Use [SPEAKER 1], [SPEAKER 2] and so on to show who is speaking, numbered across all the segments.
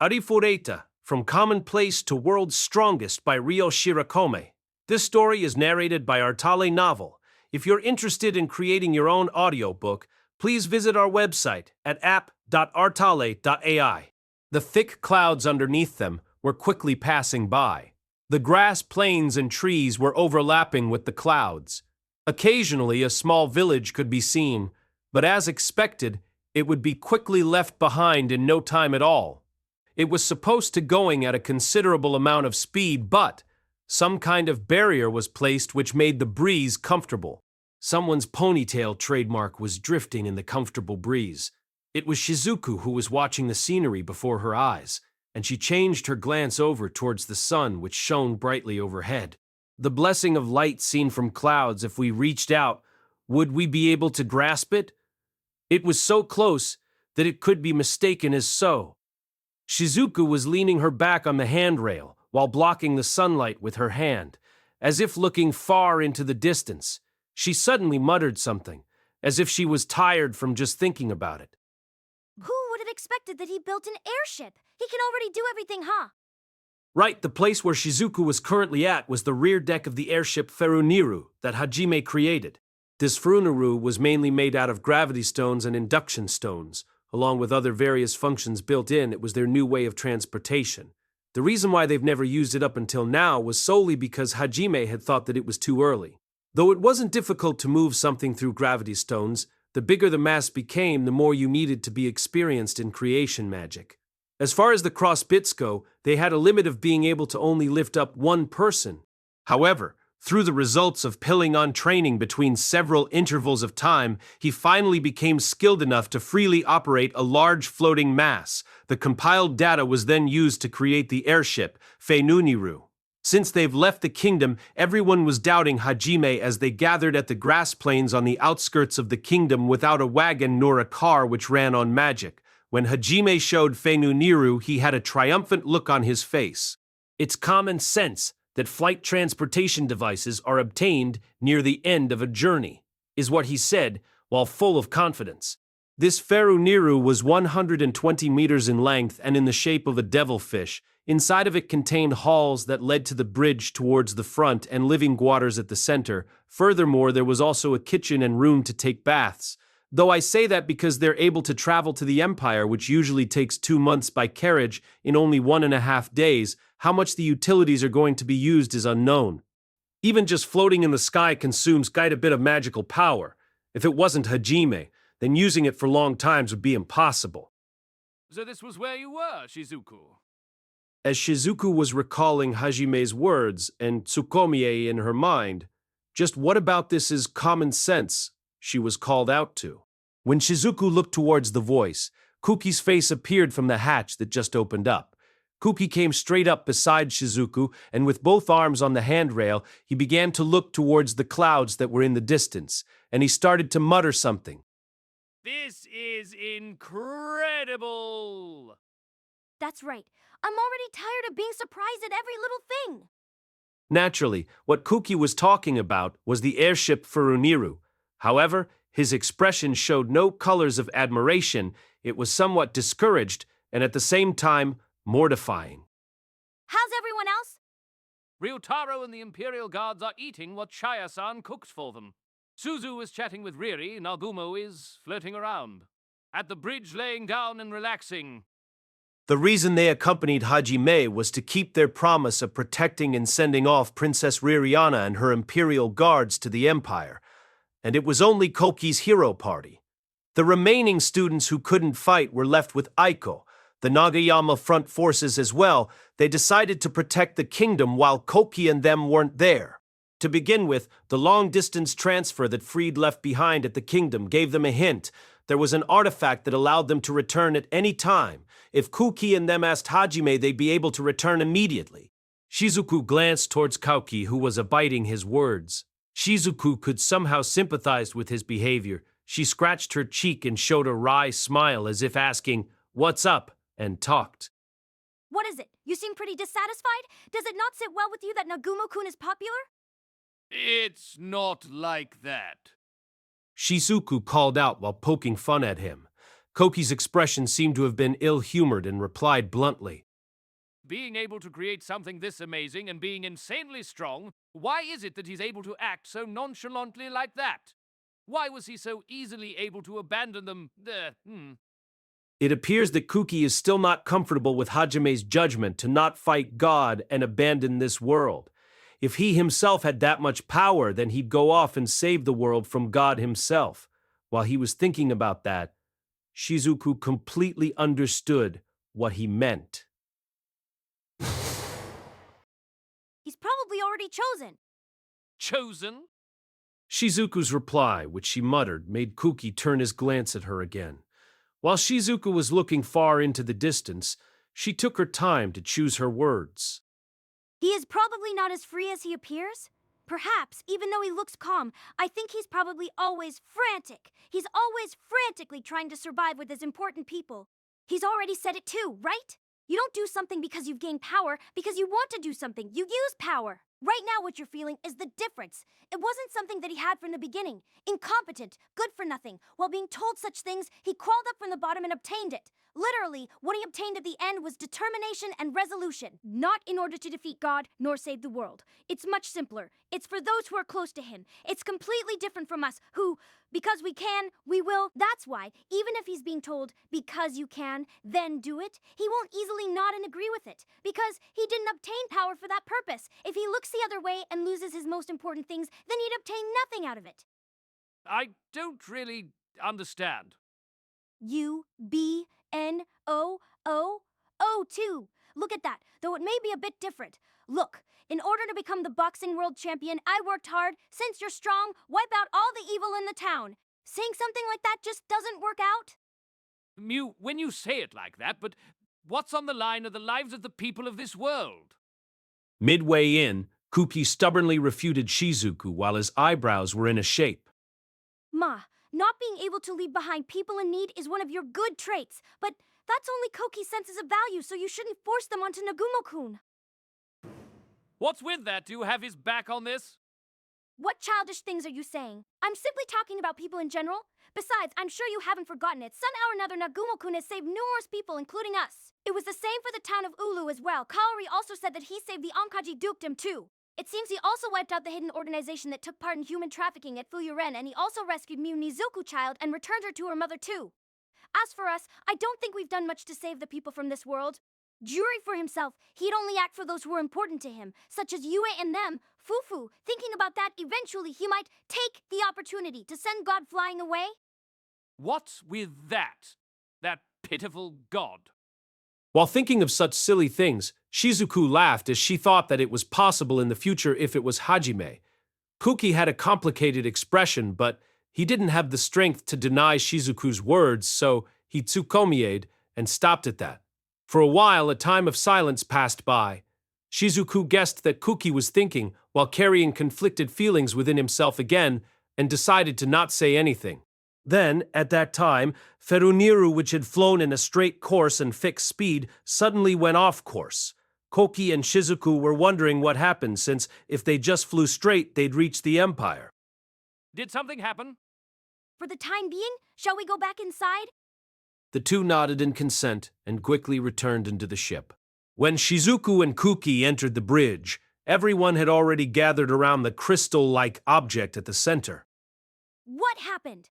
[SPEAKER 1] Arifureta, From Commonplace to World's Strongest by Ryo Shirakome. This story is narrated by Artale Novel. If you're interested in creating your own audiobook, please visit our website at app.artale.ai. The thick clouds underneath them were quickly passing by. The grass, plains, and trees were overlapping with the clouds. Occasionally, a small village could be seen, but as expected, it would be quickly left behind in no time at all. It was supposed to going at a considerable amount of speed, but some kind of barrier was placed which made the breeze comfortable. Someone's ponytail trademark was drifting in the comfortable breeze. It was Shizuku who was watching the scenery before her eyes, and she changed her glance over towards the sun which shone brightly overhead. The blessing of light seen from clouds, if we reached out, would we be able to grasp it? It was so close that it could be mistaken as so. Shizuku was leaning her back on the handrail while blocking the sunlight with her hand, as if looking far into the distance. She suddenly muttered something, as if she was tired from just thinking about it.
[SPEAKER 2] Who would have expected that he built an airship? He can already do everything, huh?
[SPEAKER 1] Right, the place where Shizuku was currently at was the rear deck of the airship Feruniru that Hajime created. This Feruniru was mainly made out of gravity stones and induction stones. Along with other various functions built in, it was their new way of transportation. The reason why they've never used it up until now was solely because Hajime had thought that it was too early. Though it wasn't difficult to move something through gravity stones, the bigger the mass became, the more you needed to be experienced in creation magic. As far as the cross bits go, they had a limit of being able to only lift up one person. However, through the results of pilling on training between several intervals of time, he finally became skilled enough to freely operate a large floating mass. The compiled data was then used to create the airship, Fenuniru. Since they've left the kingdom, everyone was doubting Hajime as they gathered at the grass plains on the outskirts of the kingdom without a wagon nor a car which ran on magic. When Hajime showed Fenuniru, he had a triumphant look on his face. It's common sense that flight transportation devices are obtained near the end of a journey, is what he said, while full of confidence. This Feruniru was 120 meters in length and in the shape of a devilfish. Inside of it contained halls that led to the bridge towards the front and living quarters at the center. Furthermore, there was also a kitchen and room to take baths. Though I say that because they're able to travel to the Empire, which usually takes 2 months by carriage, in only 1.5 days, how much the utilities are going to be used is unknown. Even just floating in the sky consumes quite a bit of magical power. If it wasn't Hajime, then using it for long times would be impossible.
[SPEAKER 3] So this was where you were, Shizuku?
[SPEAKER 1] As Shizuku was recalling Hajime's words and Tsukomie in her mind, just what about this is common sense, she was called out to. When Shizuku looked towards the voice, Kuki's face appeared from the hatch that just opened up. Kuki came straight up beside Shizuku, and with both arms on the handrail, he began to look towards the clouds that were in the distance, and he started to mutter something.
[SPEAKER 3] This is incredible!
[SPEAKER 2] That's right. I'm already tired of being surprised at every little thing.
[SPEAKER 1] Naturally, what Kuki was talking about was the airship Feruniru. However, his expression showed no colors of admiration. It was somewhat discouraged, and at the same time, mortifying.
[SPEAKER 2] How's everyone else?
[SPEAKER 3] Ryutaro and the Imperial Guards are eating what Chaya-san cooks for them. Suzu is chatting with Riri, Nagumo is flirting around. At the bridge laying down and relaxing.
[SPEAKER 1] The reason they accompanied Hajime was to keep their promise of protecting and sending off Princess Ririana and her Imperial Guards to the Empire. And it was only Koki's hero party. The remaining students who couldn't fight were left with Aiko, the Nagayama front forces as well. They decided to protect the kingdom while Koki and them weren't there. To begin with, the long-distance transfer that Freed left behind at the kingdom gave them a hint. There was an artifact that allowed them to return at any time. If Kuki and them asked Hajime, they'd be able to return immediately. Shizuku glanced towards Kauki, who was abiding his words. Shizuku could somehow sympathize with his behavior. She scratched her cheek and showed a wry smile as if asking, "What's up?" and talked.
[SPEAKER 2] What is it? You seem pretty dissatisfied? Does it not sit well with you that Nagumo-kun is popular?
[SPEAKER 3] It's not like that.
[SPEAKER 1] Shizuku called out while poking fun at him. Koki's expression seemed to have been ill-humored and replied bluntly.
[SPEAKER 3] Being able to create something this amazing and being insanely strong, why is it that he's able to act so nonchalantly like that? Why was he so easily able to abandon them?
[SPEAKER 1] It appears that Kuki is still not comfortable with Hajime's judgment to not fight God and abandon this world. If he himself had that much power, then he'd go off and save the world from God himself. While he was thinking about that, Shizuku completely understood what he meant.
[SPEAKER 2] He's probably already chosen.
[SPEAKER 3] Chosen?
[SPEAKER 1] Shizuku's reply, which she muttered, made Kuki turn his glance at her again. While Shizuku was looking far into the distance, she took her time to choose her words.
[SPEAKER 2] He is probably not as free as he appears. Perhaps, even though he looks calm, I think he's probably always frantic. He's always frantically trying to survive with his important people. He's already said it too, right? You don't do something because you've gained power, because you want to do something. You use power. Right now what you're feeling is the difference. It wasn't something that he had from the beginning. Incompetent, good for nothing. While being told such things, he crawled up from the bottom and obtained it. Literally, what he obtained at the end was determination and resolution, not in order to defeat God nor save the world. It's much simpler. It's for those who are close to him. It's completely different from us, who, because we can, we will. That's why, even if he's being told, because you can, then do it, he won't easily nod and agree with it, because he didn't obtain power for that purpose. If he looks the other way and loses his most important things, then he'd obtain nothing out of it.
[SPEAKER 3] I don't really understand.
[SPEAKER 2] U-B-N-O-O-O-2. Look at that, though it may be a bit different. Look, in order to become the boxing world champion, I worked hard. Since you're strong, wipe out all the evil in the town. Saying something like that just doesn't work out.
[SPEAKER 3] Mew, when you say it like that, but what's on the line are the lives of the people of this world?
[SPEAKER 1] Midway in, Kuki stubbornly refuted Shizuku while his eyebrows were in a shape.
[SPEAKER 2] Ma, not being able to leave behind people in need is one of your good traits, but that's only Koki's senses of value, so you shouldn't force them onto Nagumo-kun.
[SPEAKER 3] What's with that? Do you have his back on this?
[SPEAKER 2] What childish things are you saying? I'm simply talking about people in general. Besides, I'm sure you haven't forgotten it. Somehow or another, Nagumo-kun has saved numerous people, including us. It was the same for the town of Ulu as well. Kaori also said that he saved the Onkaji dukedom too. It seems he also wiped out the hidden organization that took part in human trafficking at Fuyuren, and he also rescued Miu Nizuku child and returned her to her mother too. As for us, I don't think we've done much to save the people from this world. Jury for himself, he'd only act for those who were important to him, such as Yue and them. Fufu, thinking about that, eventually he might take the opportunity to send God flying away.
[SPEAKER 3] What's with that? That pitiful god.
[SPEAKER 1] While thinking of such silly things, Shizuku laughed as she thought that it was possible in the future if it was Hajime. Kuki had a complicated expression, but he didn't have the strength to deny Shizuku's words, so he tsukomied and stopped at that. For a while, a time of silence passed by. Shizuku guessed that Kuki was thinking while carrying conflicted feelings within himself again and decided to not say anything. Then, at that time, Feruniru, which had flown in a straight course and fixed speed, suddenly went off course. Koki and Shizuku were wondering what happened, since if they just flew straight, they'd reach the Empire.
[SPEAKER 3] Did something happen?
[SPEAKER 2] For the time being, shall we go back inside?
[SPEAKER 1] The two nodded in consent and quickly returned into the ship. When Shizuku and Kuki entered the bridge, everyone had already gathered around the crystal-like object at the center.
[SPEAKER 2] What happened?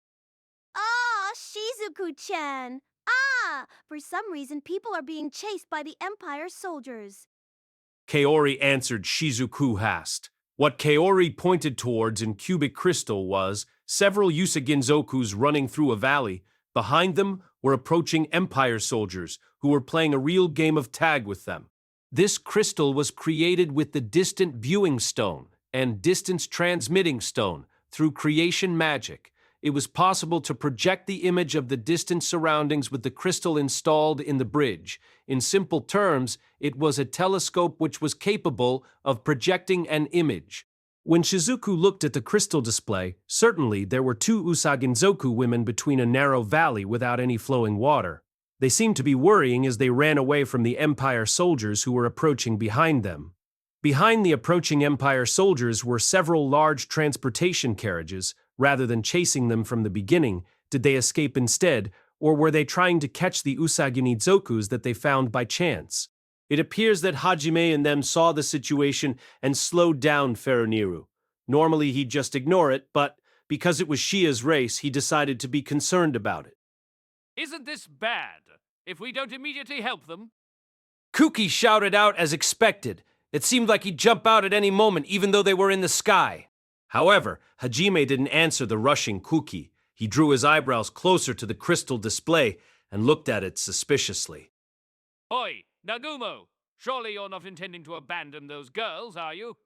[SPEAKER 2] Ah, Shizuku-chan. For some reason people are being chased by the Empire soldiers.
[SPEAKER 1] Kaori answered Shizuku hast. What Kaori pointed towards in cubic crystal was several Usaginzokus running through a valley. Behind them were approaching Empire soldiers who were playing a real game of tag with them. This crystal was created with the distant viewing stone and distance transmitting stone through creation magic. It was possible to project the image of the distant surroundings with the crystal installed in the bridge. In simple terms, it was a telescope which was capable of projecting an image. When Shizuku looked at the crystal display, certainly there were two Usaginzoku women between a narrow valley without any flowing water. They seemed to be worrying as they ran away from the Empire soldiers who were approaching behind them. Behind the approaching Empire soldiers were several large transportation carriages. Rather than chasing them from the beginning, did they escape instead, or were they trying to catch the Usagi Nizokus that they found by chance? It appears that Hajime and them saw the situation and slowed down Feroniru. Normally he'd just ignore it, but because it was Shia's race, he decided to be concerned about it.
[SPEAKER 3] Isn't this bad? If we don't immediately help them?
[SPEAKER 1] Kuki shouted out as expected. It seemed like he'd jump out at any moment, even though they were in the sky. However, Hajime didn't answer the rushing Kuki. He drew his eyebrows closer to the crystal display and looked at it suspiciously.
[SPEAKER 3] Oi, Nagumo! Surely you're not intending to abandon those girls, are you?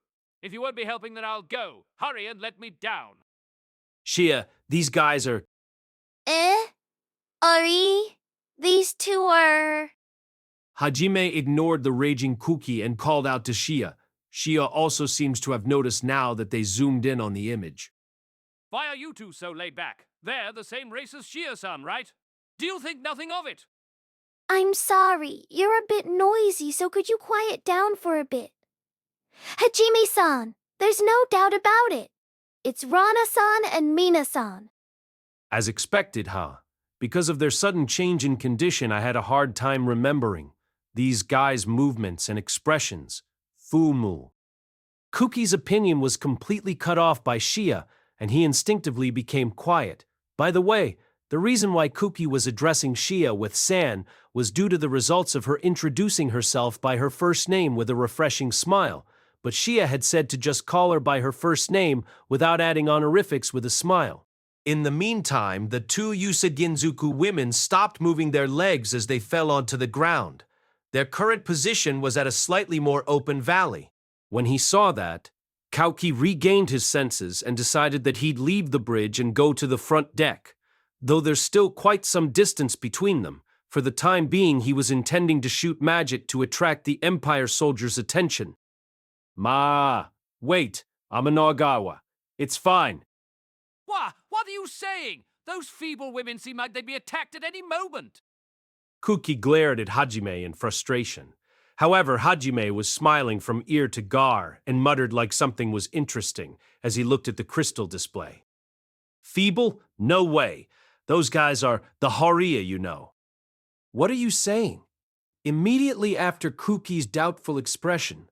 [SPEAKER 3] If you won't be helping, then I'll go. Hurry and let me down.
[SPEAKER 1] Shia, these guys are...
[SPEAKER 2] Ari, these two are...
[SPEAKER 1] Hajime ignored the raging Kuki and called out to Shia. Shia also seems to have noticed now that they zoomed in on the image.
[SPEAKER 3] Why are you two so laid back? They're the same race as Shia-san, right? Do you think nothing of it?
[SPEAKER 2] I'm sorry, you're a bit noisy, so could you quiet down for a bit? Hajime-san, there's no doubt about it. It's Rana-san and Mina-san.
[SPEAKER 1] As expected, huh? Because of their sudden change in condition, I had a hard time remembering these guys' movements and expressions. Fumu. Kuki's opinion was completely cut off by Shia, and he instinctively became quiet. By the way, the reason why Kuki was addressing Shia with San was due to the results of her introducing herself by her first name with a refreshing smile, but Shia had said to just call her by her first name without adding honorifics with a smile. In the meantime, the two Yusaginzuku women stopped moving their legs as they fell onto the ground. Their current position was at a slightly more open valley. When he saw that, Kauki regained his senses and decided that he'd leave the bridge and go to the front deck. Though there's still quite some distance between them, for the time being he was intending to shoot magic to attract the Empire soldiers' attention. Wait, I'm a Nagawa. It's fine.
[SPEAKER 3] What are you saying? Those feeble women seem like they'd be attacked at any moment.
[SPEAKER 1] Kuki glared at Hajime in frustration. However, Hajime was smiling from ear to gar and muttered like something was interesting as he looked at the crystal display. Feeble? No way. Those guys are the Horiya, you know. What are you saying? Immediately after Kuki's doubtful expression,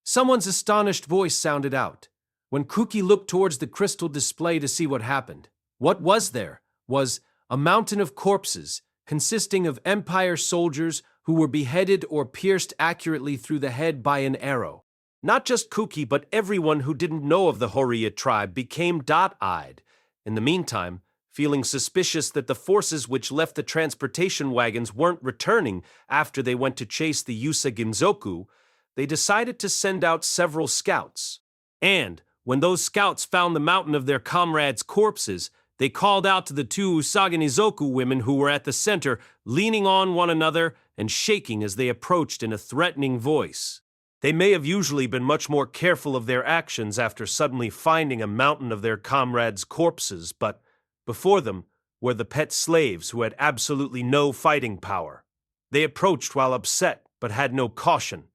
[SPEAKER 1] someone's astonished voice sounded out. When Kuki looked towards the crystal display to see what happened, what was there was a mountain of corpses consisting of Empire soldiers who were beheaded or pierced accurately through the head by an arrow. Not just Kuki, but everyone who didn't know of the Horiya tribe became dot-eyed. In the meantime, feeling suspicious that the forces which left the transportation wagons weren't returning after they went to chase the Yusaginzoku, they decided to send out several scouts. And when those scouts found the mountain of their comrades' corpses, they called out to the two Usagi women who were at the center, leaning on one another and shaking as they approached in a threatening voice. They may have usually been much more careful of their actions after suddenly finding a mountain of their comrades' corpses, but before them were the pet slaves who had absolutely no fighting power. They approached while upset, but had no caution.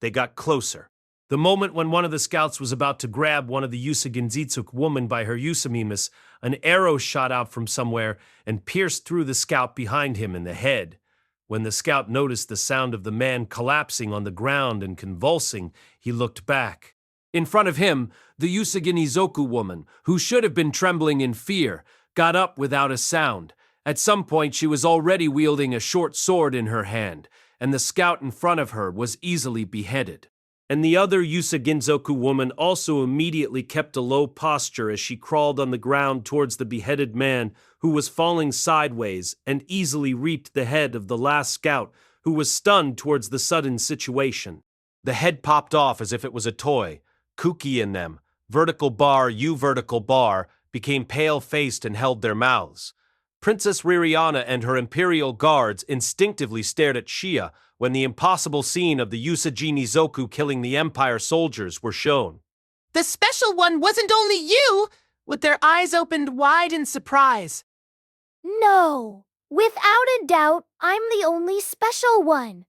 [SPEAKER 1] They got closer. The moment when one of the scouts was about to grab one of the Yusaginzitsuk woman by her Usamimas, an arrow shot out from somewhere and pierced through the scout behind him in the head. When the scout noticed the sound of the man collapsing on the ground and convulsing, he looked back. In front of him, the Usaginizoku woman, who should have been trembling in fear, got up without a sound. At some point, she was already wielding a short sword in her hand, and the scout in front of her was easily beheaded. And the other Yusaginzoku woman also immediately kept a low posture as she crawled on the ground towards the beheaded man who was falling sideways and easily reaped the head of the last scout who was stunned towards the sudden situation. The head popped off as if it was a toy. Kuki and them, vertical bar, vertical bar, became pale-faced and held their mouths. Princess Ririana and her imperial guards instinctively stared at Shia when the impossible scene of the Usagi killing the Empire soldiers were shown.
[SPEAKER 4] The special one wasn't only you, with their eyes opened wide in surprise.
[SPEAKER 2] No, without a doubt, I'm the only special one.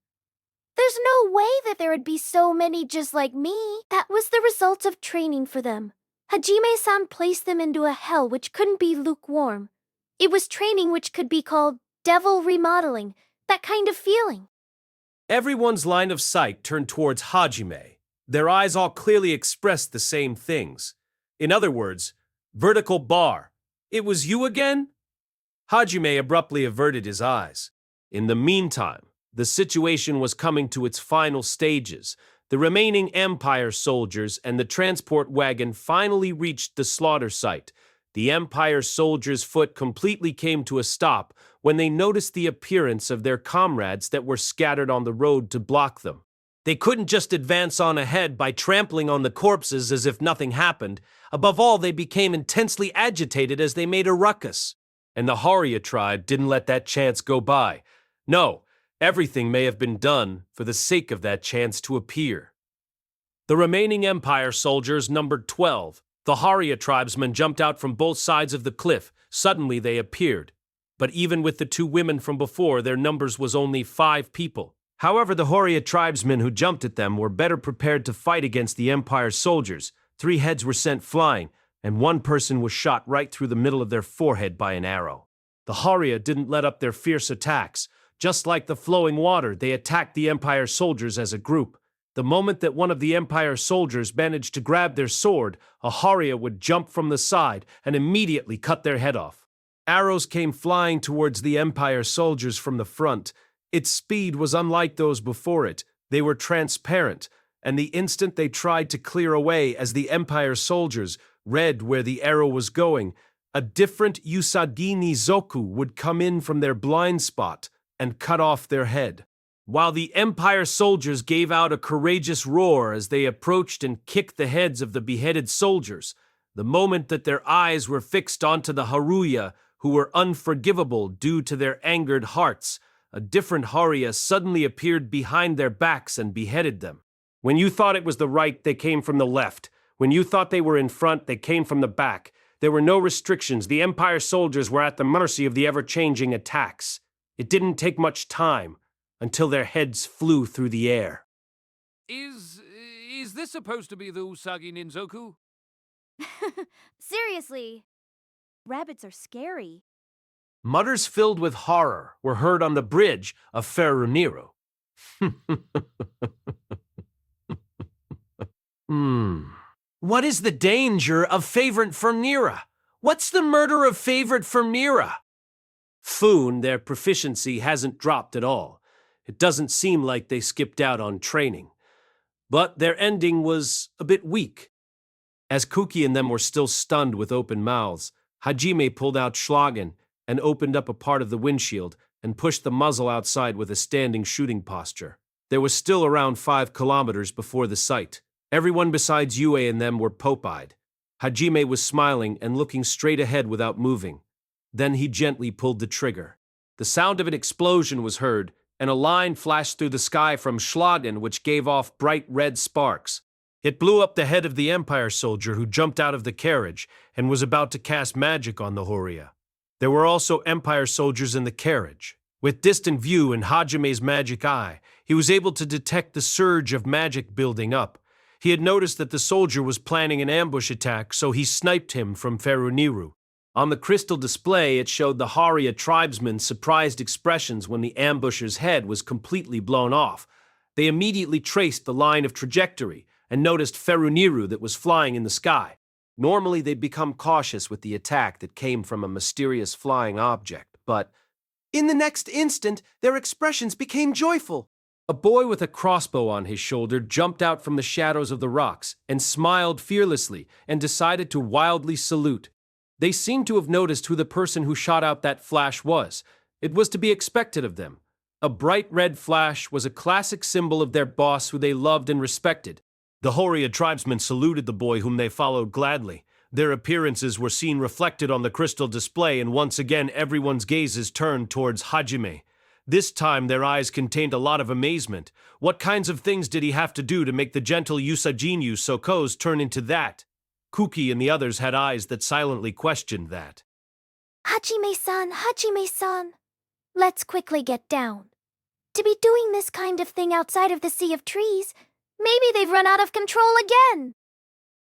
[SPEAKER 2] There's no way that there would be so many just like me. That was the result of training for them. Hajime-san placed them into a hell which couldn't be lukewarm. It was training which could be called devil remodeling, that kind of feeling.
[SPEAKER 1] Everyone's line of sight turned towards Hajime. Their eyes all clearly expressed the same things. In other words, vertical bar. It was you again? Hajime abruptly averted his eyes. In the meantime, the situation was coming to its final stages. The remaining Empire soldiers and the transport wagon finally reached the slaughter site. The Empire soldiers' foot completely came to a stop when they noticed the appearance of their comrades that were scattered on the road to block them. They couldn't just advance on ahead by trampling on the corpses as if nothing happened. Above all, they became intensely agitated as they made a ruckus. And the Haria tribe didn't let that chance go by. No, everything may have been done for the sake of that chance to appear. The remaining Empire soldiers numbered 12. The Haria tribesmen jumped out from both sides of the cliff. Suddenly they appeared. But even with the 2 women from before, their numbers was only 5 people. However, the Haria tribesmen who jumped at them were better prepared to fight against the Empire soldiers. 3 heads were sent flying, and 1 person was shot right through the middle of their forehead by an arrow. The Haria didn't let up their fierce attacks. Just like the flowing water, they attacked the Empire soldiers as a group. The moment that one of the Empire soldiers managed to grab their sword, a Haria would jump from the side and immediately cut their head off. Arrows came flying towards the Empire soldiers from the front. Its speed was unlike those before it. They were transparent, and the instant they tried to clear away as the Empire soldiers read where the arrow was going, a different Usagi Nizoku would come in from their blind spot and cut off their head. While the Empire soldiers gave out a courageous roar as they approached and kicked the heads of the beheaded soldiers, the moment that their eyes were fixed onto the Haruya, who were unforgivable due to their angered hearts, a different Haria suddenly appeared behind their backs and beheaded them. When you thought it was the right, they came from the left. When you thought they were in front, they came from the back. There were no restrictions. The Empire soldiers were at the mercy of the ever-changing attacks. It didn't take much time until their heads flew through the air.
[SPEAKER 3] Is this supposed to be the Usagi Ninzoku?
[SPEAKER 2] Seriously. Rabbits are scary.
[SPEAKER 1] Mutters filled with horror were heard on the bridge of Feruniru. What is the danger of Favorite Fermira? What's the murder of Favorite Fermira? Foon, their proficiency hasn't dropped at all. It doesn't seem like they skipped out on training. But their ending was a bit weak. As Kuki and them were still stunned with open mouths, Hajime pulled out Schlagen and opened up a part of the windshield and pushed the muzzle outside with a standing shooting posture. There was still around 5 kilometers before the site. Everyone besides Yue and them were pope-eyed. Hajime was smiling and looking straight ahead without moving. Then he gently pulled the trigger. The sound of an explosion was heard, and a line flashed through the sky from Schlagen which gave off bright red sparks. It blew up the head of the Empire soldier who jumped out of the carriage and was about to cast magic on the Haria. There were also Empire soldiers in the carriage. With distant view and Hajime's magic eye, he was able to detect the surge of magic building up. He had noticed that the soldier was planning an ambush attack, so he sniped him from Feruniru. On the crystal display, it showed the Haria tribesmen's surprised expressions when the ambusher's head was completely blown off. They immediately traced the line of trajectory and noticed Feruniru that was flying in the sky. Normally, they'd become cautious with the attack that came from a mysterious flying object, but in the next instant, their expressions became joyful. A boy with a crossbow on his shoulder jumped out from the shadows of the rocks and smiled fearlessly and decided to wildly salute. They seemed to have noticed who the person who shot out that flash was. It was to be expected of them. A bright red flash was a classic symbol of their boss who they loved and respected. The Haria tribesmen saluted the boy whom they followed gladly. Their appearances were seen reflected on the crystal display, and once again everyone's gazes turned towards Hajime. This time their eyes contained a lot of amazement. What kinds of things did he have to do to make the gentle Usajinu Soko's turn into that? Kuki and the others had eyes that silently questioned that.
[SPEAKER 2] Hajime-san, Hajime-san. Let's quickly get down. To be doing this kind of thing outside of the Sea of Trees, maybe they've run out of control again.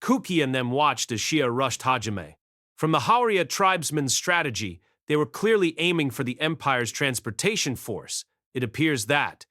[SPEAKER 1] Kuki and them watched as Shia rushed Hajime. From the Haria tribesmen's strategy, They were clearly aiming for the Empire's transportation force. It appears that.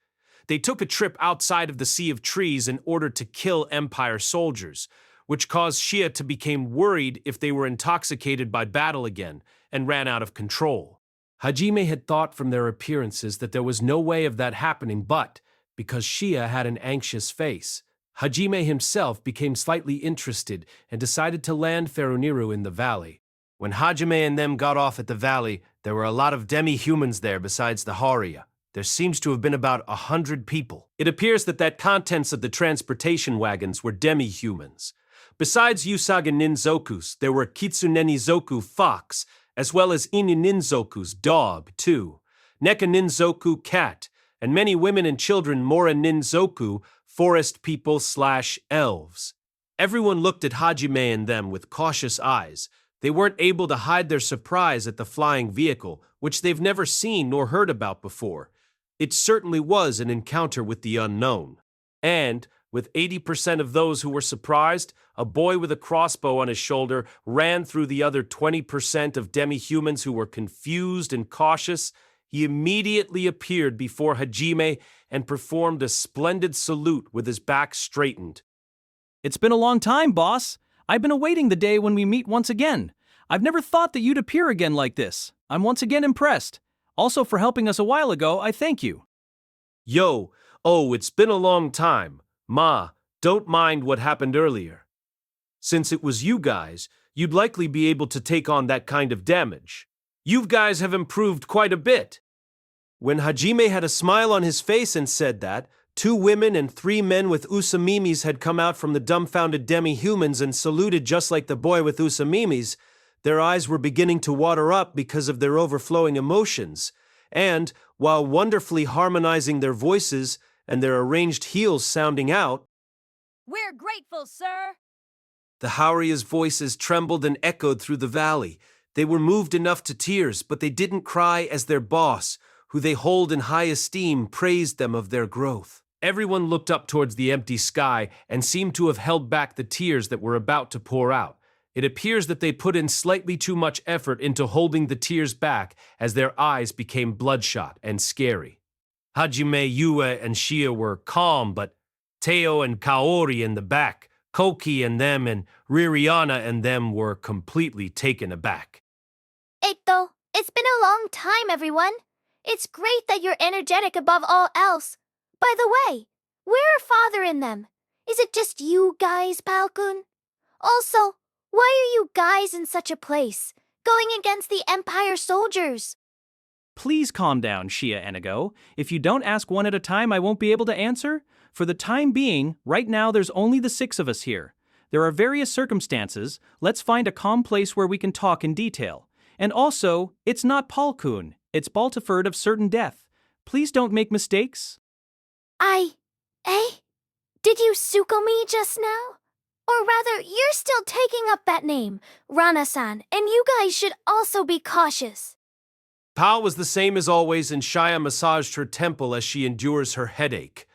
[SPEAKER 1] They took a trip outside of the Sea of Trees in order to kill Empire soldiers, which caused Shia to become worried if they were intoxicated by battle again and ran out of control. Hajime had thought from their appearances that there was no way of that happening, but because Shia had an anxious face, Hajime himself became slightly interested and decided to land Feruniru in the valley. When Hajime and them got off at the valley, there were a lot of demi-humans there besides the Haria. There seems to have been about 100 people. It appears that contents of the transportation wagons were demi-humans. Besides Usagi Ninzoku's, there were Kitsune Ninzoku fox, as well as Ini Ninzoku's dog, too, Neka Ninzoku cat, and many women and children Mora Ninzoku, forest people/elves. Everyone looked at Hajime and them with cautious eyes. They weren't able to hide their surprise at the flying vehicle, which they've never seen nor heard about before. It certainly was an encounter with the unknown. And, with 80% of those who were surprised, a boy with a crossbow on his shoulder ran through the other 20% of demi-humans who were confused and cautious. He immediately appeared before Hajime and performed a splendid salute with his back straightened.
[SPEAKER 5] It's been a long time, boss. I've been awaiting the day when we meet once again. I've never thought that you'd appear again like this. I'm once again impressed. Also, for helping us a while ago, I thank you.
[SPEAKER 1] It's been a long time. Ma, don't mind what happened earlier. Since it was you guys, you'd likely be able to take on that kind of damage. You guys have improved quite a bit. When Hajime had a smile on his face and said that, 2 women and 3 men with usamimis had come out from the dumbfounded demi-humans and saluted just like the boy with usamimis. Their eyes were beginning to water up because of their overflowing emotions, and, while wonderfully harmonizing their voices and their arranged heels sounding out,
[SPEAKER 2] We're grateful, sir.
[SPEAKER 1] the Hauria's voices trembled and echoed through the valley. They were moved enough to tears, but they didn't cry as their boss, who they hold in high esteem, praised them of their growth. Everyone looked up towards the empty sky and seemed to have held back the tears that were about to pour out. It appears that they put in slightly too much effort into holding the tears back as their eyes became bloodshot and scary. Hajime, Yue, and Shia were calm, but Teo and Kaori in the back, Koki and them, and Ririana and them were completely taken aback.
[SPEAKER 6] It's been a long time, everyone. It's great that you're energetic above all else. By the way, where are Father and them? Is it just you guys, Palkun? Also, why are you guys in such a place, going against the Empire soldiers?
[SPEAKER 5] Please calm down, Shia Enigo. If you don't ask one at a time, I won't be able to answer. For the time being, right now there's only the 6 of us here. There are various circumstances. Let's find a calm place where we can talk in detail. And also, it's not Palkun. It's Baltaford of certain death. Please don't make mistakes.
[SPEAKER 6] Did you suko me just now? Or rather, you're still taking up that name, Rana-san, and you guys should also be cautious.
[SPEAKER 1] Pal was the same as always, and Shia massaged her temple as she endures her headache.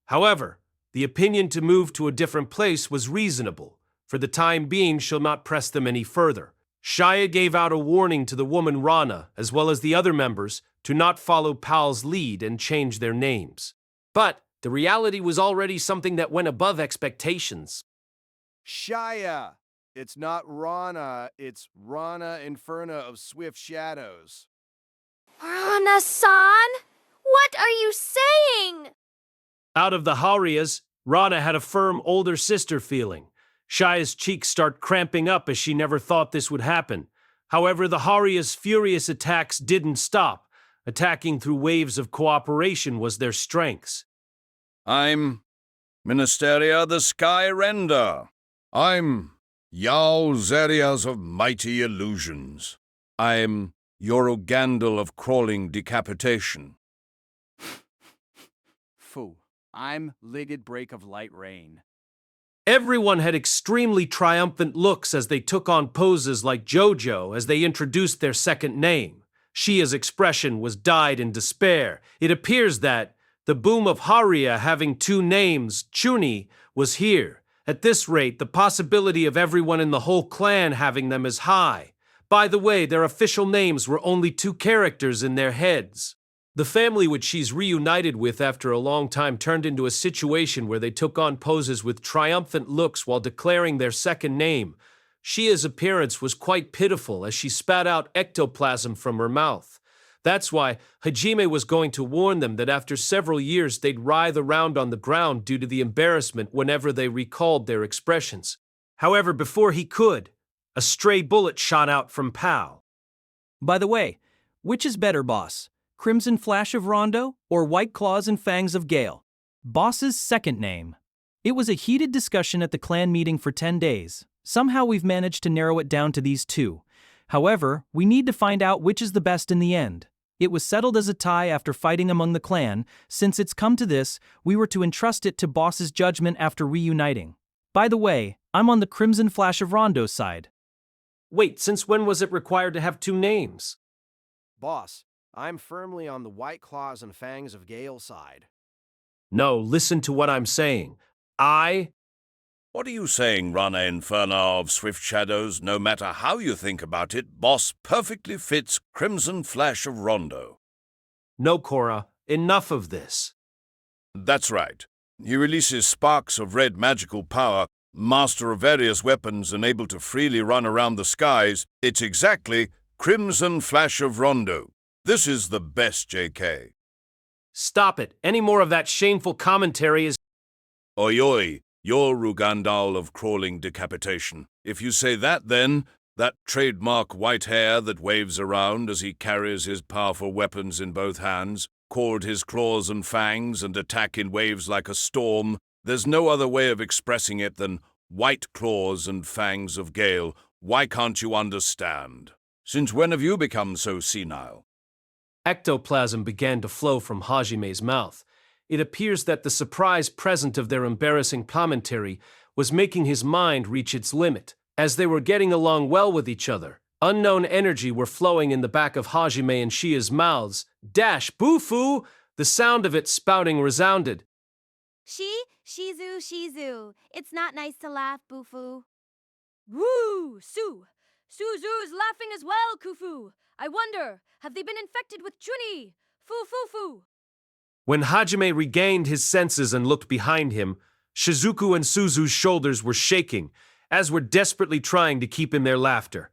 [SPEAKER 1] However, the opinion to move to a different place was reasonable. For the time being, she'll not press them any further. Shia gave out a warning to the woman Rana, as well as the other members, to not follow Pal's lead and change their names. But the reality was already something that went above expectations.
[SPEAKER 7] Shia! It's not Rana, it's Rana Inferna of Swift Shadows.
[SPEAKER 6] Rana-san? What are you saying?
[SPEAKER 1] Out of the Haurias, Rana had a firm older sister feeling. Shia's cheeks start cramping up as she never thought this would happen. However, the Haurias' furious attacks didn't stop. Attacking through waves of cooperation was their strengths.
[SPEAKER 8] I'm Ministeria the Sky Render. I'm Yao Zerias of Mighty Illusions. I'm Yorogandel of Crawling Decapitation.
[SPEAKER 7] Fu. I'm Ligged Break of Light Rain.
[SPEAKER 1] Everyone had extremely triumphant looks as they took on poses like JoJo as they introduced their second name. Shia's expression was dyed in despair. It appears that the boom of Haria having 2 names, Chuni, was here. At this rate, the possibility of everyone in the whole clan having them is high. By the way, their official names were only two characters in their heads. The family which she's reunited with after a long time turned into a situation where they took on poses with triumphant looks while declaring their second name. Shia's appearance was quite pitiful as she spat out ectoplasm from her mouth. That's why Hajime was going to warn them that after several years they'd writhe around on the ground due to the embarrassment whenever they recalled their expressions. However, before he could, a stray bullet shot out from Pal.
[SPEAKER 5] By the way, which is better, boss? Crimson Flash of Rondo or White Claws and Fangs of Gale? Boss's second name. It was a heated discussion at the clan meeting for 10 days. Somehow we've managed to narrow it down to these two. However, we need to find out which is the best in the end. It was settled as a tie after fighting among the clan. Since it's come to this, we were to entrust it to boss's judgment after reuniting. By the way, I'm on the Crimson Flash of Rondo's side.
[SPEAKER 1] Wait, since when was it required to have two names?
[SPEAKER 7] Boss, I'm firmly on the White Claws and Fangs of Gale side.
[SPEAKER 1] No, listen to what I'm saying.
[SPEAKER 8] What are you saying, Rana Inferno of Swift Shadows? No matter how you think about it, Boss perfectly fits Crimson Flash of Rondo.
[SPEAKER 1] No, Korra, enough of this.
[SPEAKER 8] That's right. He releases sparks of red magical power, master of various weapons and able to freely run around the skies. It's exactly Crimson Flash of Rondo. This is the best, JK.
[SPEAKER 1] Stop it. Any more of that shameful commentary is...
[SPEAKER 8] Oi oi, you're Rugandal of Crawling Decapitation. If you say that then, that trademark white hair that waves around as he carries his powerful weapons in both hands, cord his claws and fangs and attack in waves like a storm, there's no other way of expressing it than White Claws and Fangs of Gale. Why can't you understand? Since when have you become so senile?
[SPEAKER 1] Ectoplasm began to flow from Hajime's mouth. It appears that the surprise present of their embarrassing commentary was making his mind reach its limit. As they were getting along well with each other, unknown energy were flowing in the back of Hajime and Shia's mouths. Dash, boo-foo! The sound of it spouting resounded.
[SPEAKER 2] Shizu. It's not nice to laugh, Bufu. Woo, Su. Suzu's laughing as well, Kufu. I wonder, have they been infected with Chuni? Fu.
[SPEAKER 1] When Hajime regained his senses and looked behind him, Shizuku and Suzu's shoulders were shaking, as were desperately trying to keep in their laughter,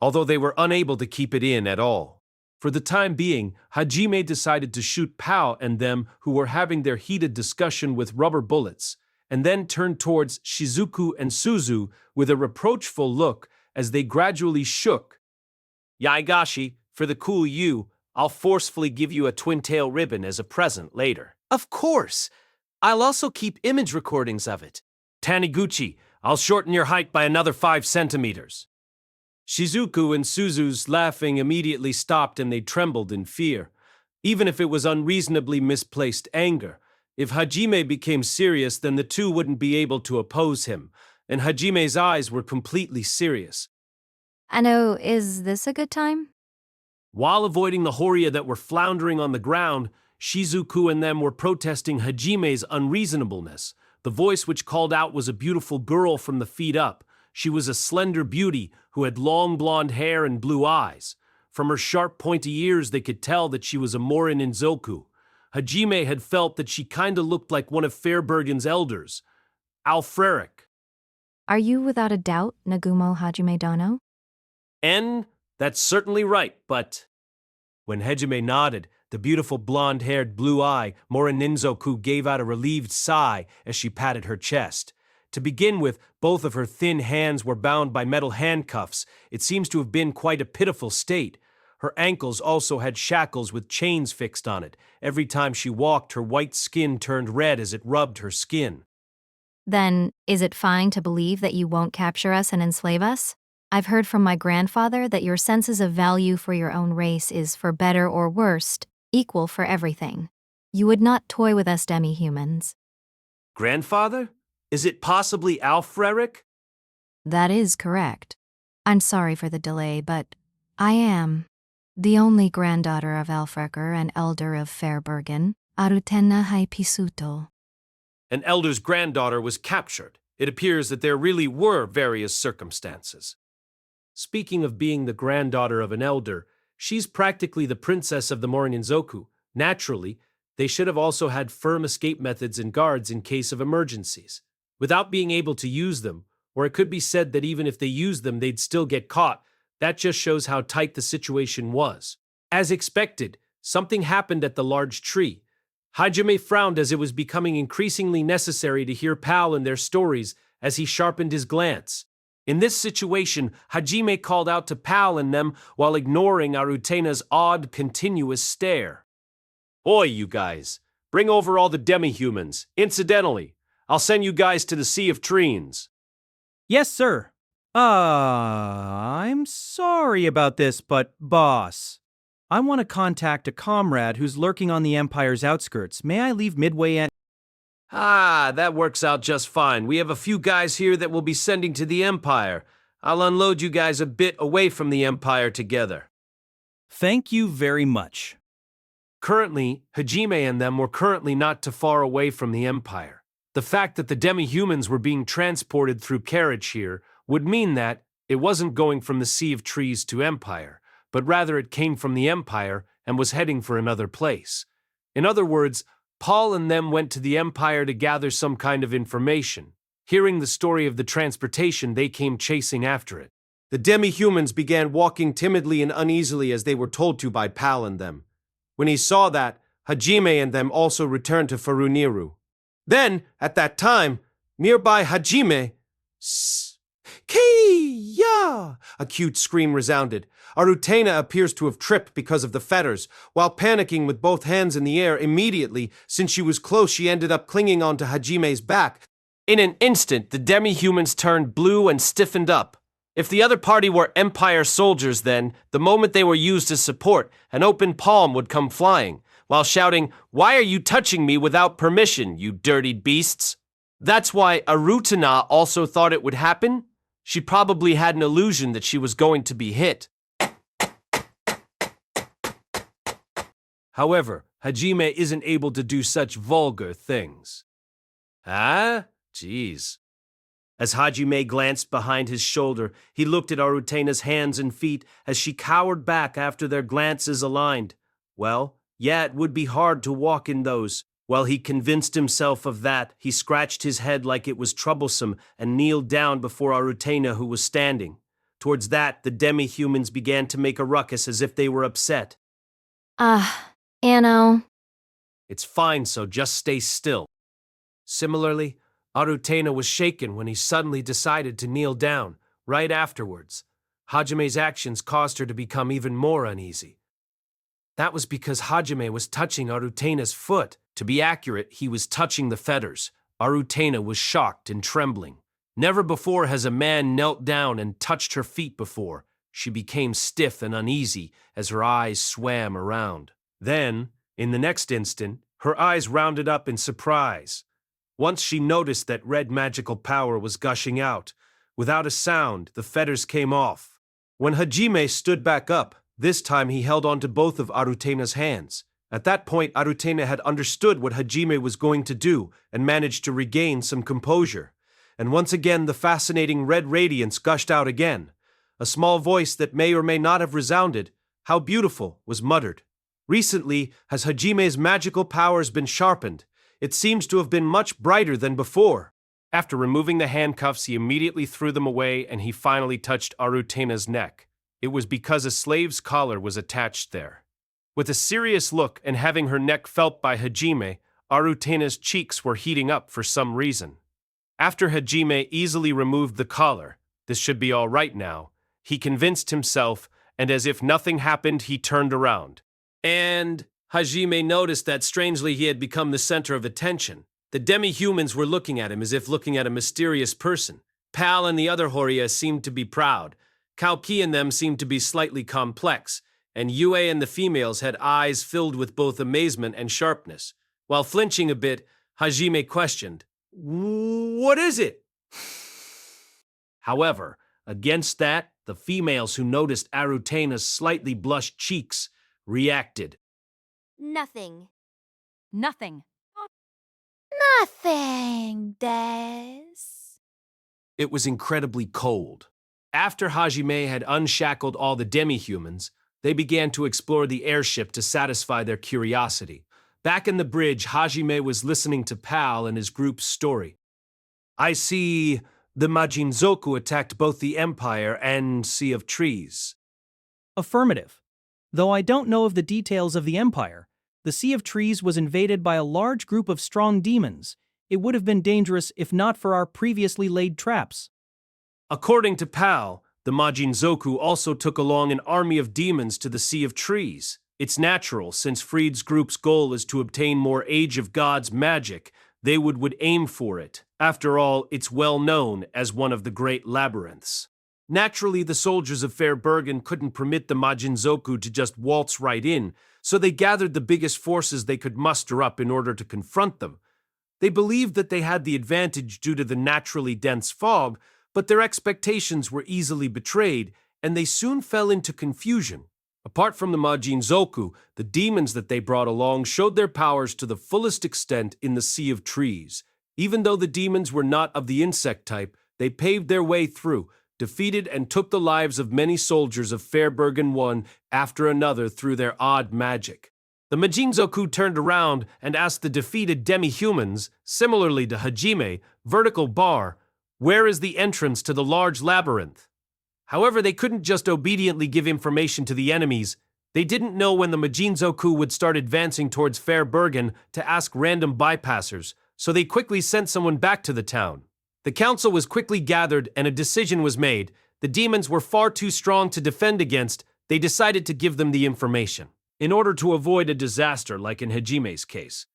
[SPEAKER 1] although they were unable to keep it in at all. For the time being, Hajime decided to shoot Pao and them who were having their heated discussion with rubber bullets, and then turned towards Shizuku and Suzu with a reproachful look as they gradually shook. Yaigashi, for the cool you, I'll forcefully give you a twin-tail ribbon as a present later. Of course! I'll also keep image recordings of it. Taniguchi, I'll shorten your height by another 5 centimeters. Shizuku and Suzu's laughing immediately stopped and they trembled in fear. Even if it was unreasonably misplaced anger, if Hajime became serious, then the two wouldn't be able to oppose him, and Hajime's eyes were completely serious.
[SPEAKER 9] Ano, is this a good time?
[SPEAKER 1] While avoiding the Horia that were floundering on the ground, Shizuku and them were protesting Hajime's unreasonableness. The voice which called out was a beautiful girl from the feet up. She was a slender beauty who had long blonde hair and blue eyes. From her sharp pointy ears they could tell that she was a Morin Inzoku. Hajime had felt that she kinda looked like one of Fairbergen's elders, Alfreric.
[SPEAKER 9] Are you without a doubt Nagumo Hajime Dono?
[SPEAKER 1] That's certainly right, but... When Hajime nodded, the beautiful blonde-haired blue eye Morin Ninzoku gave out a relieved sigh as she patted her chest. To begin with, both of her thin hands were bound by metal handcuffs. It seems to have been quite a pitiful state. Her ankles also had shackles with chains fixed on it. Every time she walked, her white skin turned red as it rubbed her skin.
[SPEAKER 9] Then, is it fine to believe that you won't capture us and enslave us? I've heard from my grandfather that your senses of value for your own race is, for better or worse, equal for everything. You would not toy with us demi-humans.
[SPEAKER 1] Grandfather? Is it possibly Alfreric?
[SPEAKER 9] That is correct. I'm sorry for the delay, but I am the only granddaughter of Alfreker and elder of Fairbergen, Arutenna Haipisuto.
[SPEAKER 1] An elder's granddaughter was captured. It appears that there really were various circumstances. Speaking of being the granddaughter of an elder, she's practically the princess of the Moringenzoku. Naturally, they should have also had firm escape methods and guards in case of emergencies. Without being able to use them, or it could be said that even if they used them, they'd still get caught, that just shows how tight the situation was. As expected, something happened at the large tree. Hajime frowned as it was becoming increasingly necessary to hear Pal and their stories as he sharpened his glance. In this situation, Hajime called out to Pal and them while ignoring Arutena's odd, continuous stare. Oi, you guys. Bring over all the demi-humans. Incidentally, I'll send you guys to the Sea of Treens.
[SPEAKER 5] Yes, sir. I'm sorry about this, but boss, I want to contact a comrade who's lurking on the Empire's outskirts. May I leave midway and...
[SPEAKER 1] Ah, that works out just fine. We have a few guys here that we'll be sending to the Empire. I'll unload you guys a bit away from the Empire together.
[SPEAKER 5] Thank you very much.
[SPEAKER 1] Currently, Hajime and them were currently not too far away from the Empire. The fact that the demi-humans were being transported through carriage here would mean that it wasn't going from the Sea of Trees to Empire, but rather it came from the Empire and was heading for another place. In other words, Paul and them went to the Empire to gather some kind of information. Hearing the story of the transportation, they came chasing after it. The demi-humans began walking timidly and uneasily as they were told to by Pal and them. When he saw that, Hajime and them also returned to Furuniru. Then, at that time, nearby Hajime... Ki-ya! A cute scream resounded. Arutena appears to have tripped because of the fetters. While panicking with both hands in the air immediately, since she was close, she ended up clinging onto Hajime's back. In an instant, the demi-humans turned blue and stiffened up. If the other party were Empire soldiers then, the moment they were used as support, an open palm would come flying, while shouting, "Why are you touching me without permission, you dirty beasts?" That's why Arutena also thought it would happen. She probably had an illusion that she was going to be hit. However, Hajime isn't able to do such vulgar things. Ah? Jeez. As Hajime glanced behind his shoulder, he looked at Arutena's hands and feet as she cowered back after their glances aligned. Well, yeah, it would be hard to walk in those. While he convinced himself of that, he scratched his head like it was troublesome and kneeled down before Arutena, who was standing. Towards that, the demi-humans began to make a ruckus as if they were upset.
[SPEAKER 9] Anno.
[SPEAKER 1] It's fine, so just stay still. Similarly, Arutena was shaken when he suddenly decided to kneel down, right afterwards. Hajime's actions caused her to become even more uneasy. That was because Hajime was touching Arutena's foot. To be accurate, he was touching the fetters. Arutena was shocked and trembling. Never before has a man knelt down and touched her feet before. She became stiff and uneasy as her eyes swam around. Then, in the next instant, her eyes rounded up in surprise. Once she noticed that red magical power was gushing out. Without a sound, the fetters came off. When Hajime stood back up, this time he held onto both of Arutena's hands. At that point, Arutena had understood what Hajime was going to do and managed to regain some composure. And once again, the fascinating red radiance gushed out again. A small voice that may or may not have resounded, "How beautiful," was muttered. Recently, has Hajime's magical powers been sharpened? It seems to have been much brighter than before. After removing the handcuffs, he immediately threw them away and he finally touched Arutena's neck. It was because a slave's collar was attached there. With a serious look and having her neck felt by Hajime, Arutena's cheeks were heating up for some reason. After Hajime easily removed the collar, this should be all right now, he convinced himself, and as if nothing happened, he turned around. And Hajime noticed that strangely he had become the center of attention. The demi-humans were looking at him as if looking at a mysterious person. Pal and the other Horia seemed to be proud. Kauki and them seemed to be slightly complex, and Yue and the females had eyes filled with both amazement and sharpness. While flinching a bit, Hajime questioned, "What is it?" However, against that, the females who noticed Arutena's slightly blushed cheeks reacted.
[SPEAKER 2] Nothing.
[SPEAKER 10] Nothing.
[SPEAKER 6] Nothing, Des.
[SPEAKER 1] It was incredibly cold. After Hajime had unshackled all the demi-humans, they began to explore the airship to satisfy their curiosity. Back in the bridge, Hajime was listening to Pal and his group's story. I see the Majinzoku attacked both the Empire and Sea of Trees.
[SPEAKER 5] Affirmative. Though I don't know of the details of the Empire, the Sea of Trees was invaded by a large group of strong demons. It would have been dangerous if not for our previously laid traps.
[SPEAKER 1] According to Pal, the Majinzoku also took along an army of demons to the Sea of Trees. It's natural, since Freed's group's goal is to obtain more Age of Gods magic, they would aim for it. After all, it's well known as one of the great labyrinths. Naturally, the soldiers of Fair Bergen couldn't permit the Majinzoku to just waltz right in, so they gathered the biggest forces they could muster up in order to confront them. They believed that they had the advantage due to the naturally dense fog, but their expectations were easily betrayed, and they soon fell into confusion. Apart from the Majinzoku, the demons that they brought along showed their powers to the fullest extent in the Sea of Trees. Even though the demons were not of the insect type, they paved their way through, defeated and took the lives of many soldiers of Fairbergen one after another through their odd magic. The Majinzoku turned around and asked the defeated demi-humans, similarly to Hajime, Vertical Bar, where is the entrance to the large labyrinth? However, they couldn't just obediently give information to the enemies. They didn't know when the Majinzoku would start advancing towards Fairbergen to ask random bypassers, so they quickly sent someone back to the town. The council was quickly gathered and a decision was made. The demons were far too strong to defend against. They decided to give them the information, in order to avoid a disaster like in Hajime's case.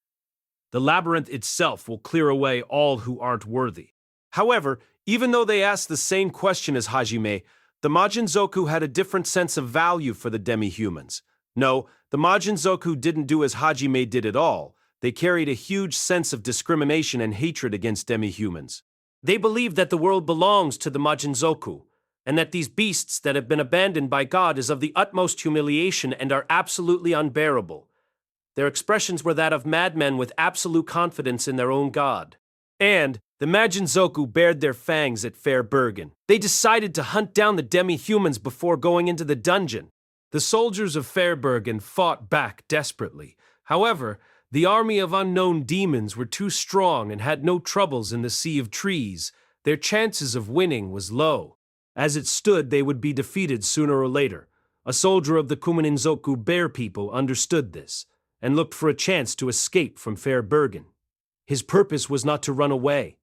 [SPEAKER 1] The labyrinth itself will clear away all who aren't worthy. However, even though they asked the same question as Hajime, the Majinzoku had a different sense of value for the demi-humans. No, the Majinzoku didn't do as Hajime did at all. They carried a huge sense of discrimination and hatred against demi-humans. They believed that the world belongs to the Majinzoku, and that these beasts that have been abandoned by God is of the utmost humiliation and are absolutely unbearable. Their expressions were that of madmen with absolute confidence in their own God. And the Majinzoku bared their fangs at Fairbergen. They decided to hunt down the demi-humans before going into the dungeon. The soldiers of Fairbergen fought back desperately. However, the army of unknown demons were too strong and had no troubles in the Sea of Trees. Their chances of winning was low. As it stood, they would be defeated sooner or later. A soldier of the Kumaninzoku Bear people understood this, and looked for a chance to escape from Fairbergen. His purpose was not to run away.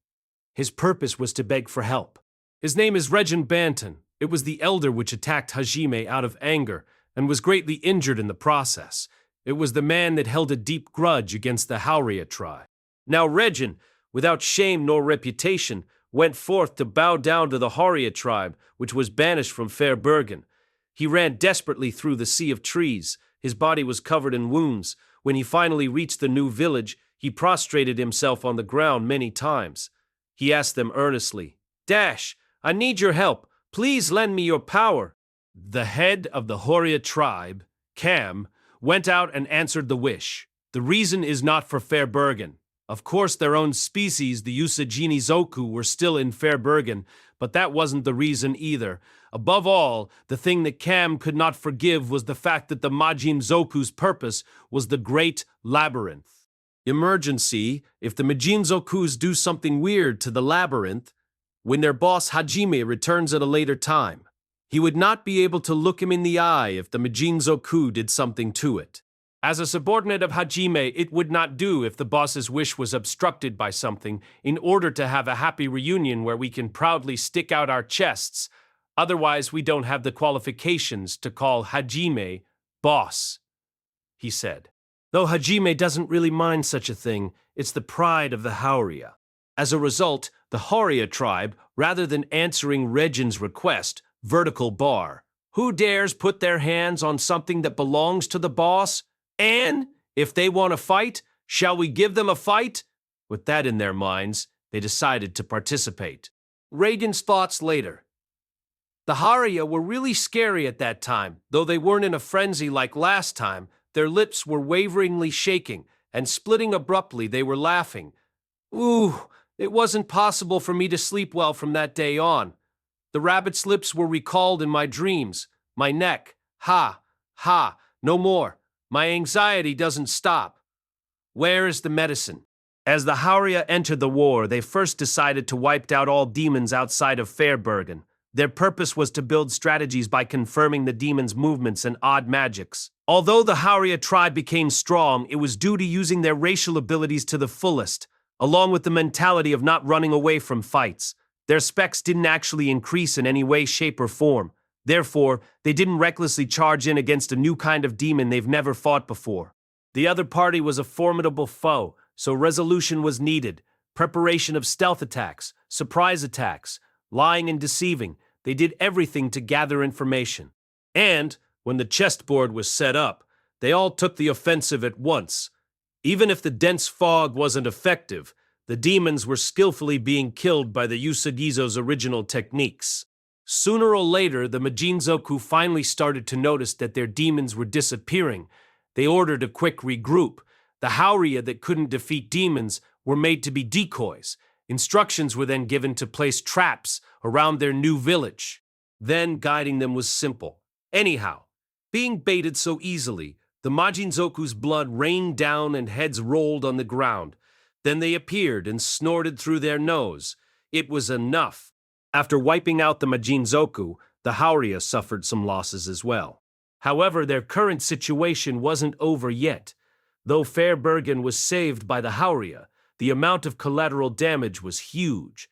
[SPEAKER 1] His purpose was to beg for help. His name is Regin Banton. It was the elder which attacked Hajime out of anger, and was greatly injured in the process. It was the man that held a deep grudge against the Hauria tribe. Now Regin, without shame nor reputation, went forth to bow down to the Hauria tribe, which was banished from Fairbergen. He ran desperately through the Sea of Trees. His body was covered in wounds. When he finally reached the new village, he prostrated himself on the ground many times. He asked them earnestly, "Dash, I need your help. Please lend me your power." The head of the Hauria tribe, Cam, went out and answered the wish. The reason is not for Fairbergen. Of course, their own species, the Usajinizoku, were still in Fairbergen, but that wasn't the reason either. Above all, the thing that Cam could not forgive was the fact that the Majinzoku's purpose was the Great Labyrinth. Emergency, if the Majinzokus do something weird to the labyrinth, when their boss Hajime returns at a later time, he would not be able to look him in the eye if the Majinzoku did something to it. As a subordinate of Hajime, it would not do if the boss's wish was obstructed by something in order to have a happy reunion where we can proudly stick out our chests. Otherwise, we don't have the qualifications to call Hajime boss, he said. Though Hajime doesn't really mind such a thing, it's the pride of the Hauria. As a result, the Hauria tribe, rather than answering Regin's request, Vertical Bar, who dares put their hands on something that belongs to the boss? And if they want to fight, shall we give them a fight? With that in their minds, they decided to participate. Reagan's thoughts later. The Hauria were really scary at that time. Though they weren't in a frenzy like last time, their lips were waveringly shaking, and splitting abruptly they were laughing. Ooh, it wasn't possible for me to sleep well from that day on. The rabbit's lips were recalled in my dreams. My neck. Ha, ha, no more. My anxiety doesn't stop. Where is the medicine? As the Hauria entered the war, they first decided to wipe out all demons outside of Fairbergen. Their purpose was to build strategies by confirming the demons' movements and odd magics. Although the Hauria tribe became strong, it was due to using their racial abilities to the fullest, along with the mentality of not running away from fights. Their specs didn't actually increase in any way, shape, or form. Therefore, they didn't recklessly charge in against a new kind of demon they've never fought before. The other party was a formidable foe, so resolution was needed. Preparation of stealth attacks, surprise attacks, lying and deceiving. They did everything to gather information. And, when the chessboard was set up, they all took the offensive at once. Even if the dense fog wasn't effective, the demons were skillfully being killed by the Usagizo's original techniques. Sooner or later, the Majinzoku finally started to notice that their demons were disappearing. They ordered a quick regroup. The Hauria that couldn't defeat demons were made to be decoys. Instructions were then given to place traps around their new village. Then guiding them was simple. Anyhow, being baited so easily, the Majinzoku's blood rained down and heads rolled on the ground. Then they appeared and snorted through their nose. It was enough. After wiping out the Majinzoku, the Hauria suffered some losses as well. However, their current situation wasn't over yet. Though Fairbergen was saved by the Hauria, the amount of collateral damage was huge.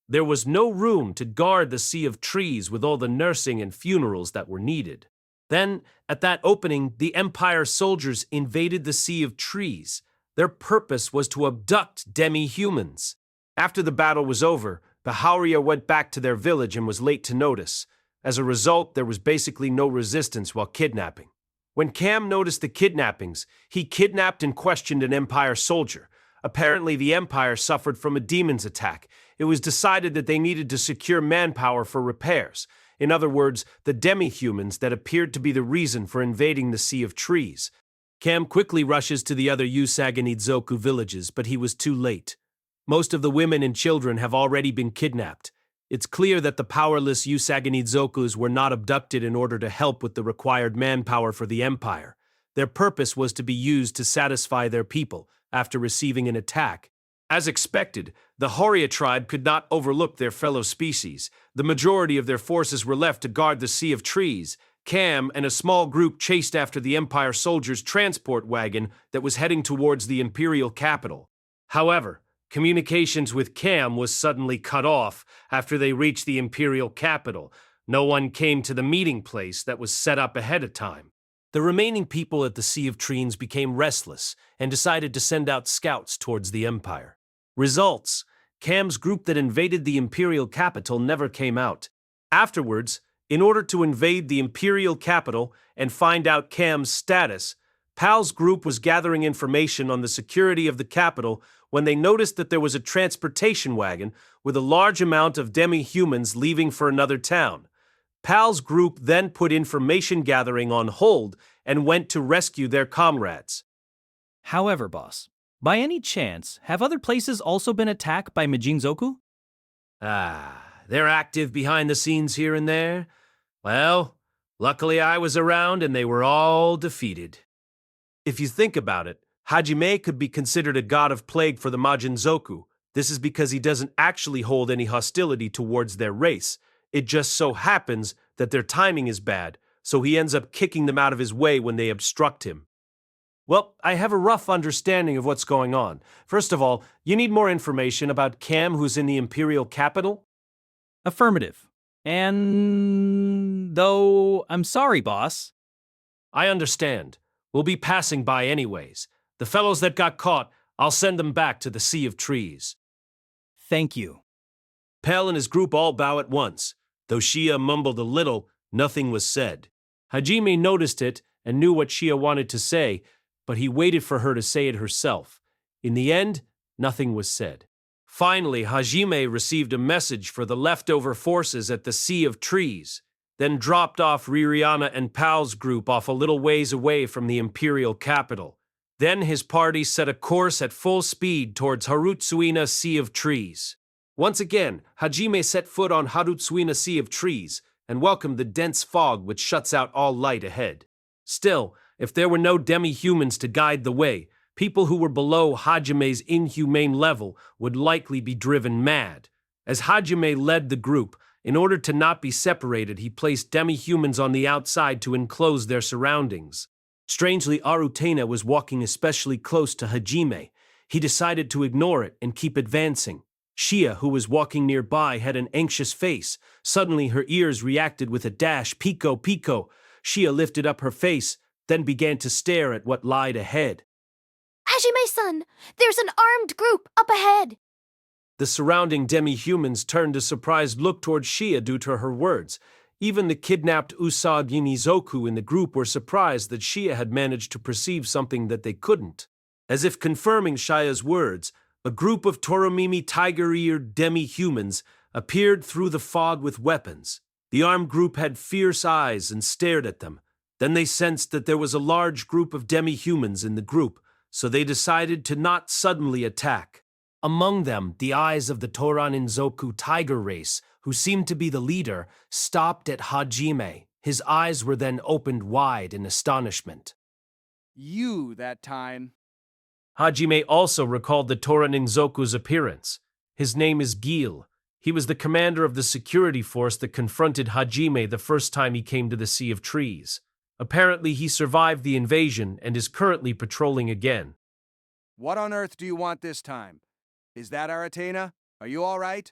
[SPEAKER 1] There was no room to guard the Sea of Trees with all the nursing and funerals that were needed. Then, at that opening, the Empire soldiers invaded the Sea of Trees. Their purpose was to abduct demi-humans. After the battle was over, the Hauria went back to their village and was late to notice. As a result, there was basically no resistance while kidnapping. When Cam noticed the kidnappings, he kidnapped and questioned an Empire soldier. Apparently, the Empire suffered from a demon's attack. It was decided that they needed to secure manpower for repairs. In other words, the demi-humans that appeared to be the reason for invading the Sea of Trees. Cam quickly rushes to the other Usaganidzoku villages, but he was too late. Most of the women and children have already been kidnapped. It's clear that the powerless Usaganidzokus were not abducted in order to help with the required manpower for the Empire. Their purpose was to be used to satisfy their people after receiving an attack. As expected, the Hauria tribe could not overlook their fellow species. The majority of their forces were left to guard the Sea of Trees. Cam and a small group chased after the Empire soldiers' transport wagon that was heading towards the Imperial capital. However, communications with Cam was suddenly cut off after they reached the Imperial capital. No one came to the meeting place that was set up ahead of time. The remaining people at the Sea of Trees became restless and decided to send out scouts towards the Empire. Results: Cam's group that invaded the Imperial capital never came out. Afterwards, in order to invade the Imperial capital and find out Cam's status, Pal's group was gathering information on the security of the capital when they noticed that there was a transportation wagon with a large amount of demi-humans leaving for another town. Pal's group then put information gathering on hold and went to rescue their comrades.
[SPEAKER 5] However, boss, by any chance, have other places also been attacked by Majinzoku?
[SPEAKER 1] They're active behind the scenes here and there. Well, luckily I was around and they were all defeated. If you think about it, Hajime could be considered a god of plague for the Majinzoku. This is because he doesn't actually hold any hostility towards their race. It just so happens that their timing is bad, so he ends up kicking them out of his way when they obstruct him. Well, I have a rough understanding of what's going on. First of all, you need more information about Cam, who's in the Imperial capital?
[SPEAKER 5] Affirmative. And though I'm sorry, boss.
[SPEAKER 1] I understand. We'll be passing by anyways. The fellows that got caught, I'll send them back to the Sea of Trees.
[SPEAKER 5] Thank you.
[SPEAKER 1] Pell and his group all bow at once. Though Shia mumbled a little, nothing was said. Hajime noticed it and knew what Shia wanted to say, but he waited for her to say it herself. In the end, nothing was said. Finally, Hajime received a message for the leftover forces at the Sea of Trees, then dropped off Ririana and Pal's group off a little ways away from the Imperial capital. Then his party set a course at full speed towards Harutsuina Sea of Trees. Once again, Hajime set foot on Harutsuina Sea of Trees and welcomed the dense fog which shuts out all light ahead. Still, if there were no demi-humans to guide the way, people who were below Hajime's inhumane level would likely be driven mad. As Hajime led the group, in order to not be separated, he placed demi-humans on the outside to enclose their surroundings. Strangely, Arutena was walking especially close to Hajime. He decided to ignore it and keep advancing. Shia, who was walking nearby, had an anxious face. Suddenly, her ears reacted with a dash. Pico, Pico. Shia lifted up her face, then began to stare at what lied ahead.
[SPEAKER 6] Hajime-san, there's an armed group up ahead.
[SPEAKER 1] The surrounding demi-humans turned a surprised look toward Shia due to her words. Even the kidnapped Usagi Nizoku in the group were surprised that Shia had managed to perceive something that they couldn't. As if confirming Shia's words, a group of Toromimi tiger-eared demi-humans appeared through the fog with weapons. The armed group had fierce eyes and stared at them. Then they sensed that there was a large group of demi-humans in the group, so they decided to not suddenly attack. Among them, the eyes of the Toraninzoku tiger race, who seemed to be the leader, stopped at Hajime. His eyes were then opened wide in astonishment.
[SPEAKER 7] You that time.
[SPEAKER 1] Hajime also recalled the Toraninzoku's appearance. His name is Gil. He was the commander of the security force that confronted Hajime the first time he came to the Sea of Trees. Apparently, he survived the invasion and is currently patrolling again.
[SPEAKER 7] What on earth do you want this time? Is that Aratena? Are you all right?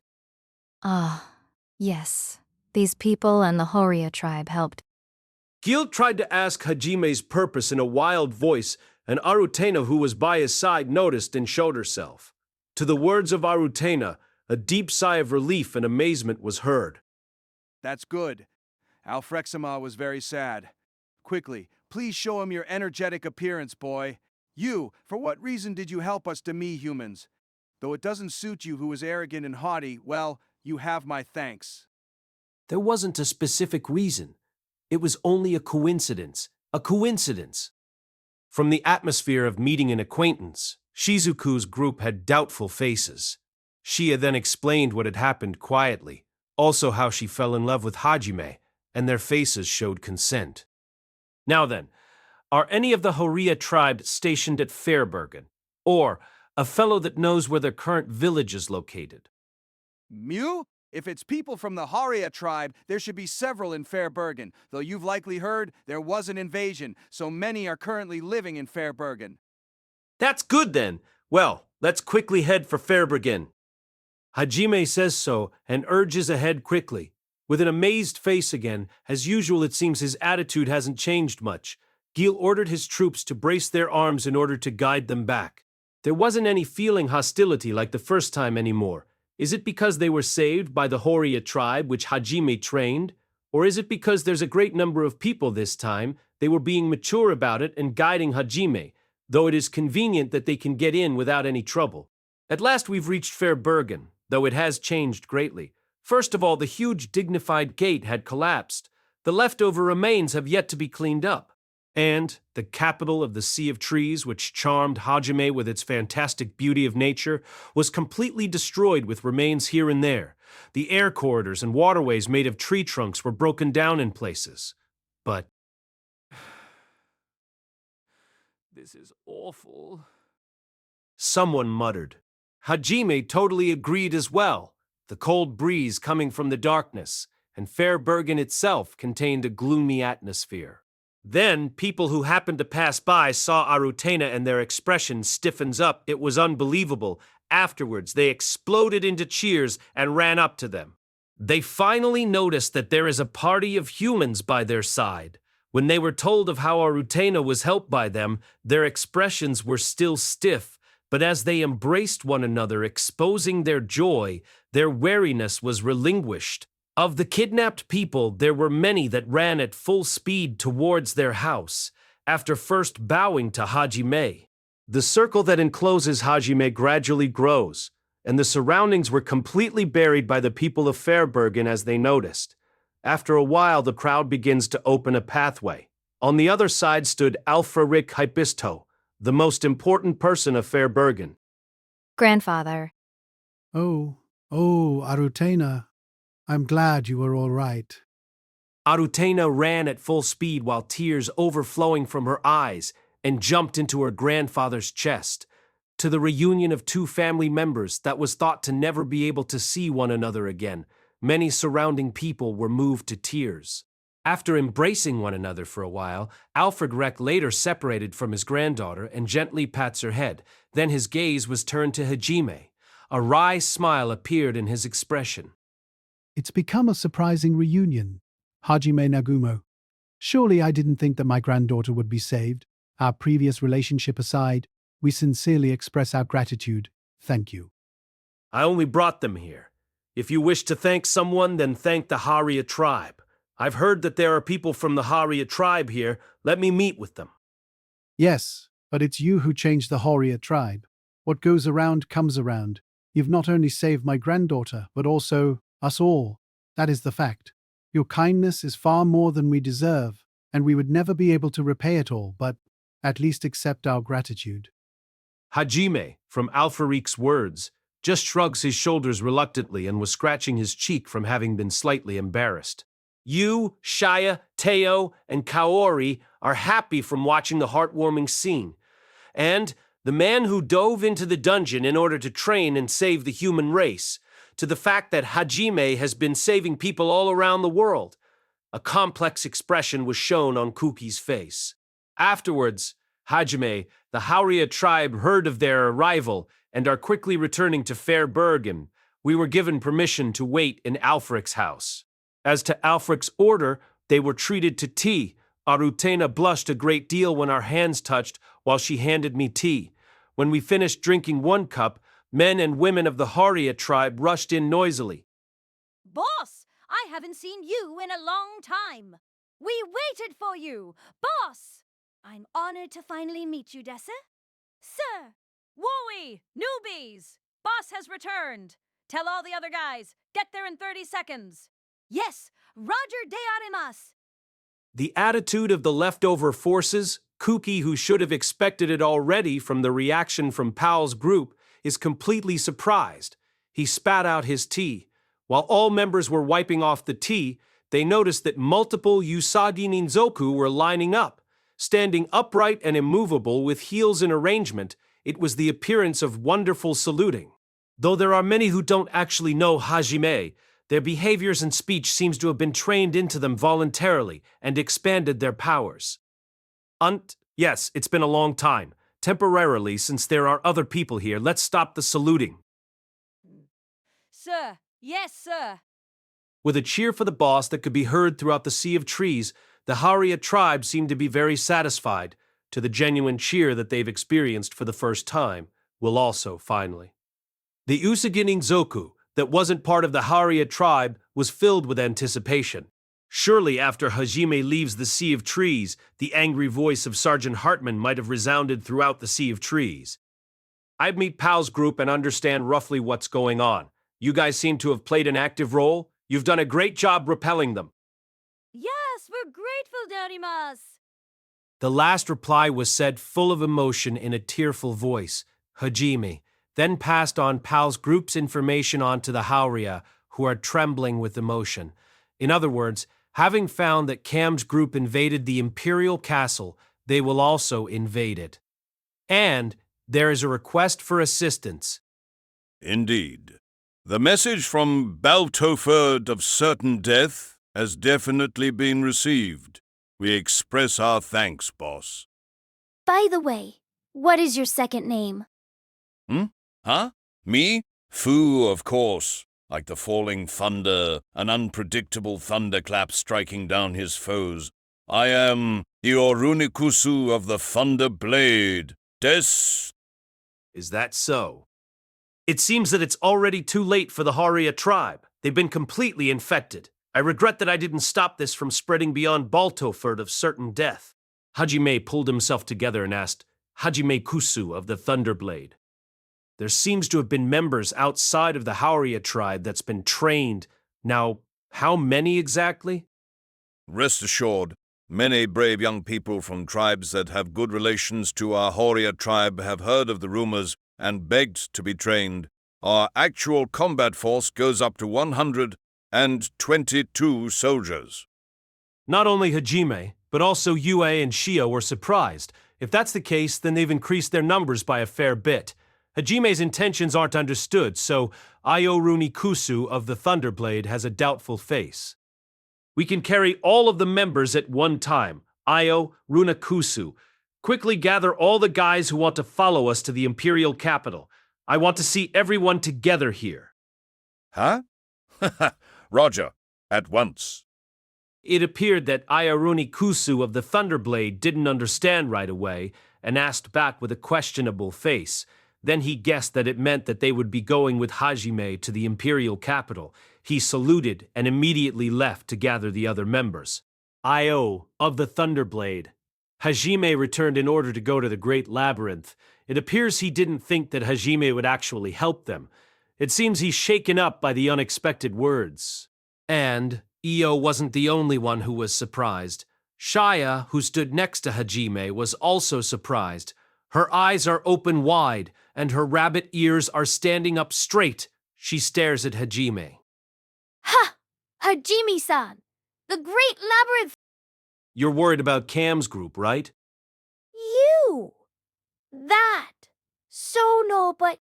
[SPEAKER 9] Yes. These people and the Horia tribe helped.
[SPEAKER 1] Gil tried to ask Hajime's purpose in a wild voice, and Arutena, who was by his side, noticed and showed herself. To the words of Arutena, a deep sigh of relief and amazement was heard.
[SPEAKER 7] That's good. Alfrexima was very sad. Quickly, please show him your energetic appearance, boy. You, for what reason did you help us demi-humans? Though it doesn't suit you who is arrogant and haughty, well, you have my thanks.
[SPEAKER 1] There wasn't a specific reason. It was only a coincidence. A coincidence. From the atmosphere of meeting an acquaintance, Shizuku's group had doubtful faces. Shia then explained what had happened quietly, also how she fell in love with Hajime, and their faces showed consent. Now then, are any of the Horia tribe stationed at Fairbergen? Or a fellow that knows where their current village is located?
[SPEAKER 7] Mew? If it's people from the Haria tribe, there should be several in Fairbergen, though you've likely heard there was an invasion, so many are currently living in Fairbergen.
[SPEAKER 1] That's good then. Well, let's quickly head for Fairbergen. Hajime says so and urges ahead quickly. With an amazed face again, as usual it seems his attitude hasn't changed much. Gil ordered his troops to brace their arms in order to guide them back. There wasn't any feeling hostility like the first time anymore. Is it because they were saved by the Horia tribe which Hajime trained? Or is it because there's a great number of people this time, they were being mature about it and guiding Hajime, though it is convenient that they can get in without any trouble? At last we've reached Fairbergen, though it has changed greatly. First of all, the huge dignified gate had collapsed. The leftover remains have yet to be cleaned up. And the capital of the Sea of Trees, which charmed Hajime with its fantastic beauty of nature, was completely destroyed with remains here and there. The air corridors and waterways made of tree trunks were broken down in places. But
[SPEAKER 3] This is awful.
[SPEAKER 1] someone muttered. Hajime totally agreed as well. The cold breeze coming from the darkness, and Fairbergen itself contained a gloomy atmosphere. Then, people who happened to pass by saw Arutena and their expression stiffens up. It was unbelievable. Afterwards, they exploded into cheers and ran up to them. They finally noticed that there is a party of humans by their side. When they were told of how Arutena was helped by them, their expressions were still stiff, but as they embraced one another, exposing their joy, their wariness was relinquished. Of the kidnapped people, there were many that ran at full speed towards their house, after first bowing to Hajime. The circle that encloses Hajime gradually grows, and the surroundings were completely buried by the people of Fairbergen as they noticed. After a while, the crowd begins to open a pathway. On the other side stood Alfreric Hypisto, the most important person of Fairbergen.
[SPEAKER 9] Grandfather.
[SPEAKER 10] Oh, Oh, Arutena, I'm glad you were all right.
[SPEAKER 1] Arutena ran at full speed while tears overflowing from her eyes and jumped into her grandfather's chest. To the reunion of two family members that was thought to never be able to see one another again, many surrounding people were moved to tears. After embracing one another for a while, Alfred Reck later separated from his granddaughter and gently pats her head. Then his gaze was turned to Hajime. A wry smile appeared in his expression.
[SPEAKER 10] It's become a surprising reunion, Hajime Nagumo. Surely I didn't think that my granddaughter would be saved. Our previous relationship aside, we sincerely express our gratitude. Thank you.
[SPEAKER 1] I only brought them here. If you wish to thank someone, then thank the Haria tribe. I've heard that there are people from the Haria tribe here. Let me meet with them.
[SPEAKER 10] Yes, but it's you who changed the Horia tribe. What goes around comes around. You've not only saved my granddaughter, but also us all. That is the fact. Your kindness is far more than we deserve, and we would never be able to repay it all, but at least accept our gratitude.
[SPEAKER 1] Hajime, from Alfarik's words, just shrugs his shoulders reluctantly and was scratching his cheek from having been slightly embarrassed. You, Shaya, Teo, and Kaori are happy from watching the heartwarming scene. And the man who dove into the dungeon in order to train and save the human race, to the fact that Hajime has been saving people all around the world. A complex expression was shown on Kuki's face. Afterwards, Hajime, the Hauria tribe heard of their arrival and are quickly returning to Fair Bergen. We were given permission to wait in Alfric's house. As to Alfric's order, they were treated to tea. Arutena blushed a great deal when our hands touched while she handed me tea. When we finished drinking one cup, men and women of the Haria tribe rushed in noisily.
[SPEAKER 2] Boss, I haven't seen you in a long time. We waited for you, boss. I'm honored to finally meet you, Dessa. Sir.
[SPEAKER 11] Wooey! Newbies! Boss has returned! Tell all the other guys, get there in 30 seconds!
[SPEAKER 2] Yes, Roger de Arimas.
[SPEAKER 1] The attitude of the leftover forces, Kuki, who should have expected it already from the reaction from Pal's group, is completely surprised. He spat out his tea. While all members were wiping off the tea, they noticed that multiple Usagi Ninzoku were lining up. Standing upright and immovable with heels in arrangement, it was the appearance of wonderful saluting. Though there are many who don't actually know Hajime, their behaviors and speech seems to have been trained into them voluntarily and expanded their powers. Yes, it's been a long time. Temporarily, since there are other people here, let's stop the saluting.
[SPEAKER 11] Sir, yes, sir.
[SPEAKER 1] With a cheer for the boss that could be heard throughout the sea of trees, the Haria tribe seemed to be very satisfied. To the genuine cheer that they've experienced for the first time, will also finally. The Usagi Zoku, that wasn't part of the Haria tribe, was filled with anticipation. Surely after Hajime leaves the Sea of Trees, the angry voice of Sergeant Hartman might have resounded throughout the Sea of Trees. I'd meet Pal's group and understand roughly what's going on. You guys seem to have played an active role. You've done a great job repelling them.
[SPEAKER 2] Yes, we're grateful, Darimas.
[SPEAKER 1] The last reply was said full of emotion in a tearful voice. Hajime then passed on Pal's group's information on to the Hauria, who are trembling with emotion. In other words, having found that Cam's group invaded the Imperial Castle, they will also invade it. And there is a request for assistance.
[SPEAKER 8] Indeed. The message from Baltoferd of certain death has definitely been received. We express our thanks, boss.
[SPEAKER 6] By the way, what is your second name?
[SPEAKER 8] Huh? Me? Fu, of course. Like the falling thunder, an unpredictable thunderclap striking down his foes. I am Iorunikusu of the Thunder Blade. Is
[SPEAKER 1] that so? It seems that it's already too late for the Haria tribe. They've been completely infected. I regret that I didn't stop this from spreading beyond Baltoferd of certain death. Hajime pulled himself together and asked, Hajime Kusu of the Thunderblade. There seems to have been members outside of the Haria tribe that's been trained. Now, how many exactly?
[SPEAKER 8] Rest assured, many brave young people from tribes that have good relations to our Haria tribe have heard of the rumors and begged to be trained. Our actual combat force goes up to 122 soldiers.
[SPEAKER 1] Not only Hajime, but also Yue and Shia were surprised. If that's the case, then they've increased their numbers by a fair bit. Hajime's intentions aren't understood, so Io Runikusu of the Thunderblade has a doubtful face. We can carry all of the members at one time. Io Runikusu. Quickly gather all the guys who want to follow us to the Imperial capital. I want to see everyone together here.
[SPEAKER 8] Huh? Roger, at once.
[SPEAKER 1] It appeared that Ayaruni Kusu of the Thunderblade didn't understand right away and asked back with a questionable face. Then he guessed that it meant that they would be going with Hajime to the Imperial capital. He saluted and immediately left to gather the other members. Io of the Thunderblade. Hajime returned in order to go to the Great Labyrinth. It appears he didn't think that Hajime would actually help them. It seems he's shaken up by the unexpected words. And Io wasn't the only one who was surprised. Shia, who stood next to Hajime, was also surprised. Her eyes are open wide, and her rabbit ears are standing up straight. She stares at Hajime.
[SPEAKER 6] Ha! Hajime-san! The Great Labyrinth!
[SPEAKER 1] You're worried about Cam's group, right?
[SPEAKER 6] You! That! So no, but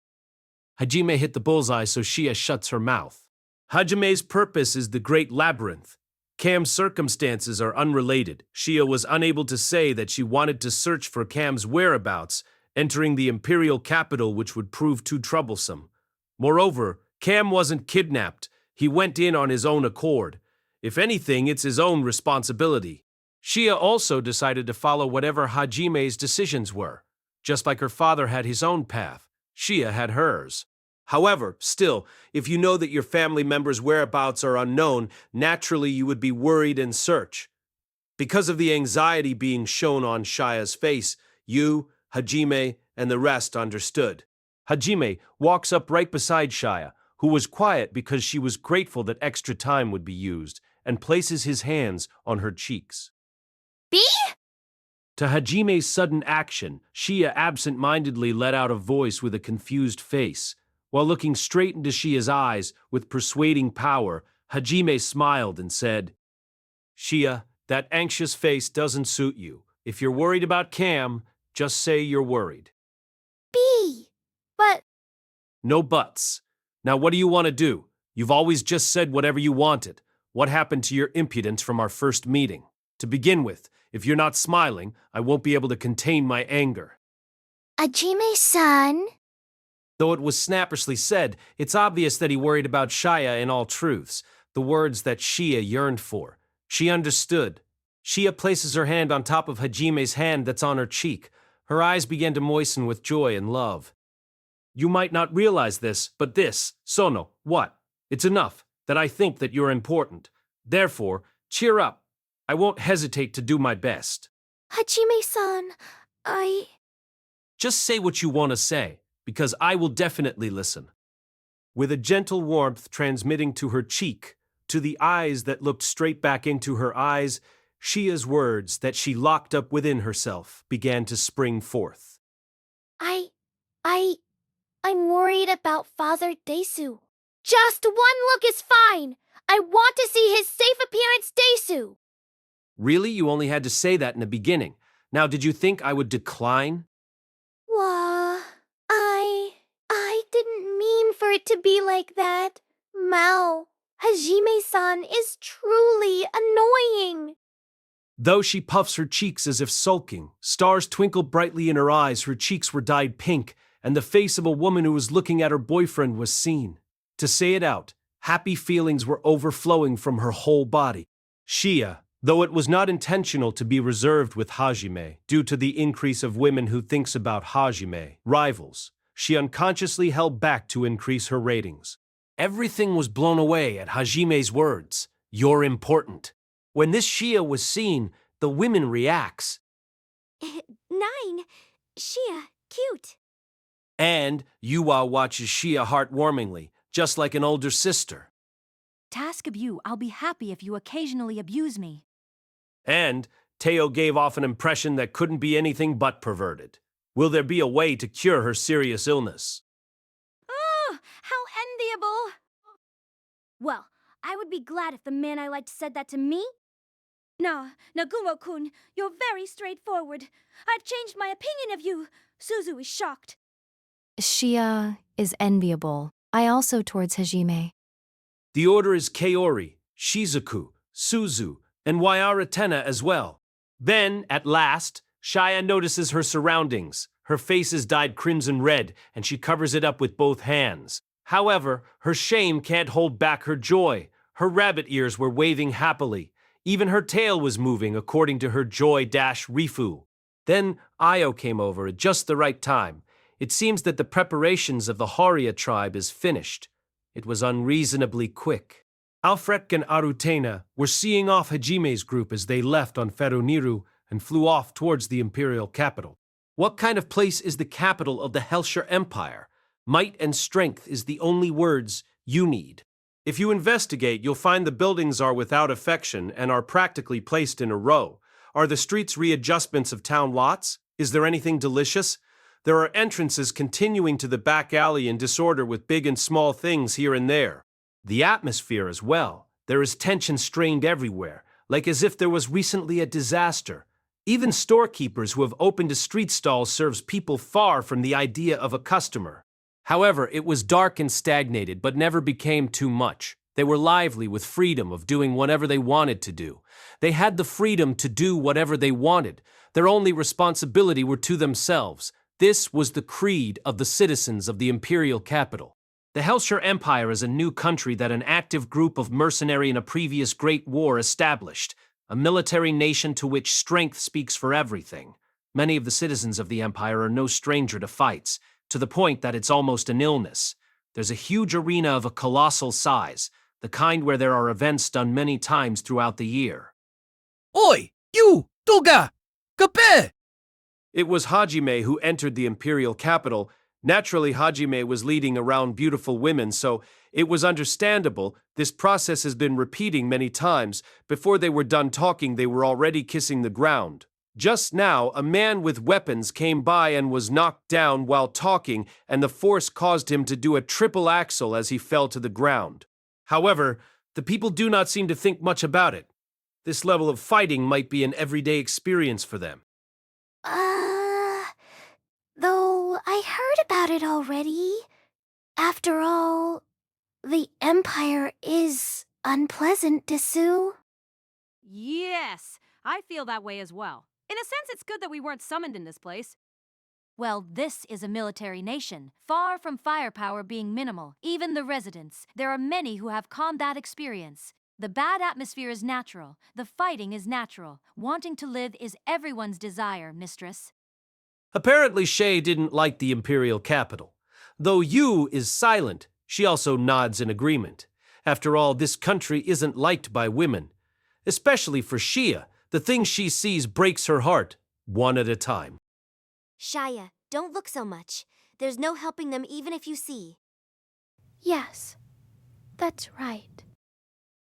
[SPEAKER 1] Hajime hit the bullseye, so Shia shuts her mouth. Hajime's purpose is the Great Labyrinth. Cam's circumstances are unrelated. Shia was unable to say that she wanted to search for Cam's whereabouts, entering the Imperial capital, which would prove too troublesome. Moreover, Cam wasn't kidnapped. He went in on his own accord. If anything, it's his own responsibility. Shia also decided to follow whatever Hajime's decisions were. Just like her father had his own path, Shia had hers. However, still, if you know that your family members' whereabouts are unknown, naturally you would be worried and search. Because of the anxiety being shown on Shia's face, you, Hajime, and the rest understood. Hajime walks up right beside Shia, who was quiet because she was grateful that extra time would be used, and places his hands on her cheeks.
[SPEAKER 6] B?
[SPEAKER 1] To Hajime's sudden action, Shia absent-mindedly let out a voice with a confused face. While looking straight into Shia's eyes with persuading power, Hajime smiled and said, Shia, that anxious face doesn't suit you. If you're worried about Cam, just say you're worried.
[SPEAKER 6] B. But
[SPEAKER 1] No buts. Now what do you want to do? You've always just said whatever you wanted. What happened to your impudence from our first meeting? To begin with, if you're not smiling, I won't be able to contain my anger.
[SPEAKER 6] Hajime-san?
[SPEAKER 1] Though it was snappishly said, it's obvious that he worried about Shia in all truths, the words that Shia yearned for. She understood. Shia places her hand on top of Hajime's hand that's on her cheek. Her eyes began to moisten with joy and love. You might not realize this, but this, Sono, what? It's enough, that I think that you're important. Therefore, cheer up. I won't hesitate to do my best.
[SPEAKER 6] Hajime-san,
[SPEAKER 1] Just say what you want to say, because I will definitely listen. With a gentle warmth transmitting to her cheek, to the eyes that looked straight back into her eyes, Shia's words that she locked up within herself began to spring forth.
[SPEAKER 6] I'm worried about Father Desu. Just one look is fine. I want to see his safe appearance, Desu.
[SPEAKER 1] Really? You only had to say that in the beginning. Now, did you think I would decline?
[SPEAKER 6] I didn't mean for it to be like that. Mal, Hajime-san is truly annoying.
[SPEAKER 1] Though she puffs her cheeks as if sulking, stars twinkle brightly in her eyes, her cheeks were dyed pink, and the face of a woman who was looking at her boyfriend was seen. To say it out, happy feelings were overflowing from her whole body. Shia, though it was not intentional to be reserved with Hajime, due to the increase of women who thinks about Hajime, rivals, she unconsciously held back to increase her ratings. Everything was blown away at Hajime's words, "You're important." When this Shia was seen, the women reacts.
[SPEAKER 2] 9. Shia, cute.
[SPEAKER 1] And Yuwa watches Shia heartwarmingly, just like an older sister.
[SPEAKER 11] Task of you, I'll be happy if you occasionally abuse me.
[SPEAKER 1] And Teo gave off an impression that couldn't be anything but perverted. Will there be a way to cure her serious illness?
[SPEAKER 2] Oh, how Well, I would be glad if the man I liked said that to me. Nah, Nagumo-kun, you're very straightforward. I've changed my opinion of you. Suzu is shocked.
[SPEAKER 9] Shia is enviable. I also towards Hajime.
[SPEAKER 1] The order is Kaori, Shizuku, Suzu, and Waiaratena as well. Then, at last, Shia notices her surroundings. Her face is dyed crimson red, and she covers it up with both hands. However, her shame can't hold back her joy. Her rabbit ears were waving happily. Even her tail was moving according to her joy-rifu. Then Io came over at just the right time. It seems that the preparations of the Horia tribe is finished. It was unreasonably quick. Alfred and Arutena were seeing off Hajime's group as they left on Feruniru and flew off towards the imperial capital. What kind of place is the capital of the Hellshire Empire? Might and strength is the only words you need. If you investigate, you'll find the buildings are without affection and are practically placed in a row. Are the streets readjustments of town lots? Is there anything delicious? There are entrances continuing to the back alley in disorder with big and small things here and there. The atmosphere as well. There is tension strained everywhere, like as if there was recently a disaster. Even storekeepers who have opened a street stall serves people far from the idea of a customer. However, it was dark and stagnated, but never became too much. They were lively with freedom of doing whatever they wanted to do. They had the freedom to do whatever they wanted. Their only responsibility were to themselves. This was the creed of the citizens of the imperial capital. The Hellshire Empire is a new country that an active group of mercenaries in a previous great war established, a military nation to which strength speaks for everything. Many of the citizens of the empire are no stranger to fights, to the point that it's almost an illness. There's a huge arena of a colossal size, the kind where there are events done many times throughout the year.
[SPEAKER 12] Oi, you, Toga, Kape!
[SPEAKER 1] It was Hajime who entered the imperial capital. Naturally, Hajime was leading around beautiful women, so it was understandable. This process has been repeating many times. Before they were done talking, they were already kissing the ground. Just now, a man with weapons came by and was knocked down while talking, and the force caused him to do a triple axel as he fell to the ground. However, the people do not seem to think much about it. This level of fighting might be an everyday experience for them.
[SPEAKER 6] Though I heard about it already. After all, the Empire is unpleasant to sue.
[SPEAKER 11] Yes, I feel that way as well. In a sense, it's good that we weren't summoned in this place. Well, this is a military nation, far from firepower being minimal. Even the residents, there are many who have combat experience. The bad atmosphere is natural. The fighting is natural. Wanting to live is everyone's desire, mistress.
[SPEAKER 1] Apparently, Shay didn't like the imperial capital. Though Yu is silent, she also nods in agreement. After all, this country isn't liked by women. Especially for Shia, the thing she sees breaks her heart, one at a time.
[SPEAKER 6] Shia, don't look so much. There's no helping them even if you see. Yes, that's right.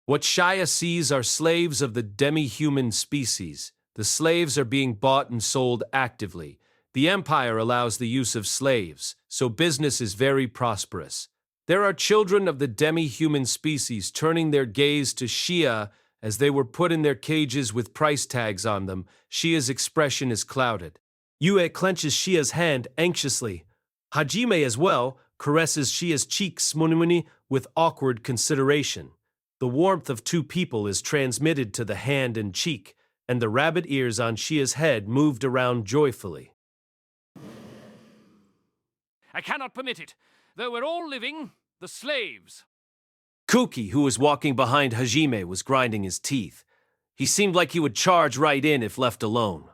[SPEAKER 1] What Shia sees are slaves of the demi-human species. The slaves are being bought and sold actively. The Empire allows the use of slaves, so business is very prosperous. There are children of the demi-human species turning their gaze to Shia as they were put in their cages with price tags on them. Shia's expression is clouded. Yue clenches Shia's hand anxiously. Hajime as well caresses Shia's cheeks with awkward consideration. The warmth of two people is transmitted to the hand and cheek, and the rabbit ears on Shia's head moved around joyfully.
[SPEAKER 3] I cannot permit it. Though we're all living, the slaves.
[SPEAKER 1] Kuki, who was walking behind Hajime, was grinding his teeth. He seemed like he would charge right in if left alone.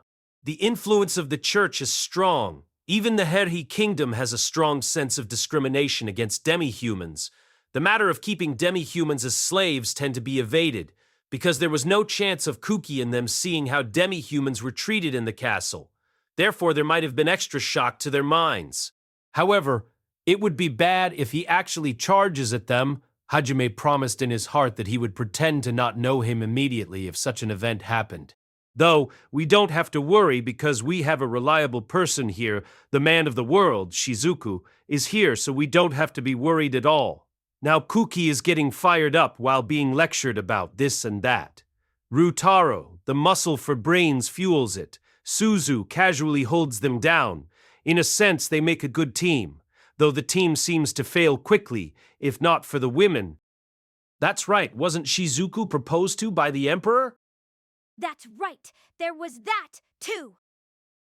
[SPEAKER 1] The influence of the church is strong. Even the Herhi kingdom has a strong sense of discrimination against demi-humans. The matter of keeping demi-humans as slaves tend to be evaded, because there was no chance of Kuki and them seeing how demi-humans were treated in the castle. Therefore, there might have been extra shock to their minds. However, it would be bad if he actually charges at them. Hajime promised in his heart that he would pretend to not know him immediately if such an event happened. Though, we don't have to worry because we have a reliable person here. The man of the world, Shizuku, is here, so we don't have to be worried at all. Now Kuki is getting fired up while being lectured about this and that. Ryutaro, the muscle for brains, fuels it. Suzu casually holds them down. In a sense, they make a good team, though the team seems to fail quickly, if not for the women. That's right, wasn't Shizuku proposed to by the Emperor?
[SPEAKER 2] That's right. There was that, too.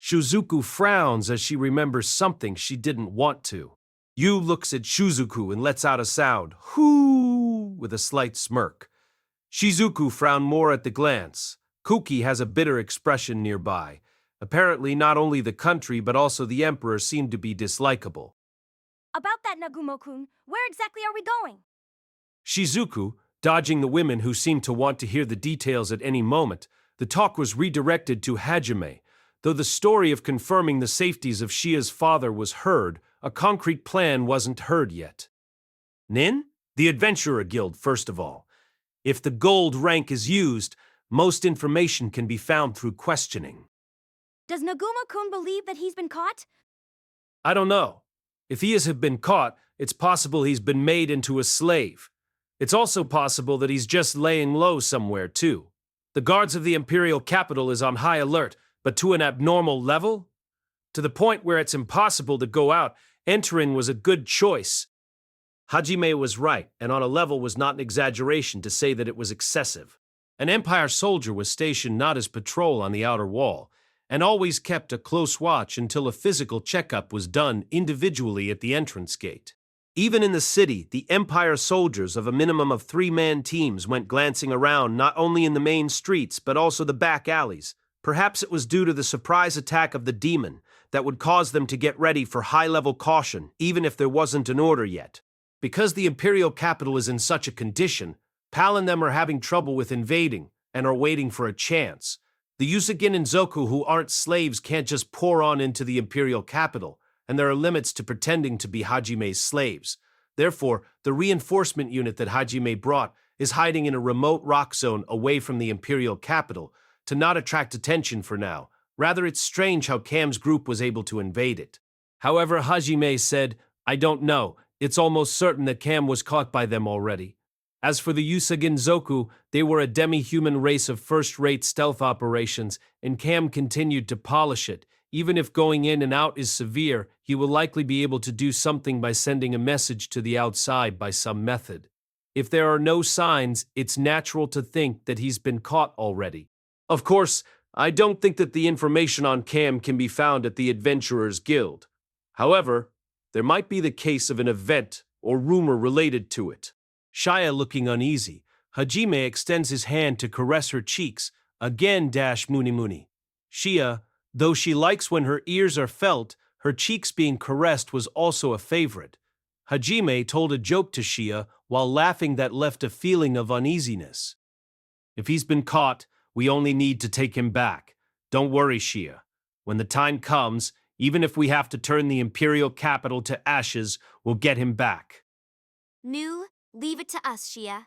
[SPEAKER 1] Shizuku frowns as she remembers something she didn't want to. Yu looks at Shizuku and lets out a sound, hoo, with a slight smirk. Shizuku frowned more at the glance. Kuki has a bitter expression nearby. Apparently, not only the country but also the Emperor seem to be dislikable.
[SPEAKER 2] About that, Nagumo-kun, where exactly are we going?
[SPEAKER 1] Shizuku, dodging the women who seemed to want to hear the details at any moment, the talk was redirected to Hajime. Though the story of confirming the safeties of Shia's father was heard, a concrete plan wasn't heard yet. Nin? The Adventurer Guild, first of all. If the gold rank is used, most information can be found through questioning.
[SPEAKER 2] Does Nagumo-kun believe that he's been caught?
[SPEAKER 1] I don't know. If he has been caught, it's possible he's been made into a slave. It's also possible that he's just laying low somewhere, too. The guards of the imperial capital is on high alert, but to an abnormal level? To the point where it's impossible to go out, entering was a good choice. Hajime was right, and on a level was not an exaggeration to say that it was excessive. An Empire soldier was stationed not as patrol on the outer wall, and always kept a close watch until a physical checkup was done individually at the entrance gate. Even in the city, the Empire soldiers of a minimum of 3-man teams went glancing around not only in the main streets but also the back alleys. Perhaps it was due to the surprise attack of the demon that would cause them to get ready for high-level caution, even if there wasn't an order yet. Because the imperial capital is in such a condition, Pal and them are having trouble with invading and are waiting for a chance. The Usagin and Zoku who aren't slaves can't just pour on into the imperial capital, and there are limits to pretending to be Hajime's slaves. Therefore, the reinforcement unit that Hajime brought is hiding in a remote rock zone away from the imperial capital to not attract attention for now. Rather, it's strange how Cam's group was able to invade it. However, Hajime said, I don't know. It's almost certain that Cam was caught by them already. As for the Usagin Zoku, they were a demi-human race of first-rate stealth operations, and Cam continued to polish it. Even if going in and out is severe, he will likely be able to do something by sending a message to the outside by some method. If there are no signs, it's natural to think that he's been caught already. Of course, I don't think that the information on Cam can be found at the Adventurers Guild. However, there might be the case of an event or rumor related to it. Shia looking uneasy, Hajime extends his hand to caress her cheeks, again Muni Muni. Shia, though she likes when her ears are felt, her cheeks being caressed was also a favorite. Hajime told a joke to Shia while laughing that left a feeling of uneasiness. If he's been caught, we only need to take him back. Don't worry, Shia. When the time comes, even if we have to turn the imperial capital to ashes, we'll get him back.
[SPEAKER 6] Nu, leave it to us, Shia.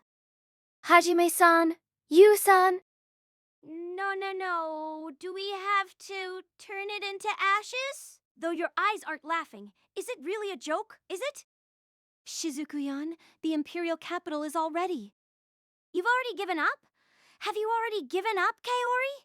[SPEAKER 6] Hajime-san, you-san.
[SPEAKER 2] No. Do we have to turn it into ashes? Though your eyes aren't laughing, is it really a joke, is it?
[SPEAKER 11] Shizuku-yan, the imperial capital is all ready.
[SPEAKER 2] You've already given up? Have you already given up, Kaori?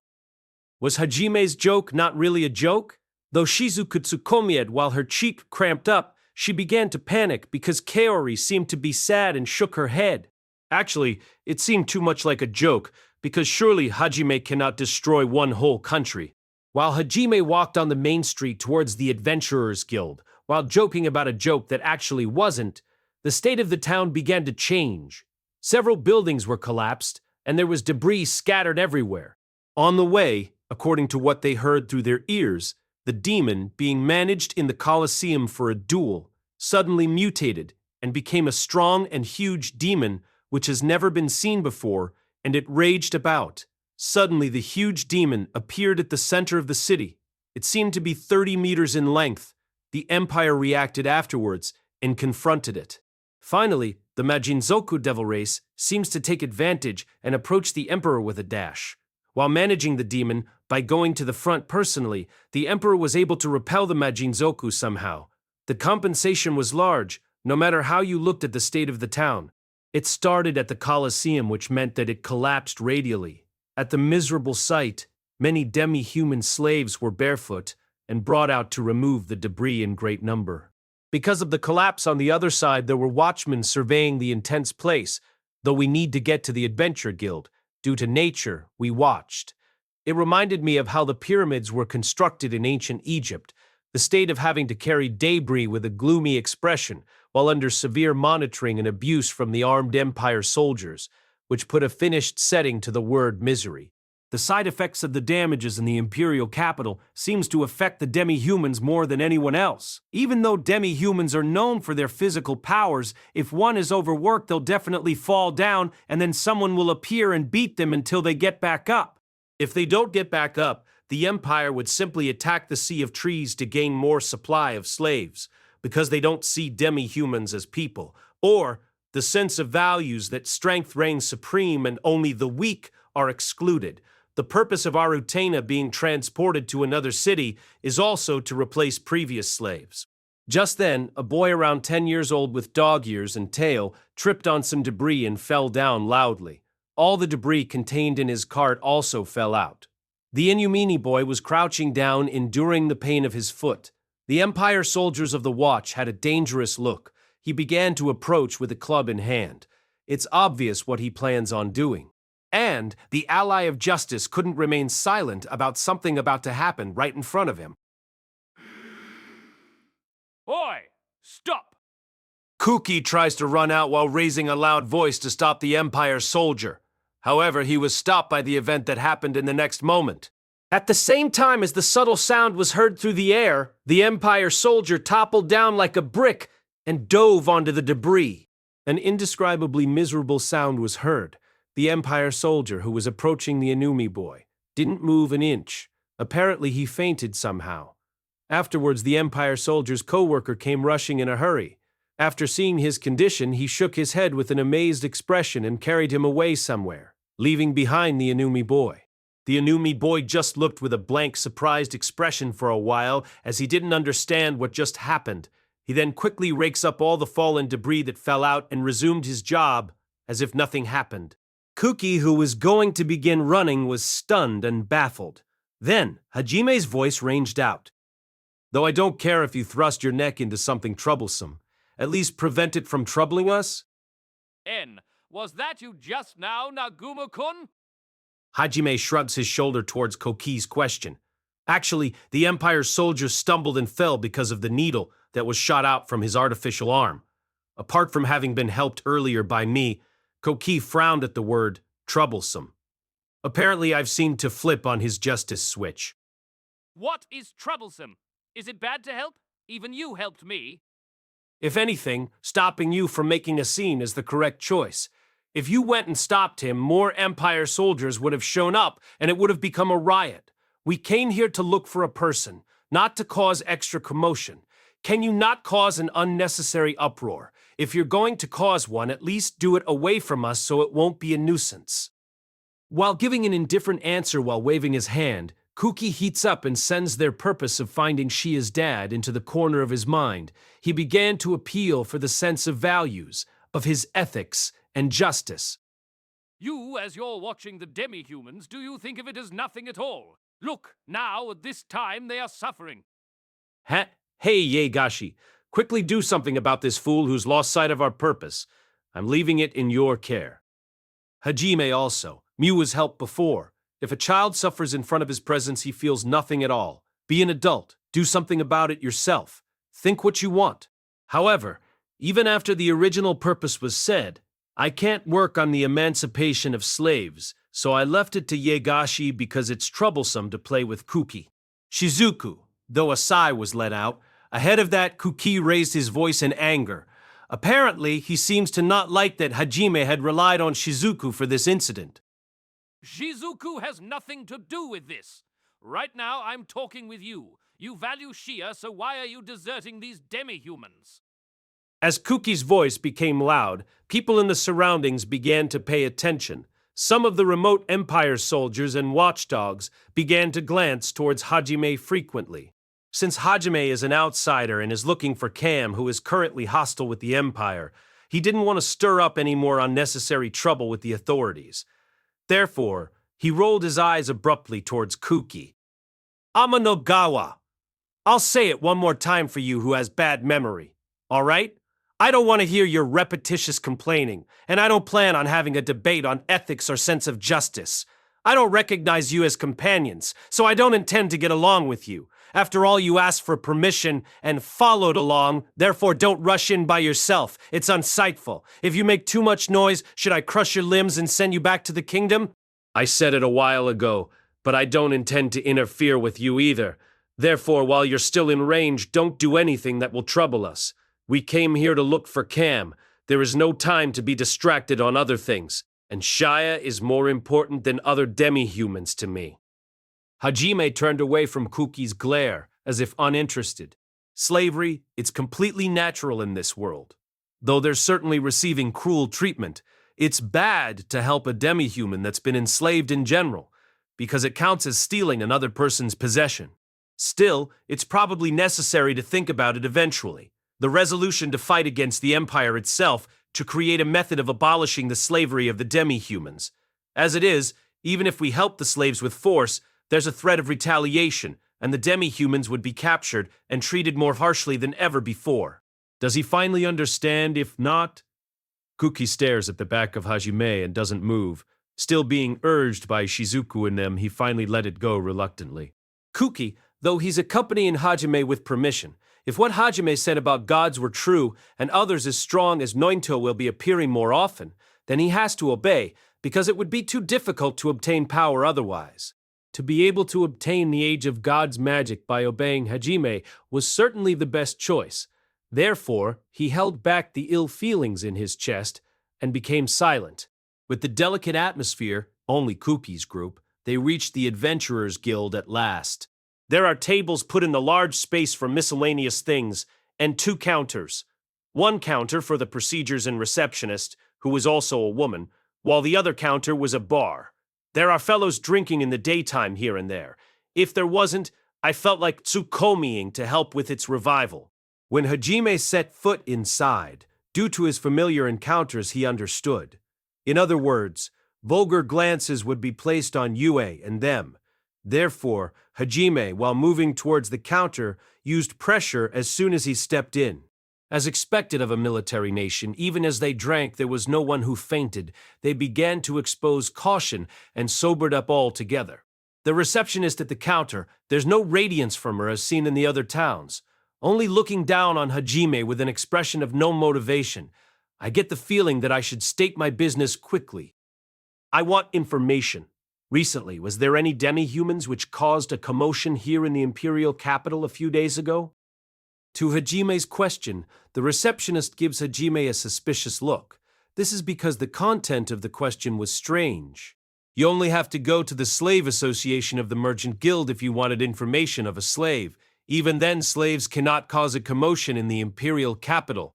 [SPEAKER 1] Was Hajime's joke not really a joke? Though Shizuku tsukomied while her cheek cramped up, she began to panic because Kaori seemed to be sad and shook her head. Actually, it seemed too much like a joke, because surely Hajime cannot destroy one whole country. While Hajime walked on the main street towards the Adventurers Guild, while joking about a joke that actually wasn't, the state of the town began to change. Several buildings were collapsed, and there was debris scattered everywhere. On the way, according to what they heard through their ears, the demon, being managed in the Colosseum for a duel, suddenly mutated and became a strong and huge demon which has never been seen before, and it raged about. Suddenly the huge demon appeared at the center of the city. It seemed to be 30 meters in length. The Empire reacted afterwards and confronted it. Finally, the Majinzoku devil race seems to take advantage and approach the Emperor with a dash. While managing the demon, by going to the front personally, the Emperor was able to repel the Majinzoku somehow. The compensation was large, no matter how you looked at the state of the town. It started at the Colosseum, which meant that it collapsed radially. At the miserable sight, many demi-human slaves were barefoot and brought out to remove the debris in great number. Because of the collapse on the other side, there were watchmen surveying the intense place. Though we need to get to the Adventure Guild, due to nature, we watched. It reminded me of how the pyramids were constructed in ancient Egypt, the state of having to carry debris with a gloomy expression while under severe monitoring and abuse from the armed Empire soldiers, which put a finished setting to the word misery. The side effects of the damages in the Imperial capital seems to affect the demi-humans more than anyone else. Even though demi-humans are known for their physical powers, if one is overworked, they'll definitely fall down and then someone will appear and beat them until they get back up. If they don't get back up, the Empire would simply attack the Sea of Trees to gain more supply of slaves, because they don't see demi-humans as people, or the sense of values that strength reigns supreme and only the weak are excluded. The purpose of Arifureta being transported to another city is also to replace previous slaves. Just then, a boy around 10 years old with dog ears and tail tripped on some debris and fell down loudly. All the debris contained in his cart also fell out. The Inumini boy was crouching down, enduring the pain of his foot. The Empire soldiers of the watch had a dangerous look. He began to approach with a club in hand. It's obvious what he plans on doing. And the ally of justice couldn't remain silent about something about to happen right in front of him.
[SPEAKER 3] Oi! Stop!
[SPEAKER 1] Kuki tries to run out while raising a loud voice to stop the Empire soldier. However, he was stopped by the event that happened in the next moment. At the same time as the subtle sound was heard through the air, the Empire soldier toppled down like a brick and dove onto the debris. An indescribably miserable sound was heard. The Empire soldier, who was approaching the Inumi boy, didn't move an inch. Apparently, he fainted somehow. Afterwards, the Empire soldier's co-worker came rushing in a hurry. After seeing his condition, he shook his head with an amazed expression and carried him away somewhere, leaving behind the Inumi boy. The Inumi boy just looked with a blank, surprised expression for a while as he didn't understand what just happened. He then quickly rakes up all the fallen debris that fell out and resumed his job as if nothing happened. Kuki, who was going to begin running, was stunned and baffled. Then, Hajime's voice ranged out. Though I don't care if you thrust your neck into something troublesome, at least prevent it from troubling us?
[SPEAKER 3] Was that you just now, Nagumo-kun?
[SPEAKER 1] Hajime shrugs his shoulder towards Koki's question. Actually, the Empire soldier stumbled and fell because of the needle that was shot out from his artificial arm. Apart from having been helped earlier by me, Koki frowned at the word troublesome. Apparently, I've seemed to flip on his justice switch.
[SPEAKER 3] What is troublesome? Is it bad to help? Even you helped me.
[SPEAKER 1] If anything, stopping you from making a scene is the correct choice. If you went and stopped him, more Empire soldiers would have shown up and it would have become a riot. We came here to look for a person, not to cause extra commotion. Can you not cause an unnecessary uproar? If you're going to cause one, at least do it away from us so it won't be a nuisance. While giving an indifferent answer while waving his hand, Kuki heats up and sends their purpose of finding Shia's dad into the corner of his mind. He began to appeal for the sense of values, of his ethics and justice.
[SPEAKER 3] You, as you're watching the demi-humans, do you think of it as nothing at all? Look, now, at this time, they are suffering.
[SPEAKER 1] Hey, Yaegashi, quickly do something about this fool who's lost sight of our purpose. I'm leaving it in your care. Hajime also. Mew was helped before. If a child suffers in front of his presence, he feels nothing at all. Be an adult. Do something about it yourself. Think what you want. However, even after the original purpose was said, I can't work on the emancipation of slaves, so I left it to Yaegashi because it's troublesome to play with Kuki. Shizuku, though a sigh was let out. Ahead of that, Kuki raised his voice in anger. Apparently, he seems to not like that Hajime had relied on Shizuku for this incident.
[SPEAKER 3] Shizuku has nothing to do with this. Right now, I'm talking with you. You value Shia, so why are you deserting these demi-humans?
[SPEAKER 1] As Kuki's voice became loud, people in the surroundings began to pay attention. Some of the remote Empire soldiers and watchdogs began to glance towards Hajime frequently. Since Hajime is an outsider and is looking for Cam, who is currently hostile with the Empire, he didn't want to stir up any more unnecessary trouble with the authorities. Therefore, he rolled his eyes abruptly towards Kuki. Amanogawa. I'll say it one more time for you who has bad memory, all right? I don't want to hear your repetitious complaining, and I don't plan on having a debate on ethics or sense of justice. I don't recognize you as companions, so I don't intend to get along with you. After all, you asked for permission and followed along, therefore don't rush in by yourself. It's unsightful. If you make too much noise, should I crush your limbs and send you back to the kingdom? I said it a while ago, but I don't intend to interfere with you either. Therefore, while you're still in range, don't do anything that will trouble us. We came here to look for Cam. There is no time to be distracted on other things, and Shia is more important than other demi-humans to me. Hajime turned away from Kuki's glare, as if uninterested. Slavery, it's completely natural in this world. Though they're certainly receiving cruel treatment, it's bad to help a demi-human that's been enslaved in general, because it counts as stealing another person's possession. Still, it's probably necessary to think about it eventually. The resolution to fight against the Empire itself to create a method of abolishing the slavery of the demi-humans. As it is, even if we help the slaves with force, there's a threat of retaliation, and the demi-humans would be captured and treated more harshly than ever before. Does he finally understand? If not? Kuki stares at the back of Hajime and doesn't move. Still being urged by Shizuku and them, he finally let it go reluctantly. Kuki, though he's accompanying Hajime with permission, if what Hajime said about gods were true and others as strong as Nointo will be appearing more often, then he has to obey, because it would be too difficult to obtain power otherwise. To be able to obtain the Age of God's magic by obeying Hajime was certainly the best choice. Therefore, he held back the ill feelings in his chest and became silent. With the delicate atmosphere, only Kuki's group, they reached the Adventurers Guild at last. There are tables put in the large space for miscellaneous things, and 2 counters. One counter for the procedures and receptionist, who was also a woman, while the other counter was a bar. There are fellows drinking in the daytime here and there. If there wasn't, I felt like tsukomiing to help with its revival. When Hajime set foot inside, due to his familiar encounters, he understood. In other words, vulgar glances would be placed on Yue and them. Therefore, Hajime, while moving towards the counter, used pressure as soon as he stepped in. As expected of a military nation, even as they drank, there was no one who fainted. They began to expose caution and sobered up altogether. The receptionist at the counter, there's no radiance from her as seen in the other towns. Only looking down on Hajime with an expression of no motivation. I get the feeling that I should state my business quickly. I want information. Recently, was there any demi-humans which caused a commotion here in the imperial capital a few days ago? To Hajime's question, the receptionist gives Hajime a suspicious look. This is because the content of the question was strange. You only have to go to the Slave Association of the Merchant Guild if you wanted information of a slave. Even then, slaves cannot cause a commotion in the imperial capital.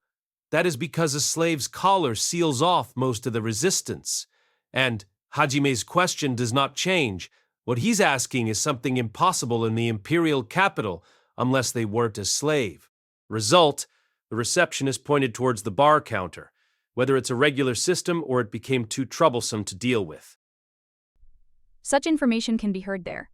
[SPEAKER 1] That is because a slave's collar seals off most of the resistance. And Hajime's question does not change. What he's asking is something impossible in the imperial capital unless they weren't a slave. Result, the receptionist pointed towards the bar counter, whether it's a regular system or it became too troublesome to deal with.
[SPEAKER 13] Such information can be heard there.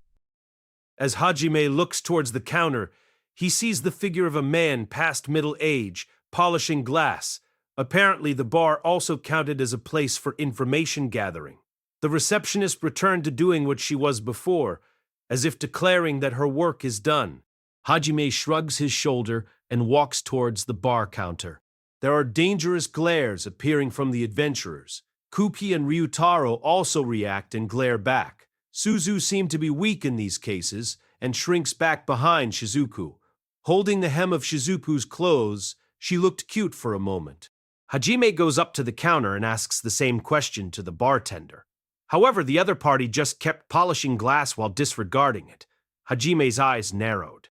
[SPEAKER 1] As Hajime looks towards the counter, he sees the figure of a man past middle age, polishing glass. Apparently, the bar also counted as a place for information gathering. The receptionist returned to doing what she was before, as if declaring that her work is done. Hajime shrugs his shoulder and walks towards the bar counter. There are dangerous glares appearing from the adventurers. Kuki and Ryutaro also react and glare back. Suzu seemed to be weak in these cases and shrinks back behind Shizuku. Holding the hem of Shizuku's clothes, she looked cute for a moment. Hajime goes up to the counter and asks the same question to the bartender. However, the other party just kept polishing glass while disregarding it. Hajime's eyes narrowed.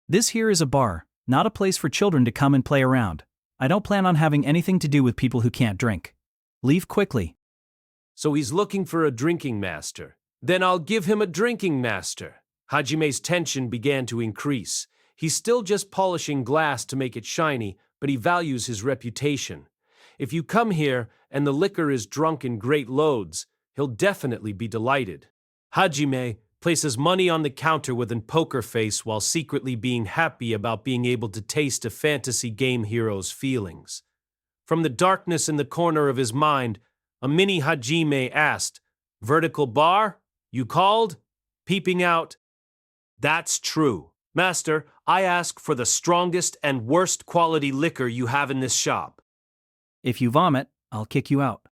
[SPEAKER 5] This here is a bar, not a place for children to come and play around. I don't plan on having anything to do with people who can't drink. Leave quickly.
[SPEAKER 1] So he's looking for a drinking master. Then I'll give him a drinking master. Hajime's tension began to increase. He's still just polishing glass to make it shiny, but he values his reputation. If you come here and the liquor is drunk in great loads, he'll definitely be delighted. Hajime places money on the counter with a poker face while secretly being happy about being able to taste a fantasy game hero's feelings. From the darkness in the corner of his mind, a mini Hajime asked, "Vertical bar? You called?" Peeping out, "That's true. Master, I ask for the strongest and worst quality liquor you have in this shop."
[SPEAKER 5] If you vomit, I'll kick you out.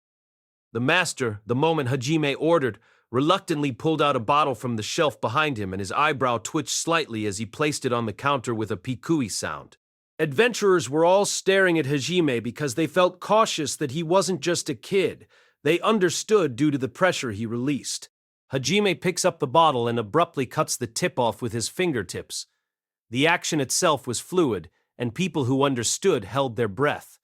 [SPEAKER 1] The master, the moment Hajime ordered, reluctantly pulled out a bottle from the shelf behind him, and his eyebrow twitched slightly as he placed it on the counter with a pikui sound. Adventurers were all staring at Hajime because they felt cautious that he wasn't just a kid. They understood due to the pressure he released. Hajime picks up the bottle and abruptly cuts the tip off with his fingertips. The action itself was fluid, and people who understood held their breath.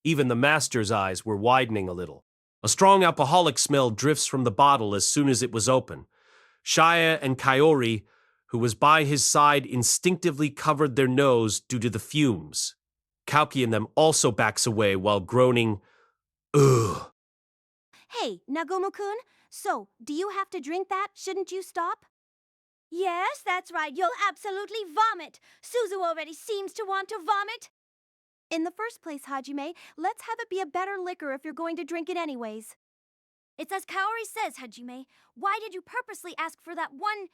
[SPEAKER 1] Even the master's eyes were widening a little. A strong alcoholic smell drifts from the bottle as soon as it was open. Shia and Kaori, who was by his side, instinctively covered their nose due to the fumes. Kauki and them also backs away while groaning, "Ugh."
[SPEAKER 2] Hey, Nagumo-kun, so, do you have to drink that? Shouldn't you stop? Yes, that's right. You'll absolutely vomit. Suzu already seems to want to vomit. In the first place, Hajime, let's have it be a better liquor if you're going to drink it anyways. It's as Kaori says, Hajime. Why did you purposely ask for that one?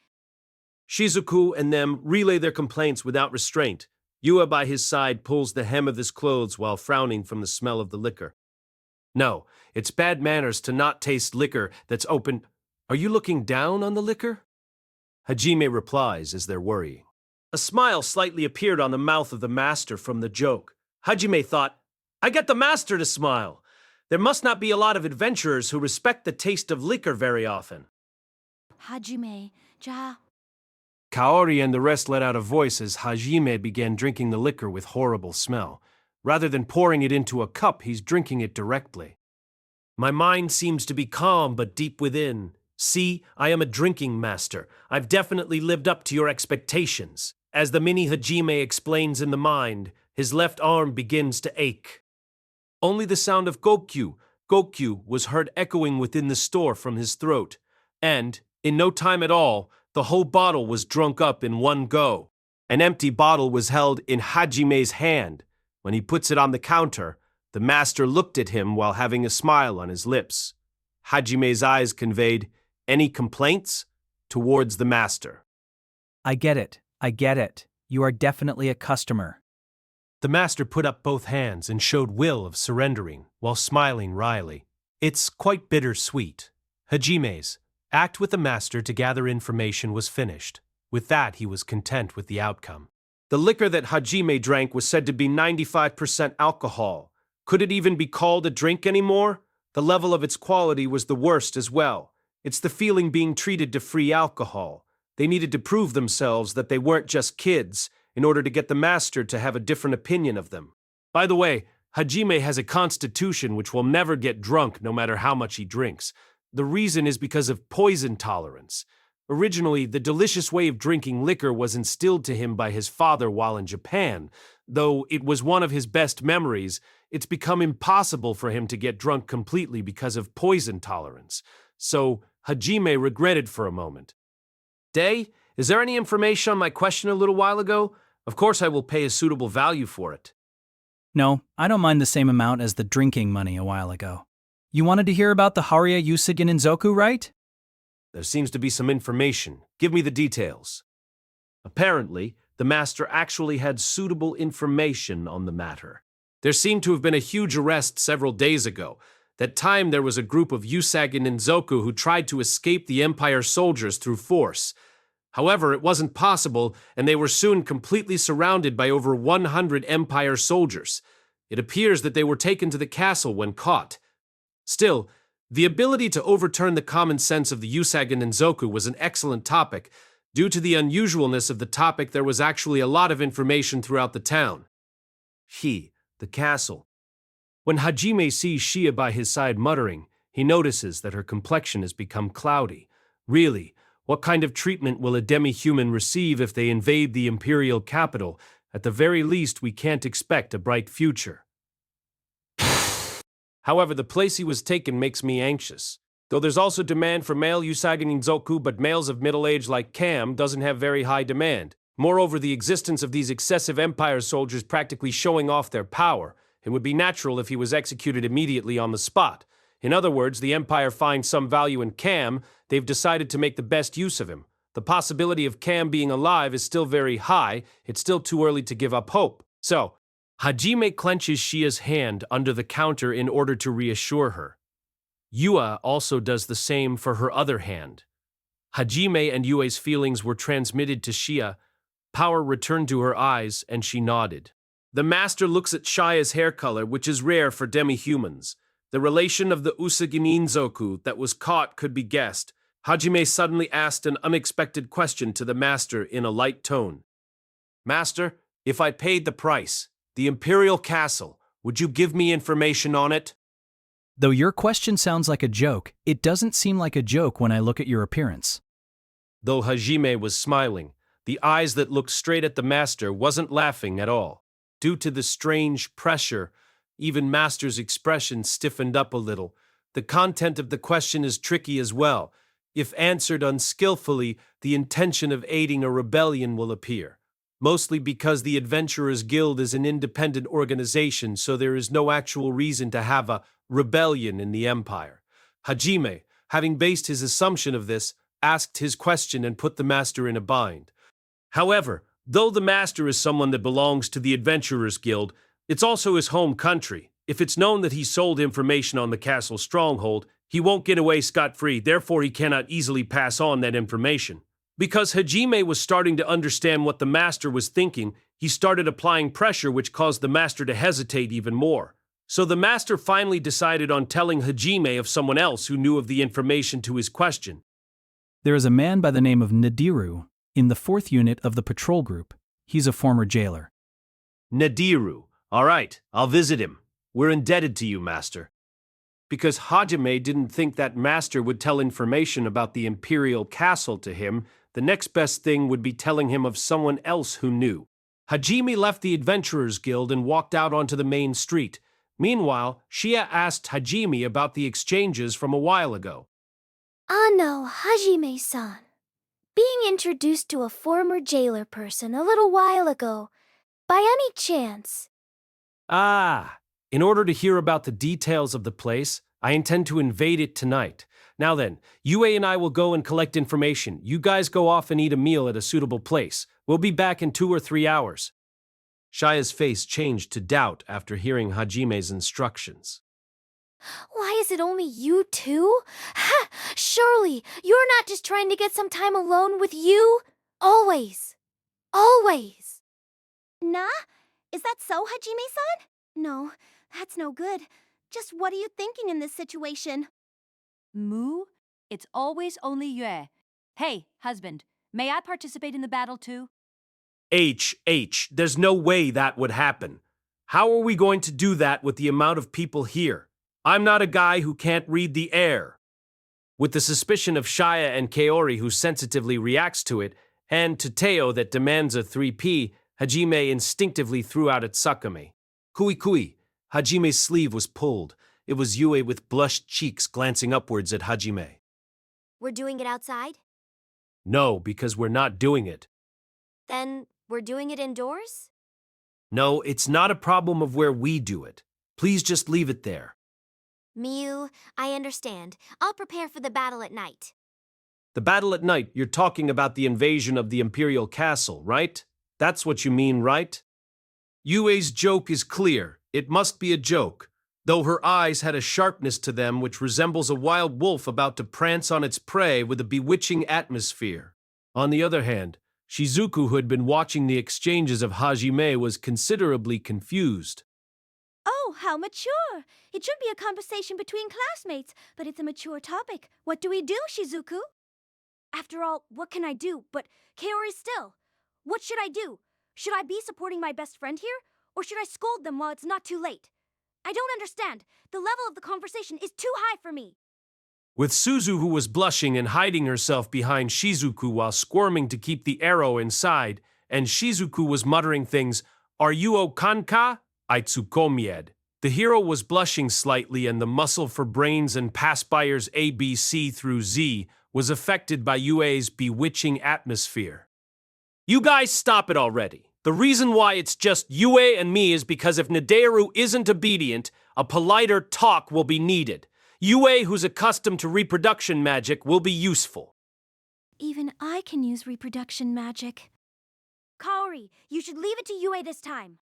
[SPEAKER 1] Shizuku and them relay their complaints without restraint. Yua by his side pulls the hem of his clothes while frowning from the smell of the liquor. "No, it's bad manners to not taste liquor that's open." "Are you looking down on the liquor?" Hajime replies as they're worrying. A smile slightly appeared on the mouth of the master from the joke. Hajime thought, "I get the master to smile. There must not be a lot of adventurers who respect the taste of liquor very often."
[SPEAKER 2] Hajime, ja.
[SPEAKER 1] Kaori and the rest let out a voice as Hajime began drinking the liquor with horrible smell. Rather than pouring it into a cup, he's drinking it directly. "My mind seems to be calm but deep within. See, I am a drinking master. I've definitely lived up to your expectations." As the mini Hajime explains in the mind, his left arm begins to ache. Only the sound of Gokyu was heard echoing within the store from his throat. And, in no time at all, the whole bottle was drunk up in one go. An empty bottle was held in Hajime's hand. When he puts it on the counter, the master looked at him while having a smile on his lips. Hajime's eyes conveyed, "Any complaints?" towards the master.
[SPEAKER 5] I get it. You are definitely a customer.
[SPEAKER 1] The master put up both hands and showed will of surrendering, while smiling wryly. It's quite bittersweet. Hajime's act with the master to gather information was finished. With that, he was content with the outcome. The liquor that Hajime drank was said to be 95% alcohol. Could it even be called a drink anymore? The level of its quality was the worst as well. It's the feeling being treated to free alcohol. They needed to prove themselves that they weren't just kids in order to get the master to have a different opinion of them. By the way, Hajime has a constitution which will never get drunk no matter how much he drinks. The reason is because of poison tolerance. Originally, the delicious way of drinking liquor was instilled to him by his father while in Japan. Though it was one of his best memories, it's become impossible for him to get drunk completely because of poison tolerance. So, Hajime regretted for a moment. "Day, is there any information on my question a little while ago? Of course I will pay a suitable value for it."
[SPEAKER 5] No, I don't mind the same amount as the drinking money a while ago. You wanted to hear about the Haria Yusugen Inzoku, right?
[SPEAKER 1] There seems to be some information. Give me the details. Apparently, the master actually had suitable information on the matter. There seemed to have been a huge arrest several days ago. That time there was a group of Usagi Ninzoku who tried to escape the Empire soldiers through force. However, it wasn't possible, and they were soon completely surrounded by over 100 Empire soldiers. It appears that they were taken to the castle when caught. Still, the ability to overturn the common sense of the Usagi Ninzoku was an excellent topic. Due to the unusualness of the topic, there was actually a lot of information throughout the town. The castle. When Hajime sees Shia by his side muttering, he notices that her complexion has become cloudy. Really, What kind of treatment will a demi-human receive if they invade the imperial capital? At the very least, we can't expect a bright future. However, the place he was taken makes me anxious. Though there's also demand for male Usagi Ninzoku, but males of middle age like Cam doesn't have very high demand. Moreover, the existence of these excessive Empire soldiers practically showing off their power. It would be natural if he was executed immediately on the spot. In other words, the Empire finds some value in Cam, they've decided to make the best use of him. The possibility of Cam being alive is still very high, it's still too early to give up hope. So, Hajime clenches Shia's hand under the counter in order to reassure her. Yua also does the same for her other hand. Hajime and Yue's feelings were transmitted to Shia. Power returned to her eyes, and she nodded. The master looks at Shia's hair color, which is rare for demi-humans. The relation of the Usagi Ninzoku that was caught could be guessed. Hajime suddenly asked an unexpected question to the master in a light tone. Master, if I paid the price, the Imperial Castle, would you give me information on it?
[SPEAKER 5] Though your question sounds like a joke, it doesn't seem like a joke when I look at your appearance.
[SPEAKER 1] Though Hajime was smiling, the eyes that looked straight at the master wasn't laughing at all. Due to the strange pressure, even master's expression stiffened up a little. The content of the question is tricky as well. If answered unskillfully, the intention of aiding a rebellion will appear. Mostly because the Adventurers Guild is an independent organization, so there is no actual reason to have a rebellion in the Empire. Hajime, having based his assumption of this, asked his question and put the master in a bind. However, though the master is someone that belongs to the Adventurers Guild, it's also his home country. If it's known that he sold information on the castle stronghold, he won't get away scot-free, therefore he cannot easily pass on that information. Because Hajime was starting to understand what the master was thinking, he started applying pressure which caused the master to hesitate even more. So the master finally decided on telling Hajime of someone else who knew of the information to his question.
[SPEAKER 5] There is a man by the name of Nadiru in the 4th unit of the patrol group. He's a former jailer.
[SPEAKER 1] Nadiru. All right, I'll visit him. We're indebted to you, master. Because Hajime didn't think that master would tell information about the Imperial Castle to him, the next best thing would be telling him of someone else who knew. Hajime left the Adventurers Guild and walked out onto the main street. Meanwhile, Shia asked Hajime about the exchanges from a while ago.
[SPEAKER 6] No, Hajime-san. Being introduced to a former jailer person a little while ago. By any chance?
[SPEAKER 1] In order to hear about the details of the place, I intend to invade it tonight. Now then, Yue and I will go and collect information. You guys go off and eat a meal at a suitable place. We'll be back in 2 or 3 hours. Shia's face changed to doubt after hearing Hajime's instructions.
[SPEAKER 6] Why is it only you two? Ha! Surely, you're not just trying to get some time alone with you? Always. Always.
[SPEAKER 2] Nah? Is that so, Hajime-san? No, that's no good. Just what are you thinking in this situation?
[SPEAKER 11] Mu, it's always only Yue. Hey, husband, may I participate in the battle too?
[SPEAKER 1] There's no way that would happen. How are we going to do that with the amount of people here? I'm not a guy who can't read the air. With the suspicion of Shia and Kaori who sensitively reacts to it, and to Teo that demands a 3P, Hajime instinctively threw out at Sakame. Kui. Hajime's sleeve was pulled. It was Yue with blushed cheeks glancing upwards at Hajime.
[SPEAKER 2] We're doing it outside?
[SPEAKER 1] No, because we're not doing it.
[SPEAKER 2] Then we're doing it indoors?
[SPEAKER 1] No, it's not a problem of where we do it. Please just leave it there.
[SPEAKER 2] Miu, I understand. I'll prepare for the battle at night.
[SPEAKER 1] The battle at night, you're talking about the invasion of the Imperial Castle, right? That's what you mean, right? Yue's joke is clear. It must be a joke, though her eyes had a sharpness to them which resembles a wild wolf about to prance on its prey with a bewitching atmosphere. On the other hand, Shizuku, who had been watching the exchanges of Hajime, was considerably confused.
[SPEAKER 2] Oh, how mature! It should be a conversation between classmates, but it's a mature topic. What do we do, Shizuku? After all, what can I do? But Kaori still. What should I do? Should I be supporting my best friend here? Or should I scold them while it's not too late? I don't understand. The level of the conversation is too high for me.
[SPEAKER 1] with Suzu who was blushing and hiding herself behind Shizuku while squirming to keep the arrow inside, and Shizuku was muttering things, "Are you Okanka? Aitsukomied." The hero was blushing slightly, and the muscle for brains and Paspires ABC through Z was affected by Yue's bewitching atmosphere. You guys stop it already. The reason why it's just Yue and me is because if Nideru isn't obedient, a politer talk will be needed. Yue, who's accustomed to reproduction magic, will be useful.
[SPEAKER 2] Even I can use reproduction magic. Kaori, you should leave it to Yue this time.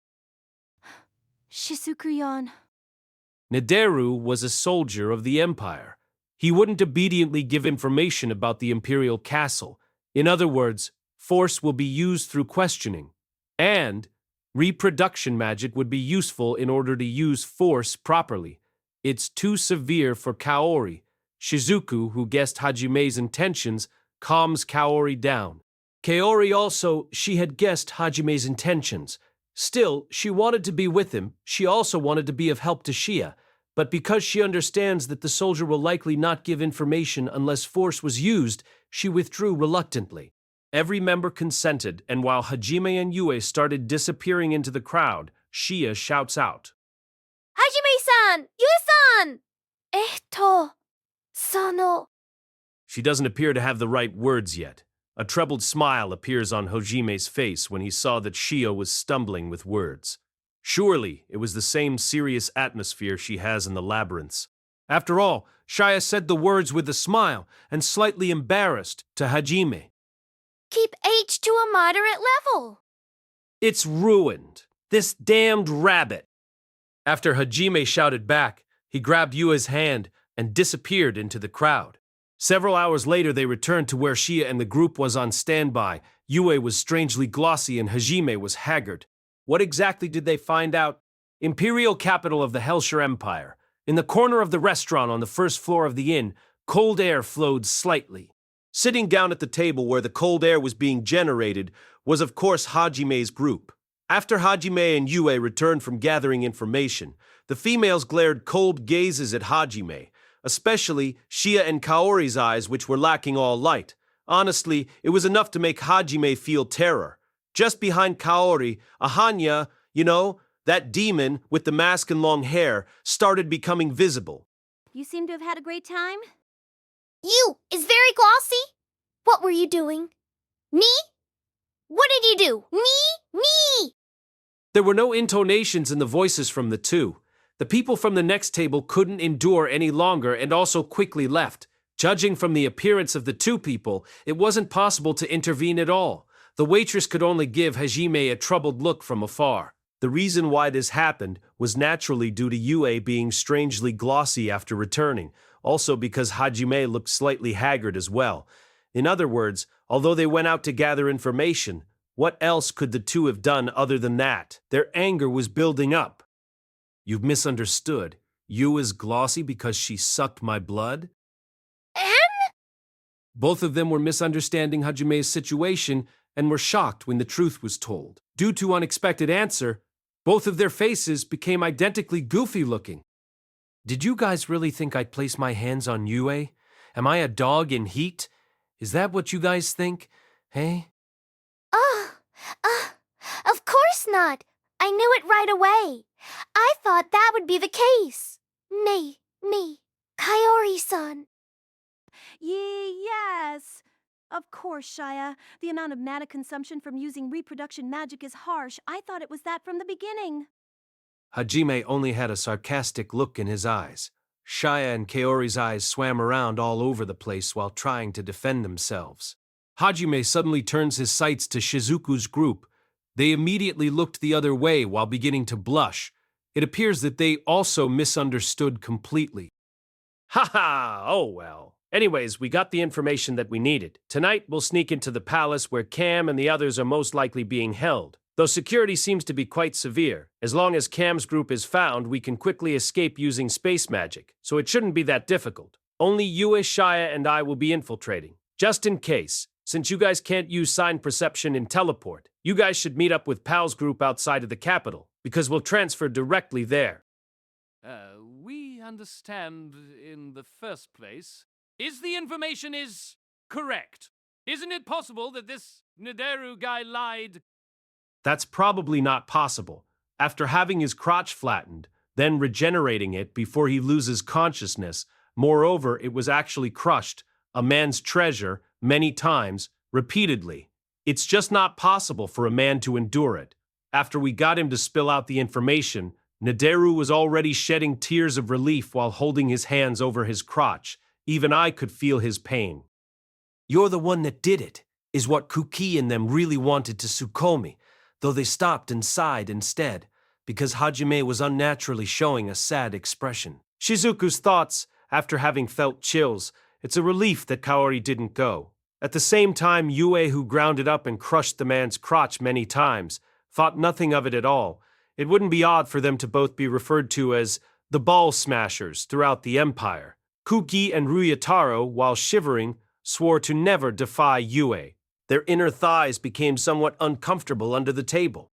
[SPEAKER 2] Shizuku-yan.
[SPEAKER 1] Nideru was a soldier of the Empire. He wouldn't obediently give information about the Imperial Castle. In other words, force will be used through questioning. And reproduction magic would be useful in order to use force properly. It's too severe for Kaori. Shizuku, who guessed Hajime's intentions, calms Kaori down. Kaori also, she had guessed Hajime's intentions. Still, she wanted to be with him. She also wanted to be of help to Shia. But because she understands that the soldier will likely not give information unless force was used, she withdrew reluctantly. Every member consented, and while Hajime and Yue started disappearing into the crowd, Shia shouts out,
[SPEAKER 6] Hajime-san! Yue-san! Sono.
[SPEAKER 1] She doesn't appear to have the right words yet. A troubled smile appears on Hajime's face when he saw that Shia was stumbling with words. Surely, it was the same serious atmosphere she has in the labyrinths. After all, Shia said the words with a smile and slightly embarrassed to Hajime.
[SPEAKER 6] Keep H to a moderate level.
[SPEAKER 1] It's ruined. This damned rabbit. After Hajime shouted back, he grabbed Yue's hand and disappeared into the crowd. Several hours later, they returned to where Shia and the group was on standby. Yue was strangely glossy and Hajime was haggard. What exactly did they find out? Imperial capital of the Hellshire Empire. In the corner of the restaurant on the first floor of the inn, cold air flowed slightly. Sitting down at the table where the cold air was being generated was, of course, Hajime's group. After Hajime and Yue returned from gathering information, the females glared cold gazes at Hajime, especially Shia and Kaori's eyes, which were lacking all light. Honestly, it was enough to make Hajime feel terror. Just behind Kaori, Ahanya, that demon with the mask and long hair, started becoming visible.
[SPEAKER 2] You seem to have had a great time?
[SPEAKER 6] You is very glossy. What were you doing? Me? What did you do? Me?
[SPEAKER 1] There were no intonations in the voices from the two. The people from the next table couldn't endure any longer and also quickly left. Judging from the appearance of the two people, it wasn't possible to intervene at all. The waitress could only give Hajime a troubled look from afar. The reason why this happened was naturally due to Yue being strangely glossy after returning, also because Hajime looked slightly haggard as well. In other words, although they went out to gather information, what else could the two have done other than that? Their anger was building up. You've misunderstood. Yue is glossy because she sucked my blood? Both of them were misunderstanding Hajime's situation and were shocked when the truth was told. Due to unexpected answer, both of their faces became identically goofy looking. Did you guys really think I'd place my hands on Yue? Am I a dog in heat? Is that what you guys think? Hey?
[SPEAKER 6] Of course not. I knew it right away. I thought that would be the case. Me, Kaori-san.
[SPEAKER 2] Yes. Of course, Shia. The amount of mana consumption from using reproduction magic is harsh. I thought it was that from the beginning.
[SPEAKER 1] Hajime only had a sarcastic look in his eyes. Shia and Kaori's eyes swam around all over the place while trying to defend themselves. Hajime suddenly turns his sights to Shizuku's group. They immediately looked the other way while beginning to blush. It appears that they also misunderstood completely. Ha ha! Oh well. Anyways, we got the information that we needed. Tonight, we'll sneak into the palace where Cam and the others are most likely being held. Though security seems to be quite severe, as long as Cam's group is found, we can quickly escape using space magic, so it shouldn't be that difficult. Only Yue, Shia, and I will be infiltrating. Just in case, since you guys can't use sign perception and teleport, you guys should meet up with Pal's group outside of the capital, because we'll transfer directly there.
[SPEAKER 3] We understand in the first place Is the information is correct? Isn't it possible that this Nideru guy lied?
[SPEAKER 1] That's probably not possible. After having his crotch flattened, then regenerating it before he loses consciousness, moreover, it was actually crushed, a man's treasure, many times, repeatedly. It's just not possible for a man to endure it. After we got him to spill out the information, Nideru was already shedding tears of relief while holding his hands over his crotch. Even I could feel his pain. "You're the one that did it," is what Kuki and them really wanted to Tsukomi, though they stopped and sighed instead, because Hajime was unnaturally showing a sad expression. Shizuku's thoughts, after having felt chills, it's a relief that Kaori didn't go. At the same time, Yue, who grounded up and crushed the man's crotch many times, thought nothing of it at all. It wouldn't be odd for them to both be referred to as the ball smashers throughout the empire. Kuki and Ryutaro, while shivering, swore to never defy Yue. Their inner thighs became somewhat uncomfortable under the table.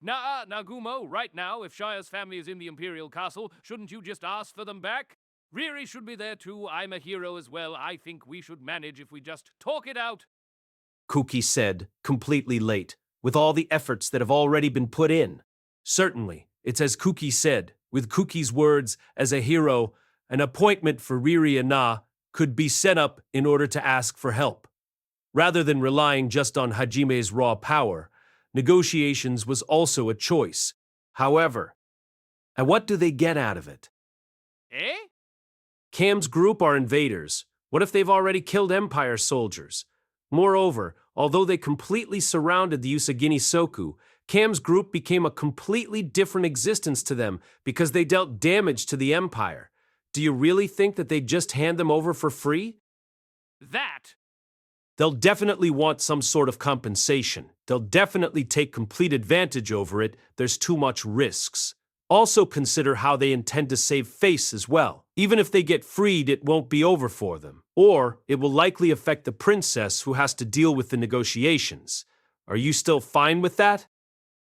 [SPEAKER 3] Nah, Nagumo, right now, if Shire's family is in the Imperial Castle, shouldn't you just ask for them back? Riri should be there too. I'm a hero as well. I think we should manage if we just talk it out.
[SPEAKER 1] Kuki said, completely late, with all the efforts that have already been put in. Certainly, it's as Kuki said, with Kuki's words, as a hero, an appointment for Riri and Na could be set up in order to ask for help. Rather than relying just on Hajime's raw power, negotiations was also a choice. However, and what do they get out of it?
[SPEAKER 3] Eh?
[SPEAKER 1] Cam's group are invaders. What if they've already killed Empire soldiers? Moreover, although they completely surrounded the Usagini Soku, Cam's group became a completely different existence to them because they dealt damage to the Empire. Do you really think that they'd just hand them over for free?
[SPEAKER 3] That.
[SPEAKER 1] They'll definitely want some sort of compensation. They'll definitely take complete advantage over it. There's too much risks. Also consider how they intend to save face as well. Even if they get freed, it won't be over for them. Or it will likely affect the princess who has to deal with the negotiations. Are you still fine with that?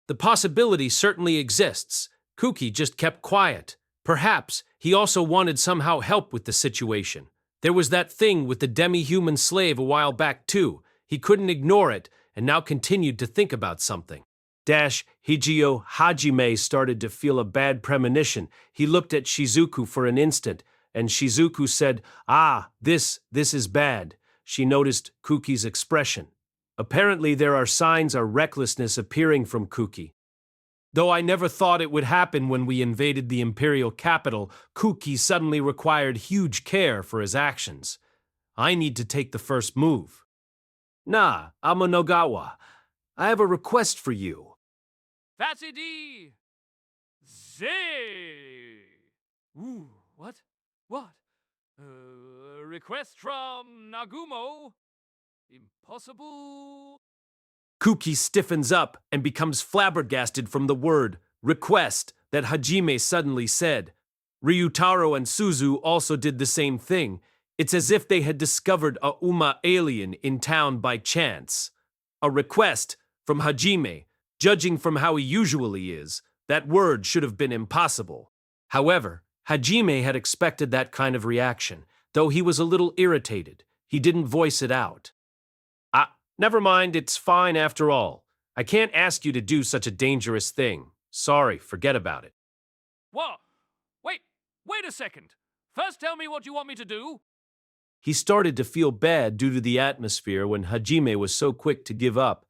[SPEAKER 1] The possibility certainly exists. Kuki just kept quiet. Perhaps he also wanted somehow help with the situation. There was that thing with the demi-human slave a while back too. He couldn't ignore it and now continued to think about something. Hijio Hajime started to feel a bad premonition. He looked at Shizuku for an instant, and Shizuku said, this is bad. She noticed Kuki's expression. Apparently there are signs of recklessness appearing from Kuki. Though I never thought it would happen when we invaded the imperial capital, Kuki suddenly required huge care for his actions. I need to take the first move. "Nah, Amanogawa, I have a request for you."
[SPEAKER 3] Fasidi! Zay! Ooh, what? What? Request from Nagumo? Impossible?
[SPEAKER 1] Kuki stiffens up and becomes flabbergasted from the word request that Hajime suddenly said. Ryutaro and Suzu also did the same thing. It's as if they had discovered a Uma alien in town by chance. A request from Hajime. Judging from how he usually is, that word should have been impossible. However, Hajime had expected that kind of reaction, though he was a little irritated. He didn't voice it out. Never mind, it's fine after all. I can't ask you to do such a dangerous thing. Sorry, forget about it.
[SPEAKER 3] What? Wait a second. First tell me what you want me to do.
[SPEAKER 1] He started to feel bad due to the atmosphere when Hajime was so quick to give up.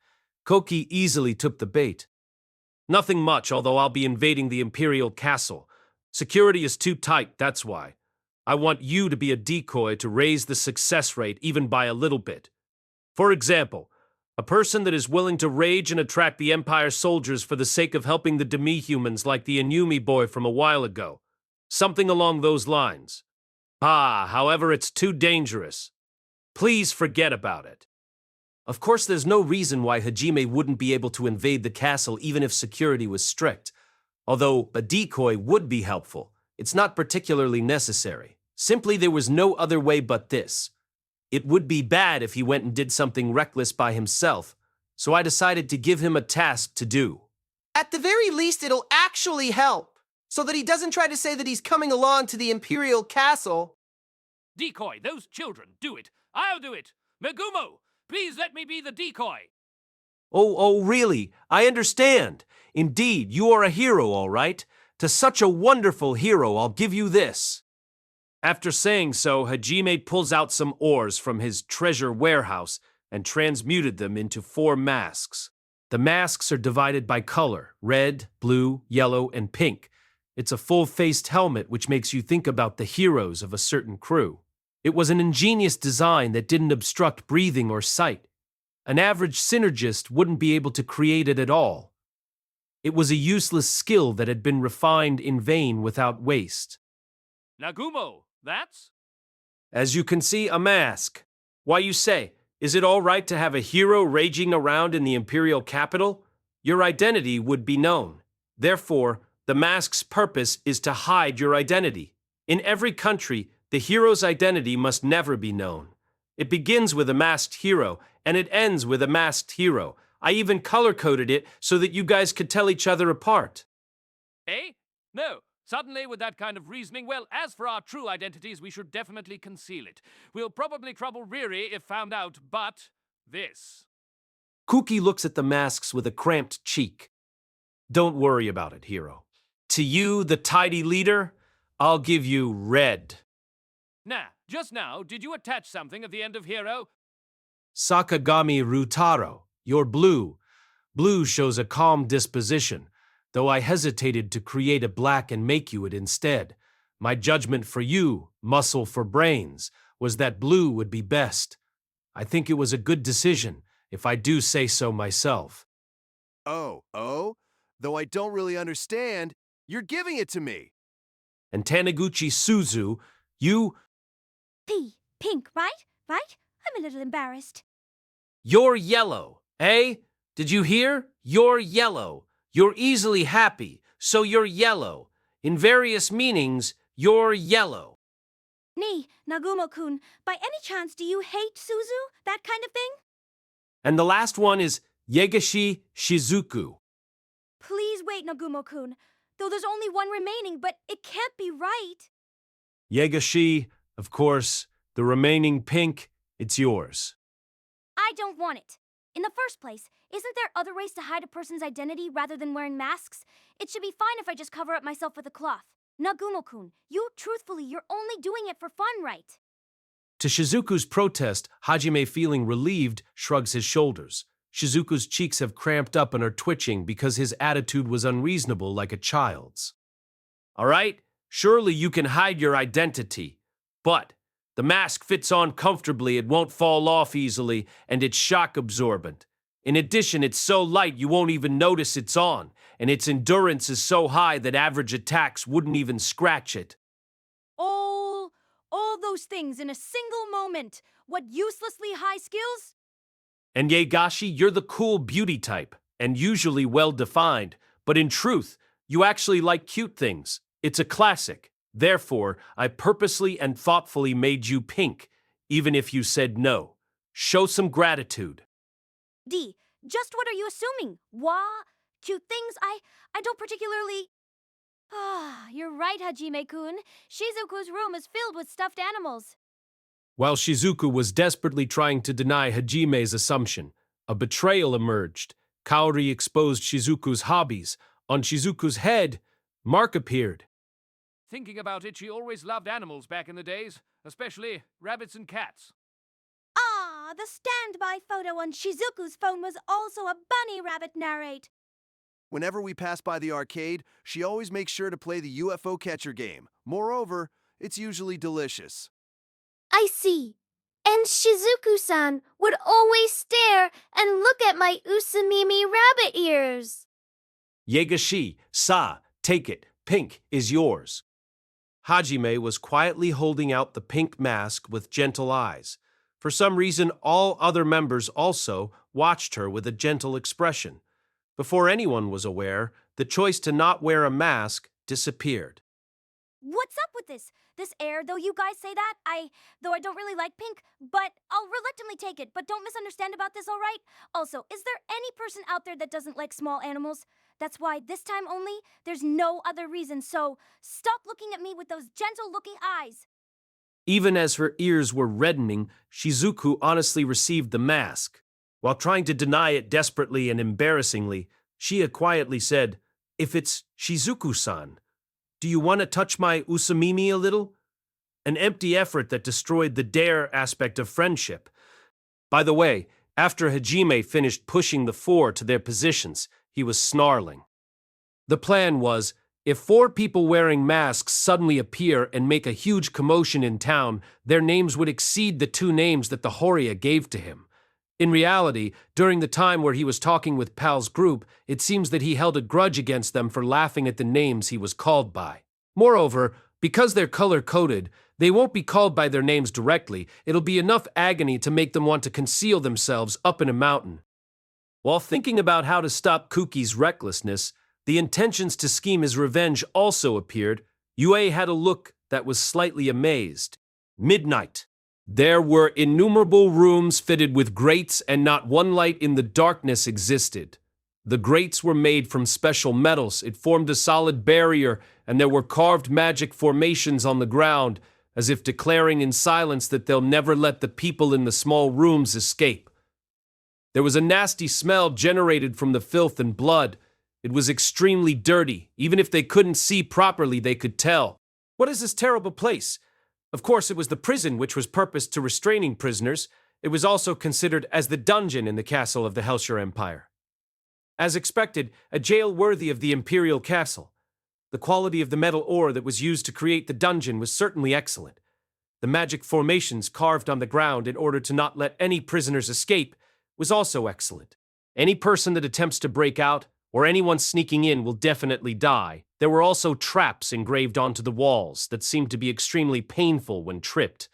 [SPEAKER 1] Koki easily took the bait. "Nothing much, although I'll be invading the Imperial Castle. Security is too tight, that's why. I want you to be a decoy to raise the success rate even by a little bit. For example, a person that is willing to rage and attract the Empire soldiers for the sake of helping the demi-humans like the Inumi boy from a while ago. Something along those lines. However, it's too dangerous. Please forget about it." Of course, there's no reason why Hajime wouldn't be able to invade the castle even if security was strict. Although a decoy would be helpful, it's not particularly necessary. Simply there was no other way but this. It would be bad if he went and did something reckless by himself, so I decided to give him a task to do.
[SPEAKER 4] At the very least, it'll actually help, so that he doesn't try to say that he's coming along to the Imperial Castle.
[SPEAKER 3] Decoy, those children, do it. I'll do it. Megumo, please let me be the decoy.
[SPEAKER 1] Oh, really? I understand. Indeed, you are a hero, all right. To such a wonderful hero, I'll give you this. After saying so, Hajime pulls out some ores from his treasure warehouse and transmuted them into 4 masks. The masks are divided by color: red, blue, yellow, and pink. It's a full-faced helmet which makes you think about the heroes of a certain crew. It was an ingenious design that didn't obstruct breathing or sight. An average synergist wouldn't be able to create it at all. It was a useless skill that had been refined in vain without waste.
[SPEAKER 3] Nagumo, that's?
[SPEAKER 1] As you can see, a mask. Why, you say, is it all right to have a hero raging around in the imperial capital? Your identity would be known. Therefore, the mask's purpose is to hide your identity. In every country, the hero's identity must never be known. It begins with a masked hero, and it ends with a masked hero. I even color-coded it so that you guys could tell each other apart.
[SPEAKER 3] Eh? No. Suddenly, with that kind of reasoning, well, as for our true identities, we should definitely conceal it. We'll probably trouble Riri if found out, but this.
[SPEAKER 1] Kuki looks at the masks with a cramped cheek. Don't worry about it, hero. To you, the tidy leader, I'll give you red.
[SPEAKER 3] Now, just now, did you attach something at the end of hero?
[SPEAKER 1] Sakagami Rutaro, you're blue. Blue shows a calm disposition, though I hesitated to create a black and make you it instead. My judgment for you, muscle for brains, was that blue would be best. I think it was a good decision, if I do say so myself.
[SPEAKER 7] Oh? Though I don't really understand, you're giving it to me.
[SPEAKER 1] And Taniguchi Suzu, you...
[SPEAKER 2] Pink, right? Right? I'm a little embarrassed.
[SPEAKER 1] You're yellow, eh? Did you hear? You're yellow. You're easily happy, so you're yellow. In various meanings, you're yellow.
[SPEAKER 2] Nee, Nagumo-kun, by any chance do you hate Suzu? That kind of thing?
[SPEAKER 1] And the last one is Yegashi Shizuku.
[SPEAKER 2] Please wait, Nagumo-kun. Though there's only one remaining, but it can't be right.
[SPEAKER 1] Yegashi, of course, the remaining pink, it's yours.
[SPEAKER 2] I don't want it. In the first place, isn't there other ways to hide a person's identity rather than wearing masks? It should be fine if I just cover up myself with a cloth. Nagumo-kun, you're only doing it for fun, right?
[SPEAKER 1] To Shizuku's protest, Hajime, feeling relieved, shrugs his shoulders. Shizuku's cheeks have cramped up and are twitching because his attitude was unreasonable like a child's. All right, surely you can hide your identity, but the mask fits on comfortably, it won't fall off easily, and it's shock absorbent. In addition, it's so light you won't even notice it's on, and its endurance is so high that average attacks wouldn't even scratch it.
[SPEAKER 11] All those things in a single moment. What uselessly high skills?
[SPEAKER 1] And Yegashi, you're the cool beauty type, and usually well-defined, but in truth, you actually like cute things. It's a classic. Therefore, I purposely and thoughtfully made you pink, even if you said no. Show some gratitude.
[SPEAKER 2] D, just what are you assuming? Cute things? I don't particularly...
[SPEAKER 11] You're right, Hajime-kun. Shizuku's room is filled with stuffed animals.
[SPEAKER 1] While Shizuku was desperately trying to deny Hajime's assumption, a betrayal emerged. Kaori exposed Shizuku's hobbies. On Shizuku's head, Mark appeared.
[SPEAKER 3] Thinking about it, she always loved animals back in the days, especially rabbits and cats.
[SPEAKER 2] The standby photo on Shizuku's phone was also a bunny rabbit narrate.
[SPEAKER 7] Whenever we pass by the arcade, she always makes sure to play the UFO catcher game. Moreover, it's usually delicious.
[SPEAKER 6] I see. And Shizuku-san would always stare and look at my Usamimi rabbit ears.
[SPEAKER 1] Yegashi, take it. Pink is yours. Hajime was quietly holding out the pink mask with gentle eyes. For some reason, all other members also watched her with a gentle expression. Before anyone was aware, the choice to not wear a mask disappeared.
[SPEAKER 2] What's up with this? This air, though you guys say that, I don't really like pink, but I'll reluctantly take it. But don't misunderstand about this, all right? Also, is there any person out there that doesn't like small animals? That's why this time only, there's no other reason, so stop looking at me with those gentle-looking eyes.
[SPEAKER 1] Even as her ears were reddening, Shizuku honestly received the mask. While trying to deny it desperately and embarrassingly, Shia quietly said, "If it's Shizuku-san, do you want to touch my usamimi a little?" An empty effort that destroyed the dare aspect of friendship. By the way, after Hajime finished pushing the four to their positions, he was snarling. The plan was, if four people wearing masks suddenly appear and make a huge commotion in town, their names would exceed the two names that the Horia gave to him. In reality, during the time where he was talking with Pal's group, it seems that he held a grudge against them for laughing at the names he was called by. Moreover, because they're color-coded, they won't be called by their names directly. It'll be enough agony to make them want to conceal themselves up in a mountain. While thinking about how to stop Kuki's recklessness, the intentions to scheme his revenge also appeared. Yue had a look that was slightly amazed. Midnight. There were innumerable rooms fitted with grates, and not one light in the darkness existed. The grates were made from special metals. It formed a solid barrier, and there were carved magic formations on the ground, as if declaring in silence that they'll never let the people in the small rooms escape. There was a nasty smell generated from the filth and blood. It was extremely dirty. Even if they couldn't see properly, they could tell. What is this terrible place? Of course, it was the prison which was purposed to restraining prisoners. It was also considered as the dungeon in the castle of the Hellshire Empire. As expected, a jail worthy of the imperial castle. The quality of the metal ore that was used to create the dungeon was certainly excellent. The magic formations carved on the ground in order to not let any prisoners escape was also excellent. Any person that attempts to break out, or anyone sneaking in, will definitely die. There were also traps engraved onto the walls that seemed to be extremely painful when tripped.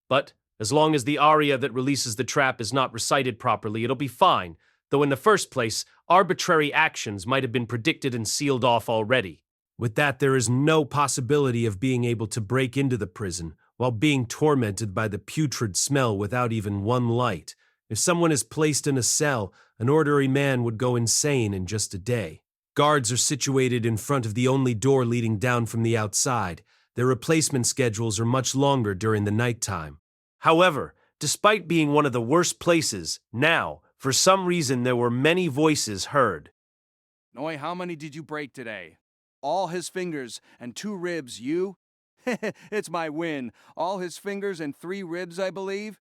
[SPEAKER 1] But as long as the aria that releases the trap is not recited properly, it'll be fine, though in the first place, arbitrary actions might have been predicted and sealed off already. With that, there is no possibility of being able to break into the prison while being tormented by the putrid smell without even one light. If someone is placed in a cell, an ordinary man would go insane in just a day. Guards are situated in front of the only door leading down from the outside. Their replacement schedules are much longer during the nighttime. However, despite being one of the worst places, now, for some reason, there were many voices heard.
[SPEAKER 7] Noi, how many did you break today? All his fingers and 2 ribs, you? It's my win. All his fingers and 3 ribs, I believe?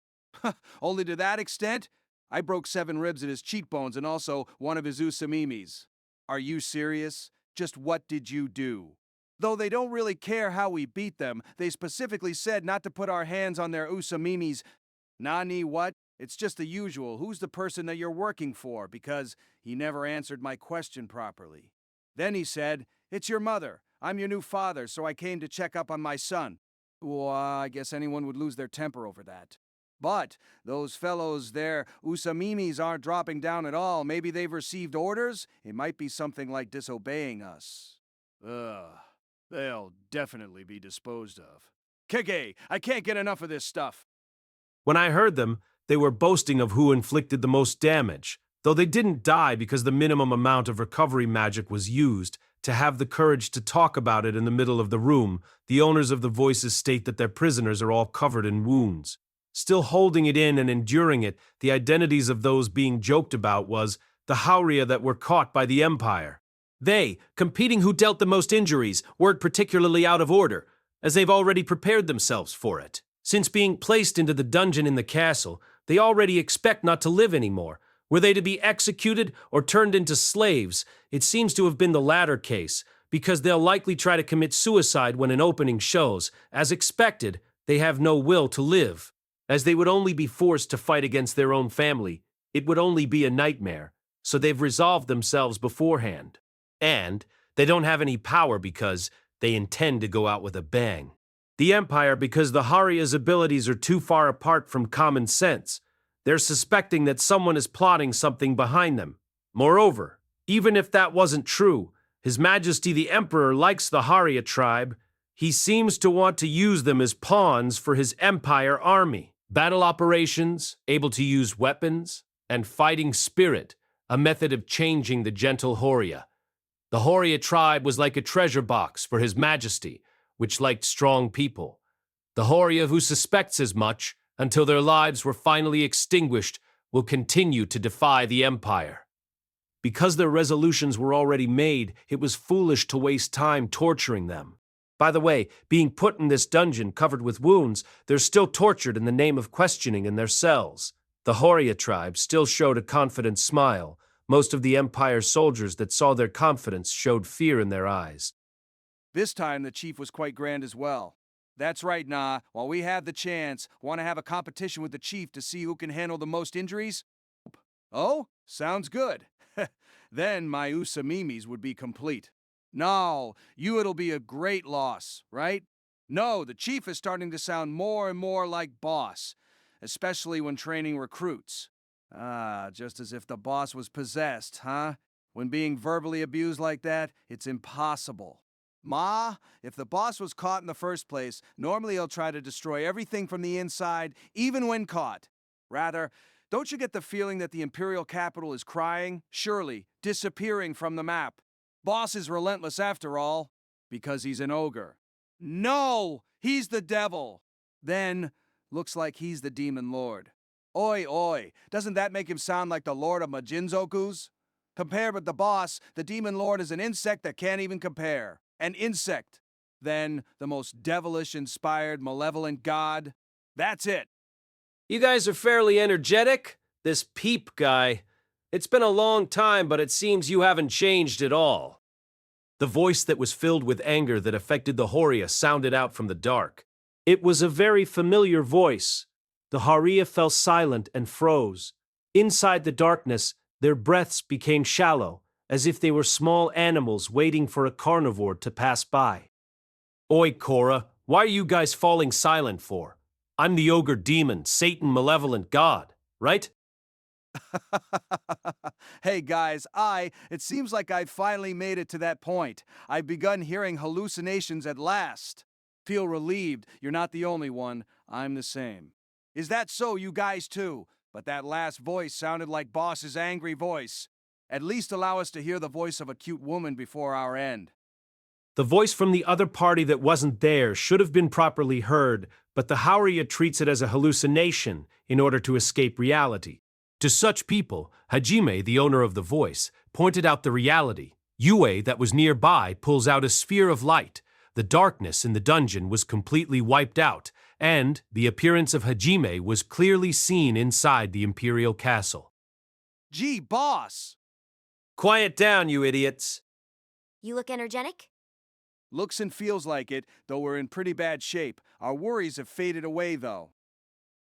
[SPEAKER 7] Only to that extent? I broke 7 ribs in his cheekbones and also one of his usamimis. Are you serious? Just what did you do? Though they don't really care how we beat them, they specifically said not to put our hands on their usamimis. Nani, what? It's just the usual. Who's the person that you're working for? Because he never answered my question properly. Then he said, "It's your mother. I'm your new father, so I came to check up on my son." Well, I guess anyone would lose their temper over that. But those fellows there, usamimis, aren't dropping down at all. Maybe they've received orders? It might be something like disobeying us. They'll definitely be disposed of. Kege, I can't get enough of this stuff.
[SPEAKER 1] When I heard them, they were boasting of who inflicted the most damage, though they didn't die because the minimum amount of recovery magic was used. To have the courage to talk about it in the middle of the room, the owners of the voices state that their prisoners are all covered in wounds. Still holding it in and enduring it, the identities of those being joked about was the Hauria that were caught by the Empire. They, competing who dealt the most injuries, weren't particularly out of order, as they've already prepared themselves for it. Since being placed into the dungeon in the castle, they already expect not to live anymore. Were they to be executed or turned into slaves? It seems to have been the latter case, because they'll likely try to commit suicide when an opening shows. As expected, they have no will to live. As they would only be forced to fight against their own family, it would only be a nightmare, so they've resolved themselves beforehand. And they don't have any power because they intend to go out with a bang. The Empire, because the Haria's abilities are too far apart from common sense. They're suspecting that someone is plotting something behind them. Moreover, even if that wasn't true, His Majesty the Emperor likes the Haria tribe. He seems to want to use them as pawns for his Empire army. Battle operations, able to use weapons, and fighting spirit, a method of changing the gentle Horia. The Horia tribe was like a treasure box for His Majesty, which liked strong people. The Horia who suspects as much, until their lives were finally extinguished, will continue to defy the Empire. Because their resolutions were already made, it was foolish to waste time torturing them. By the way, being put in this dungeon covered with wounds, they're still tortured in the name of questioning in their cells. The Horia tribe still showed a confident smile. Most of the Empire's soldiers that saw their confidence showed fear in their eyes.
[SPEAKER 7] This time the chief was quite grand as well. That's right, Nah. While we have the chance, want to have a competition with the chief to see who can handle the most injuries? Oh, sounds good. Then my Usamimis would be complete. No, it'll be a great loss, right? No, the chief is starting to sound more and more like boss, especially when training recruits. Just as if the boss was possessed, huh? When being verbally abused like that, it's impossible. Ma, if the boss was caught in the first place, normally he'll try to destroy everything from the inside, even when caught. Rather, don't you get the feeling that the imperial capital is crying, surely, disappearing from the map? Boss is relentless after all, because he's an ogre. No, he's the devil. Then, looks like he's the demon lord. Oi, oi, doesn't that make him sound like the lord of Majinzokus? Compared with the boss, the demon lord is an insect that can't even compare. An insect. Then, the most devilish-inspired, malevolent god. That's it.
[SPEAKER 1] You guys are fairly energetic? This Peep guy. It's been a long time, but it seems you haven't changed at all. The voice that was filled with anger that affected the Horia sounded out from the dark. It was a very familiar voice. The Horia fell silent and froze. Inside the darkness, their breaths became shallow, as if they were small animals waiting for a carnivore to pass by. Oi, Korra, why are you guys falling silent for? I'm the ogre demon, Satan malevolent god, right?
[SPEAKER 7] Hey guys, it seems like I've finally made it to that point. I've begun hearing hallucinations at last. Feel relieved, you're not the only one. I'm the same. Is that so, you guys too? But that last voice sounded like Boss's angry voice. At least allow us to hear the voice of a cute woman before our end.
[SPEAKER 1] The voice from the other party that wasn't there should have been properly heard, but the Horia treats it as a hallucination in order to escape reality. To such people, Hajime, the owner of the voice, pointed out the reality. Yue, that was nearby, pulls out a sphere of light. The darkness in the dungeon was completely wiped out, and the appearance of Hajime was clearly seen inside the Imperial Castle.
[SPEAKER 7] Gee, boss!
[SPEAKER 1] Quiet down, you idiots.
[SPEAKER 2] You look energetic?
[SPEAKER 7] Looks and feels like it, though we're in pretty bad shape. Our worries have faded away, though.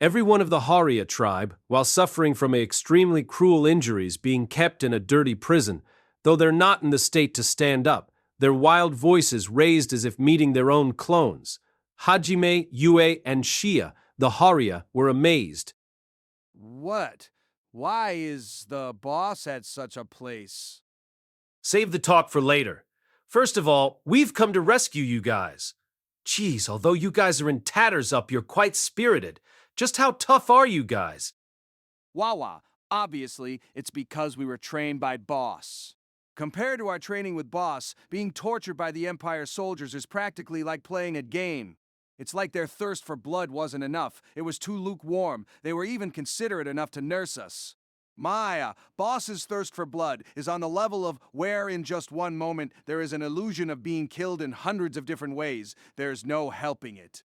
[SPEAKER 1] Every one of the Horia tribe, while suffering from extremely cruel injuries, being kept in a dirty prison, though they're not in the state to stand up, their wild voices raised as if meeting their own clones. Hajime, Yue, and Shia, the Horia, were amazed.
[SPEAKER 7] What? Why is the boss at such a place?
[SPEAKER 1] Save the talk for later. First of all, we've come to rescue you guys. Geez, although you guys are in tatters up, you're quite spirited. Just how tough are you guys?
[SPEAKER 7] Wawa, obviously, it's because we were trained by Boss. Compared to our training with Boss, being tortured by the Empire soldiers is practically like playing a game. It's like their thirst for blood wasn't enough. It was too lukewarm. They were even considerate enough to nurse us. Maya, Boss's thirst for blood is on the level of where in just one moment there is an illusion of being killed in hundreds of different ways. There's no helping it.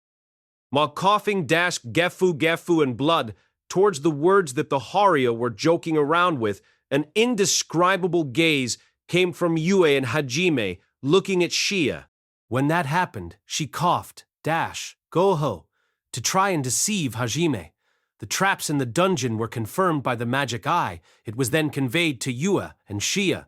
[SPEAKER 1] While coughing dashed gefu and blood towards the words that the Horia were joking around with, an indescribable gaze came from Yue and Hajime, looking at Shia. When that happened, she coughed, goho, to try and deceive Hajime. The traps in the dungeon were confirmed by the magic eye. It was then conveyed to Yue and Shia.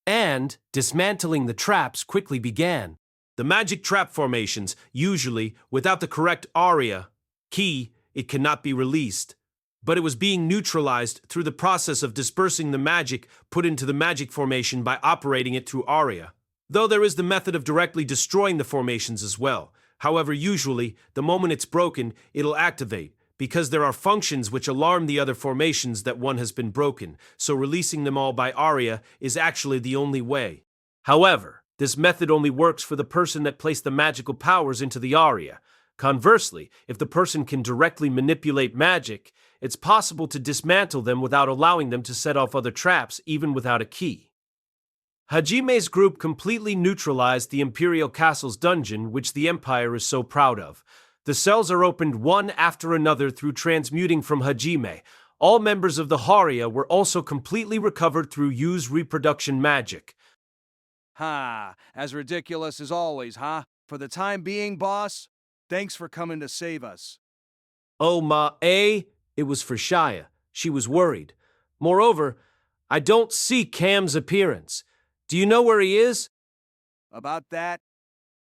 [SPEAKER 1] And dismantling the traps quickly began. The magic trap formations, usually, without the correct aria, key, it cannot be released. But it was being neutralized through the process of dispersing the magic put into the magic formation by operating it through aria. Though there is the method of directly destroying the formations as well. However, usually, the moment it's broken, it'll activate, because there are functions which alarm the other formations that one has been broken, so releasing them all by aria is actually the only way. However, this method only works for the person that placed the magical powers into the aria. Conversely, if the person can directly manipulate magic, it's possible to dismantle them without allowing them to set off other traps, even without a key. Hajime's group completely neutralized the Imperial Castle's dungeon, which the Empire is so proud of. The cells are opened one after another through transmuting from Hajime. All members of the Haria were also completely recovered through Yu's reproduction magic.
[SPEAKER 7] Ha, as ridiculous as always, huh? For the time being, boss, thanks for coming to save us.
[SPEAKER 1] Oh, it was for Shia. She was worried. Moreover, I don't see Cam's appearance. Do you know where he is?
[SPEAKER 7] About that?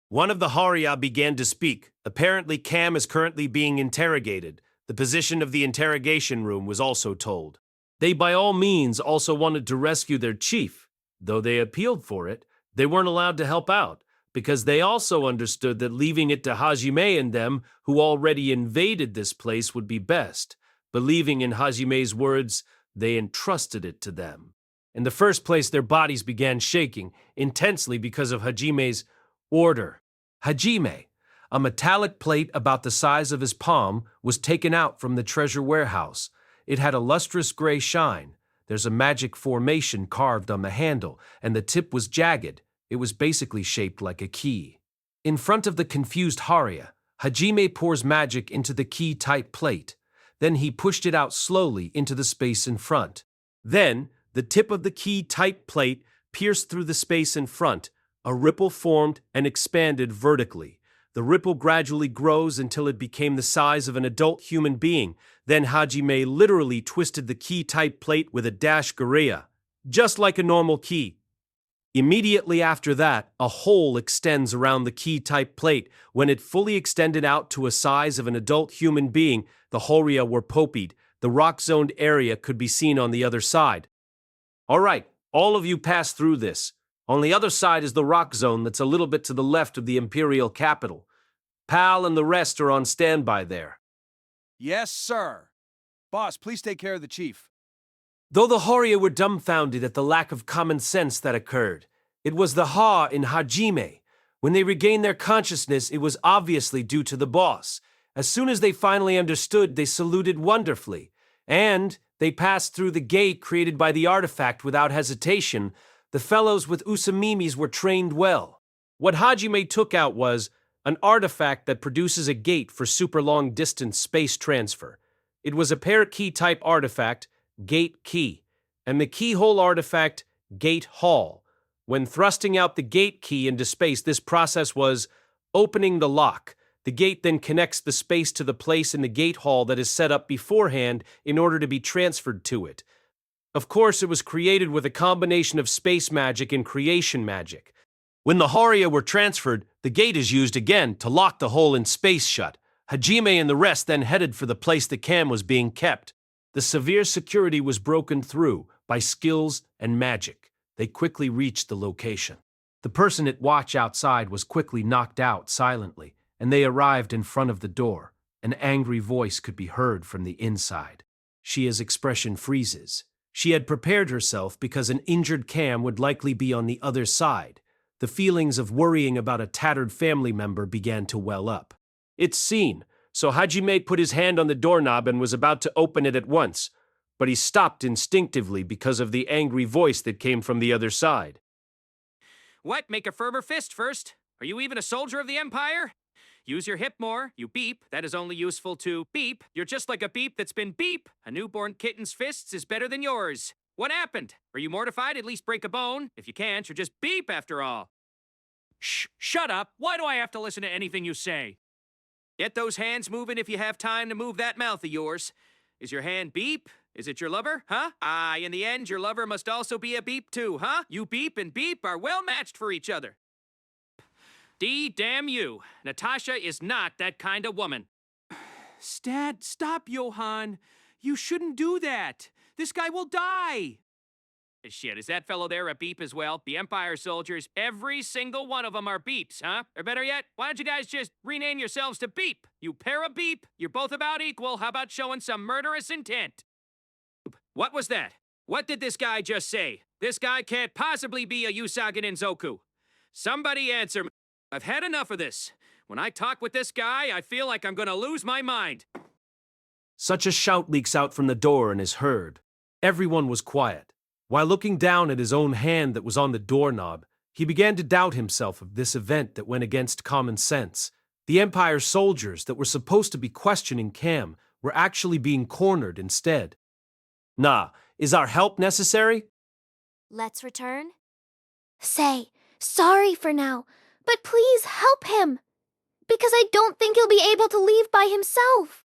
[SPEAKER 1] One of the Haria began to speak. Apparently, Cam is currently being interrogated. The position of the interrogation room was also told. They by all means also wanted to rescue their chief. Though they appealed for it, they weren't allowed to help out, because they also understood that leaving it to Hajime and them, who already invaded this place, would be best. Believing in Hajime's words, they entrusted it to them. In the first place, their bodies began shaking intensely because of Hajime's order. Hajime, a metallic plate about the size of his palm, was taken out from the treasure warehouse. It had a lustrous gray shine. There's a magic formation carved on the handle, and the tip was jagged. It was basically shaped like a key. In front of the confused Haria, Hajime pours magic into the key-type plate. Then he pushed it out slowly into the space in front. Then, the tip of the key-type plate pierced through the space in front. A ripple formed and expanded vertically. The ripple gradually grows until it became the size of an adult human being. Then Hajime literally twisted the key-type plate with a dash garea, just like a normal key. Immediately after that, a hole extends around the key-type plate. When it fully extended out to a size of an adult human being, the Haria were popied. The rock-zoned area could be seen on the other side. All right, all of you pass through this. On the other side is the rock zone that's a little bit to the left of the Imperial capital. Pal and the rest are on standby there.
[SPEAKER 7] Yes, sir. Boss, please take care of the chief.
[SPEAKER 1] Though the Haria were dumbfounded at the lack of common sense that occurred, it was the Ha in Hajime. When they regained their consciousness, it was obviously due to the boss. As soon as they finally understood, they saluted wonderfully. And they passed through the gate created by the artifact without hesitation. The fellows with Usamimis were trained well. What Hajime took out was an artifact that produces a gate for super long-distance space transfer. It was a pair key-type artifact, Gate Key, and the keyhole artifact, Gate Hall. When thrusting out the gate key into space, this process was opening the lock. The gate then connects the space to the place in the gate hall that is set up beforehand in order to be transferred to it. Of course, it was created with a combination of space magic and creation magic. When the Haria were transferred, the gate is used again to lock the hole in space shut. Hajime and the rest then headed for the place that Cam was being kept. The severe security was broken through by skills and magic. They quickly reached the location. The person at watch outside was quickly knocked out silently, and they arrived in front of the door. An angry voice could be heard from the inside. Shia's expression freezes. She had prepared herself because an injured Cam would likely be on the other side. The feelings of worrying about a tattered family member began to well up. It's seen, so Hajime put his hand on the doorknob and was about to open it at once, but he stopped instinctively because of the angry voice that came from the other side.
[SPEAKER 3] What? Make a firmer fist first? Are you even a soldier of the Empire? Use your hip more. You beep. That is only useful to beep. You're just like a beep that's been beep. A newborn kitten's fists is better than yours. What happened? Are you mortified? At least break a bone. If you can't, you're just beep after all. Shut up. Why do I have to listen to anything you say? Get those hands moving if you have time to move that mouth of yours. Is your hand beep? Is it your lover? Huh? In the end, your lover must also be a beep too, huh? You beep and beep are well matched for each other. Damn you. Natasha is not that kind of woman. Stat, stop, Johann. You shouldn't do that. This guy will die. Shit, is that fellow there a beep as well? The Empire soldiers, every single one of them are beeps, huh? Or better yet, why don't you guys just rename yourselves to Beep? You pair of beep. You're both about equal. How about showing some murderous intent? What was that? What did this guy just say? This guy can't possibly be a Usagi Ninzoku. Somebody answer me. I've had enough of this. When I talk with this guy, I feel like I'm gonna lose my mind.
[SPEAKER 1] Such a shout leaks out from the door and is heard. Everyone was quiet. While looking down at his own hand that was on the doorknob, he began to doubt himself of this event that went against common sense. The Empire's soldiers that were supposed to be questioning Cam were actually being cornered instead. Nah, is our help necessary?
[SPEAKER 2] Let's return?
[SPEAKER 6] Say, sorry for now, but please help him. Because I don't think he'll be able to leave by himself.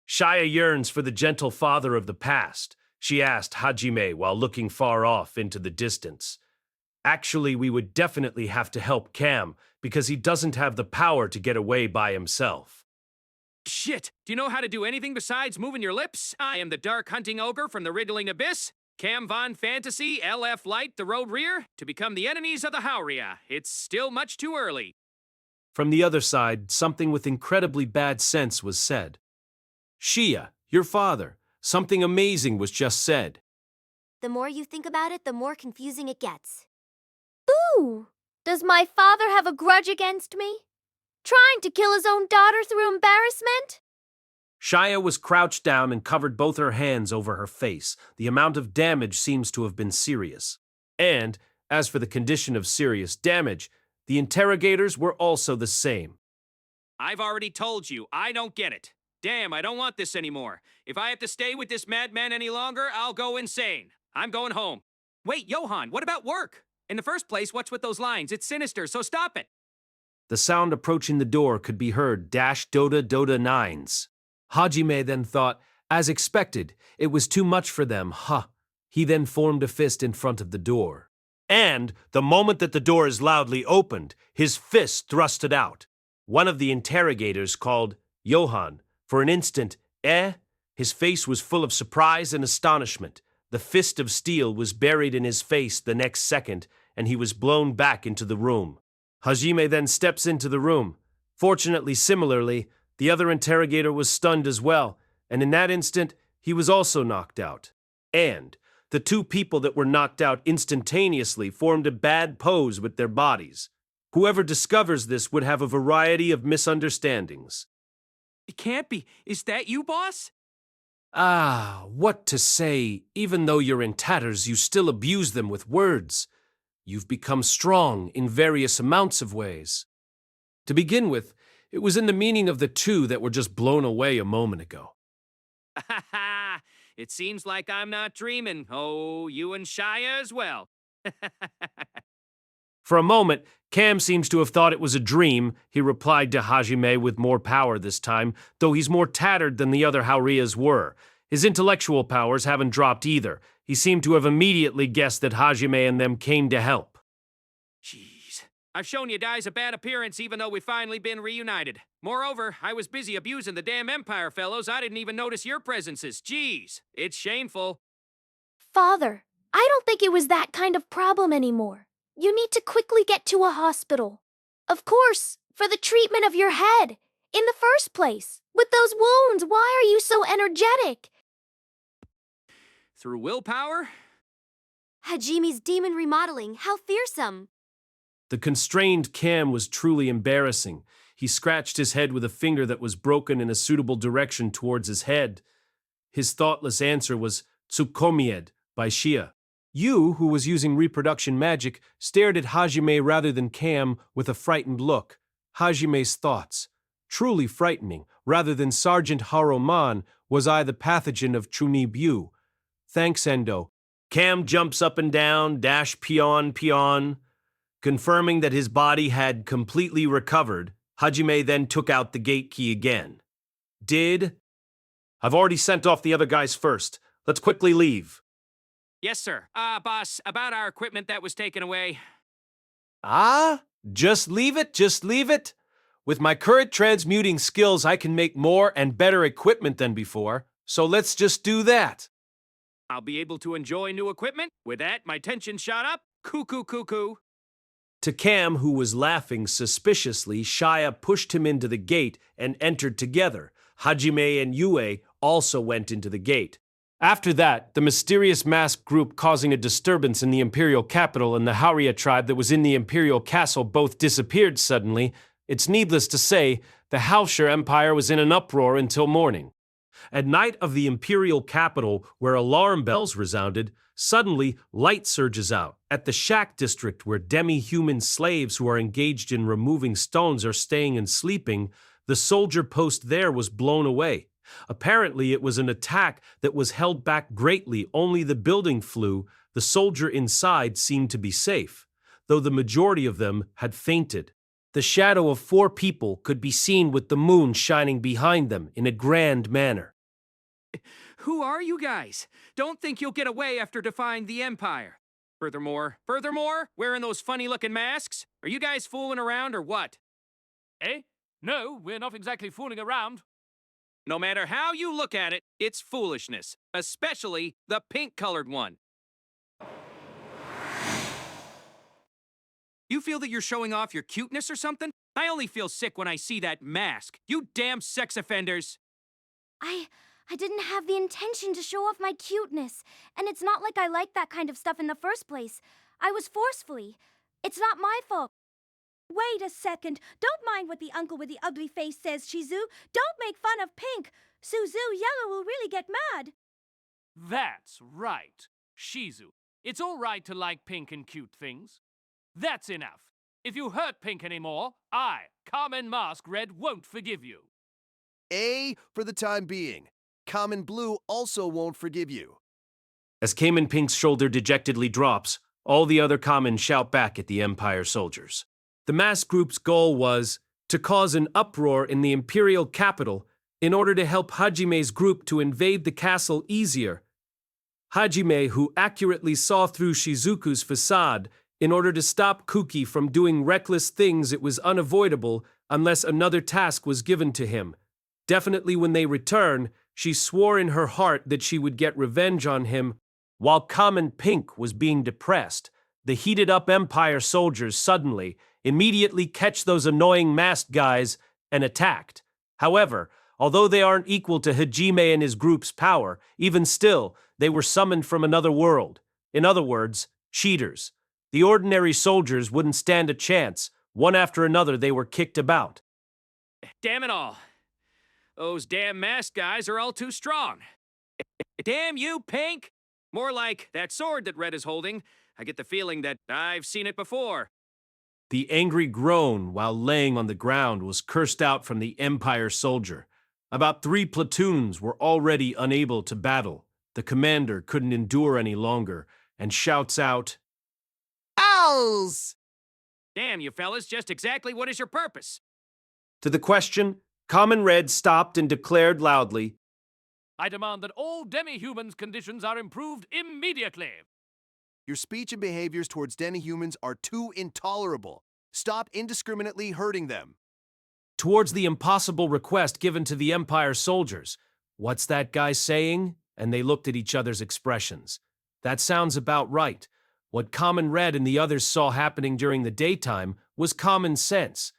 [SPEAKER 1] Shia yearns for the gentle father of the past, she asked Hajime while looking far off into the distance. Actually, we would definitely have to help Cam because he doesn't have the power to get away by himself.
[SPEAKER 3] Shit! Do you know how to do anything besides moving your lips? I am the Dark Hunting Ogre from the Riddling Abyss. Cam Von Fantasy, LF Light, the Road Rear, to become the enemies of the Hauria. It's still much too early.
[SPEAKER 1] From the other side, something with incredibly bad sense was said. Shia, your father, something amazing was just said.
[SPEAKER 2] The more you think about it, the more confusing it gets.
[SPEAKER 6] Ooh, does my father have a grudge against me? Trying to kill his own daughter through embarrassment?
[SPEAKER 1] Shia was crouched down and covered both her hands over her face. The amount of damage seems to have been serious. And, as for the condition of serious damage, the interrogators were also the same.
[SPEAKER 3] I've already told you, I don't get it. Damn, I don't want this anymore. If I have to stay with this madman any longer, I'll go insane. I'm going home. Wait, Johan, what about work? In the first place, what's with those lines? It's sinister, so stop it.
[SPEAKER 1] The sound approaching the door could be heard dash Dota Dota 9s. Hajime then thought, as expected, it was too much for them, huh? He then formed a fist in front of the door. And, the moment that the door is loudly opened, his fist thrusted out. One of the interrogators called Johan. For an instant, his face was full of surprise and astonishment. The fist of steel was buried in his face the next second, and he was blown back into the room. Hajime then steps into the room. Fortunately, similarly, the other interrogator was stunned as well, and in that instant, he was also knocked out. And the two people that were knocked out instantaneously formed a bad pose with their bodies. Whoever discovers this would have a variety of misunderstandings.
[SPEAKER 3] It can't be. Is that you, boss?
[SPEAKER 1] Ah, what to say? Even though you're in tatters, you still abuse them with words. You've become strong in various amounts of ways. To begin with, it was in the meaning of the two that were just blown away a moment ago.
[SPEAKER 3] Ha ha! It seems like I'm not dreaming. Oh, you and Shia as well.
[SPEAKER 1] For a moment, Cam seems to have thought it was a dream. He replied to Hajime with more power this time, though he's more tattered than the other Haurias were. His intellectual powers haven't dropped either. He seemed to have immediately guessed that Hajime and them came to help.
[SPEAKER 3] Jeez. I've shown you guys a bad appearance even though we've finally been reunited. Moreover, I was busy abusing the damn Empire fellows. I didn't even notice your presences. Jeez. It's shameful.
[SPEAKER 6] Father, I don't think it was that kind of problem anymore. You need to quickly get to a hospital. Of course, for the treatment of your head. In the first place, with those wounds, why are you so energetic?
[SPEAKER 3] Through willpower?
[SPEAKER 2] Hajime's demon remodeling, how fearsome!
[SPEAKER 1] The constrained Cam was truly embarrassing. He scratched his head with a finger that was broken in a suitable direction towards his head. His thoughtless answer was Tsukomied by Shia. Yu, who was using reproduction magic, stared at Hajime rather than Cam with a frightened look. Hajime's thoughts. Truly frightening. Rather than Sergeant Haroman, was I the pathogen of Chunibyu. Thanks, Endo. Cam jumps up and down, dash peon. Confirming that his body had completely recovered, Hajime then took out the gate key again. I've already sent off the other guys first. Let's quickly leave.
[SPEAKER 3] Yes, sir. Boss, about our equipment that was taken away.
[SPEAKER 1] Just leave it. With my current transmuting skills, I can make more and better equipment than before, so let's just do that.
[SPEAKER 3] I'll be able to enjoy new equipment. With that, my tension shot up. Cuckoo.
[SPEAKER 1] To Cam, who was laughing suspiciously, Shia pushed him into the gate and entered together. Hajime and Yue also went into the gate. After that, the mysterious masked group causing a disturbance in the Imperial capital and the Hauria tribe that was in the Imperial castle both disappeared suddenly, It's needless to say, the Halshire Empire was in an uproar until morning. At night of the imperial capital, where alarm bells resounded, suddenly light surges out. At the Shack district, where demi-human slaves who are engaged in removing stones are staying and sleeping, the soldier post there was blown away. Apparently, it was an attack that was held back greatly. Only the building flew. The soldier inside seemed to be safe, though the majority of them had fainted. The shadow of 4 people could be seen with the moon shining behind them in a grand manner.
[SPEAKER 14] Who are you guys? Don't think you'll get away after defying the Empire. Furthermore, wearing those funny-looking masks? Are you guys fooling around or what?
[SPEAKER 3] Eh? No, we're not exactly fooling around.
[SPEAKER 14] No matter how you look at it, it's foolishness, especially the pink-colored one. You feel that you're showing off your cuteness or something? I only feel sick when I see that mask. You damn sex offenders!
[SPEAKER 2] I didn't have the intention to show off my cuteness, and it's not like I liked that kind of stuff in the first place. I was forcefully. It's not my fault. Wait a second. Don't mind what the uncle with the ugly face says, Shizu. Don't make fun of Pink. Suzu Yellow will really get mad.
[SPEAKER 3] That's right. Shizu, it's all right to like pink and cute things. That's enough. If you hurt Pink anymore, I, Common Mask Red, won't forgive you.
[SPEAKER 7] A for the time being. Common Blue also won't forgive you.
[SPEAKER 1] As Cayman Pink's shoulder dejectedly drops, all the other Commons shout back at the Empire soldiers. The masked group's goal was to cause an uproar in the imperial capital in order to help Hajime's group to invade the castle easier. Hajime, who accurately saw through Shizuku's facade in order to stop Kuki from doing reckless things, it was unavoidable unless another task was given to him. Definitely when they return, she swore in her heart that she would get revenge on him. While Common Pink was being depressed, the heated-up Empire soldiers suddenly, immediately catch those annoying masked guys and attacked. However, although they aren't equal to Hajime and his group's power, even still, they were summoned from another world. In other words, cheaters. The ordinary soldiers wouldn't stand a chance. One after another, they were kicked about.
[SPEAKER 14] Damn it all. Those damn masked guys are all too strong. Damn you, Pink! More like that sword that Red is holding. I get the feeling that I've seen it before.
[SPEAKER 1] The angry groan while laying on the ground was cursed out from the Empire soldier. About 3 platoons were already unable to battle. The commander couldn't endure any longer and shouts out, "Owls!"
[SPEAKER 14] Damn you fellas, just exactly what is your purpose?
[SPEAKER 1] To the question, Common Red stopped and declared loudly,
[SPEAKER 3] I demand that all demi-humans' conditions are improved immediately.
[SPEAKER 7] Your speech and behaviors towards demi-humans are too intolerable. Stop indiscriminately hurting them.
[SPEAKER 1] towards the impossible request given to the Empire soldiers. What's that guy saying? And they looked at each other's expressions. That sounds about right. What Common Red and the others saw happening during the daytime was common sense.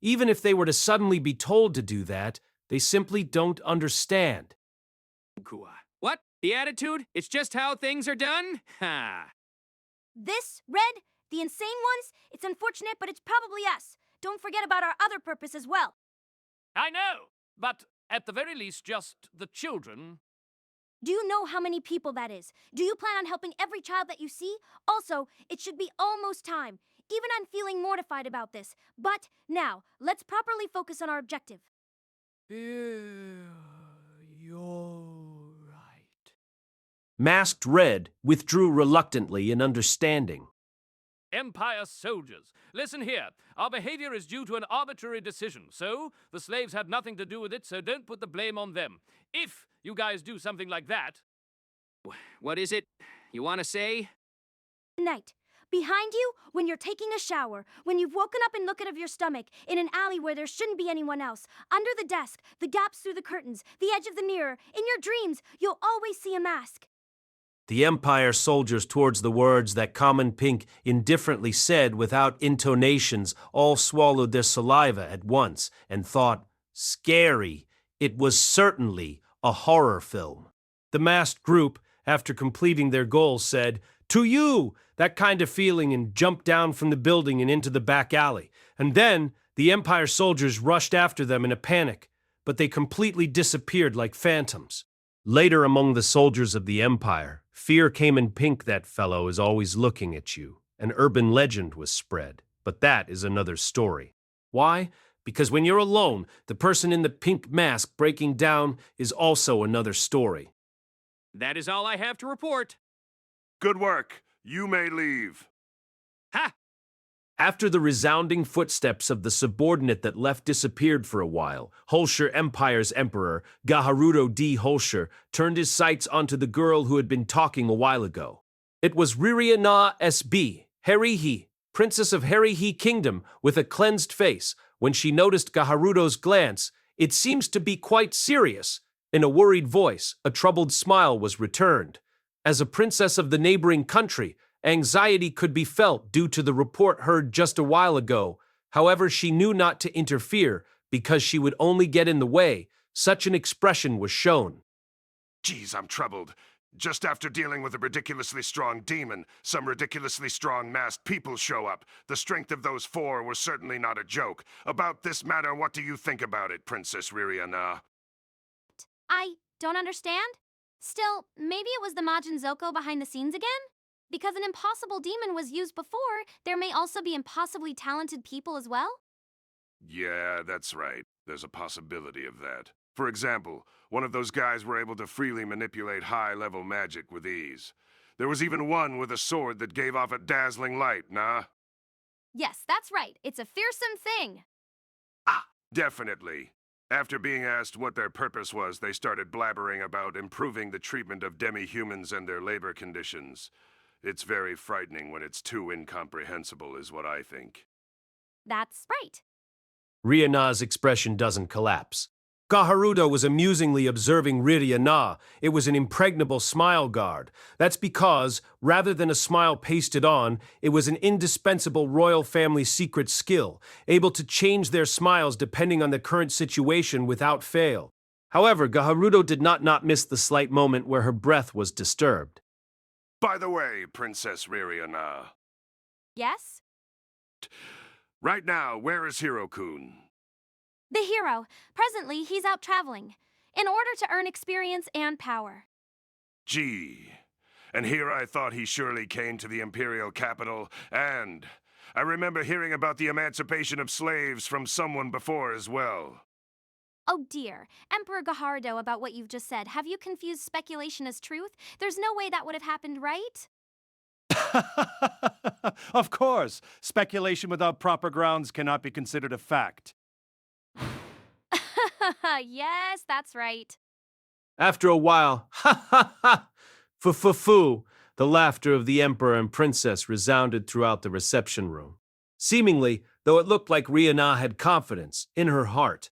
[SPEAKER 1] Even if they were to suddenly be told to do that, they simply don't understand.
[SPEAKER 14] What? The attitude? It's just how things are done? Ha!
[SPEAKER 2] This, Red, the insane ones, it's unfortunate, but it's probably us. Don't forget about our other purpose as well.
[SPEAKER 3] I know, but at the very least, just the children.
[SPEAKER 2] Do you know how many people that is? Do you plan on helping every child that you see? Also, it should be almost time. Even I'm feeling mortified about this. But now, let's properly focus on our objective.
[SPEAKER 3] You're right.
[SPEAKER 1] Masked Red withdrew reluctantly in understanding.
[SPEAKER 3] Empire soldiers, listen here. Our behavior is due to an arbitrary decision, so the slaves had nothing to do with it, so don't put the blame on them. If you guys do something like that...
[SPEAKER 14] What is it you want to say?
[SPEAKER 2] Night. Behind you, when you're taking a shower, when you've woken up and looked out of your stomach, in an alley where there shouldn't be anyone else, under the desk, the gaps through the curtains, the edge of the mirror, in your dreams, you'll always see a mask.
[SPEAKER 1] The Empire soldiers towards the words that Common Pink indifferently said without intonations all swallowed their saliva at once and thought, scary. It was certainly a horror film. The masked group, after completing their goal, said, "To you!" That kind of feeling, and jumped down from the building and into the back alley. And then The Empire soldiers rushed after them in a panic, but they completely disappeared like phantoms. Later, among the soldiers of the Empire, fear came in pink. That fellow is always looking at you. An urban legend was spread, but that is another story. Why? Because when you're alone, the person in the pink mask breaking down is also another story.
[SPEAKER 14] That is all I have to report.
[SPEAKER 8] Good work. You may leave.
[SPEAKER 14] Ha!
[SPEAKER 1] After the resounding footsteps of the subordinate that left disappeared for a while, Holsher Empire's emperor, Gaharudo D. Holsher, turned his sights onto the girl who had been talking a while ago. It was Ririana SB, Harihi, princess of Harihi Kingdom, with a cleansed face. When she noticed Gaharudo's glance, it seems to be quite serious. In a worried voice, a troubled smile was returned. As a princess of the neighboring country, anxiety could be felt due to the report heard just a while ago. However, she knew not to interfere because she would only get in the way. Such an expression was shown.
[SPEAKER 8] Geez, I'm troubled. Just after dealing with a ridiculously strong demon, some ridiculously strong masked people show up. The strength of those four was certainly not a joke. About this matter, what do you think about it, Princess Ririana?
[SPEAKER 2] I don't understand. Still, maybe it was the Majin Zoko behind the scenes again? Because an impossible demon was used before, there may also be impossibly talented people as well?
[SPEAKER 8] Yeah, that's right. There's a possibility of that. For example, one of those guys were able to freely manipulate high-level magic with ease. There was even one with a sword that gave off a dazzling light, nah?
[SPEAKER 2] Yes, that's right. It's a fearsome thing.
[SPEAKER 8] Definitely. After being asked what their purpose was, they started blabbering about improving the treatment of demi-humans and their labor conditions. It's very frightening when it's too incomprehensible, is what I think.
[SPEAKER 2] That's right.
[SPEAKER 1] Riana's expression doesn't collapse. Gaharudo was amusingly observing Ririana. It was an impregnable smile guard. That's because, rather than a smile pasted on, it was an indispensable royal family secret skill, able to change their smiles depending on the current situation without fail. However, Gaharudo did not miss the slight moment where her breath was disturbed.
[SPEAKER 8] By the way, Princess Ririana.
[SPEAKER 2] Yes?
[SPEAKER 8] Right now, where is Hiro-kun?
[SPEAKER 2] The hero. Presently, he's out traveling, in order to earn experience and power.
[SPEAKER 8] Gee. And here I thought he surely came to the imperial capital, and I remember hearing about the emancipation of slaves from someone before as well.
[SPEAKER 2] Oh dear. Emperor Gaharudo, about what you've just said, have you confused speculation as truth? There's no way that would have happened, right?
[SPEAKER 7] Of course. Speculation without proper grounds cannot be considered a fact.
[SPEAKER 2] Yes, that's right.
[SPEAKER 1] After a while, ha ha ha, fu, the laughter of the emperor and princess resounded throughout the reception room. Seemingly, though it looked like Riana had confidence in her heart.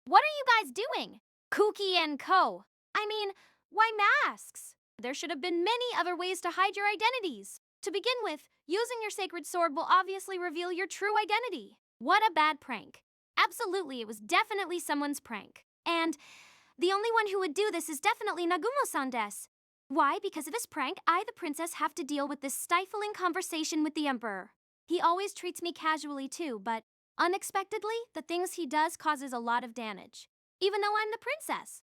[SPEAKER 2] What are you guys doing? Kuki and Co. I mean, why masks? There should have been many other ways to hide your identities. To begin with, using your sacred sword will obviously reveal your true identity. What a bad prank. Absolutely, it was definitely someone's prank. And the only one who would do this is definitely Nagumo-san des. Why? Because of his prank, I, the princess, have to deal with this stifling conversation with the emperor. He always treats me casually too, but unexpectedly, the things he does causes a lot of damage. Even though I'm the princess.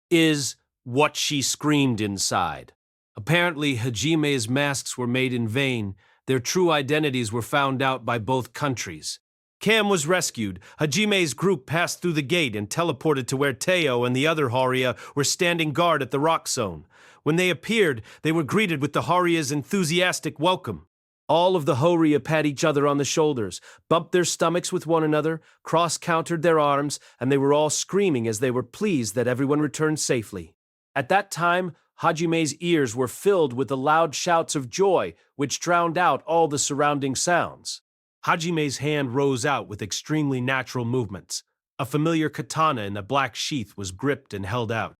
[SPEAKER 1] Is what she screamed inside. Apparently, Hajime's masks were made in vain. Their true identities were found out by both countries. Cam was rescued. Hajime's group passed through the gate and teleported to where Teo and the other Haria were standing guard at the rock zone. When they appeared, they were greeted with the Haria's enthusiastic welcome. All of the Horia pat each other on the shoulders, bumped their stomachs with one another, cross-countered their arms, and they were all screaming as they were pleased that everyone returned safely. At that time, Hajime's ears were filled with the loud shouts of joy, which drowned out all the surrounding sounds. Hajime's hand rose out with extremely natural movements. A familiar katana in a black sheath was gripped and held out.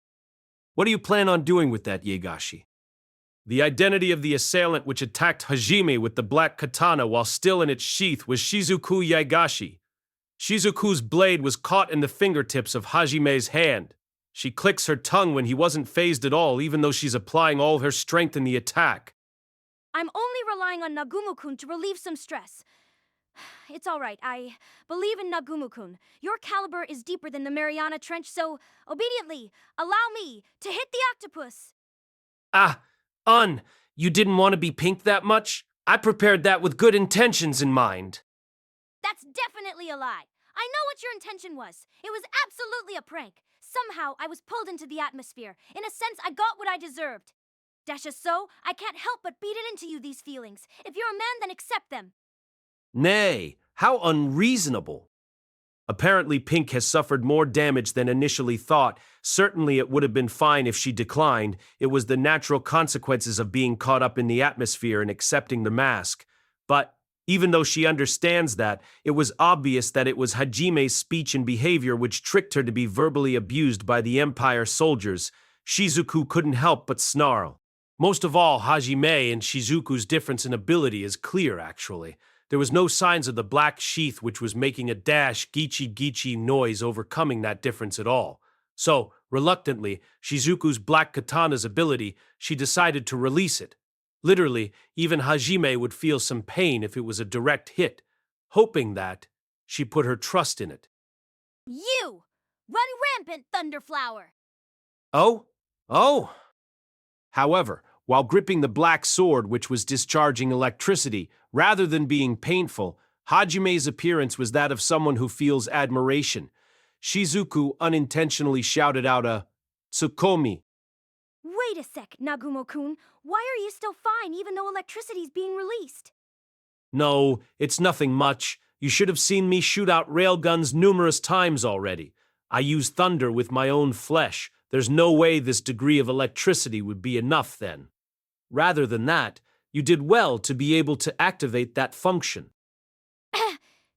[SPEAKER 1] What do you plan on doing with that, Yegashi? The identity of the assailant which attacked Hajime with the black katana while still in its sheath was Shizuku Yegashi. Shizuku's blade was caught in the fingertips of Hajime's hand. She clicks her tongue when he wasn't fazed at all, even though she's applying all her strength in the attack.
[SPEAKER 2] I'm only relying on Nagumo-kun to relieve some stress. It's all right. I believe in Nagumo-kun. Your caliber is deeper than the Mariana Trench, so obediently, allow me to hit the octopus.
[SPEAKER 1] Ah, you didn't want to be pink that much? I prepared that with good intentions in mind.
[SPEAKER 2] That's definitely a lie. I know what your intention was. It was absolutely a prank. Somehow I was pulled into the atmosphere. In a sense, I got what I deserved. Dasha, so I can't help but beat it into you, these feelings. If you're a man, then accept them.
[SPEAKER 1] Nay, how unreasonable. Apparently, Pink has suffered more damage than initially thought. Certainly, it would have been fine if she declined. It was the natural consequences of being caught up in the atmosphere and accepting the mask. But even though she understands that, it was obvious that it was Hajime's speech and behavior which tricked her to be verbally abused by the Empire soldiers. Shizuku couldn't help but snarl. Most of all, Hajime and Shizuku's difference in ability is clear, actually. There was no signs of the black sheath which was making a dash gichi-gichi noise overcoming that difference at all. So, reluctantly, Shizuku's black katana's ability, she decided to release it. Literally, even Hajime would feel some pain if it was a direct hit. Hoping that, she put her trust in it.
[SPEAKER 2] You! Run rampant, Thunderflower!
[SPEAKER 1] Oh! However, while gripping the black sword which was discharging electricity, rather than being painful, Hajime's appearance was that of someone who feels admiration. Shizuku unintentionally shouted out a "Tsukomi."
[SPEAKER 2] Wait a sec, Nagumo-kun. Why are you still fine even though electricity's being released?
[SPEAKER 1] No, it's nothing much. You should have seen me shoot out railguns numerous times already. I use thunder with my own flesh. There's no way this degree of electricity would be enough then. Rather than that, you did well to be able to activate that function.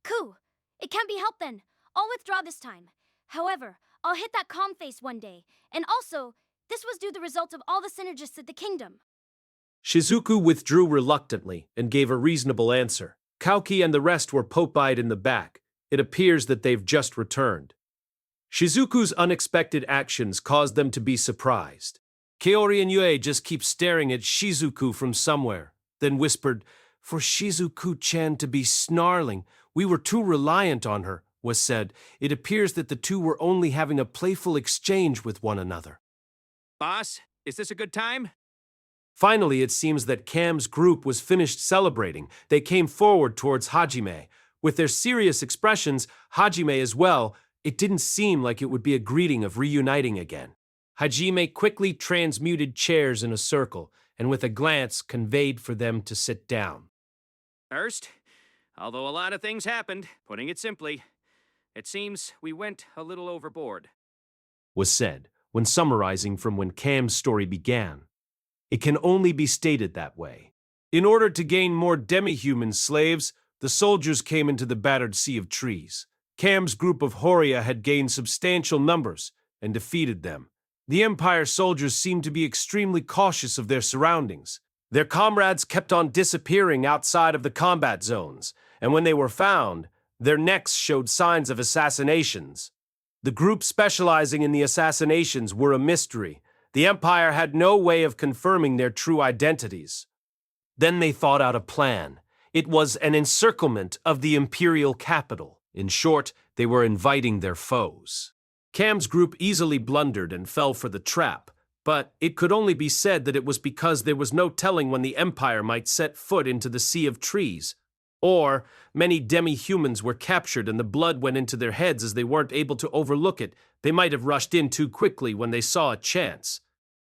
[SPEAKER 2] Cool. It can't be helped then. I'll withdraw this time. However, I'll hit that calm face one day. And also, this was due the result of all the synergists at the kingdom.
[SPEAKER 1] Shizuku withdrew reluctantly and gave a reasonable answer. Kauki and the rest were pop-eyed in the back. It appears that they've just returned. Shizuku's unexpected actions caused them to be surprised. Kaori and Yue just keep staring at Shizuku from somewhere, then whispered, "For Shizuku-chan to be snarling, we were too reliant on her," was said. It appears that the two were only having a playful exchange with one another.
[SPEAKER 14] Boss, is this a good time?
[SPEAKER 1] Finally, it seems that Cam's group was finished celebrating. They came forward towards Hajime. With their serious expressions, Hajime as well, it didn't seem like it would be a greeting of reuniting again. Hajime quickly transmuted chairs in a circle, and with a glance conveyed for them to sit down.
[SPEAKER 14] First, although a lot of things happened, putting it simply, it seems we went a little overboard,
[SPEAKER 1] Was said, when summarizing from when Cam's story began. It can only be stated that way. In order to gain more demi-human slaves, the soldiers came into the battered sea of trees. Cam's group of Horia had gained substantial numbers and defeated them. The Empire soldiers seemed to be extremely cautious of their surroundings. Their comrades kept on disappearing outside of the combat zones, and when they were found, their necks showed signs of assassinations. The group specializing in the assassinations were a mystery. The Empire had no way of confirming their true identities. Then they thought out a plan. It was an encirclement of the imperial capital. In short, they were inviting their foes. Cam's group easily blundered and fell for the trap, but it could only be said that it was because there was no telling when the Empire might set foot into the Sea of Trees. Or, many demi-humans were captured and the blood went into their heads as they weren't able to overlook it. They might have rushed in too quickly when they saw a chance.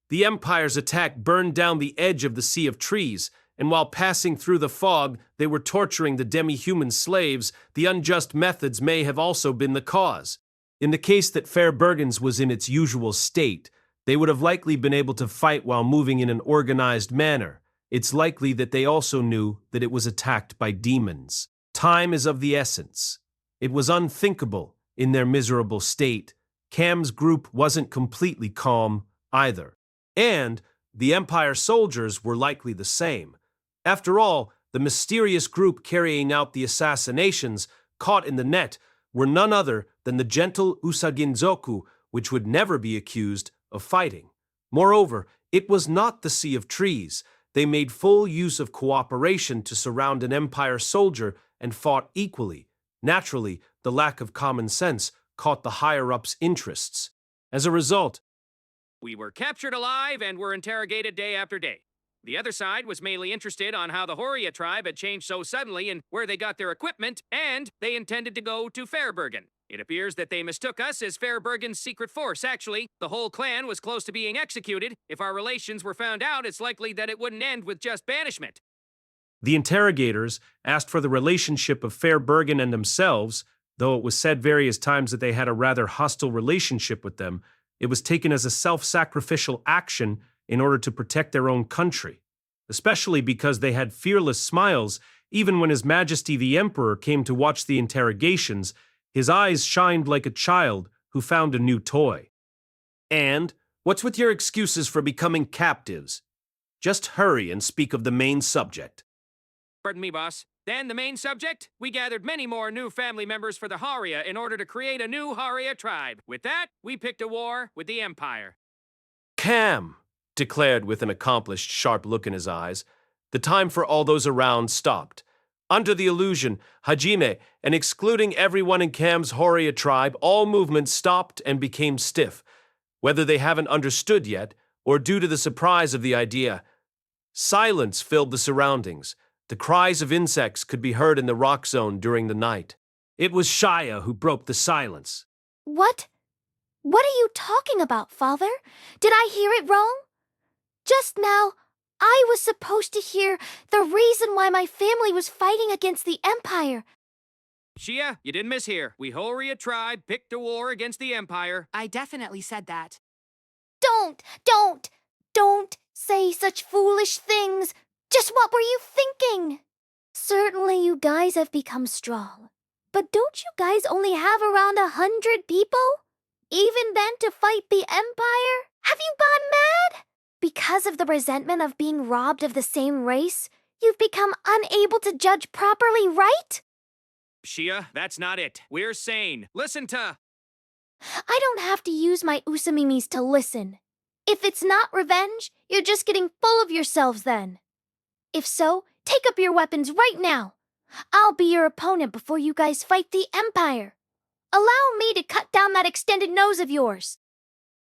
[SPEAKER 1] The Empire's attack burned down the edge of the Sea of Trees, and while passing through the fog, they were torturing the demi-human slaves. The unjust methods may have also been the cause. In the case that Fair Bergen's was in its usual state, they would have likely been able to fight while moving in an organized manner. It's likely that they also knew that it was attacked by demons. Time is of the essence. It was unthinkable in their miserable state. Cam's group wasn't completely calm either. And the Empire soldiers were likely the same. After all, the mysterious group carrying out the assassinations, caught in the net, were none other than the gentle Usaginzoku, which would never be accused of fighting. Moreover, it was not the Sea of Trees. They made full use of cooperation to surround an Empire soldier and fought equally. Naturally, the lack of common sense caught the higher-ups' interests. As a result,
[SPEAKER 14] We were captured alive and were interrogated day after day. The other side was mainly interested on how the Horia tribe had changed so suddenly and where they got their equipment, and they intended to go to Fairbergen. It appears that they mistook us as Fairbergen's secret force, actually. The whole clan was close to being executed. If our relations were found out, it's likely that it wouldn't end with just banishment.
[SPEAKER 1] the interrogators asked for the relationship of Fairbergen and themselves. Though it was said various times that they had a rather hostile relationship with them, it was taken as a self-sacrificial action in order to protect their own country, especially because they had fearless smiles. Even when His Majesty the Emperor came to watch the interrogations, his eyes shined like a child who found a new toy. And what's with your excuses for becoming captives? Just hurry and speak of the main subject.
[SPEAKER 14] Pardon me, boss. Then the main subject? We gathered many more new family members for the Haria in order to create a new Haria tribe. With that, we picked a war with the Empire.
[SPEAKER 1] Cam, declared with an accomplished, sharp look in his eyes. The time for all those around stopped. Under the illusion, Hajime, and excluding everyone in Cam's Horia tribe, all movement stopped and became stiff. Whether they haven't understood yet, or due to the surprise of the idea, silence filled the surroundings. The cries of insects could be heard in the rock zone during the night. It was Shia who broke the silence.
[SPEAKER 6] What? What are you talking about, Father? Did I hear it wrong? Just now, I was supposed to hear the reason why my family was fighting against the Empire.
[SPEAKER 14] Shia, you didn't mishear. We Horia tribe picked a war against the Empire.
[SPEAKER 11] I definitely said that.
[SPEAKER 6] Don't say such foolish things. Just what were you thinking? Certainly you guys have become strong. But don't you guys only have around 100 people? Even then to fight the Empire? Have you gone mad? Because of the resentment of being robbed of the same race, you've become unable to judge properly, right?
[SPEAKER 14] Shia, that's not it. We're sane. Listen to...
[SPEAKER 6] I don't have to use my Usamimis to listen. If it's not revenge, you're just getting full of yourselves then. If so, take up your weapons right now. I'll be your opponent before you guys fight the Empire. Allow me to cut down that extended nose of yours.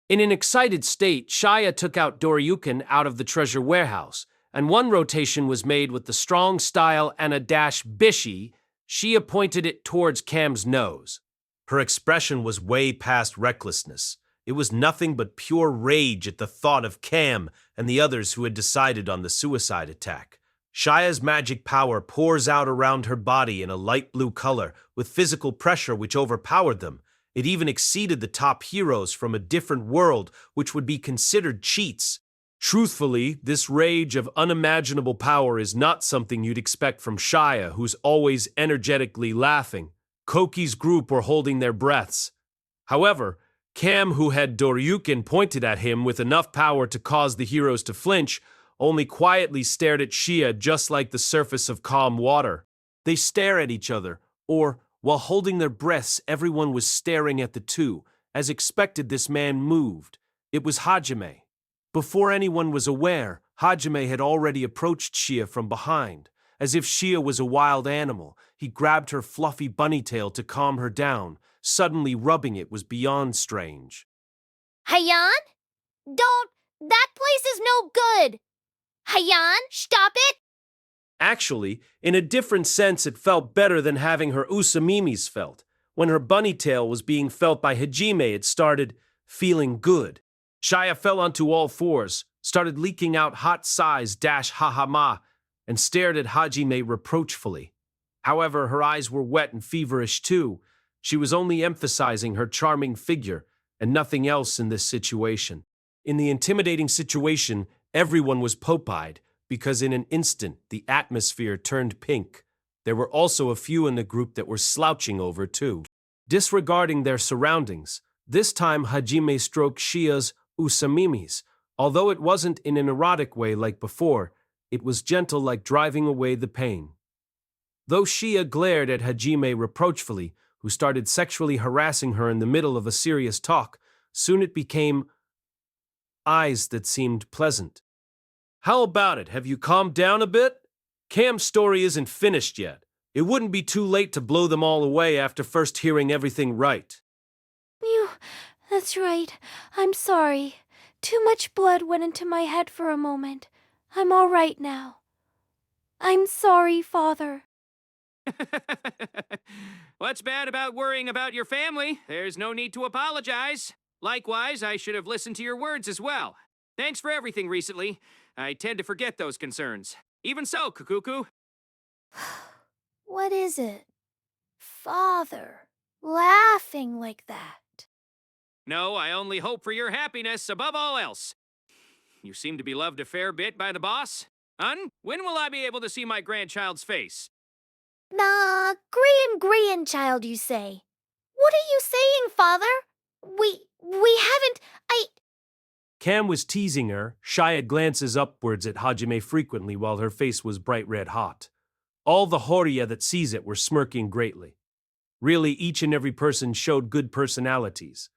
[SPEAKER 1] In an excited state, Shia took out Doryukin out of the treasure warehouse, and one rotation was made with the strong style and a dash bishy. Shia pointed it towards Cam's nose. Her expression was way past recklessness. It was nothing but pure rage at the thought of Cam and the others who had decided on the suicide attack. Shia's magic power pours out around her body in a light blue color, with physical pressure which overpowered them. It even exceeded the top heroes from a different world, which would be considered cheats. Truthfully, this rage of unimaginable power is not something you'd expect from Shia, who's always energetically laughing. Koki's group were holding their breaths. However, Cam, who had Doryukin pointed at him with enough power to cause the heroes to flinch, only quietly stared at Shia just like the surface of calm water. They stare at each other, or, while holding their breaths, everyone was staring at the two. As expected, this man moved. It was Hajime. Before anyone was aware, Hajime had already approached Shia from behind. As if Shia was a wild animal, he grabbed her fluffy bunny tail to calm her down. Suddenly rubbing it was beyond strange.
[SPEAKER 6] Hayan? That place is no good. Hayan, stop it!
[SPEAKER 1] Actually, in a different sense, it felt better than having her Usamimis felt. When her bunny tail was being felt by Hajime, it started feeling good. Shia fell onto all fours, started leaking out hot sighs dash ha-ha-ma, and stared at Hajime reproachfully. However, her eyes were wet and feverish too. She was only emphasizing her charming figure and nothing else in this situation. In the intimidating situation, everyone was Popeyed because in an instant the atmosphere turned pink. There were also a few in the group that were slouching over too. Disregarding their surroundings, this time Hajime stroked Shia's Usamimis. Although it wasn't in an erotic way like before, it was gentle like driving away the pain. Though Shia glared at Hajime reproachfully, who started sexually harassing her in the middle of a serious talk, soon it became eyes that seemed pleasant. How about it? Have you calmed down a bit? Cam's story isn't finished yet. It wouldn't be too late to blow them all away after first hearing everything right.
[SPEAKER 6] That's right. I'm sorry. Too much blood went into my head for a moment. I'm all right now. I'm sorry, Father.
[SPEAKER 14] What's bad about worrying about your family? There's no need to apologize. Likewise, I should have listened to your words as well. Thanks for everything recently. I tend to forget those concerns. Even so, Kukuku.
[SPEAKER 6] What is it? Father, laughing like that.
[SPEAKER 14] No, I only hope for your happiness above all else. You seem to be loved a fair bit by the boss. Hun, when will I be able to see my grandchild's face?
[SPEAKER 6] Nah, grandchild, you say. What are you saying, Father? We haven't,
[SPEAKER 1] Cam was teasing her. Shia glances upwards at Hajime frequently while her face was bright red hot. All the Horia that sees it were smirking greatly. Really, each and every person showed good personalities.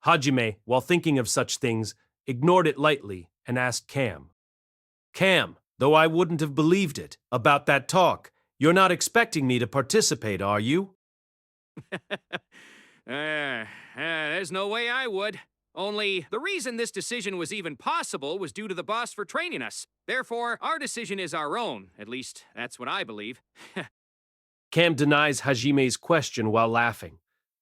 [SPEAKER 1] Hajime, while thinking of such things, ignored it lightly and asked Cam. Cam, though I wouldn't have believed it, about that talk, you're not expecting me to participate, are you?
[SPEAKER 14] There's no way I would. Only, the reason this decision was even possible was due to the boss for training us. Therefore, our decision is our own. At least, that's what I believe.
[SPEAKER 1] Cam denies Hajime's question while laughing.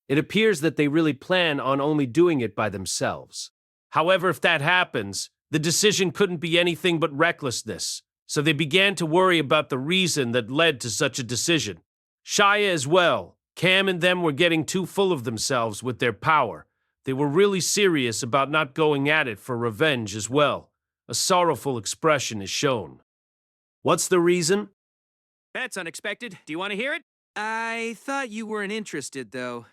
[SPEAKER 1] It appears that they really plan on only doing it by themselves. However, if that happens, the decision couldn't be anything but recklessness, so they began to worry about the reason that led to such a decision. Shia as well. Cam and them were getting too full of themselves with their power. They were really serious about not going at it for revenge as well. A sorrowful expression is shown. What's the reason?
[SPEAKER 14] That's unexpected. Do you want to hear it?
[SPEAKER 12] I thought you weren't interested, though.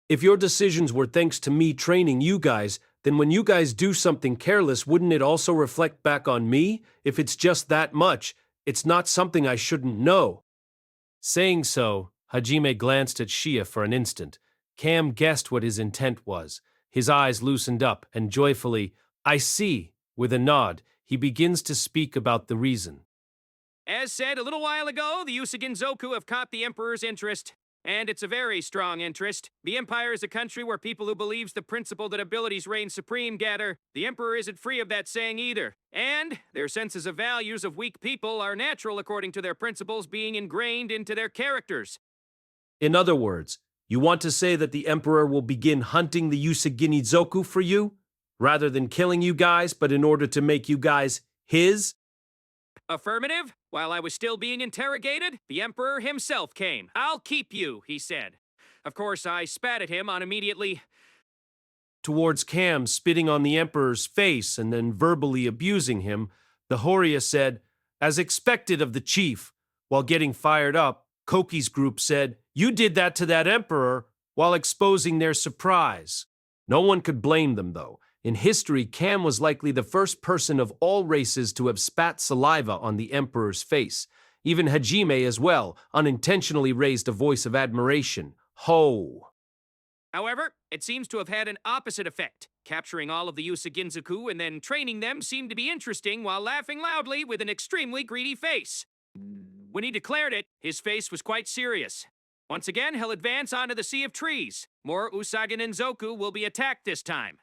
[SPEAKER 1] If your decisions were thanks to me training you guys, then when you guys do something careless, wouldn't it also reflect back on me? If it's just that much, it's not something I shouldn't know. Saying so, Hajime glanced at Shia for an instant. Cam guessed what his intent was. His eyes loosened up, and joyfully, I see, with a nod, he begins to speak about the reason.
[SPEAKER 14] As said a little while ago, the Usaginzoku have caught the Emperor's interest. And it's a very strong interest. The Empire is a country where people who believes the principle that abilities reign supreme gather. The Emperor isn't free of that saying either. And their senses of values of weak people are natural according to their principles being ingrained into their characters.
[SPEAKER 1] In other words, you want to say that the Emperor will begin hunting the Usaginzoku for you? Rather than killing you guys, but in order to make you guys his?
[SPEAKER 14] Affirmative. While I was still being interrogated, the Emperor himself came. I'll keep you, he said. Of course, I spat at him on immediately
[SPEAKER 1] Towards Cam, spitting on the Emperor's face and then verbally abusing him, the Horia said, as expected of the chief. While getting fired up, Koki's group said, you did that to that Emperor, while exposing their surprise. No one could blame them, though. In history, Cam was likely the first person of all races to have spat saliva on the Emperor's face. Even Hajime as well unintentionally raised a voice of admiration. Ho!
[SPEAKER 14] However, it seems to have had an opposite effect. Capturing all of the Usaginzoku and then training them seemed to be interesting while laughing loudly with an extremely greedy face. When he declared it, his face was quite serious. Once again, he'll advance onto the Sea of Trees. More Usaginzoku will be attacked this time.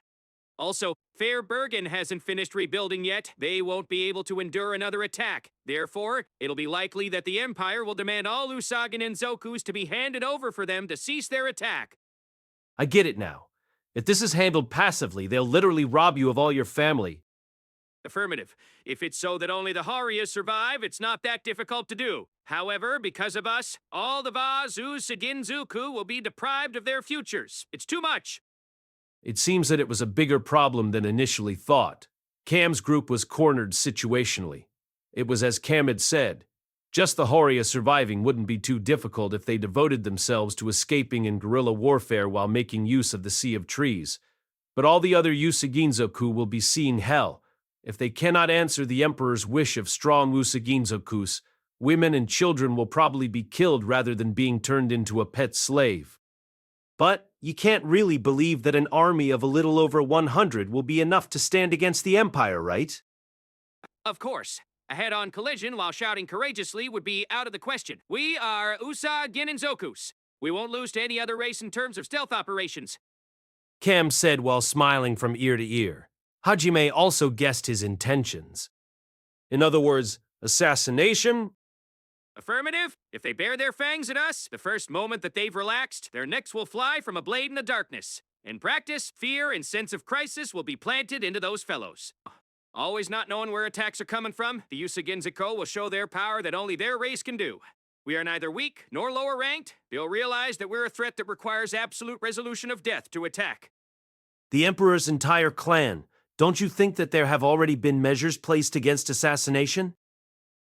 [SPEAKER 14] Also, Fairbergen hasn't finished rebuilding yet. They won't be able to endure another attack. Therefore, it'll be likely that the Empire will demand all Usaginzokus to be handed over for them to cease their attack.
[SPEAKER 1] I get it now. If this is handled passively, they'll literally rob you of all your family.
[SPEAKER 14] Affirmative. If it's so that only the Harias survive, it's not that difficult to do. However, because of us, all the Vaz Usaginzoku will be deprived of their futures. It's too much.
[SPEAKER 1] It seems that it was a bigger problem than initially thought. Cam's group was cornered situationally. It was as Cam had said. Just the Horia surviving wouldn't be too difficult if they devoted themselves to escaping in guerrilla warfare while making use of the Sea of Trees. But all the other Usaginzoku will be seeing hell. If they cannot answer the Emperor's wish of strong Usaginzokus, women and children will probably be killed rather than being turned into a pet slave. But you can't really believe that an army of a little over 100 will be enough to stand against the Empire, right?
[SPEAKER 14] Of course. A head-on collision while shouting courageously would be out of the question. We are Usa Ginenzokus. We won't lose to any other race in terms of stealth operations.
[SPEAKER 1] Cam said while smiling from ear to ear. Hajime also guessed his intentions. In other words, assassination?
[SPEAKER 14] Affirmative. If they bare their fangs at us, the first moment that they've relaxed, their necks will fly from a blade in the darkness. In practice, fear and sense of crisis will be planted into those fellows. Always not knowing where attacks are coming from, the Usaginzuko will show their power that only their race can do. We are neither weak nor lower ranked. They'll realize that we're a threat that requires absolute resolution of death to attack.
[SPEAKER 1] The Emperor's entire clan. Don't you think that there have already been measures placed against assassination?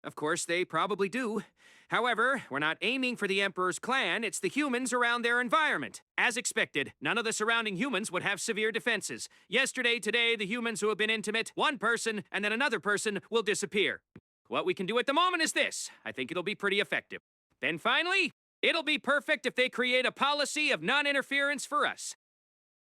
[SPEAKER 14] Of course, they probably do. However, we're not aiming for the Emperor's clan, it's the humans around their environment. As expected, none of the surrounding humans would have severe defenses. Today, the humans who have been intimate, one person and then another person will disappear. What we can do at the moment is this. I think it'll be pretty effective. Then finally, it'll be perfect if they create a policy of non-interference for us.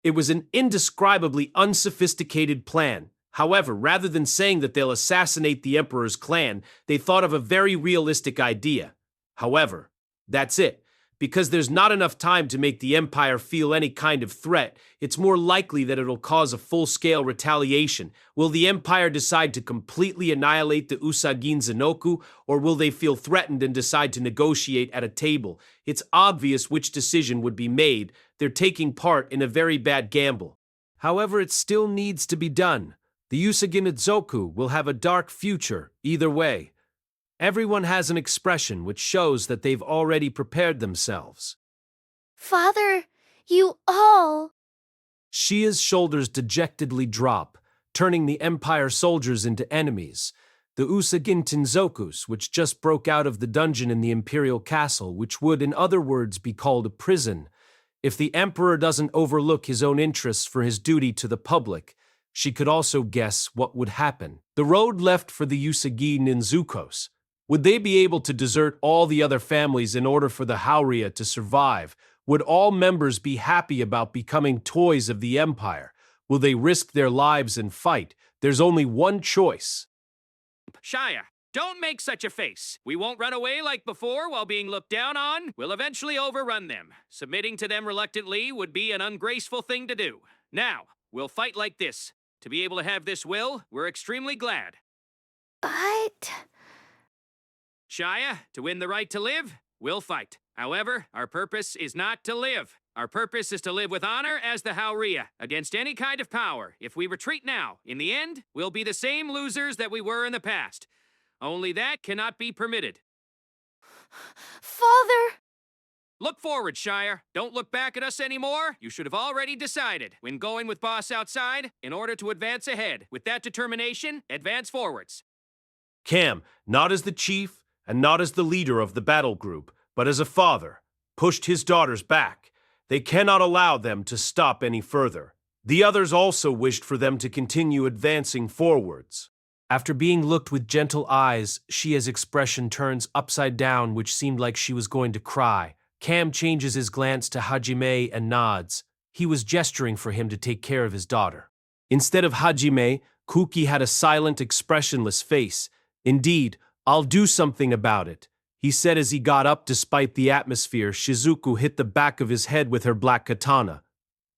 [SPEAKER 1] It was an indescribably unsophisticated plan. However, rather than saying that they'll assassinate the Emperor's clan, they thought of a very realistic idea. However, that's it. Because there's not enough time to make the Empire feel any kind of threat, it's more likely that it'll cause a full-scale retaliation. Will the Empire decide to completely annihilate the Usagin Zenoku, or will they feel threatened and decide to negotiate at a table? It's obvious which decision would be made. They're taking part in a very bad gamble. However, it still needs to be done. The Usagin Idzoku will have a dark future, either way. Everyone has an expression which shows that they've already prepared themselves.
[SPEAKER 6] Father, you all...
[SPEAKER 1] Shia's shoulders dejectedly drop, turning the Empire soldiers into enemies. The Usagin Tenzokus, which just broke out of the dungeon in the Imperial Castle, which would, in other words, be called a prison. If the Emperor doesn't overlook his own interests for his duty to the public, she could also guess what would happen. The road left for the Usagi Ninzukos. Would they be able to desert all the other families in order for the Hauria to survive? Would all members be happy about becoming toys of the Empire? Will they risk their lives and fight? There's only one choice.
[SPEAKER 14] Shia, don't make such a face. We won't run away like before while being looked down on. We'll eventually overrun them. Submitting to them reluctantly would be an ungraceful thing to do. Now, we'll fight like this. To be able to have this will, we're extremely glad.
[SPEAKER 6] But...
[SPEAKER 14] Shia, to win the right to live, we'll fight. However, our purpose is not to live. Our purpose is to live with honor as the Hauria, against any kind of power. If we retreat now, in the end, we'll be the same losers that we were in the past. Only that cannot be permitted.
[SPEAKER 6] Father!
[SPEAKER 14] Look forward, Shire. Don't look back at us anymore. You should have already decided, when going with Boss outside, in order to advance ahead. With that determination, advance forwards.
[SPEAKER 1] Cam, not as the chief and not as the leader of the battle group, but as a father, pushed his daughters back. They cannot allow them to stop any further. The others also wished for them to continue advancing forwards. After being looked with gentle eyes, Shia's expression turns upside down, which seemed like she was going to cry. Cam changes his glance to Hajime and nods. He was gesturing for him to take care of his daughter. Instead of Hajime, Kuki had a silent, expressionless face. Indeed, I'll do something about it, he said as he got up. Despite the atmosphere, Shizuku hit the back of his head with her black katana.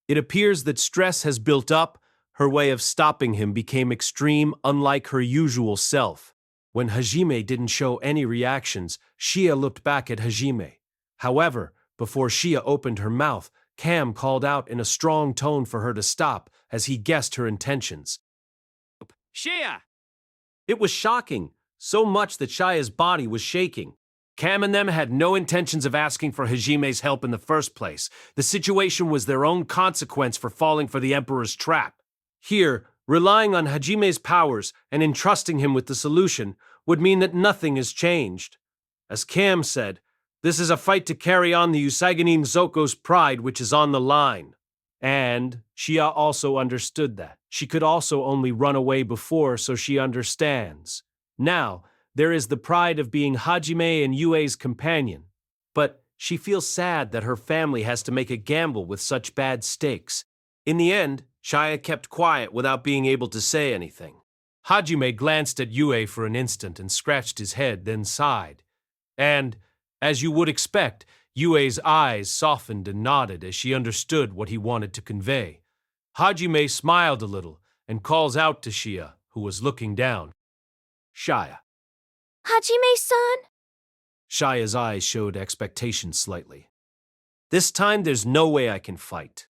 [SPEAKER 1] It appears that stress has built up. Her way of stopping him became extreme, unlike her usual self. When Hajime didn't show any reactions, Shia looked back at Hajime. However, before Shia opened her mouth, Cam called out in a strong tone for her to stop, as he guessed her intentions.
[SPEAKER 14] Shia!
[SPEAKER 1] It was shocking, so much that Shia's body was shaking. Cam and them had no intentions of asking for Hajime's help in the first place. The situation was their own consequence for falling for the Emperor's trap. Here, relying on Hajime's powers and entrusting him with the solution would mean that nothing has changed. As Cam said, this is a fight to carry on the Usagi Zoko's pride, which is on the line. And Shia also understood that. She could also only run away before, so she understands. Now, there is the pride of being Hajime and Yue's companion. But she feels sad that her family has to make a gamble with such bad stakes. In the end, Shia kept quiet without being able to say anything. Hajime glanced at Yue for an instant and scratched his head, then sighed. And, as you would expect, Yue's eyes softened and nodded as she understood what he wanted to convey. Hajime smiled a little and calls out to Shia, who was looking down. Shia.
[SPEAKER 6] Hajime-san?
[SPEAKER 1] Shia's eyes showed expectation slightly. This time there's no way I can fight.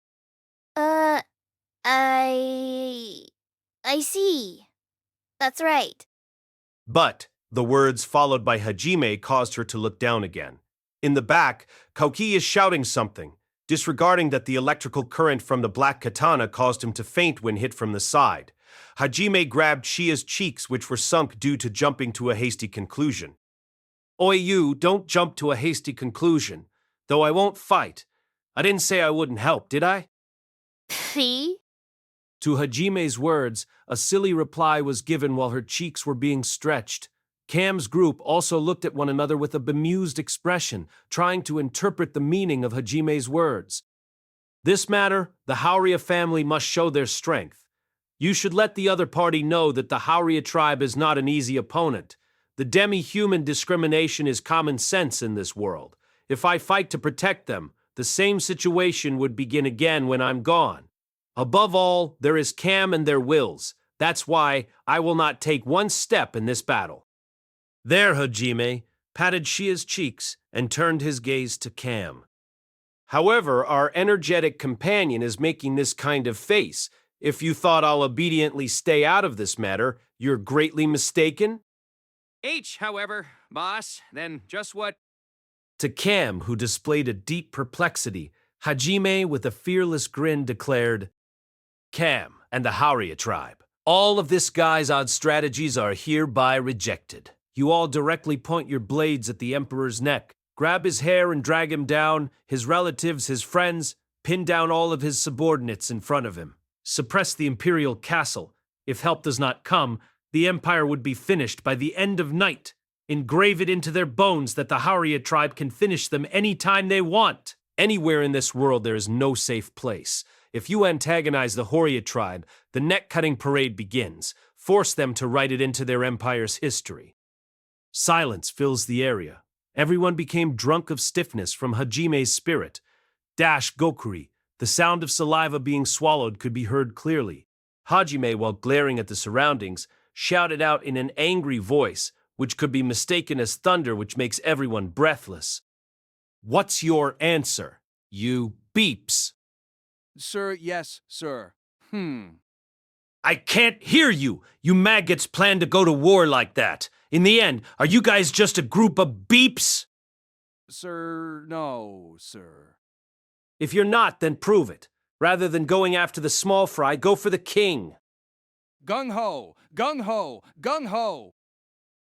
[SPEAKER 6] I see. That's right.
[SPEAKER 1] But the words followed by Hajime caused her to look down again. In the back, Kauki is shouting something, disregarding that the electrical current from the black katana caused him to faint when hit from the side. Hajime grabbed Shia's cheeks, which were sunk due to jumping to a hasty conclusion. Oi, you, don't jump to a hasty conclusion. Though I won't fight. I didn't say I wouldn't help, did I?
[SPEAKER 6] See?
[SPEAKER 1] To Hajime's words, a silly reply was given while her cheeks were being stretched. Cam's group also looked at one another with a bemused expression, trying to interpret the meaning of Hajime's words. This matter, the Hauria family must show their strength. You should let the other party know that the Hauria tribe is not an easy opponent. The demi-human discrimination is common sense in this world. If I fight to protect them, the same situation would begin again when I'm gone. Above all, there is Cam and their wills. That's why I will not take one step in this battle. There, Hajime patted Shia's cheeks and turned his gaze to Cam. However, our energetic companion is making this kind of face. If you thought I'll obediently stay out of this matter, you're greatly mistaken.
[SPEAKER 14] However, boss, then just what?
[SPEAKER 1] To Cam, who displayed a deep perplexity, Hajime, with a fearless grin, declared, Cam and the Hauria tribe, all of this guy's odd strategies are hereby rejected. You all directly point your blades at the Emperor's neck, grab his hair and drag him down, his relatives, his friends, pin down all of his subordinates in front of him. Suppress the Imperial castle. If help does not come, the Empire would be finished by the end of night. Engrave it into their bones that the Hauria tribe can finish them any time they want. Anywhere in this world there is no safe place. If you antagonize the Hauria tribe, the neck-cutting parade begins. Force them to write it into their empire's history. Silence fills the area. Everyone became drunk of stiffness from Hajime's spirit. Dash Gokuri, the sound of saliva being swallowed could be heard clearly. Hajime, while glaring at the surroundings, shouted out in an angry voice, which could be mistaken as thunder, which makes everyone breathless. What's your answer, you beeps?
[SPEAKER 7] Sir, yes, sir.
[SPEAKER 1] I can't hear you! You maggots plan to go to war like that. In the end, are you guys just a group of beeps?
[SPEAKER 7] Sir, no, sir.
[SPEAKER 1] If you're not, then prove it. Rather than going after the small fry, go for the king.
[SPEAKER 7] Gung-ho! Gung-ho! Gung-ho!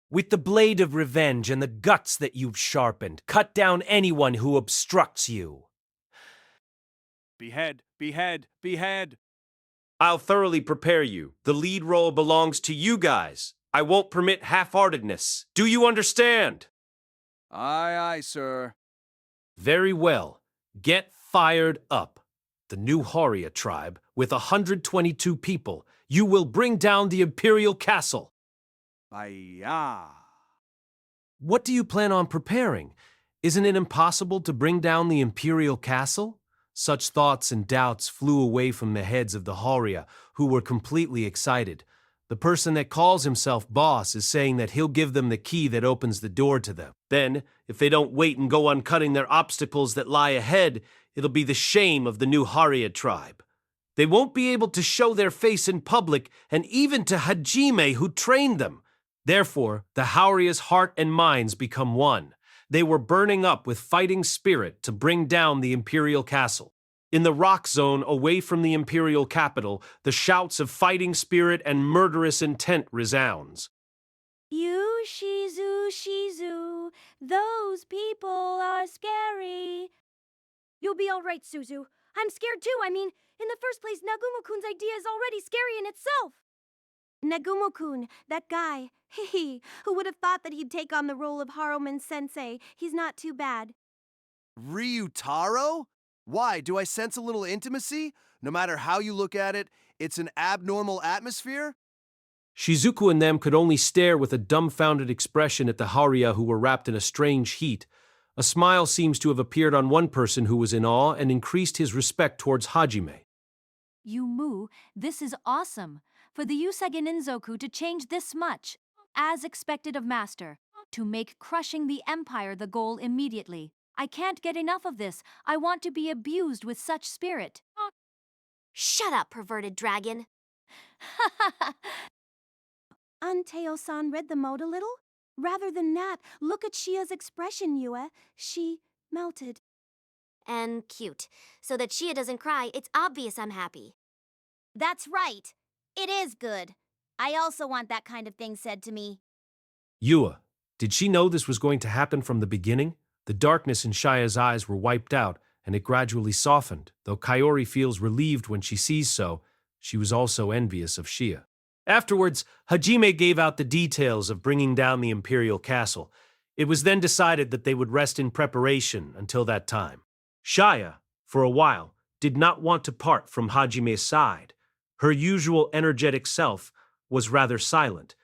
[SPEAKER 1] With the blade of revenge and the guts that you've sharpened, cut down anyone who obstructs you.
[SPEAKER 7] Behead! Behead! Behead!
[SPEAKER 1] I'll thoroughly prepare you. The lead role belongs to you guys. I won't permit half-heartedness. Do you understand?
[SPEAKER 7] Aye, aye, sir.
[SPEAKER 1] Very well. Get fired up. The new Hauria tribe, with 122 people, you will bring down the Imperial Castle.
[SPEAKER 7] Aye-ya.
[SPEAKER 1] What do you plan on preparing? Isn't it impossible to bring down the Imperial Castle? Such thoughts and doubts flew away from the heads of the Hauria, who were completely excited. The person that calls himself boss is saying that he'll give them the key that opens the door to them. Then, if they don't wait and go on cutting their obstacles that lie ahead, it'll be the shame of the new Hauria tribe. They won't be able to show their face in public, and even to Hajime, who trained them. Therefore, the Hauria's heart and minds become one. They were burning up with fighting spirit to bring down the Imperial Castle. In the rock zone away from the Imperial capital, the shouts of fighting spirit and murderous intent resounds.
[SPEAKER 2] You, Shizu, those people are scary. You'll be all right, Suzu. I'm scared too. I mean, in the first place, Nagumo-kun's idea is already scary in itself. Nagumo-kun, that guy, who would have thought that he'd take on the role of Haruman-sensei? He's not too bad.
[SPEAKER 15] Ryutaro? Why, do I sense a little intimacy? No matter how you look at it, it's an abnormal atmosphere?
[SPEAKER 1] Shizuku and them could only stare with a dumbfounded expression at the Haria who were wrapped in a strange heat. A smile seems to have appeared on one person who was in awe and increased his respect towards Hajime.
[SPEAKER 11] Yumu, this is awesome. For the Usagi Ninzoku to change this much, as expected of Master, to make crushing the Empire the goal immediately. I can't get enough of this. I want to be abused with such spirit.
[SPEAKER 6] Shut up, perverted dragon.
[SPEAKER 2] Anteo-san read the mode a little? Rather than that, look at Shia's expression, Yue. She melted.
[SPEAKER 6] And cute. So that Shia doesn't cry, it's obvious I'm happy.
[SPEAKER 2] That's right. It is good. I also want that kind of thing said to me.
[SPEAKER 1] Yua, did she know this was going to happen from the beginning? The darkness in Shia's eyes were wiped out, and it gradually softened. Though Kaori feels relieved when she sees so, she was also envious of Shia. Afterwards, Hajime gave out the details of bringing down the imperial castle. It was then decided that they would rest in preparation until that time. Shia, for a while, did not want to part from Hajime's side. Her usual energetic self was rather silent.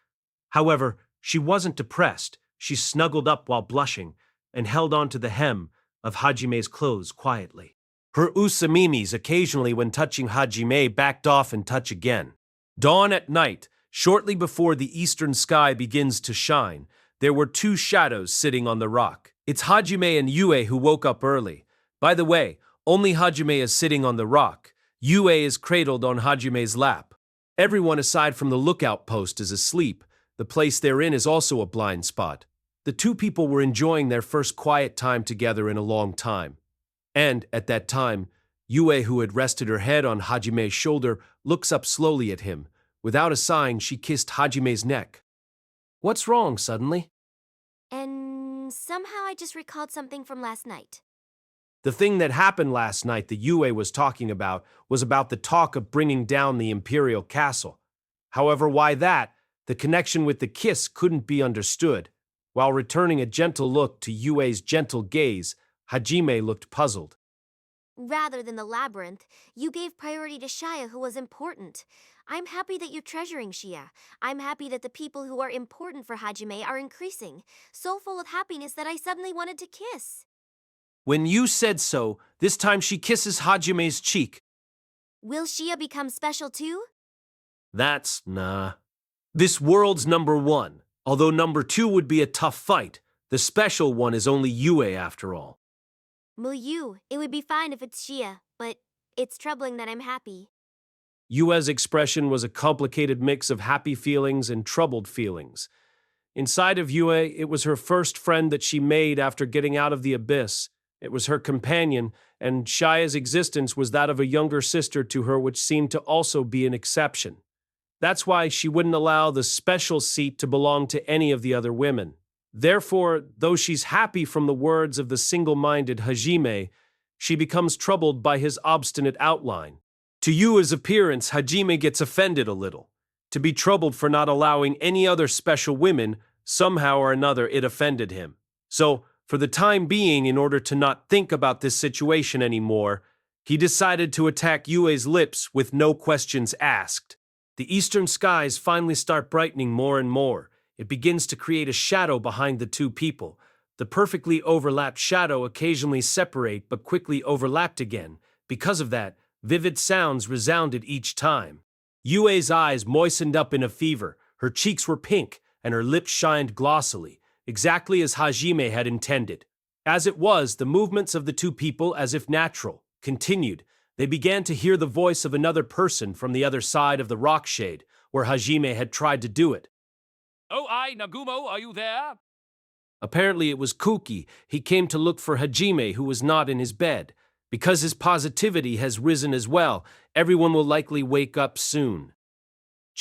[SPEAKER 1] However, she wasn't depressed. She snuggled up while blushing and held on to the hem of Hajime's clothes quietly. Her usamimis occasionally when touching Hajime backed off and touch again. Dawn at night, shortly before the eastern sky begins to shine, there were two shadows sitting on the rock. It's Hajime and Yue who woke up early. By the way, only Hajime is sitting on the rock. Yue is cradled on Hajime's lap. Everyone aside from the lookout post is asleep. The place they're in is also a blind spot. The two people were enjoying their first quiet time together in a long time. And, at that time, Yue, who had rested her head on Hajime's shoulder, looks up slowly at him. Without a sign, she kissed Hajime's neck. What's wrong suddenly?
[SPEAKER 6] And somehow I just recalled something from last night.
[SPEAKER 1] The thing that happened last night that Yue was talking about was about the talk of bringing down the imperial castle. However, why that? The connection with the kiss couldn't be understood. While returning a gentle look to Yue's gentle gaze, Hajime looked puzzled.
[SPEAKER 6] Rather than the labyrinth, you gave priority to Shia, who was important. I'm happy that you're treasuring Shia. I'm happy that the people who are important for Hajime are increasing. So full of happiness that I suddenly wanted to kiss.
[SPEAKER 1] When you said so, this time she kisses Hajime's cheek.
[SPEAKER 6] Will Shia become special too?
[SPEAKER 1] That's nah. This world's number one. Although number two would be a tough fight. The special one is only Yue after all.
[SPEAKER 6] Muyu, it would be fine if it's Shia, but it's troubling that I'm happy.
[SPEAKER 1] Yue's expression was a complicated mix of happy feelings and troubled feelings. Inside of Yue, it was her first friend that she made after getting out of the abyss. It was her companion, and Shia's existence was that of a younger sister to her, which seemed to also be an exception. That's why she wouldn't allow the special seat to belong to any of the other women. Therefore, though she's happy from the words of the single-minded Hajime, she becomes troubled by his obstinate outline. To Yue's appearance, Hajime gets offended a little. To be troubled for not allowing any other special women, somehow or another it offended him. So, for the time being, in order to not think about this situation anymore, he decided to attack Yue's lips with no questions asked. The eastern skies finally start brightening more and more. It begins to create a shadow behind the two people. The perfectly overlapped shadow occasionally separate but quickly overlapped again. Because of that, vivid sounds resounded each time. Yue's eyes moistened up in a fever, her cheeks were pink, and her lips shined glossily, exactly as Hajime had intended. As it was, the movements of the two people, as if natural, continued. They began to hear the voice of another person from the other side of the rock shade, where Hajime had tried to do it.
[SPEAKER 3] Oh, aye, Nagumo, are you there?
[SPEAKER 1] Apparently it was Kuki. He came to look for Hajime, who was not in his bed. Because his positivity has risen as well, everyone will likely wake up soon.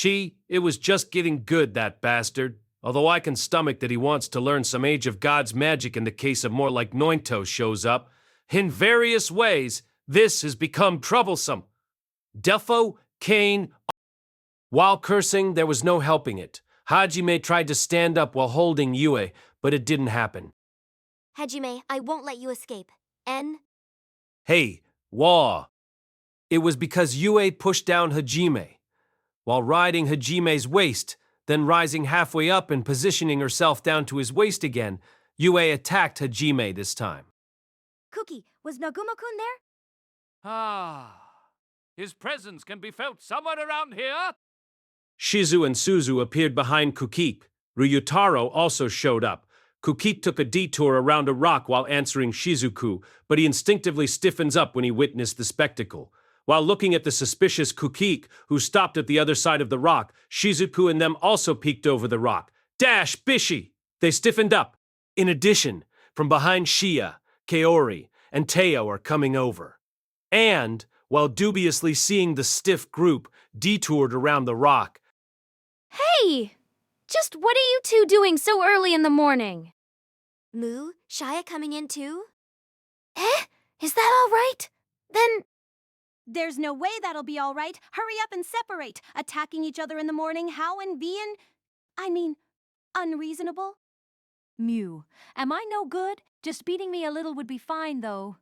[SPEAKER 1] Chi, it was just getting good, that bastard. Although I can stomach that he wants to learn some Age of Gods magic in the case of more like Nointo shows up. In various ways, this has become troublesome. Defo, Kane. While cursing, there was no helping it. Hajime tried to stand up while holding Yue, but it didn't happen.
[SPEAKER 6] Hajime, I won't let you escape. N?
[SPEAKER 1] Hey, Wah. It was because Yue pushed down Hajime. while riding Hajime's waist, then rising halfway up and positioning herself down to his waist again. Yue attacked Hajime this time.
[SPEAKER 2] Cookie, was Nagumo-kun there?
[SPEAKER 3] Ah, his presence can be felt somewhere around here.
[SPEAKER 1] Shizu and Suzu appeared behind Kukik. Ryutaro also showed up. Kukik took a detour around a rock while answering Shizuku, but he instinctively stiffens up when he witnessed the spectacle. While looking at the suspicious Kukik, who stopped at the other side of the rock, Shizuku and them also peeked over the rock. Dash, Bishi! They stiffened up. In addition, from behind Shia, Kaori, and Teo are coming over. And, while dubiously seeing the stiff group, detoured around the rock.
[SPEAKER 6] Hey! Just what are you two doing so early in the morning?
[SPEAKER 2] Moo, Shia coming in too?
[SPEAKER 6] Is that all right? Then...
[SPEAKER 11] There's no way that'll be all right. Hurry up and separate. Attacking each other in the morning, how and being... unreasonable? Mew, am I no good? Just beating me a little would be fine, though.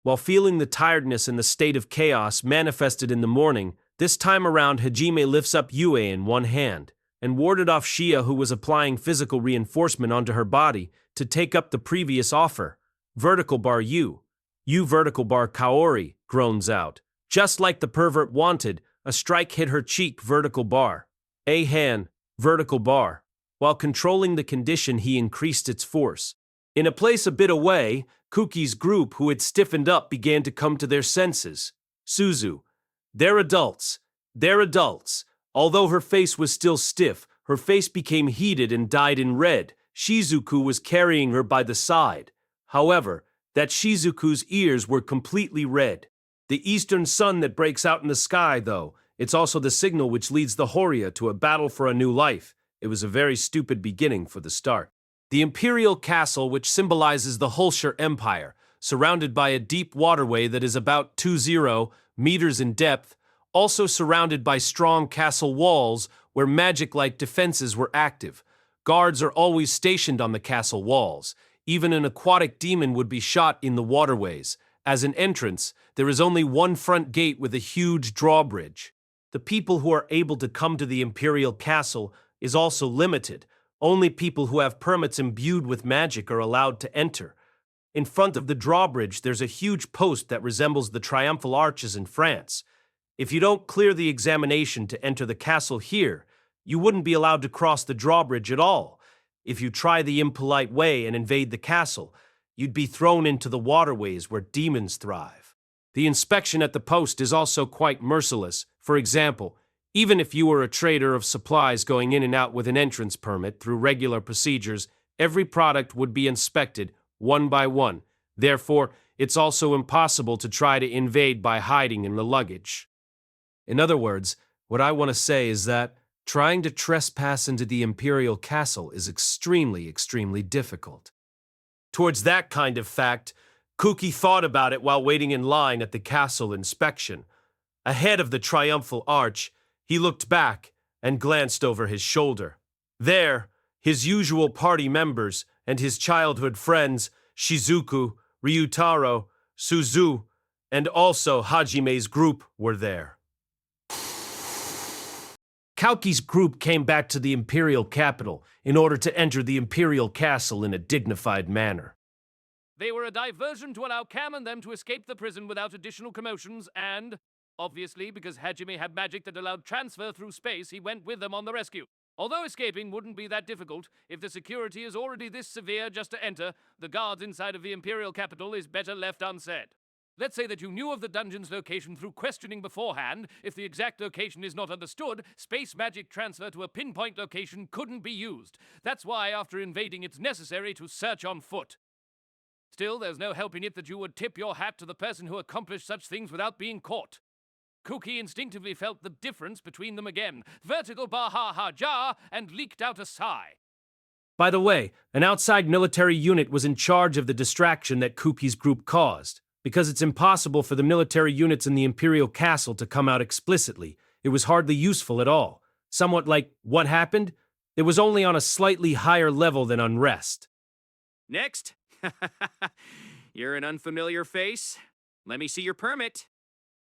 [SPEAKER 1] While feeling the tiredness and the state of chaos manifested in the morning, this time around Hajime lifts up Yue in one hand and warded off Shia, who was applying physical reinforcement onto her body to take up the previous offer. Vertical bar U. U vertical bar Kaori groans out. Just like the pervert wanted, a strike hit her cheek vertical bar. A han, vertical bar. While controlling the condition, he increased its force. In a place a bit away, Kuki's group, who had stiffened up, began to come to their senses. Suzu. They're adults. They're adults. Although her face was still stiff, her face became heated and dyed in red. Shizuku was carrying her by the side. However, that Shizuku's ears were completely red. The eastern sun that breaks out in the sky, though, it's also the signal which leads the Horia to a battle for a new life. It was a very stupid beginning for the start. The imperial castle, which symbolizes the Hulshur Empire, surrounded by a deep waterway that is about 20 meters in depth, also surrounded by strong castle walls where magic-like defenses were active. Guards are always stationed on the castle walls. Even an aquatic demon would be shot in the waterways. As an entrance, there is only one front gate with a huge drawbridge. The people who are able to come to the imperial castle is also limited. Only people who have permits imbued with magic are allowed to enter. In front of the drawbridge, there's a huge post that resembles the triumphal arches in France. If you don't clear the examination to enter the castle here, you wouldn't be allowed to cross the drawbridge at all. If you try the impolite way and invade the castle, you'd be thrown into the waterways where demons thrive. The inspection at the post is also quite merciless. For example, even if you were a trader of supplies going in and out with an entrance permit through regular procedures, every product would be inspected one by one. Therefore, it's also impossible to try to invade by hiding in the luggage. In other words, what I want to say is that trying to trespass into the imperial castle is extremely, extremely difficult. Towards that kind of fact, Kuki thought about it while waiting in line at the castle inspection. Ahead of the triumphal arch, he looked back and glanced over his shoulder. There, his usual party members and his childhood friends, Shizuku, Ryutaro, Suzu, and also Hajime's group were there. Kauki's group came back to the imperial capital in order to enter the imperial castle in a dignified manner.
[SPEAKER 3] They were a diversion to allow Cam and them to escape the prison without additional commotions, and, obviously, because Hajime had magic that allowed transfer through space, he went with them on the rescue. Although escaping wouldn't be that difficult, if the security is already this severe just to enter, the guards inside of the imperial capital is better left unsaid. Let's say that you knew of the dungeon's location through questioning beforehand. If the exact location is not understood, space magic transfer to a pinpoint location couldn't be used. That's why, after invading, it's necessary to search on foot. Still, there's no helping it that you would tip your hat to the person who accomplished such things without being caught. Kuki instinctively felt the difference between them again. Vertical bar ha ha ja, and leaked out a sigh.
[SPEAKER 1] By the way, an outside military unit was in charge of the distraction that Kuki's group caused. Because it's impossible for the military units in the imperial castle to come out explicitly, it was hardly useful at all. Somewhat like what happened? It was only on a slightly higher level than unrest.
[SPEAKER 14] Next. You're an unfamiliar face. Let me see your permit.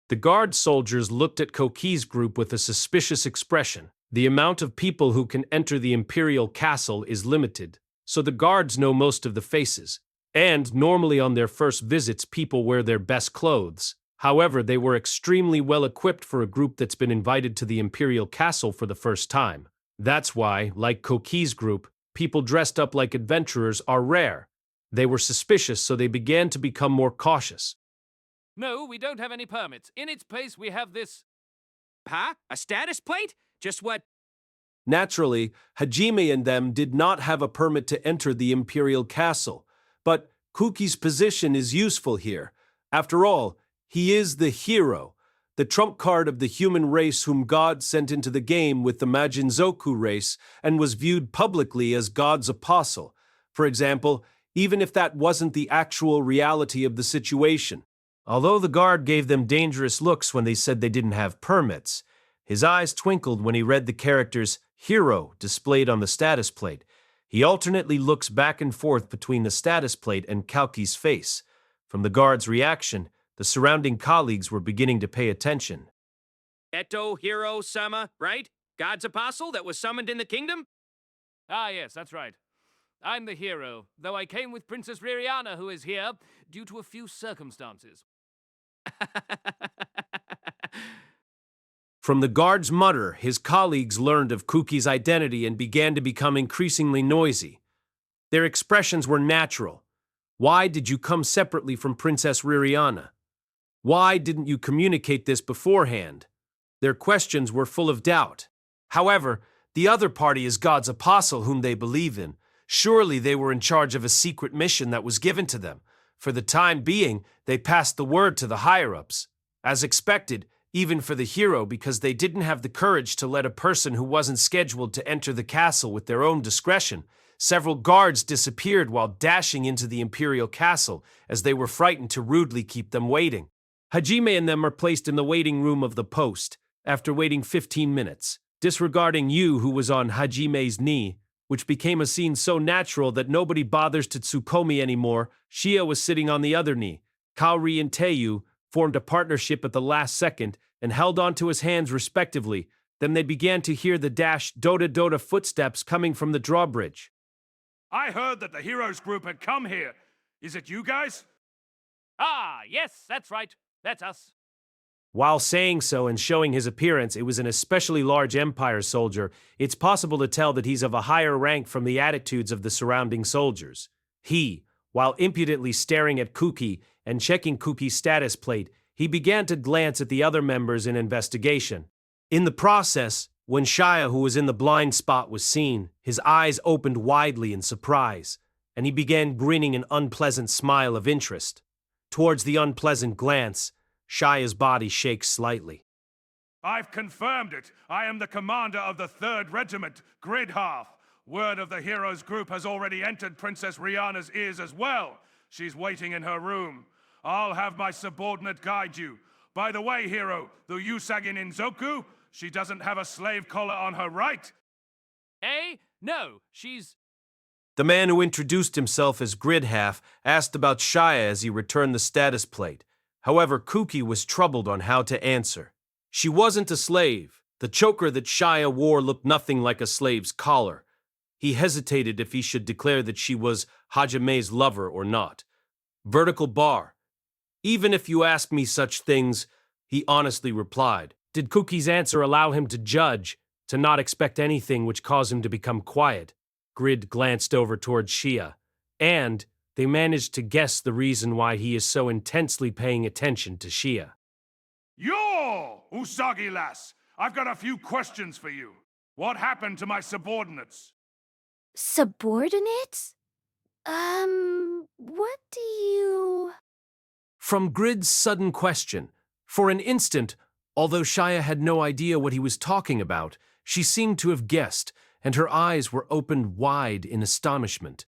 [SPEAKER 1] The guard soldiers looked at Koki's group with a suspicious expression. The amount of people who can enter the imperial castle is limited, so the guards know most of the faces. And normally on their first visits, people wear their best clothes. However, they were extremely well equipped for a group that's been invited to the imperial castle for the first time. That's why, like Koki's group, people dressed up like adventurers are rare. They were suspicious, so they began to become more cautious.
[SPEAKER 3] No, we don't have any permits. In its place, we have this.
[SPEAKER 14] Huh? A status plate? Just what?
[SPEAKER 1] Naturally, Hajime and them did not have a permit to enter the imperial castle, but Kuki's position is useful here. After all, he is the hero, the trump card of the human race whom God sent into the game with the Majinzoku race and was viewed publicly as God's apostle. For example, even if that wasn't the actual reality of the situation. Although the guard gave them dangerous looks when they said they didn't have permits, his eyes twinkled when he read the characters hero displayed on the status plate. He alternately looks back and forth between the status plate and Kalki's face. From the guard's reaction, the surrounding colleagues were beginning to pay attention.
[SPEAKER 14] Eto Hiro Sama, right? God's apostle that was summoned in the kingdom?
[SPEAKER 3] Ah, yes, that's right. I'm the hero, though I came with Princess Ririana, who is here, due to a few circumstances.
[SPEAKER 1] From the guard's mutter, his colleagues learned of Kuki's identity and began to become increasingly noisy. Their expressions were natural. Why did you come separately from Princess Ririana? Why didn't you communicate this beforehand? Their questions were full of doubt. However, the other party is God's apostle whom they believe in. Surely they were in charge of a secret mission that was given to them. For the time being, they passed the word to the higher-ups. As expected, even for the hero, because they didn't have the courage to let a person who wasn't scheduled to enter the castle with their own discretion. Several guards disappeared while dashing into the imperial castle, as they were frightened to rudely keep them waiting. Hajime and them are placed in the waiting room of the post, after waiting 15 minutes, disregarding Yu, who was on Hajime's knee, which became a scene so natural that nobody bothers to Tsukomi anymore. Shia was sitting on the other knee. Kaori and Teiyu formed a partnership at the last second and held onto his hands respectively. Then they began to hear the dash Dota footsteps coming from the drawbridge.
[SPEAKER 16] I heard that the heroes group had come here. Is it you guys?
[SPEAKER 3] Ah, yes, that's right. That's us.
[SPEAKER 1] While saying so and showing his appearance, it was an especially large Empire soldier. It's possible to tell that he's of a higher rank from the attitudes of the surrounding soldiers. He, while impudently staring at Kuki and checking Kuki's status plate, he began to glance at the other members in investigation. In the process, when Shia, who was in the blind spot, was seen, his eyes opened widely in surprise, and he began grinning an unpleasant smile of interest. Towards the unpleasant glance, Shia's body shakes slightly.
[SPEAKER 16] I've confirmed it. I am the commander of the 3rd Regiment, Grid Half. Word of the heroes group has already entered Princess Rihanna's ears as well. She's waiting in her room. I'll have my subordinate guide you. By the way, hero, the Usagi Ninzoku, she doesn't have a slave collar on her right.
[SPEAKER 3] Eh? No, she's...
[SPEAKER 1] The man who introduced himself as Grid Half asked about Shia as he returned the status plate. However, Kuki was troubled on how to answer. She wasn't a slave. The choker that Shia wore looked nothing like a slave's collar. He hesitated if he should declare that she was Hajime's lover or not. Vertical bar. Even if you ask me such things, he honestly replied. Did Kuki's answer allow him to judge, to not expect anything which caused him to become quiet? Grid glanced over towards Shia, and they managed to guess the reason why he is so intensely paying attention to Shia.
[SPEAKER 16] Yo, Usagi lass, I've got a few questions for you. What happened to my subordinates?
[SPEAKER 6] Subordinates? What do you...
[SPEAKER 1] From Grid's sudden question, for an instant, although Shia had no idea what he was talking about, she seemed to have guessed, and her eyes were opened wide in astonishment.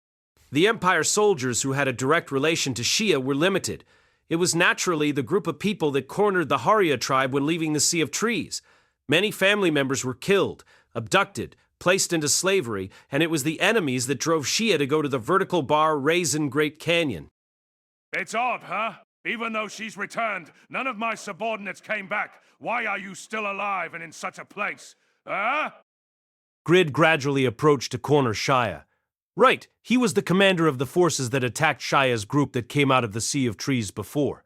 [SPEAKER 1] The Empire soldiers who had a direct relation to Shia were limited. It was naturally the group of people that cornered the Haria tribe when leaving the Sea of Trees. Many family members were killed, abducted, placed into slavery, and it was the enemies that drove Shia to go to the vertical bar Raisin Great Canyon.
[SPEAKER 16] It's odd, huh? Even though she's returned, none of my subordinates came back. Why are you still alive and in such a place? Huh?
[SPEAKER 1] Grid gradually approached to corner Shia. Right, he was the commander of the forces that attacked Shia's group that came out of the Sea of Trees before.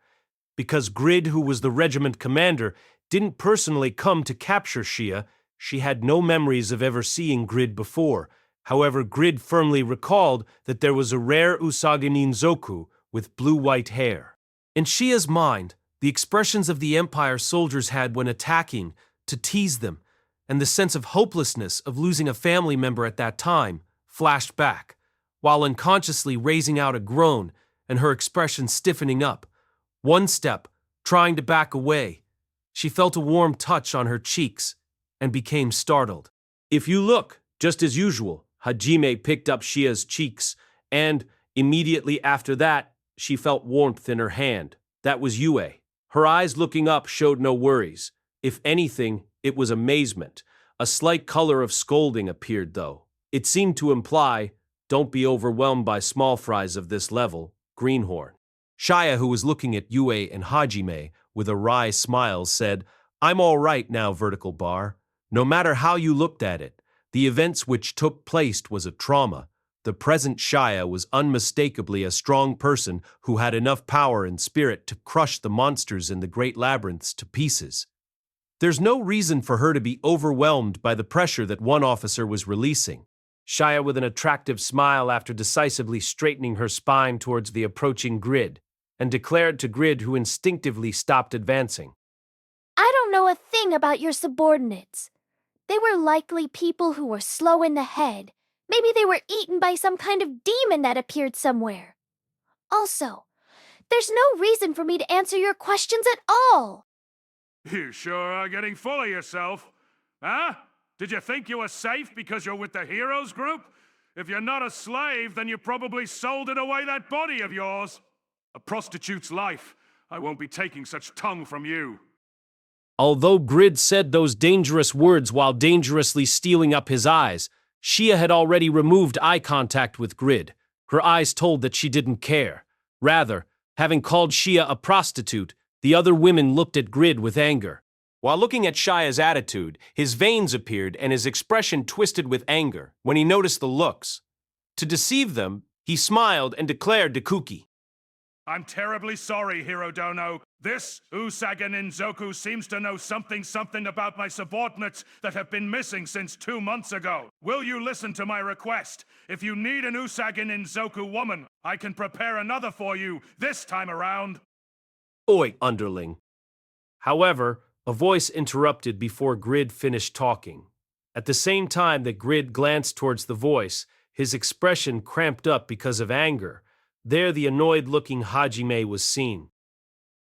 [SPEAKER 1] Because Grid, who was the regiment commander, didn't personally come to capture Shia, she had no memories of ever seeing Grid before. However, Grid firmly recalled that there was a rare Usagi Ninzoku with blue-white hair. In Shia's mind, the expressions of the Empire soldiers had when attacking, to tease them, and the sense of hopelessness of losing a family member at that time flashed back, while unconsciously raising out a groan and her expression stiffening up. One step, trying to back away. She felt a warm touch on her cheeks and became startled. If you look, just as usual, Hajime picked up Shia's cheeks, and immediately after that, she felt warmth in her hand. That was Yue. Her eyes looking up showed no worries. If anything, it was amazement. A slight color of scolding appeared, though. It seemed to imply, don't be overwhelmed by small fries of this level, greenhorn. Shia, who was looking at Yue and Hajime with a wry smile, said, I'm all right now, Vertical Bar. No matter how you looked at it, the events which took place was a trauma. The present Shia was unmistakably a strong person who had enough power and spirit to crush the monsters in the great labyrinths to pieces. There's no reason for her to be overwhelmed by the pressure that one officer was releasing. Shia with an attractive smile after decisively straightening her spine towards the approaching Grid, and declared to Grid, who instinctively stopped advancing.
[SPEAKER 6] I don't know a thing about your subordinates. They were likely people who were slow in the head. Maybe they were eaten by some kind of demon that appeared somewhere. Also, there's no reason for me to answer your questions at all.
[SPEAKER 16] You sure are getting full of yourself. Huh? Did you think you were safe because you're with the Heroes group? If you're not a slave, then you probably sold it away, that body of yours. A prostitute's life. I won't be taking such tongue from you.
[SPEAKER 1] Although Grid said those dangerous words while dangerously stealing up his eyes, Shia had already removed eye contact with Grid. Her eyes told that she didn't care. Rather, having called Shia a prostitute, the other women looked at Grid with anger. While looking at Shia's attitude, his veins appeared and his expression twisted with anger when he noticed the looks. To deceive them, he smiled and declared to Kuki,
[SPEAKER 16] I'm terribly sorry, Hiro Dono. This Usagi Ninzoku seems to know something about my subordinates that have been missing since 2 months ago. Will you listen to my request? If you need an Usagi Ninzoku woman, I can prepare another for you this time around.
[SPEAKER 1] Oi, underling. However, a voice interrupted before Grid finished talking. At the same time that Grid glanced towards the voice, his expression cramped up because of anger. There the annoyed-looking Hajime was seen.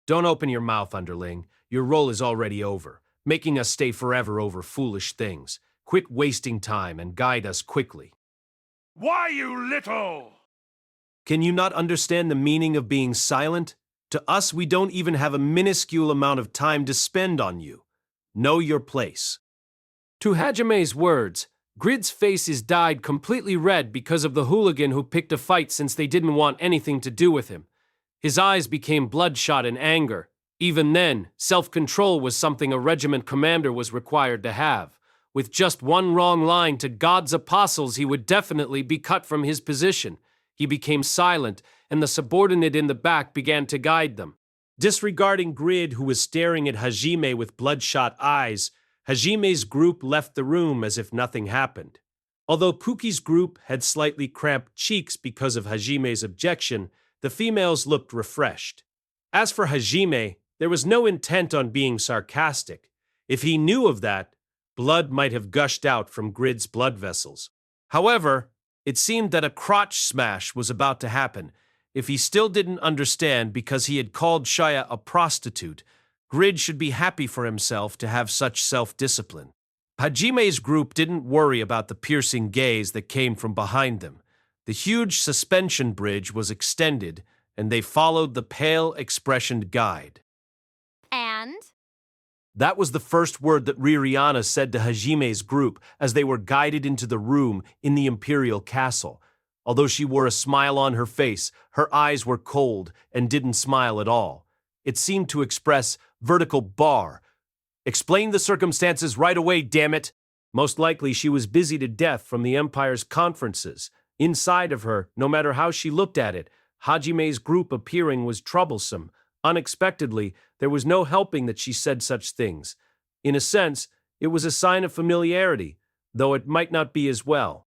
[SPEAKER 1] Don't open your mouth, underling. Your role is already over, making us stay forever over foolish things. Quit wasting time and guide us quickly.
[SPEAKER 16] Why, you little?
[SPEAKER 1] Can you not understand the meaning of being silent? To us, we don't even have a minuscule amount of time to spend on you. Know your place. To Hajime's words, Grid's face is dyed completely red because of the hooligan who picked a fight since they didn't want anything to do with him. His eyes became bloodshot in anger. Even then, self-control was something a regiment commander was required to have. With just one wrong line to God's apostles, he would definitely be cut from his position. He became silent, and the subordinate in the back began to guide them. Disregarding Grid, who was staring at Hajime with bloodshot eyes, Hajime's group left the room as if nothing happened. Although Kuki's group had slightly cramped cheeks because of Hajime's objection, the females looked refreshed. As for Hajime, there was no intent on being sarcastic. If he knew of that, blood might have gushed out from Grid's blood vessels. However, it seemed that a crotch smash was about to happen. If he still didn't understand because he had called Shia a prostitute, Grid should be happy for himself to have such self-discipline. Hajime's group didn't worry about the piercing gaze that came from behind them. The huge suspension bridge was extended, and they followed the pale-expressioned guide.
[SPEAKER 2] And?
[SPEAKER 1] That was the first word that Ririana said to Hajime's group as they were guided into the room in the Imperial Castle. Although she wore a smile on her face, her eyes were cold and didn't smile at all. It seemed to express vertical bar. Explain the circumstances right away, damn it! Most likely she was busy to death from the Empire's conferences. Inside of her, no matter how she looked at it, Hajime's group appearing was troublesome. Unexpectedly, there was no helping that she said such things. In a sense, it was a sign of familiarity, though it might not be as well.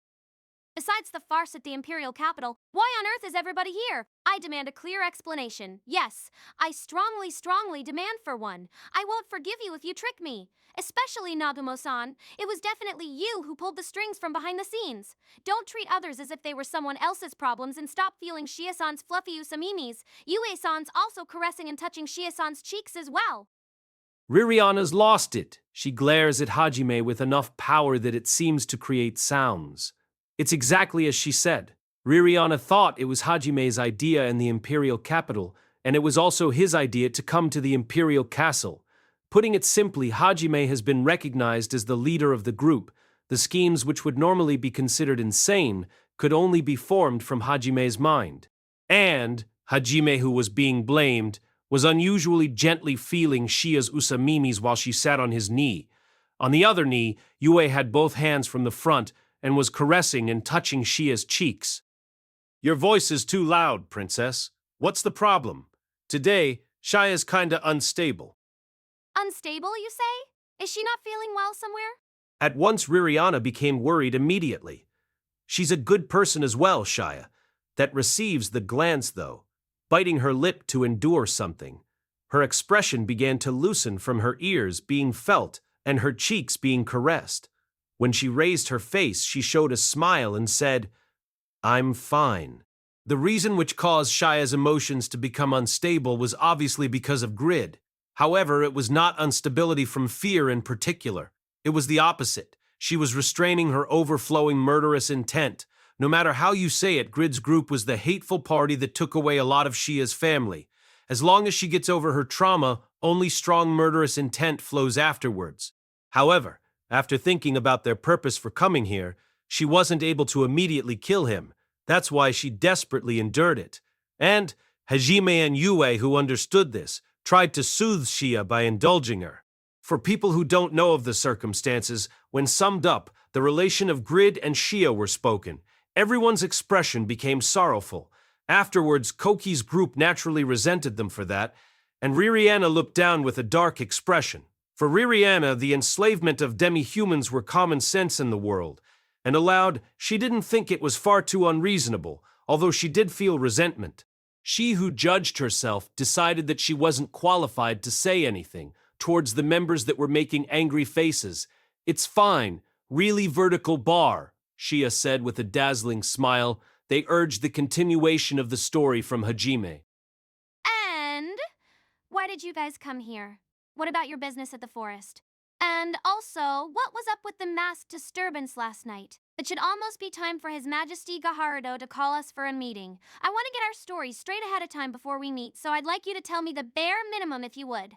[SPEAKER 2] Besides the farce at the Imperial capital, why on earth is everybody here? I demand a clear explanation. Yes, I strongly demand for one. I won't forgive you if you trick me. Especially Nagumo-san. It was definitely you who pulled the strings from behind the scenes. Don't treat others as if they were someone else's problems and stop feeling Shia-san's fluffy usamimis. Yue-san's also caressing and touching Shia-san's cheeks as well.
[SPEAKER 1] Ririana's lost it. She glares at Hajime with enough power that it seems to create sounds. It's exactly as she said. Ririana thought it was Hajime's idea in the Imperial capital, and it was also his idea to come to the Imperial castle. Putting it simply, Hajime has been recognized as the leader of the group. The schemes which would normally be considered insane could only be formed from Hajime's mind. And Hajime, who was being blamed, was unusually gently feeling Shia's usamimis while she sat on his knee. On the other knee, Yue had both hands from the front and was caressing and touching Shia's cheeks. Your voice is too loud, princess. What's the problem? Today, Shia's kinda unstable.
[SPEAKER 2] Unstable, you say? Is she not feeling well somewhere?
[SPEAKER 1] At once, Ririana became worried immediately. She's a good person as well, Shia. That receives the glance, though, biting her lip to endure something. Her expression began to loosen from her ears being felt and her cheeks being caressed. When she raised her face, she showed a smile and said, I'm fine. The reason which caused Shia's emotions to become unstable was obviously because of grid. However, it was not instability from fear in particular. It was the opposite. She was restraining her overflowing murderous intent. No matter how you say it, Grid's group was the hateful party that took away a lot of Shia's family. As long as she gets over her trauma, only strong murderous intent flows afterwards. However, after thinking about their purpose for coming here, she wasn't able to immediately kill him. That's why she desperately endured it. And Hajime and Yue, who understood this, tried to soothe Shia by indulging her. For people who don't know of the circumstances, when summed up, the relation of Grid and Shia were spoken. Everyone's expression became sorrowful. Afterwards, Koki's group naturally resented them for that, and Ririana looked down with a dark expression. For Ririana, the enslavement of demi-humans were common sense in the world, and aloud, she didn't think it was far too unreasonable, although she did feel resentment. She who judged herself decided that she wasn't qualified to say anything towards the members that were making angry faces. It's fine, really vertical bar, Shia said with a dazzling smile. They urged the continuation of the story from Hajime.
[SPEAKER 2] And why did you guys come here? What about your business at the forest? And also, what was up with the mass disturbance last night? It should almost be time for His Majesty Gaharudo to call us for a meeting. I want to get our stories straight ahead of time before we meet, so I'd like you to tell me the bare minimum if you would.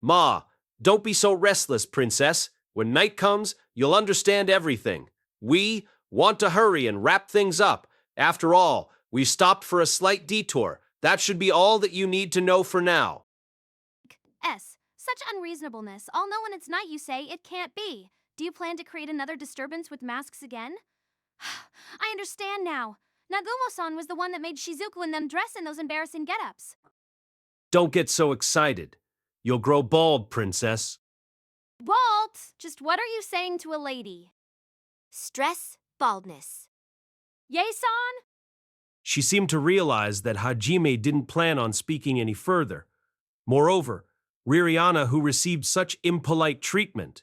[SPEAKER 1] Ma, don't be so restless, princess. When night comes, you'll understand everything. We want to hurry and wrap things up. After all, we stopped for a slight detour. That should be all that you need to know for now.
[SPEAKER 2] Such unreasonableness. I'll know when it's night, you say. It can't be. Do you plan to create another disturbance with masks again? I understand now. Nagumo-san was the one that made Shizuku and them dress in those embarrassing get-ups.
[SPEAKER 1] Don't get so excited. You'll grow bald, princess.
[SPEAKER 2] Walt! Just what are you saying to a lady?
[SPEAKER 6] Stress, baldness.
[SPEAKER 2] Yae-san?
[SPEAKER 1] She seemed to realize that Hajime didn't plan on speaking any further. Moreover, Ririana, who received such impolite treatment,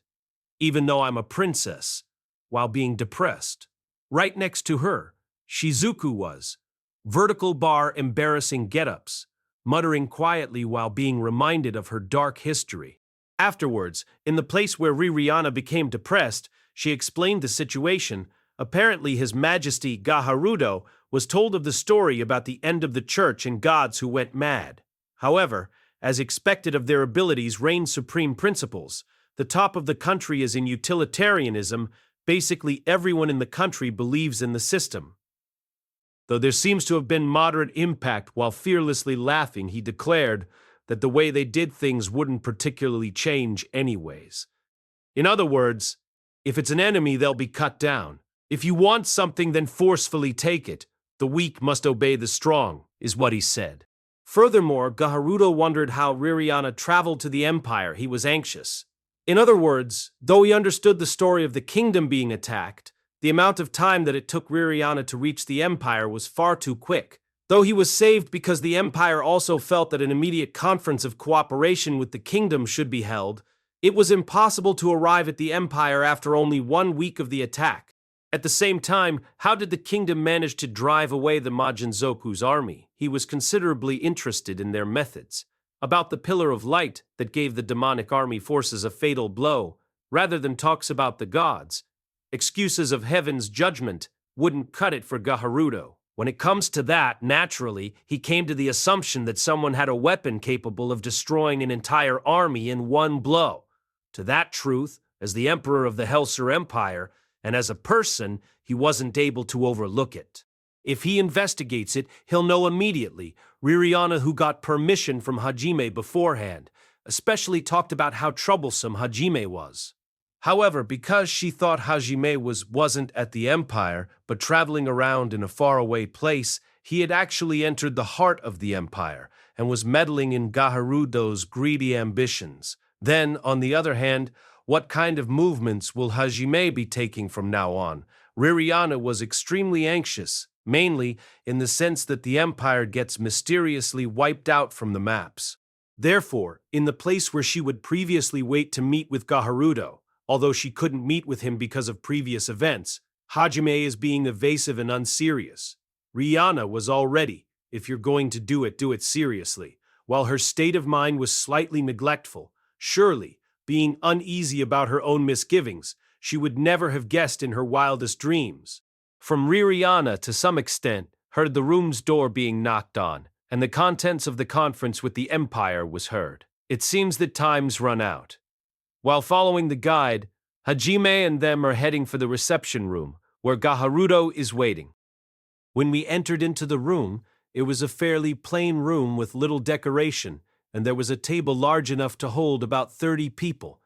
[SPEAKER 1] even though I'm a princess, while being depressed. Right next to her, Shizuku was. Vertical bar embarrassing get-ups, muttering quietly while being reminded of her dark history. Afterwards, in the place where Ririana became depressed, she explained the situation. Apparently, His Majesty Gaharudo was told of the story about the end of the church and gods who went mad. However, as expected of their abilities reign supreme principles. The top of the country is in utilitarianism. Basically, everyone in the country believes in the system. Though there seems to have been moderate impact while fearlessly laughing, he declared, that the way they did things wouldn't particularly change anyways. In other words, if it's an enemy, they'll be cut down. If you want something, then forcefully take it. The weak must obey the strong, is what he said. Furthermore, Gaharudo wondered how Ririana traveled to the Empire. He was anxious. In other words, though he understood the story of the kingdom being attacked, the amount of time that it took Ririana to reach the Empire was far too quick. Though he was saved because the Empire also felt that an immediate conference of cooperation with the kingdom should be held, it was impossible to arrive at the Empire after only 1 week of the attack. At the same time, how did the kingdom manage to drive away the Majinzoku's army? He was considerably interested in their methods. About the Pillar of Light that gave the demonic army forces a fatal blow, rather than talks about the gods. Excuses of heaven's judgment wouldn't cut it for Gaharudo. When it comes to that, naturally, he came to the assumption that someone had a weapon capable of destroying an entire army in 1 blow. To that truth, as the emperor of the Helsir Empire, and as a person, he wasn't able to overlook it. If he investigates it, he'll know immediately. Ririana, who got permission from Hajime beforehand, especially talked about how troublesome Hajime was. However, because she thought Hajime wasn't at the Empire, but traveling around in a faraway place, he had actually entered the heart of the Empire and was meddling in Gaharudo's greedy ambitions. Then, on the other hand, what kind of movements will Hajime be taking from now on? Ririana was extremely anxious, mainly in the sense that the Empire gets mysteriously wiped out from the maps. Therefore, in the place where she would previously wait to meet with Gaharudo, although she couldn't meet with him because of previous events, Hajime is being evasive and unserious. Rihanna was all ready. If you're going to do it seriously. While her state of mind was slightly neglectful, surely, being uneasy about her own misgivings, she would never have guessed in her wildest dreams. From Ririana, to some extent, heard the room's door being knocked on, and the contents of the conference with the Empire was heard. It seems that time's run out. While following the guide, Hajime and them are heading for the reception room, where Gaharudo is waiting. When we entered into the room, it was a fairly plain room with little decoration, and there was a table large enough to hold about 30 people.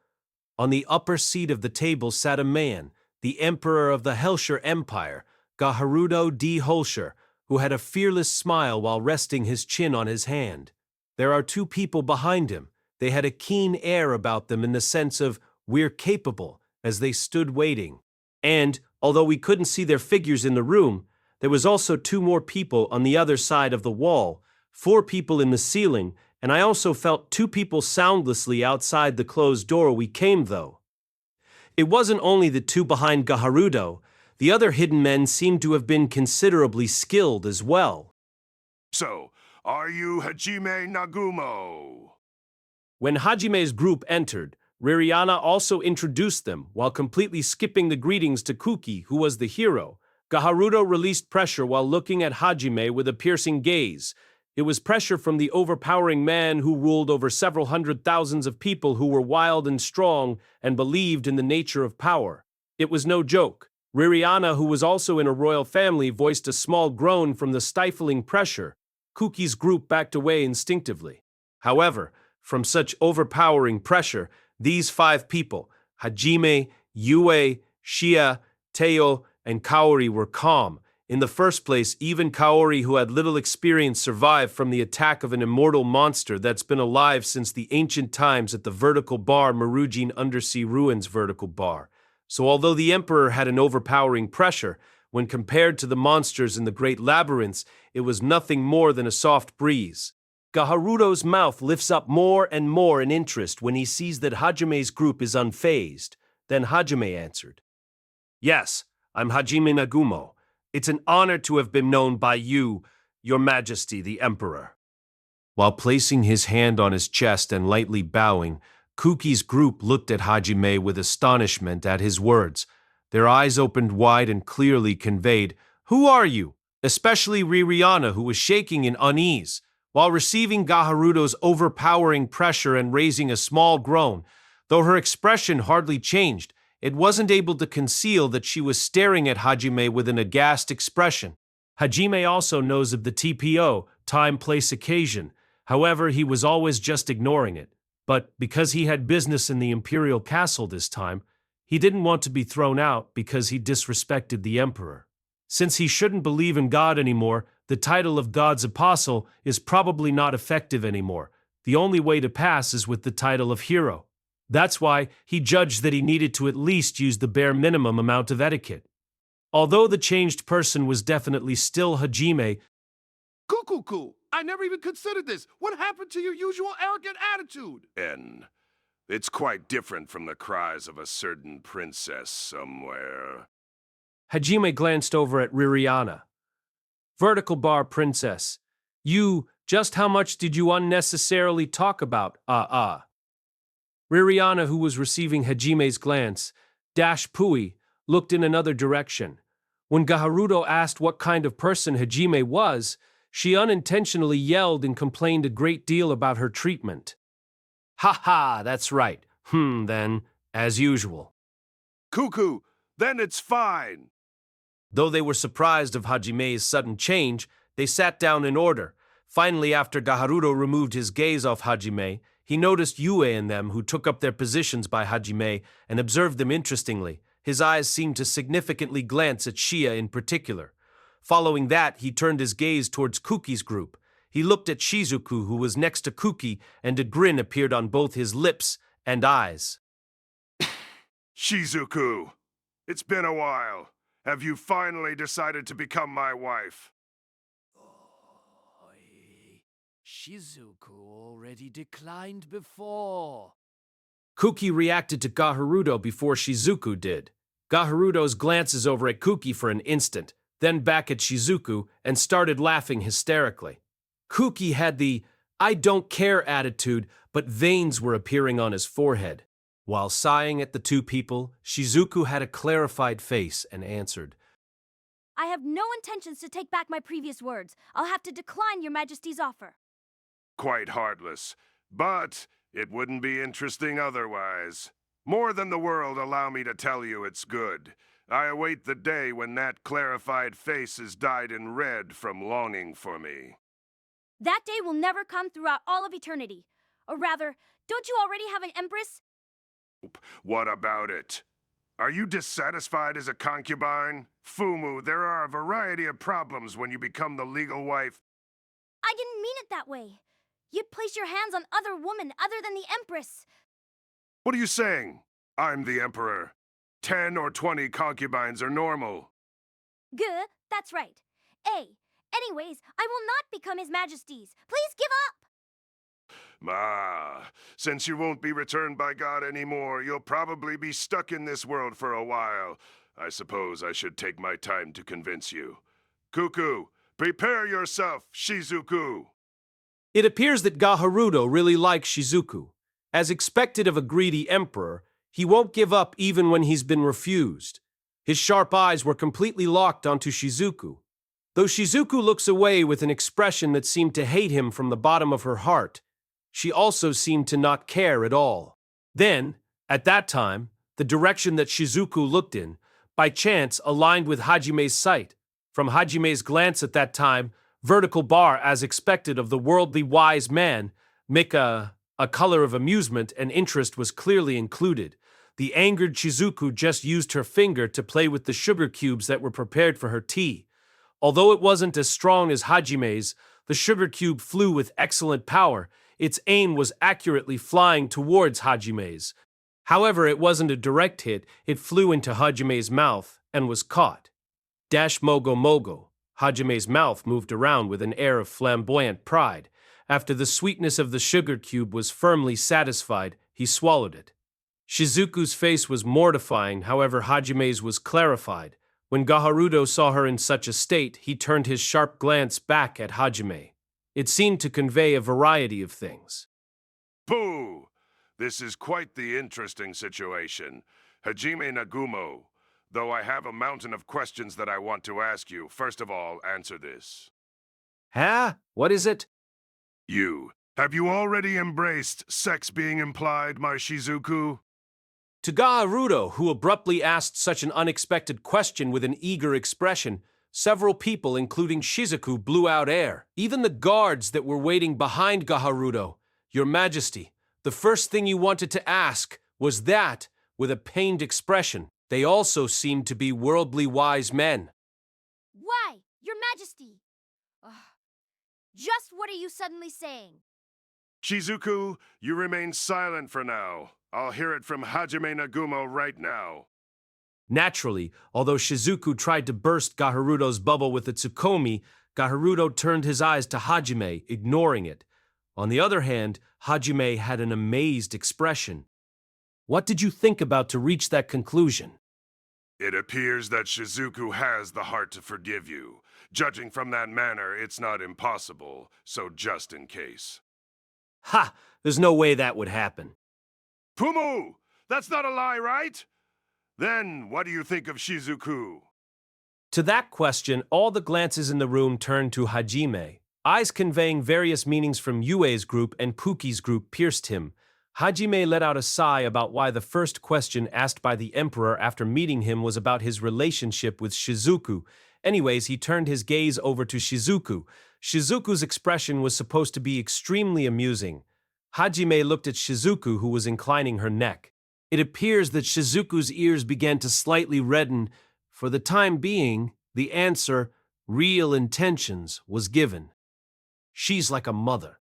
[SPEAKER 1] On the upper seat of the table sat a man, the emperor of the Helsir Empire, Gaharudo D. Holshir, who had a fearless smile while resting his chin on his hand. There are 2 people behind him. They had a keen air about them in the sense of, "We're capable," as they stood waiting. And, although we couldn't see their figures in the room, there was also 2 more people on the other side of the wall, 4 people in the ceiling, and I also felt 2 people soundlessly outside the closed door we came, though. It wasn't only the 2 behind Gaharudo. The other hidden men seemed to have been considerably skilled as well.
[SPEAKER 16] So, are you Hajime Nagumo?
[SPEAKER 1] When Hajime's group entered, Ririana also introduced them, while completely skipping the greetings to Kuki, who was the hero. Gaharudo released pressure while looking at Hajime with a piercing gaze. It was pressure from the overpowering man who ruled over several hundred thousands of people who were wild and strong and believed in the nature of power. It was no joke. Ririana, who was also in a royal family, voiced a small groan from the stifling pressure. Kuki's group backed away instinctively. However, from such overpowering pressure, these 5 people, Hajime, Yue, Shia, Teo, and Kaori, were calm. In the first place, even Kaori, who had little experience, survived from the attack of an immortal monster that's been alive since the ancient times at the vertical bar Marujin Undersea Ruins vertical bar. So although the Emperor had an overpowering pressure, when compared to the monsters in the Great Labyrinths, it was nothing more than a soft breeze. Gaharudo's mouth lifts up more and more in interest when he sees that Hajime's group is unfazed. Then Hajime answered, "Yes, I'm Hajime Nagumo. It's an honor to have been known by you, Your Majesty the Emperor." While placing his hand on his chest and lightly bowing, Kuki's group looked at Hajime with astonishment at his words. Their eyes opened wide and clearly conveyed, "Who are you?" Especially Ririana, who was shaking in unease. While receiving Gaharudo's overpowering pressure and raising a small groan, though her expression hardly changed, it wasn't able to conceal that she was staring at Hajime with an aghast expression. Hajime also knows of the TPO, time, place, occasion. However, he was always just ignoring it. But because he had business in the imperial castle this time, he didn't want to be thrown out because he disrespected the emperor. Since he shouldn't believe in God anymore, the title of God's apostle is probably not effective anymore. The only way to pass is with the title of hero. That's why he judged that he needed to at least use the bare minimum amount of etiquette. Although the changed person was definitely still Hajime,
[SPEAKER 16] Cuckoo! I never even considered this. What happened to your usual arrogant attitude?
[SPEAKER 17] It's quite different from the cries of a certain princess somewhere.
[SPEAKER 1] Hajime glanced over at Ririana. Vertical bar princess. Just how much did you unnecessarily talk about? Ririana, who was receiving Hajime's glance, Pui, looked in another direction. When Gaharuto asked what kind of person Hajime was, she unintentionally yelled and complained a great deal about her treatment. Ha ha, that's right. Then, as usual.
[SPEAKER 17] Cuckoo, then it's fine.
[SPEAKER 1] Though they were surprised of Hajime's sudden change, they sat down in order. Finally, after Gaharuto removed his gaze off Hajime, he noticed Yue and them, who took up their positions by Hajime and observed them interestingly. His eyes seemed to significantly glance at Shia in particular. Following that, he turned his gaze towards Kuki's group. He looked at Shizuku, who was next to Kuki, and a grin appeared on both his lips and eyes.
[SPEAKER 17] Shizuku, it's been a while. Have you finally decided to become my wife?
[SPEAKER 3] Shizuku already declined before.
[SPEAKER 1] Kuki reacted to Gaharuto before Shizuku did. Gaharuto's glances over at Kuki for an instant, then back at Shizuku, and started laughing hysterically. Kuki had the "I don't care" attitude, but veins were appearing on his forehead. While sighing at the two people, Shizuku had a clarified face and answered,
[SPEAKER 2] I have no intentions to take back my previous words. I'll have to decline your Majesty's offer.
[SPEAKER 17] Quite heartless, but it wouldn't be interesting otherwise. More than the world allow me to tell you it's good. I await the day when that clarified face is dyed in red from longing for me.
[SPEAKER 2] That day will never come throughout all of eternity. Or rather, don't you already have an empress?
[SPEAKER 17] What about it? Are you dissatisfied as a concubine? Fumu, there are a variety of problems when you become the legal wife.
[SPEAKER 2] I didn't mean it that way. You'd place your hands on other women other than the empress.
[SPEAKER 17] What are you saying? I'm the emperor. 10 or 20 concubines are normal.
[SPEAKER 2] Good, that's right. Anyways, I will not become His Majesty's. Please give up!
[SPEAKER 17] Since you won't be returned by God anymore, you'll probably be stuck in this world for a while. I suppose I should take my time to convince you. Cuckoo, prepare yourself, Shizuku!
[SPEAKER 1] It appears that Gaharuto really likes Shizuku. As expected of a greedy emperor, he won't give up even when he's been refused. His sharp eyes were completely locked onto Shizuku. Though Shizuku looks away with an expression that seemed to hate him from the bottom of her heart, she also seemed to not care at all. Then, at that time, the direction that Shizuku looked in, by chance aligned with Hajime's sight. From Hajime's glance at that time, vertical bar as expected of the worldly wise man, a color of amusement and interest was clearly included. The angered Shizuku just used her finger to play with the sugar cubes that were prepared for her tea. Although it wasn't as strong as Hajime's, the sugar cube flew with excellent power. Its aim was accurately flying towards Hajime's. However, it wasn't a direct hit. It flew into Hajime's mouth and was caught. Mogo Mogo. Hajime's mouth moved around with an air of flamboyant pride. After the sweetness of the sugar cube was firmly satisfied, he swallowed it. Shizuku's face was mortifying, however Hajime's was clarified. When Gaharuto saw her in such a state, he turned his sharp glance back at Hajime. It seemed to convey a variety of things.
[SPEAKER 17] Boo! This is quite the interesting situation. Hajime Nagumo, though I have a mountain of questions that I want to ask you, first of all, answer this.
[SPEAKER 1] Huh? What is it?
[SPEAKER 17] Have you already embraced sex being implied, my Shizuku?
[SPEAKER 1] To Gaharuto, who abruptly asked such an unexpected question with an eager expression, Several people, including Shizuku, blew out air. Even the guards that were waiting behind Gaharudo. Your Majesty, the first thing you wanted to ask was that, with a pained expression. They also seemed to be worldly wise men.
[SPEAKER 2] Why, Your Majesty? Ugh. Just what are you suddenly saying?
[SPEAKER 17] Shizuku, you remain silent for now. I'll hear it from Hajime Nagumo right now.
[SPEAKER 1] Naturally, although Shizuku tried to burst Gaharudo's bubble with the Tsukomi, Gaharudo turned his eyes to Hajime, ignoring it. On the other hand, Hajime had an amazed expression. What did you think about to reach that conclusion?
[SPEAKER 17] It appears that Shizuku has the heart to forgive you. Judging from that manner, it's not impossible, so just in case.
[SPEAKER 1] Ha! There's no way that would happen.
[SPEAKER 17] Pumu! That's not a lie, right? Then, what do you think of Shizuku?
[SPEAKER 1] To that question, all the glances in the room turned to Hajime. Eyes conveying various meanings from Yue's group and Puki's group pierced him. Hajime let out a sigh about why the first question asked by the Emperor after meeting him was about his relationship with Shizuku. Anyways, he turned his gaze over to Shizuku. Shizuku's expression was supposed to be extremely amusing. Hajime looked at Shizuku, who was inclining her neck. It appears that Shizuku's ears began to slightly redden. For the time being, the answer, real intentions, was given. She's like a mother.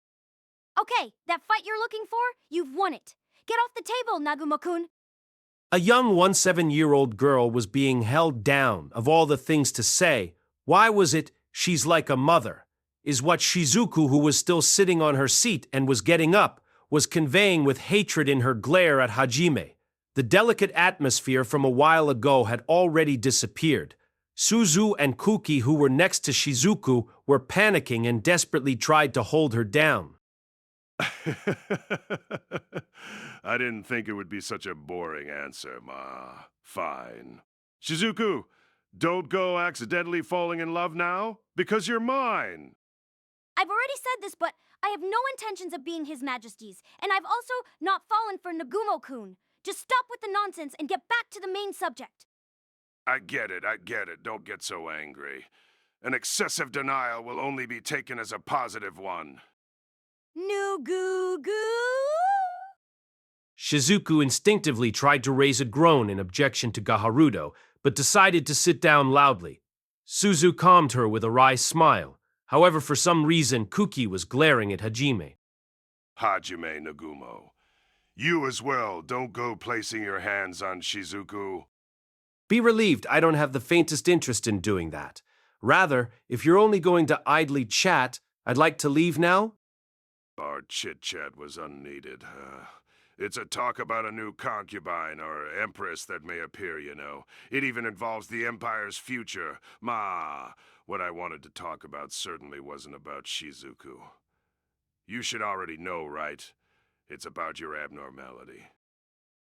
[SPEAKER 2] Okay, that fight you're looking for, you've won it. Get off the table, Nagumo-kun.
[SPEAKER 1] A young 17-year-old girl was being held down. Of all the things to say, why was it, she's like a mother? Is what Shizuku, who was still sitting on her seat and was getting up, was conveying with hatred in her glare at Hajime. The delicate atmosphere from a while ago had already disappeared. Suzu and Kuki, who were next to Shizuku, were panicking and desperately tried to hold her down.
[SPEAKER 17] I didn't think it would be such a boring answer, Ma. Fine. Shizuku, don't go accidentally falling in love now, because you're mine.
[SPEAKER 2] I've already said this, but I have no intentions of being His Majesty's, and I've also not fallen for Nagumo-kun. Just stop with the nonsense and get back to the main subject.
[SPEAKER 17] I get it. Don't get so angry. An excessive denial will only be taken as a positive one.
[SPEAKER 2] Nugu-gu?
[SPEAKER 1] Shizuku instinctively tried to raise a groan in objection to Gaharudo, but decided to sit down loudly. Suzu calmed her with a wry smile. However, for some reason, Kuki was glaring at Hajime.
[SPEAKER 17] Hajime Nagumo, you as well don't go placing your hands on Shizuku.
[SPEAKER 1] Be relieved, I don't have the faintest interest in doing that. Rather, if you're only going to idly chat, I'd like to leave now.
[SPEAKER 17] Our chit-chat was unneeded. It's a talk about a new concubine or empress that may appear, you know. It even involves the Empire's future. What I wanted to talk about certainly wasn't about Shizuku. You should already know, right? It's about your abnormality.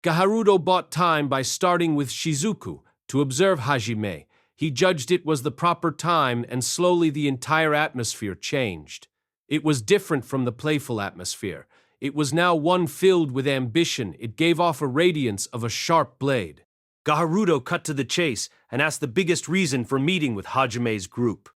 [SPEAKER 1] Gaharudo bought time by starting with Shizuku to observe Hajime. He judged it was the proper time, and slowly the entire atmosphere changed. It was different from the playful atmosphere. It was now one filled with ambition. It gave off a radiance of a sharp blade. Gaharudo cut to the chase and asked the biggest reason for meeting with Hajime's group.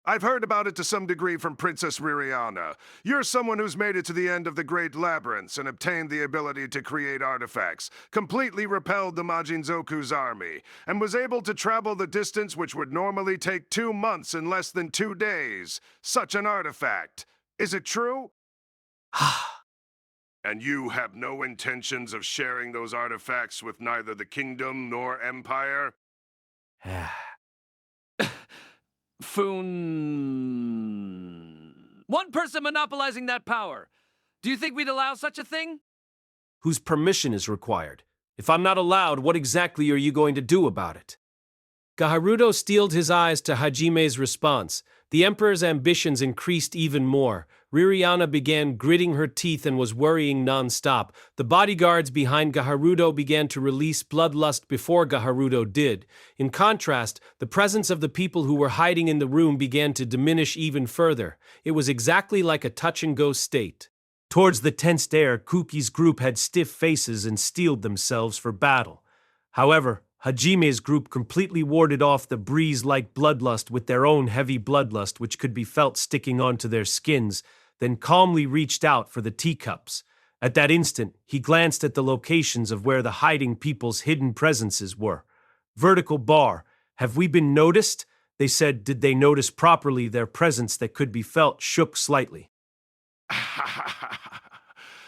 [SPEAKER 17] I've heard about it to some degree from Princess Ririana. You're someone who's made it to the end of the Great Labyrinths and obtained the ability to create artifacts, completely repelled the Majinzoku's army, and was able to travel the distance which would normally take 2 months in less than 2 days. Such an artifact. Is it true? And you have no intentions of sharing those artifacts with neither the kingdom nor empire?
[SPEAKER 3] One person monopolizing that power. Do you think we'd allow such a thing?
[SPEAKER 1] Whose permission is required? If I'm not allowed, what exactly are you going to do about it? Gaharudo steeled his eyes to Hajime's response. The Emperor's ambitions increased even more. Ririana began gritting her teeth and was worrying non-stop. The bodyguards behind Gaharudo began to release bloodlust before Gaharudo did. In contrast, the presence of the people who were hiding in the room began to diminish even further. It was exactly like a touch-and-go state. Towards the tensed air, Kuki's group had stiff faces and steeled themselves for battle. However, Hajime's group completely warded off the breeze-like bloodlust with their own heavy bloodlust which could be felt sticking onto their skins, then calmly reached out for the teacups. At that instant, he glanced at the locations of where the hiding people's hidden presences were. Vertical bar. Have we been noticed? They said, did they notice properly their presence that could be felt shook slightly.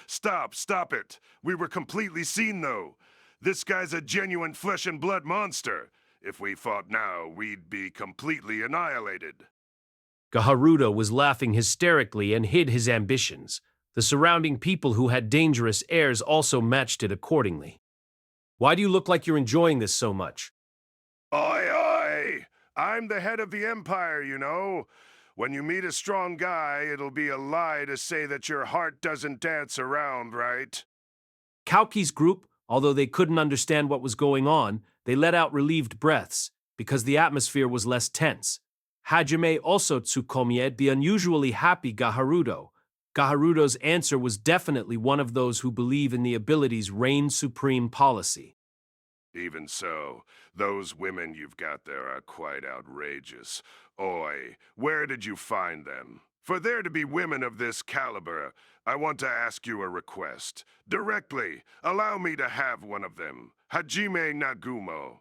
[SPEAKER 17] Stop it. We were completely seen, though. This guy's a genuine flesh and blood monster. If we fought now, we'd be completely annihilated.
[SPEAKER 1] Gaharuto was laughing hysterically and hid his ambitions. The surrounding people who had dangerous airs also matched it accordingly. Why do you look like you're enjoying this so much?
[SPEAKER 17] Oi! I'm the head of the empire, you know. When you meet a strong guy, it'll be a lie to say that your heart doesn't dance around, right?
[SPEAKER 1] Kauki's group, although they couldn't understand what was going on, they let out relieved breaths, because the atmosphere was less tense. Hajime also tsukomied the unusually happy Gaharuto. Gaharuto's answer was definitely one of those who believe in the ability's reign supreme policy.
[SPEAKER 17] Even so, those women you've got there are quite outrageous. Oi, where did you find them? For there to be women of this caliber, I want to ask you a request. Directly, allow me to have one of them. Hajime Nagumo.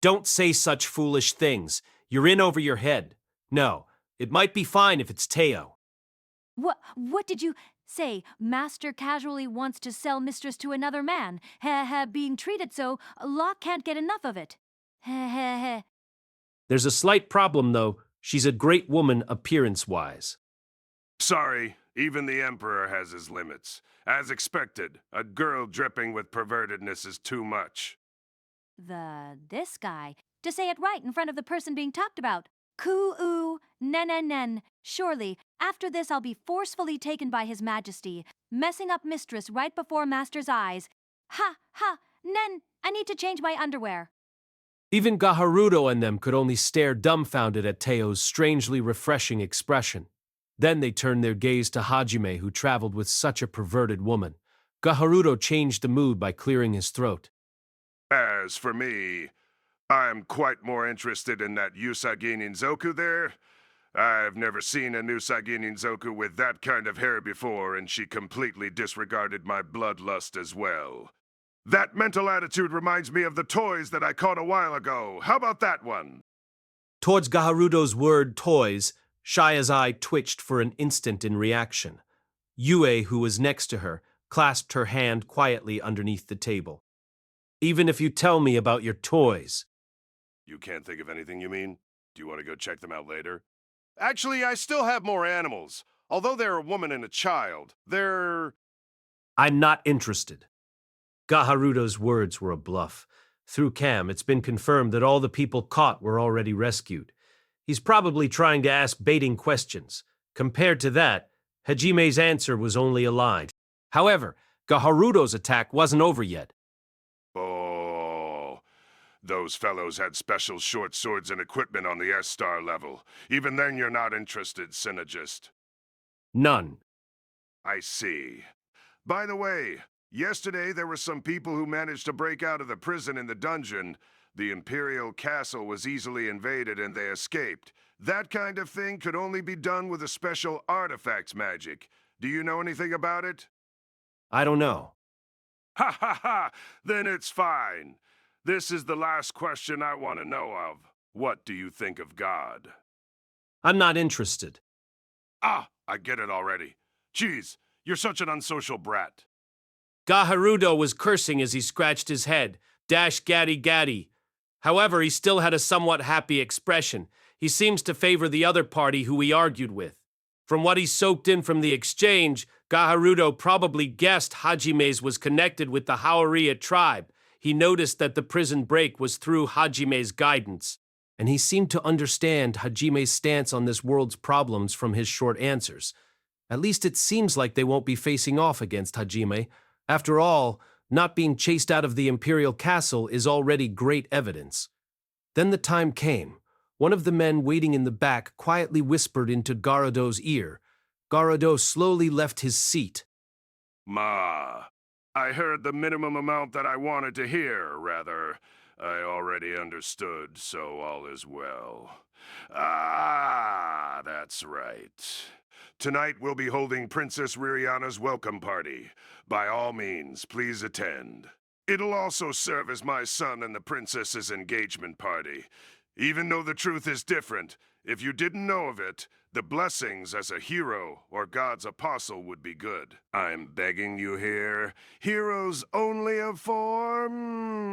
[SPEAKER 1] Don't say such foolish things. You're in over your head. No, it might be fine if it's Teo.
[SPEAKER 11] What did you say? Master casually wants to sell mistress to another man. Being treated so, Locke can't get enough of it.
[SPEAKER 1] There's a slight problem, though. She's a great woman appearance-wise.
[SPEAKER 17] Sorry, even the Emperor has his limits. As expected, a girl dripping with pervertedness is too much.
[SPEAKER 11] This guy. To say it right in front of the person being talked about. Ku-oo, nen. Surely, after this I'll be forcefully taken by His Majesty, messing up mistress right before Master's eyes. Nen, I need to change my underwear.
[SPEAKER 1] Even Gaharuto and them could only stare dumbfounded at Teo's strangely refreshing expression. Then they turned their gaze to Hajime, who traveled with such a perverted woman. Gaharuto changed the mood by clearing his throat.
[SPEAKER 17] As for me, I'm quite more interested in that Usagi Ninzoku there. I've never seen a Usagi Ninzoku with that kind of hair before, and she completely disregarded my bloodlust as well. That mental attitude reminds me of the toys that I caught a while ago. How about that one?
[SPEAKER 1] Towards Gaharuto's word, toys, Shia's eye twitched for an instant in reaction. Yue, who was next to her, clasped her hand quietly underneath the table. Even if you tell me about your toys.
[SPEAKER 17] You can't think of anything, you mean? Do you want to go check them out later? Actually, I still have more animals. Although they're a woman and a child, they're...
[SPEAKER 1] I'm not interested. Gaharuto's words were a bluff. Through Cam, it's been confirmed that all the people caught were already rescued. He's probably trying to ask baiting questions. Compared to that, Hajime's answer was only a lie. However, Gaharuto's attack wasn't over yet.
[SPEAKER 17] Oh, those fellows had special short swords and equipment on the S-Star level. Even then you're not interested, Synergist.
[SPEAKER 1] None.
[SPEAKER 17] I see. By the way, yesterday there were some people who managed to break out of the prison in the dungeon. The Imperial Castle was easily invaded and they escaped. That kind of thing could only be done with a special artifacts magic. Do you know anything about it?
[SPEAKER 1] I don't know.
[SPEAKER 17] Ha! Then it's fine. This is the last question I want to know of. What do you think of God?
[SPEAKER 1] I'm not interested.
[SPEAKER 17] Ah, I get it already. Jeez, you're such an unsocial brat.
[SPEAKER 1] Gaharuto was cursing as he scratched his head. Dash gaddy. However, he still had a somewhat happy expression. He seems to favor the other party who he argued with. From what he soaked in from the exchange, Gaharuto probably guessed Hajime's was connected with the Haoriya tribe. He noticed that the prison break was through Hajime's guidance, and he seemed to understand Hajime's stance on this world's problems from his short answers. At least it seems like they won't be facing off against Hajime. After all, not being chased out of the Imperial Castle is already great evidence. Then the time came. One of the men waiting in the back quietly whispered into Garudo's ear. Garudo slowly left his seat.
[SPEAKER 17] Ma, I heard the minimum amount that I wanted to hear, rather. I already understood, so all is well. Ah, that's right. Tonight we'll be holding Princess Ririana's welcome party. By all means, please attend. It'll also serve as my son and the princess's engagement party. Even though the truth is different, if you didn't know of it, the blessings as a hero or God's apostle would be good. I'm begging you here. Heroes only of form.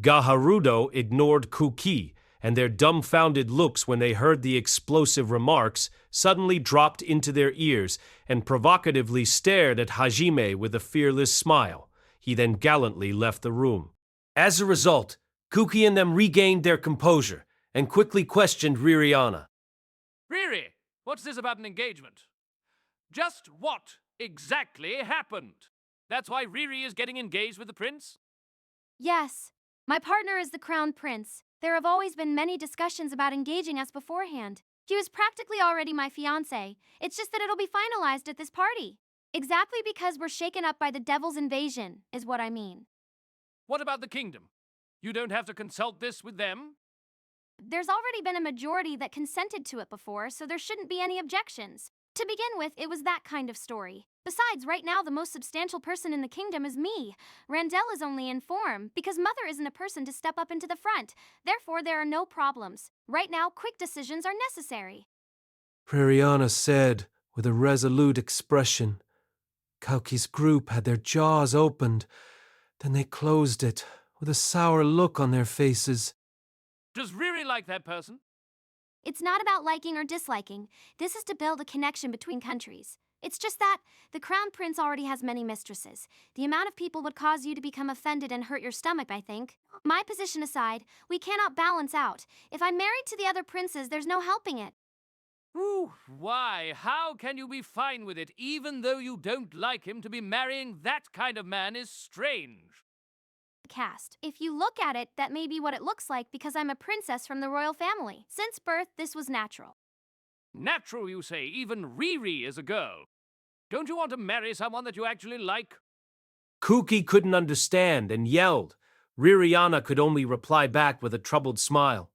[SPEAKER 1] Gaharudo ignored Kuki, and their dumbfounded looks when they heard the explosive remarks suddenly dropped into their ears and provocatively stared at Hajime with a fearless smile. He then gallantly left the room. As a result, Kuki and them regained their composure and quickly questioned Ririana.
[SPEAKER 3] Riri, what's this about an engagement? Just what exactly happened? That's why Riri is getting engaged with the prince?
[SPEAKER 2] Yes, my partner is the crown prince. There have always been many discussions about engaging us beforehand. He was practically already my fiancé. It's just that it'll be finalized at this party. Exactly because we're shaken up by the devil's invasion, is what I mean.
[SPEAKER 3] What about the kingdom? You don't have to consult this with them?
[SPEAKER 2] There's already been a majority that consented to it before, so there shouldn't be any objections. To begin with, it was that kind of story. Besides, right now the most substantial person in the kingdom is me. Randell is only in form, because Mother isn't a person to step up into the front. Therefore, there are no problems. Right now, quick decisions are necessary.
[SPEAKER 1] Ririana said with a resolute expression. Kauki's group had their jaws opened. Then they closed it, with a sour look on their faces.
[SPEAKER 3] Does Riri like that person?
[SPEAKER 2] It's not about liking or disliking. This is to build a connection between countries. It's just that the crown prince already has many mistresses. The amount of people would cause you to become offended and hurt your stomach, I think. My position aside, we cannot balance out. If I'm married to the other princes, there's no helping it.
[SPEAKER 3] Ooh, why? How can you be fine with it, even though you don't like him? To be marrying that kind of man is strange.
[SPEAKER 2] Cast. If you look at it, that may be what it looks like because I'm a princess from the royal family. Since birth, this was natural.
[SPEAKER 3] Natural, you say? Even Riri is a girl. Don't you want to marry someone that you actually like?
[SPEAKER 1] Kuki couldn't understand and yelled. Ririana could only reply back with a troubled smile.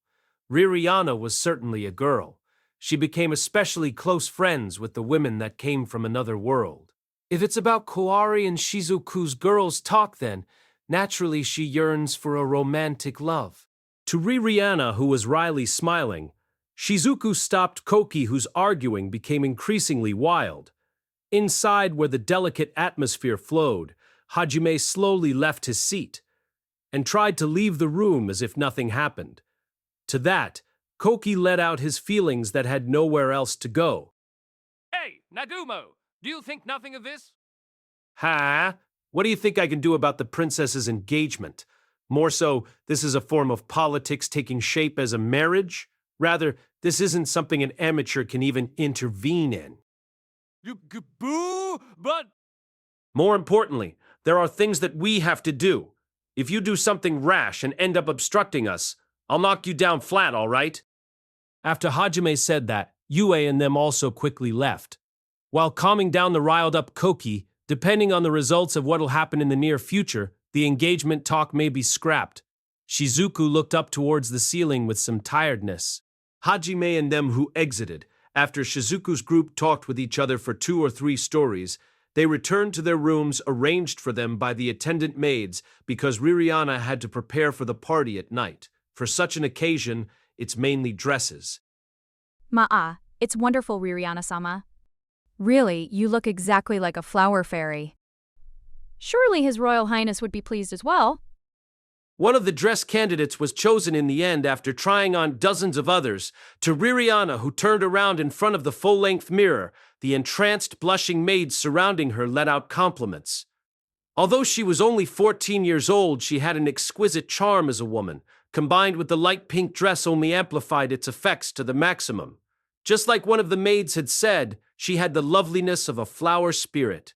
[SPEAKER 1] Ririana was certainly a girl. She became especially close friends with the women that came from another world. If it's about Koari and Shizuku's girls' talk then, naturally she yearns for a romantic love. To Ririana, who was wryly smiling, Shizuku stopped Koki, whose arguing became increasingly wild. Inside, where the delicate atmosphere flowed, Hajime slowly left his seat and tried to leave the room as if nothing happened. To that, Koki let out his feelings that had nowhere else to go.
[SPEAKER 3] Hey, Nagumo, do you think nothing of this?
[SPEAKER 1] Ha? What do you think I can do about the princess's engagement? More so, this is a form of politics taking shape as a marriage? Rather, this isn't something an amateur can even intervene in.
[SPEAKER 3] You boo, but...
[SPEAKER 1] More importantly, there are things that we have to do. If you do something rash and end up obstructing us, I'll knock you down flat, all right? After Hajime said that, Yue and them also quickly left. While calming down the riled-up Koki, depending on the results of what'll happen in the near future, the engagement talk may be scrapped. Shizuku looked up towards the ceiling with some tiredness. Hajime and them who exited. After Shizuku's group talked with each other for 2 or 3 stories, they returned to their rooms arranged for them by the attendant maids because Ririana had to prepare for the party at night. For such an occasion, it's mainly dresses.
[SPEAKER 13] Ma'a, it's wonderful, Ririana-sama. Really, you look exactly like a flower fairy. Surely His Royal Highness would be pleased as well.
[SPEAKER 1] One of the dress candidates was chosen in the end after trying on dozens of others. To Ririana, who turned around in front of the full-length mirror, the entranced, blushing maids surrounding her let out compliments. Although she was only 14 years old, she had an exquisite charm as a woman, combined with the light pink dress only amplified its effects to the maximum. Just like one of the maids had said, she had the loveliness of a flower spirit.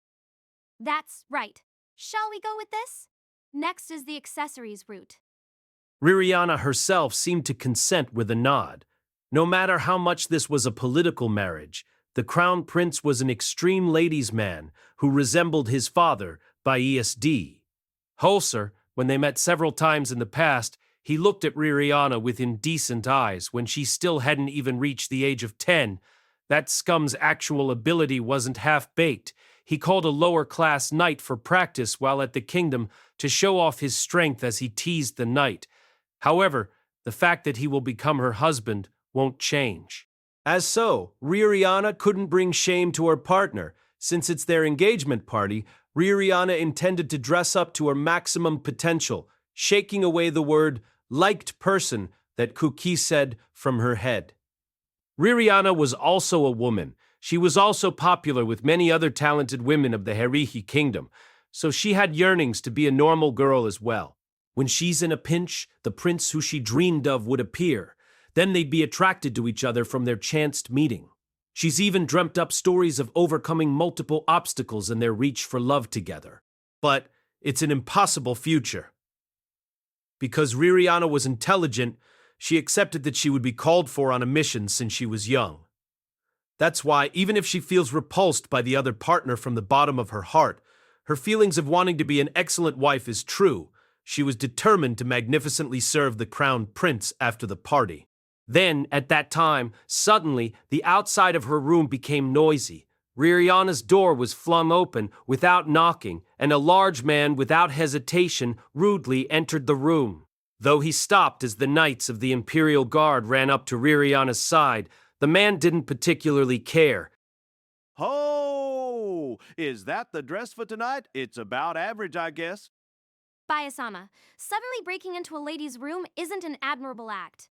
[SPEAKER 2] That's right. Shall we go with this? Next is the accessories route.
[SPEAKER 1] Ririana herself seemed to consent with a nod. No matter how much this was a political marriage, the crown prince was an extreme ladies' man who resembled his father by ESD. Holzer, When they met several times in the past, he looked at Ririana with indecent eyes when she still hadn't even reached the age of 10. That scum's actual ability wasn't half-baked. He called a lower-class knight for practice while at the kingdom to show off his strength as he teased the knight. However, the fact that he will become her husband won't change. As so, Ririana couldn't bring shame to her partner. Since it's their engagement party, Ririana intended to dress up to her maximum potential, shaking away the word liked person that Kuki said from her head. Ririana was also a woman. She was also popular with many other talented women of the Herihi kingdom, so she had yearnings to be a normal girl as well. When she's in a pinch, the prince who she dreamed of would appear. Then they'd be attracted to each other from their chanced meeting. She's even dreamt up stories of overcoming multiple obstacles in their reach for love together. But it's an impossible future. Because Ririana was intelligent, she accepted that she would be called for on a mission since she was young. That's why, even if she feels repulsed by the other partner from the bottom of her heart, her feelings of wanting to be an excellent wife is true. She was determined to magnificently serve the crowned prince after the party. Then, at that time, suddenly, the outside of her room became noisy. Ririana's door was flung open without knocking, and a large man, without hesitation, rudely entered the room. Though he stopped as the knights of the Imperial Guard ran up to Ririana's side, the man didn't particularly care.
[SPEAKER 7] Ho! Is that the dress for tonight? It's about average, I guess.
[SPEAKER 2] Bayasama, suddenly breaking into a lady's room isn't an admirable act.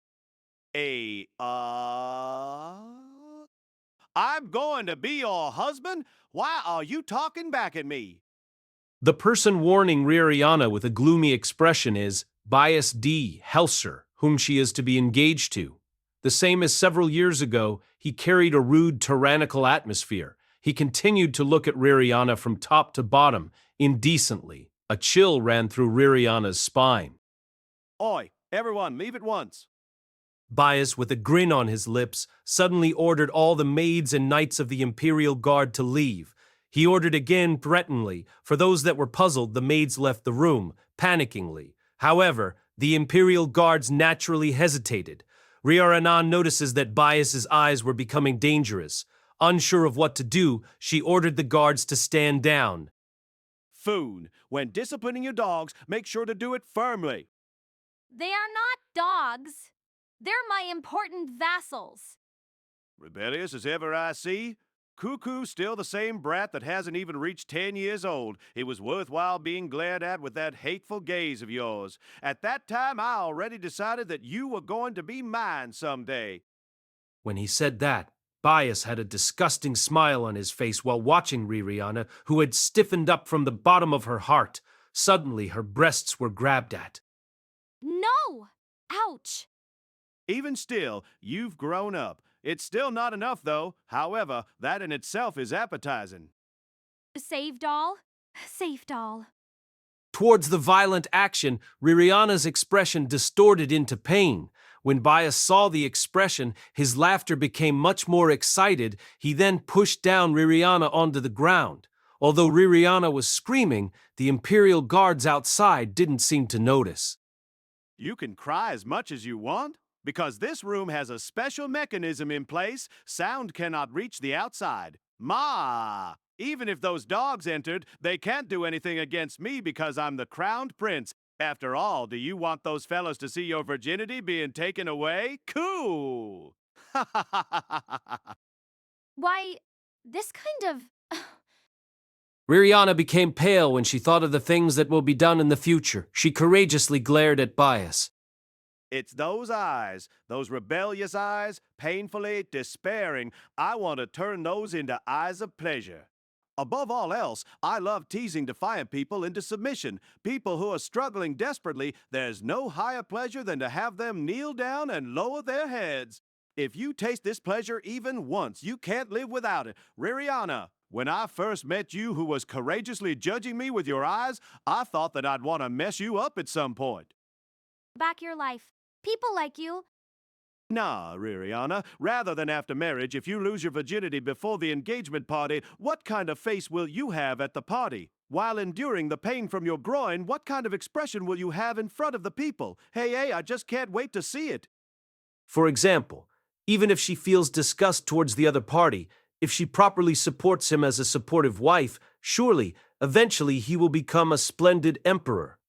[SPEAKER 7] I'm going to be your husband? Why are you talking back at me?
[SPEAKER 1] The person warning Ririana with a gloomy expression is Bias D. Helser, whom she is to be engaged to. The same as several years ago, he carried a rude, tyrannical atmosphere. He continued to look at Ririana from top to bottom, indecently. A chill ran through Ririana's spine.
[SPEAKER 7] Oi, everyone, leave at once.
[SPEAKER 1] Bias, with a grin on his lips, suddenly ordered all the maids and knights of the Imperial Guard to leave. He ordered again threateningly. For those that were puzzled, the maids left the room, panickingly. However, the Imperial Guards naturally hesitated. Ririana notices that Bias's eyes were becoming dangerous. Unsure of what to do, she ordered the guards to stand down.
[SPEAKER 7] Foon, when disciplining your dogs, make sure to do it firmly.
[SPEAKER 2] They are not dogs. They're my important vassals.
[SPEAKER 7] Rebellious as ever I see. Cuckoo still the same brat that hasn't even reached 10 years old. It was worthwhile being glared at with that hateful gaze of yours. At that time, I already decided that you were going to be mine someday.
[SPEAKER 1] When he said that, Bias had a disgusting smile on his face while watching Ririana, who had stiffened up from the bottom of her heart. Suddenly, her breasts were grabbed at.
[SPEAKER 2] No! Ouch!
[SPEAKER 7] Even still, you've grown up. It's still not enough, though. However, that in itself is appetizing.
[SPEAKER 2] Save doll? Safe doll.
[SPEAKER 1] Towards the violent action, Ririana's expression distorted into pain. When Bias saw the expression, his laughter became much more excited. He then pushed down Ririana onto the ground. Although Ririana was screaming, the Imperial Guards outside didn't seem to notice.
[SPEAKER 7] You can cry as much as you want, because this room has a special mechanism in place. Sound cannot reach the outside. Ma! Even if those dogs entered, they can't do anything against me because I'm the crowned prince. After all, do you want those fellas to see your virginity being taken away? Cool!
[SPEAKER 2] Why, this kind of...
[SPEAKER 1] Ririana became pale when she thought of the things that will be done in the future. She courageously glared at Bias.
[SPEAKER 7] It's those eyes, those rebellious eyes, painfully despairing. I want to turn those into eyes of pleasure. Above all else, I love teasing defiant people into submission. People who are struggling desperately, there's no higher pleasure than to have them kneel down and lower their heads. If you taste this pleasure even once, you can't live without it. Ririana, when I first met you who was courageously judging me with your eyes, I thought that I'd want to mess you up at some point.
[SPEAKER 2] Back your life. People like you.
[SPEAKER 7] Nah, Ririana, rather than after marriage, if you lose your virginity before the engagement party, what kind of face will you have at the party?
[SPEAKER 15] While enduring the pain from your groin, what kind of expression will you have in front of the people? Hey, I just can't wait to see it.
[SPEAKER 1] For example, even if she feels disgust towards the other party, if she properly supports him as a supportive wife, surely, eventually he will become a splendid emperor.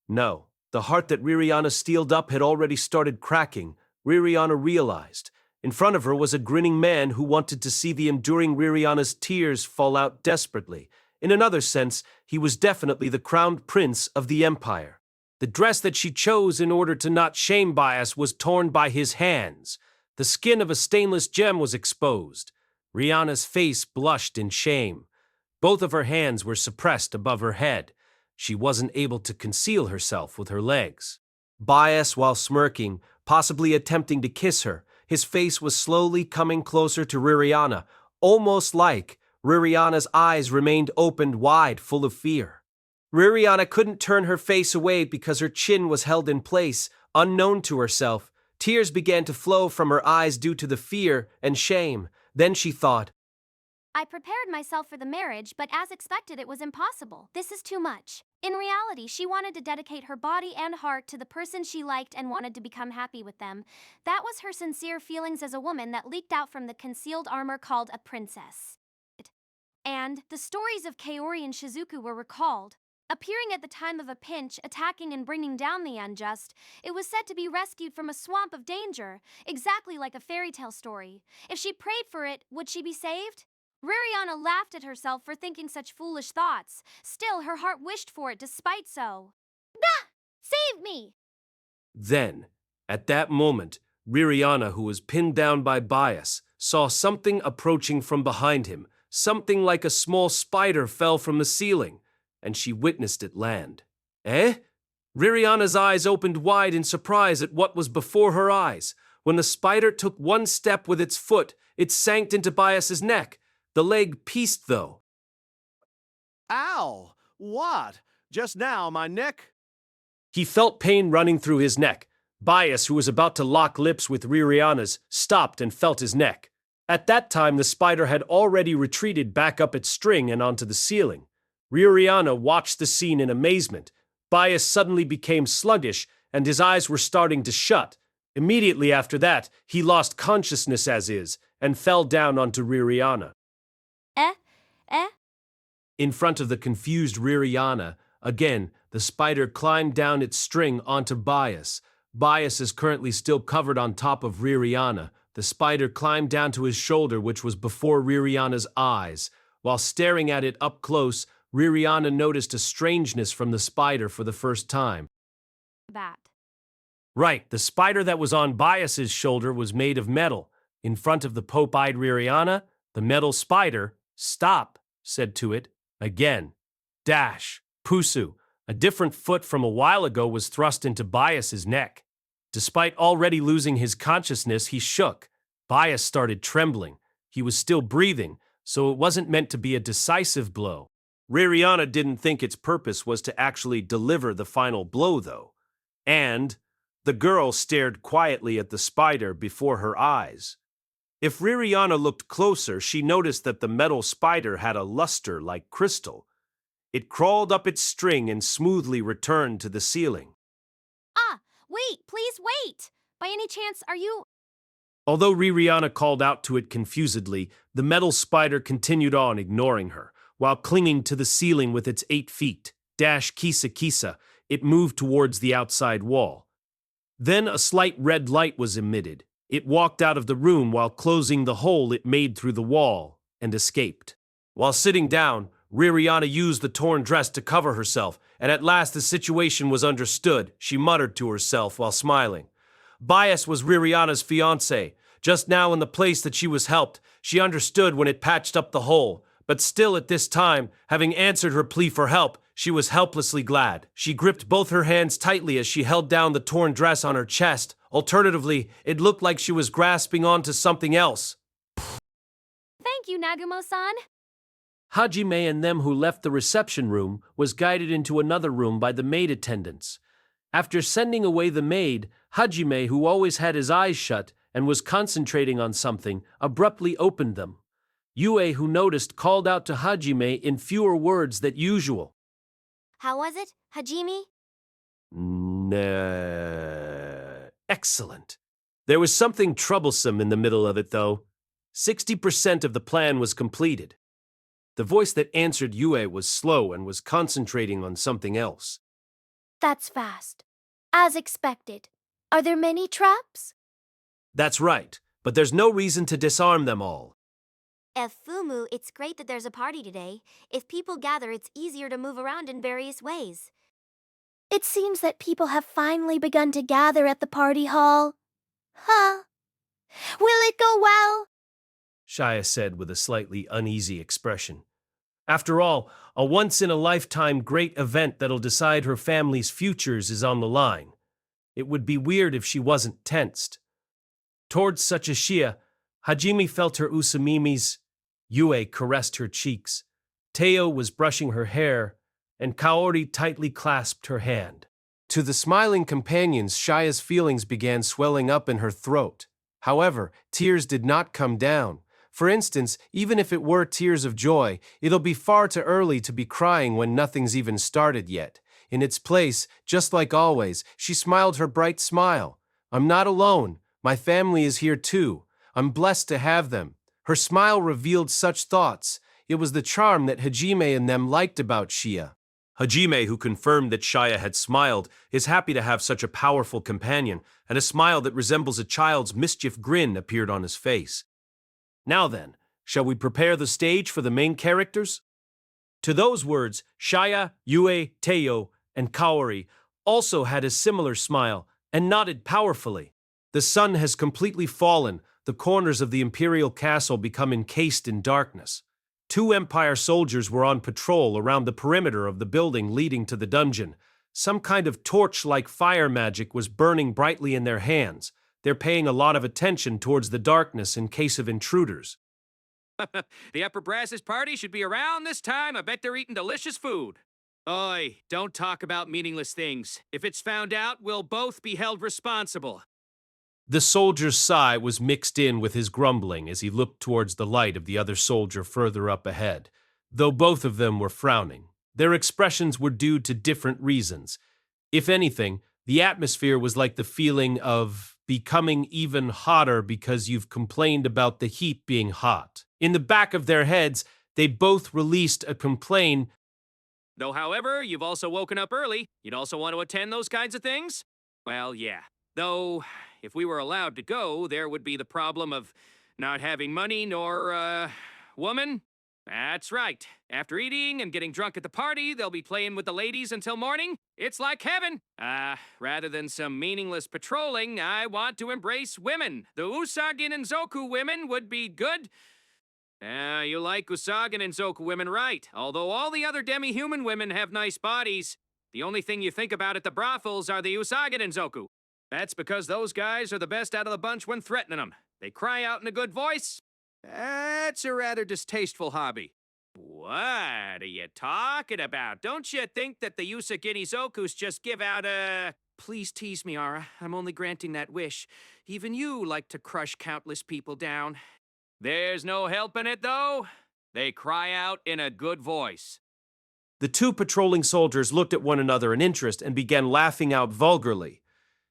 [SPEAKER 1] No, the heart that Ririana steeled up had already started cracking. Ririana realized. In front of her was a grinning man who wanted to see the enduring Ririana's tears fall out desperately. In another sense, he was definitely the crowned prince of the empire. The dress that she chose in order to not shame Bias was torn by his hands. The skin of a stainless gem was exposed. Rihanna's face blushed in shame. Both of her hands were suppressed above her head. She wasn't able to conceal herself with her legs. Bias, while smirking, possibly attempting to kiss her, his face was slowly coming closer to Ririana, almost like Ririana's eyes remained opened wide, full of fear. Ririana couldn't turn her face away because her chin was held in place, unknown to herself. Tears began to flow from her eyes due to the fear and shame. Then she thought,
[SPEAKER 6] I prepared myself for the marriage, but as expected, it was impossible. This is too much. In reality, she wanted to dedicate her body and heart to the person she liked and wanted to become happy with them. That was her sincere feelings as a woman that leaked out from the concealed armor called a princess. And the stories of Kaori and Shizuku were recalled. Appearing at the time of a pinch, attacking and bringing down the unjust, it was said to be rescued from a swamp of danger, exactly like a fairy tale story. If she prayed for it, would she be saved? Ririana laughed at herself for thinking such foolish thoughts. Still, her heart wished for it despite so. Bah! Save me!
[SPEAKER 1] Then, at that moment, Ririana, who was pinned down by Bias, saw something approaching from behind him. Something like a small spider fell from the ceiling, and she witnessed it land. Eh? Ririana's eyes opened wide in surprise at what was before her eyes. When the spider took one step with its foot, it sank into Bias's neck. The leg pieced, though.
[SPEAKER 15] Ow! What? Just now, my neck?
[SPEAKER 1] He felt pain running through his neck. Bias, who was about to lock lips with Ririana's, stopped and felt his neck. At that time, the spider had already retreated back up its string and onto the ceiling. Ririana watched the scene in amazement. Bias suddenly became sluggish, and his eyes were starting to shut. Immediately after that, he lost consciousness as is, and fell down onto Ririana. In front of the confused Ririana, again, the spider climbed down its string onto Bias. Bias is currently still covered on top of Ririana. The spider climbed down to his shoulder, which was before Ririana's eyes. While staring at it up close, Ririana noticed a strangeness from the spider for the first time. Right, the spider that was on Bias's shoulder was made of metal. In front of the Pope-eyed Ririana, the metal spider, stop, said to it, again. Dash, Pusu, a different foot from a while ago was thrust into Bias's neck. Despite already losing his consciousness, he shook. Bias started trembling. He was still breathing, so it wasn't meant to be a decisive blow. Ririana didn't think its purpose was to actually deliver the final blow, though. And the girl stared quietly at the spider before her eyes. If Ririana looked closer, she noticed that the metal spider had a luster like crystal. It crawled up its string and smoothly returned to the ceiling.
[SPEAKER 6] Wait, please wait! By any chance, are you…
[SPEAKER 1] Although Ririana called out to it confusedly, the metal spider continued on, ignoring her. While clinging to the ceiling with its 8 feet, Kisa, it moved towards the outside wall. Then a slight red light was emitted. It walked out of the room while closing the hole it made through the wall and escaped. While sitting down, Ririana used the torn dress to cover herself, and at last the situation was understood, she muttered to herself while smiling. Bias was Ririana's fiancé. Just now in the place that she was helped, she understood when it patched up the hole. But still at this time, having answered her plea for help, she was helplessly glad. She gripped both her hands tightly as she held down the torn dress on her chest. Alternatively, it looked like she was grasping onto something else.
[SPEAKER 6] Thank you, Nagumo-san.
[SPEAKER 1] Hajime and them who left the reception room was guided into another room by the maid attendants. After sending away the maid, Hajime, who always had his eyes shut and was concentrating on something, abruptly opened them. Yue, who noticed, called out to Hajime in fewer words than usual.
[SPEAKER 6] How was it, Hajime?
[SPEAKER 1] Excellent. There was something troublesome in the middle of it, though. 60% of the plan was completed. The voice that answered Yue was slow and was concentrating on something else.
[SPEAKER 6] That's fast. As expected. Are there many traps?
[SPEAKER 1] That's right, but there's no reason to disarm them all.
[SPEAKER 2] Fumu, it's great that there's a party today. If people gather, it's easier to move around in various ways.
[SPEAKER 6] It seems that people have finally begun to gather at the party hall. Huh? Will it go well?
[SPEAKER 1] Shia said with a slightly uneasy expression. After all, a once-in-a-lifetime great event that'll decide her family's futures is on the line. It would be weird if she wasn't tensed. Towards such a Shia, Hajime felt her Usamimi's. Yue caressed her cheeks. Teo was brushing her hair, and Kaori tightly clasped her hand. To the smiling companions, Shia's feelings began swelling up in her throat. However, tears did not come down. For instance, even if it were tears of joy, it'll be far too early to be crying when nothing's even started yet. In its place, just like always, she smiled her bright smile. I'm not alone. My family is here too. I'm blessed to have them. Her smile revealed such thoughts. It was the charm that Hajime and them liked about Shia. Hajime, who confirmed that Shia had smiled, is happy to have such a powerful companion, and a smile that resembles a child's mischief grin appeared on his face. Now then, shall we prepare the stage for the main characters? To those words, Shia, Yue, Teo, and Kaori also had a similar smile and nodded powerfully. The sun has completely fallen, the corners of the imperial castle become encased in darkness. 2 Empire soldiers were on patrol around the perimeter of the building leading to the dungeon. Some kind of torch-like fire magic was burning brightly in their hands. They're paying a lot of attention towards the darkness in case of intruders.
[SPEAKER 14] The upper brasses party should be around this time. I bet they're eating delicious food. Oi, don't talk about meaningless things. If it's found out, we'll both be held responsible.
[SPEAKER 1] The soldier's sigh was mixed in with his grumbling as he looked towards the light of the other soldier further up ahead, though both of them were frowning. Their expressions were due to different reasons. If anything, the atmosphere was like the feeling of becoming even hotter because you've complained about the heat being hot. In the back of their heads, they both released a complaint.
[SPEAKER 14] Though, however, you've also woken up early. You'd also want to attend those kinds of things? Well, yeah. Though, if we were allowed to go, there would be the problem of not having money nor, woman. That's right. After eating and getting drunk at the party, they'll be playing with the ladies until morning. It's like heaven. Rather than some meaningless patrolling, I want to embrace women. The Usagin and Zoku women would be good. You like Usagin and Zoku women, right? Although all the other demi-human women have nice bodies, the only thing you think about at the brothels are the Usagin and Zoku. That's because those guys are the best out of the bunch when threatening them. They cry out in a good voice. That's a rather distasteful hobby. What are you talking about? Don't you think that the Usagini Zokus just give out a... Please tease me, Ara. I'm only granting that wish. Even you like to crush countless people down. There's no helping it, though. They cry out in a good voice.
[SPEAKER 1] The 2 patrolling soldiers looked at one another in interest and began laughing out vulgarly.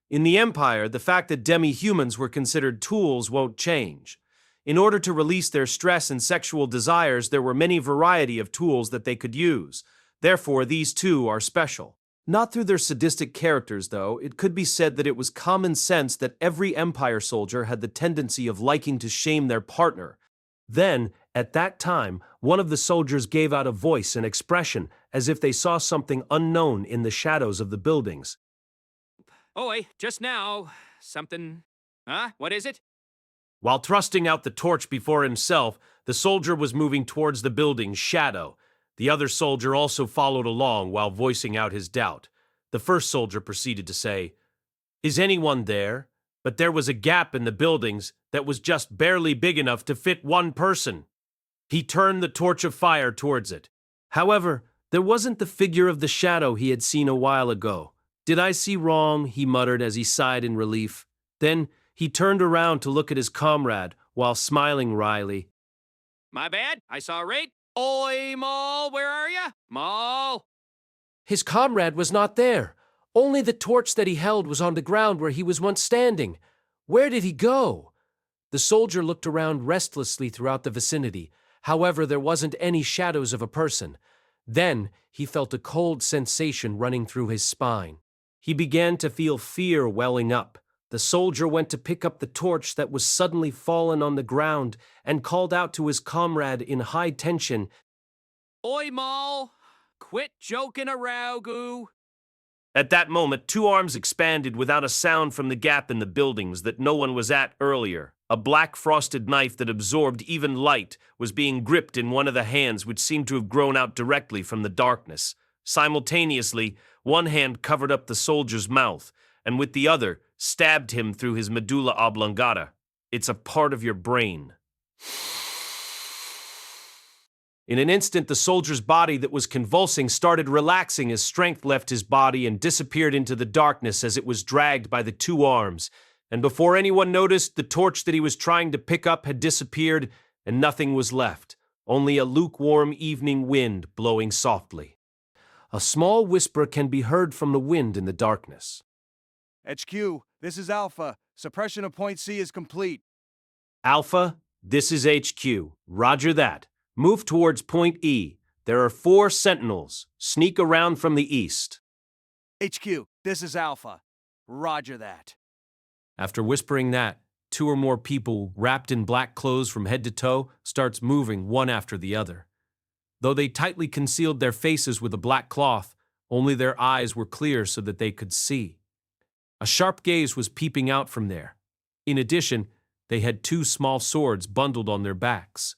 [SPEAKER 1] In the Empire, the fact that demi-humans were considered tools won't change. In order to release their stress and sexual desires, there were many variety of tools that they could use. Therefore, these 2 are special. Not through their sadistic characters, though. It could be said that it was common sense that every Empire soldier had the tendency of liking to shame their partner. Then, at that time, one of the soldiers gave out a voice and expression as if they saw something unknown in the shadows of the buildings.
[SPEAKER 14] Oi, just now, something... Huh? What is it?
[SPEAKER 1] While thrusting out the torch before himself, the soldier was moving towards the building's shadow. The other soldier also followed along while voicing out his doubt. The first soldier proceeded to say, "Is anyone there?" But there was a gap in the buildings that was just barely big enough to fit one person. He turned the torch of fire towards it. However, there wasn't the figure of the shadow he had seen a while ago. "Did I see wrong?" he muttered as he sighed in relief. Then he turned around to look at his comrade while smiling wryly.
[SPEAKER 14] My bad. I saw a raid. Oi, Maul, where are ya? Maul!
[SPEAKER 1] His comrade was not there. Only the torch that he held was on the ground where he was once standing. Where did he go? The soldier looked around restlessly throughout the vicinity. However, there wasn't any shadows of a person. Then he felt a cold sensation running through his spine. He began to feel fear welling up. The soldier went to pick up the torch that was suddenly fallen on the ground and called out to his comrade in high tension,
[SPEAKER 14] Oi, Maul! Quit joking around, goo!
[SPEAKER 1] At that moment, two arms expanded without a sound from the gap in the buildings that no one was at earlier. A black frosted knife that absorbed even light was being gripped in one of the hands, which seemed to have grown out directly from the darkness. Simultaneously, one hand covered up the soldier's mouth, and with the other, stabbed him through his medulla oblongata. It's a part of your brain. In an instant, the soldier's body that was convulsing started relaxing as strength left his body and disappeared into the darkness as it was dragged by the two arms. And before anyone noticed, the torch that he was trying to pick up had disappeared and nothing was left, only a lukewarm evening wind blowing softly. A small whisper can be heard from the wind in the darkness.
[SPEAKER 7] HQ, this is Alpha. Suppression of Point C is complete.
[SPEAKER 1] Alpha, this is HQ. Roger that. Move towards Point E. There are 4 sentinels. Sneak around from the east.
[SPEAKER 7] HQ, this is Alpha. Roger that.
[SPEAKER 1] After whispering that, 2 or more people wrapped in black clothes from head to toe starts moving one after the other. Though they tightly concealed their faces with a black cloth, only their eyes were clear so that they could see. A sharp gaze was peeping out from there. In addition, they had 2 small swords bundled on their backs.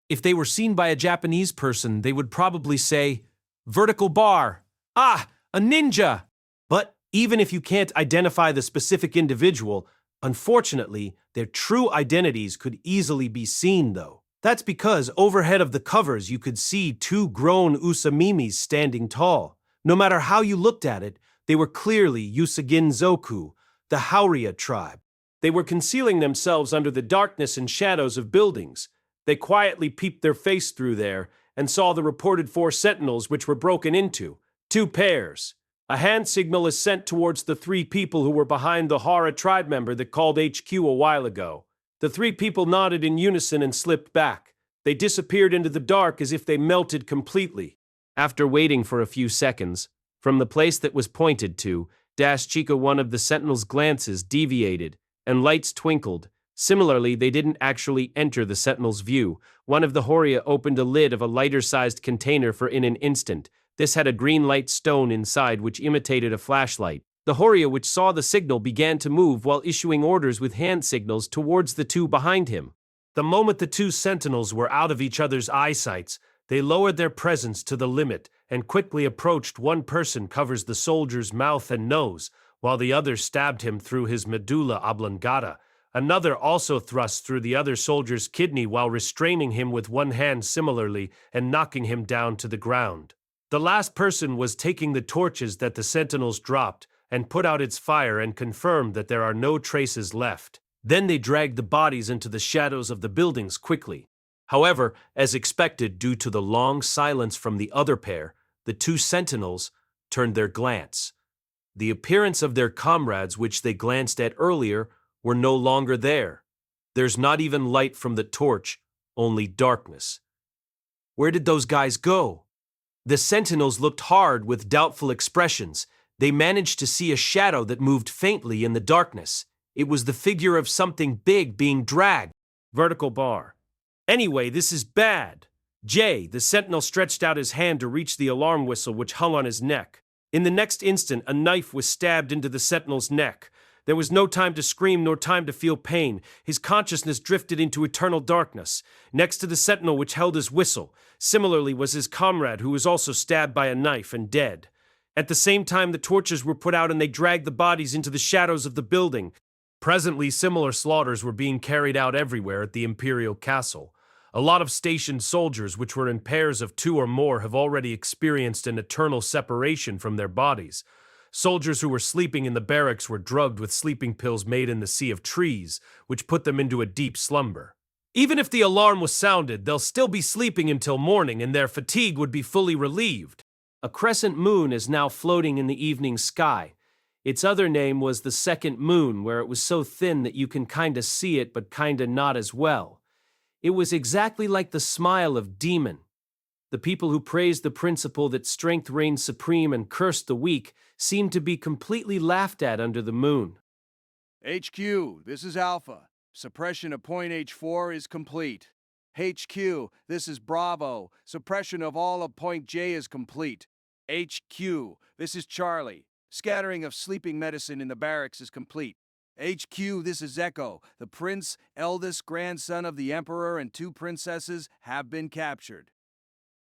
[SPEAKER 1] If they were seen by a Japanese person, they would probably say, "Vertical bar! Ah, a ninja!" But even if you can't identify the specific individual, unfortunately, their true identities could easily be seen, though. That's because overhead of the covers you could see 2 grown Usamimis standing tall. No matter how you looked at it, they were clearly Usaginzoku, the Hauria tribe. They were concealing themselves under the darkness and shadows of buildings. They quietly peeped their face through there and saw the reported 4 sentinels, which were broken into 2 pairs. A hand signal is sent towards the 3 people who were behind the Hara tribe member that called HQ a while ago. The 3 people nodded in unison and slipped back. They disappeared into the dark as if they melted completely. After waiting for a few seconds, from the place that was pointed to, Chica, one of the sentinels' glances deviated, and lights twinkled. Similarly, they didn't actually enter the sentinel's view. One of the Horia opened a lid of a lighter-sized container for in an instant. This had a green light stone inside which imitated a flashlight. The Horia, which saw the signal, began to move while issuing orders with hand signals towards the 2 behind him. The moment the 2 sentinels were out of each other's eyesights, they lowered their presence to the limit and quickly approached. One person covers the soldier's mouth and nose, while the other stabbed him through his medulla oblongata. Another also thrust through the other soldier's kidney while restraining him with one hand similarly and knocking him down to the ground. The last person was taking the torches that the sentinels dropped and put out its fire and confirmed that there are no traces left. Then they dragged the bodies into the shadows of the buildings quickly. However, as expected due to the long silence from the other pair, the 2 sentinels turned their glance. The appearance of their comrades, which they glanced at earlier, were no longer there. There's not even light from the torch, only darkness. Where did those guys go? The sentinels looked hard with doubtful expressions. They managed to see a shadow that moved faintly in the darkness. It was the figure of something big being dragged. Vertical bar. Anyway, this is bad. Jay, the sentinel, stretched out his hand to reach the alarm whistle which hung on his neck. In the next instant, a knife was stabbed into the sentinel's neck. There was no time to scream nor time to feel pain. His consciousness drifted into eternal darkness. Next to the sentinel which held his whistle, similarly was his comrade, who was also stabbed by a knife and dead. At the same time, the torches were put out and they dragged the bodies into the shadows of the building. Presently, similar slaughters were being carried out everywhere at the Imperial Castle. A lot of stationed soldiers, which were in pairs of 2 or more, have already experienced an eternal separation from their bodies. Soldiers who were sleeping in the barracks were drugged with sleeping pills made in the sea of trees, which put them into a deep slumber. Even if the alarm was sounded, they'll still be sleeping until morning and their fatigue would be fully relieved. A crescent moon is now floating in the evening sky. Its other name was the second moon, where it was so thin that you can kinda see it but kinda not as well. It was exactly like the smile of Demon. The people who praised the principle that strength reigned supreme and cursed the weak seemed to be completely laughed at under the moon.
[SPEAKER 7] HQ, this is Alpha. Suppression of point H4 is complete. HQ, this is Bravo. Suppression of all of point J is complete. HQ, this is Charlie. Scattering of sleeping medicine in the barracks is complete. HQ, this is Echo. The prince, eldest grandson of the emperor, and 2 princesses have been captured.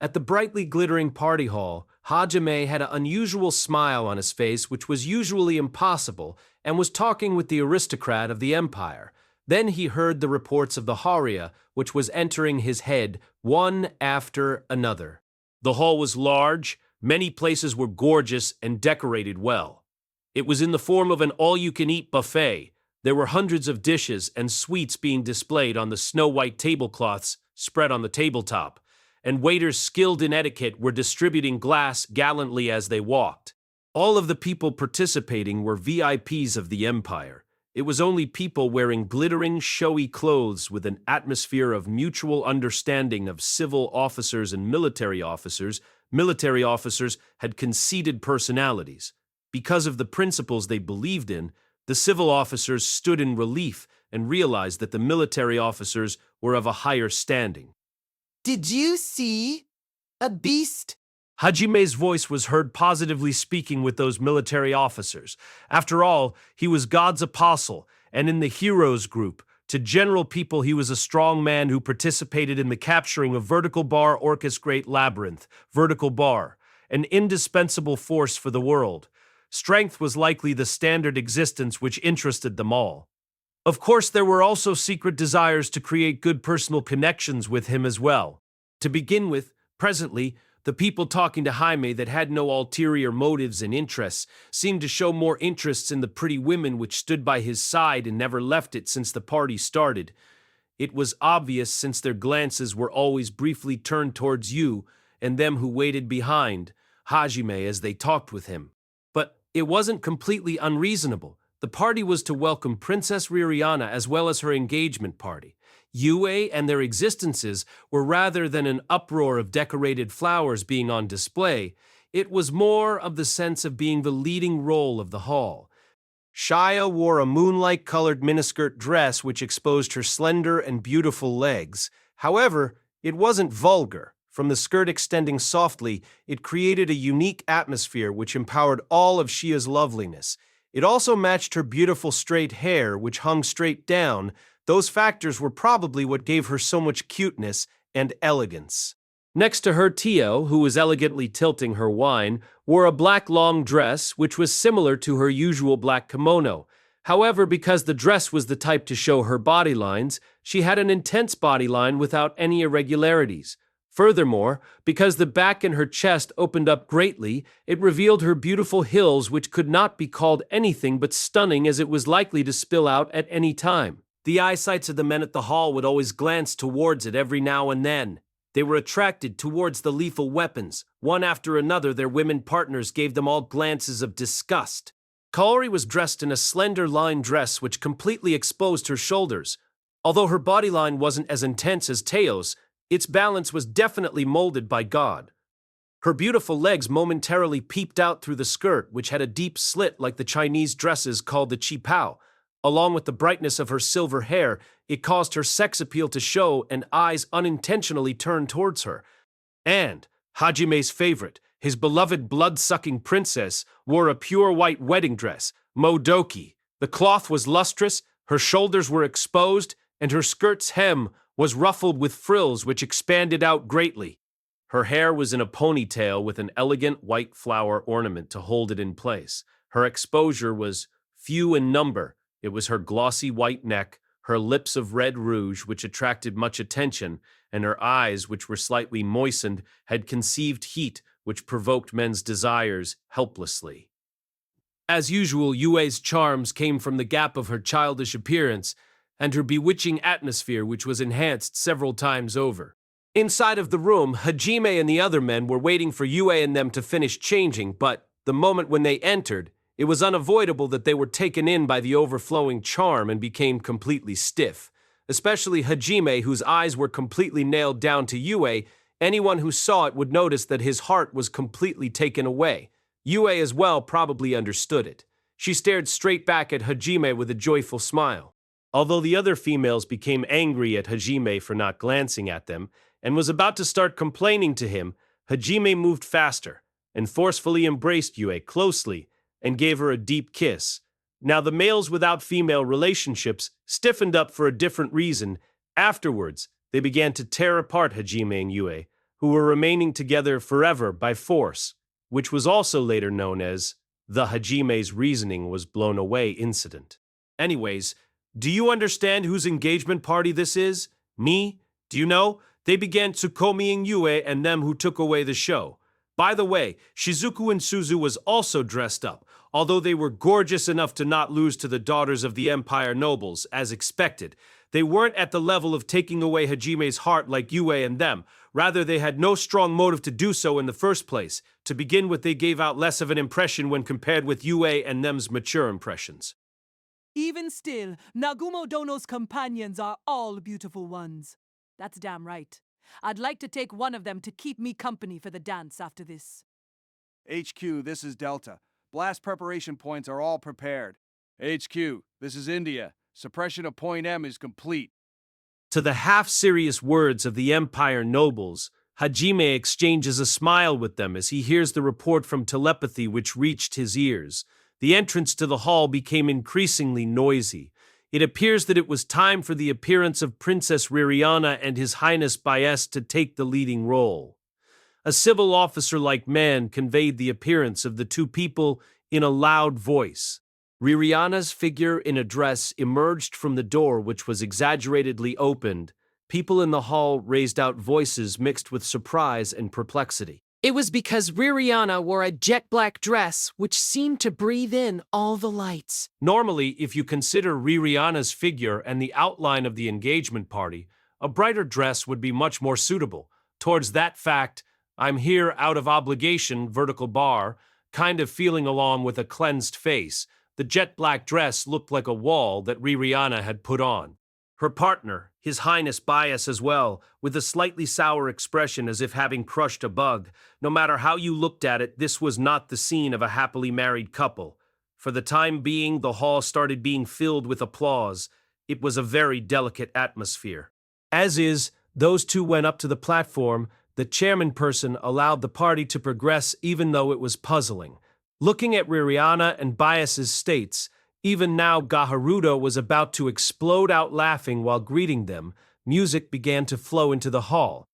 [SPEAKER 1] At the brightly glittering party hall, Hajime had an unusual smile on his face, which was usually impossible, and was talking with the aristocrat of the empire. Then he heard the reports of the Haria, which was entering his head, one after another. The hall was large, many places were gorgeous and decorated well. It was in the form of an all-you-can-eat buffet. There were hundreds of dishes and sweets being displayed on the snow-white tablecloths spread on the tabletop, and waiters skilled in etiquette were distributing glass gallantly as they walked. All of the people participating were VIPs of the empire. It was only people wearing glittering, showy clothes with an atmosphere of mutual understanding of civil officers and military officers. Military officers had conceited personalities. Because of the principles they believed in, the civil officers stood in relief and realized that the military officers were of a higher standing.
[SPEAKER 4] Did you see a beast?
[SPEAKER 1] Hajime's voice was heard positively speaking with those military officers. After all, he was God's apostle, and in the heroes group, to general people he was a strong man who participated in the capturing of Vertical Bar Orchestrate Labyrinth, Vertical Bar, an indispensable force for the world. Strength was likely the standard existence which interested them all. Of course, there were also secret desires to create good personal connections with him as well. To begin with, presently, the people talking to Jaime that had no ulterior motives and interests seemed to show more interests in the pretty women which stood by his side and never left it since the party started. It was obvious since their glances were always briefly turned towards you and them who waited behind, Hajime, as they talked with him. But it wasn't completely unreasonable. The party was to welcome Princess Ririana as well as her engagement party. Yue and their existences were rather than an uproar of decorated flowers being on display, it was more of the sense of being the leading role of the hall. Shia wore a moonlight-colored miniskirt dress which exposed her slender and beautiful legs. However, it wasn't vulgar. From the skirt extending softly, it created a unique atmosphere which empowered all of Shia's loveliness. It also matched her beautiful straight hair, which hung straight down. Those factors were probably what gave her so much cuteness and elegance. Next to her, Tio, who was elegantly tilting her wine, wore a black long dress, which was similar to her usual black kimono. However, because the dress was the type to show her body lines, she had an intense body line without any irregularities. Furthermore, because the back and her chest opened up greatly, it revealed her beautiful hills, which could not be called anything but stunning, as it was likely to spill out at any time. The eyesights of the men at the hall would always glance towards it every now and then. They were attracted towards the lethal weapons. One after another, their women partners gave them all glances of disgust. Kaori was dressed in a slender line dress which completely exposed her shoulders. Although her body line wasn't as intense as Teo's, its balance was definitely molded by God. Her beautiful legs momentarily peeped out through the skirt, which had a deep slit like the Chinese dresses called the qipao. Along with the brightness of her silver hair, it caused her sex appeal to show, and eyes unintentionally turned towards her. And Hajime's favorite, his beloved blood-sucking princess, wore a pure white wedding dress, modoki. The cloth was lustrous, her shoulders were exposed, and her skirt's hem was ruffled with frills which expanded out greatly. Her hair was in a ponytail with an elegant white flower ornament to hold it in place. Her exposure was few in number. It was her glossy white neck, her lips of red rouge which attracted much attention, and her eyes, which were slightly moistened, had conceived heat which provoked men's desires helplessly. As usual, Yue's charms came from the gap of her childish appearance and her bewitching atmosphere, which was enhanced several times over. Inside of the room, Hajime and the other men were waiting for Yue and them to finish changing, but the moment when they entered, it was unavoidable that they were taken in by the overflowing charm and became completely stiff. Especially Hajime, whose eyes were completely nailed down to Yue. Anyone who saw it would notice that his heart was completely taken away. Yue as well probably understood it. She stared straight back at Hajime with a joyful smile. Although the other females became angry at Hajime for not glancing at them, and was about to start complaining to him, Hajime moved faster and forcefully embraced Yue closely and gave her a deep kiss. Now the males without female relationships stiffened up for a different reason. Afterwards, they began to tear apart Hajime and Yue, who were remaining together forever by force, which was also later known as the Hajime's reasoning was blown away incident. Anyways, do you understand whose engagement party this is? Me? Do you know? They began Tsukomi-ing Yue and them who took away the show. By the way, Shizuku and Suzu was also dressed up, although they were gorgeous enough to not lose to the daughters of the Empire nobles, as expected. They weren't at the level of taking away Hajime's heart like Yue and them. Rather, they had no strong motive to do so in the first place. To begin with, they gave out less of an impression when compared with Yue and them's mature impressions.
[SPEAKER 18] Even still, Nagumo Dono's companions are all beautiful ones. That's damn right. I'd like to take one of them to keep me company for the dance after this.
[SPEAKER 7] HQ, this is Delta. Blast preparation points are all prepared. HQ, this is India. Suppression of Point M is complete.
[SPEAKER 1] To the half-serious words of the Empire nobles, Hajime exchanges a smile with them as he hears the report from telepathy which reached his ears. The entrance to the hall became increasingly noisy. It appears that it was time for the appearance of Princess Ririana and His Highness Baes to take the leading role. A civil officer-like man conveyed the appearance of the two people in a loud voice. Ririana's figure in a dress emerged from the door, which was exaggeratedly opened. People in the hall raised out voices mixed with surprise and perplexity.
[SPEAKER 4] It was because Ririana wore a jet black dress which seemed to breathe in all the lights.
[SPEAKER 1] Normally, if you consider Ririana's figure and the outline of the engagement party, a brighter dress would be much more suitable. Towards that fact, I'm here out of obligation, vertical bar, kind of feeling along with a cleansed face. The jet black dress looked like a wall that Ririana had put on. Her partner, His Highness Baes as well, with a slightly sour expression as if having crushed a bug. No matter how you looked at it, this was not the scene of a happily married couple. For the time being, the hall started being filled with applause. It was a very delicate atmosphere. As is, those two went up to the platform. The chairman person allowed the party to progress even though it was puzzling. Looking at Ririana and Baes's states, even now Gaharudo was about to explode out laughing while greeting them. Music began to flow into the hall.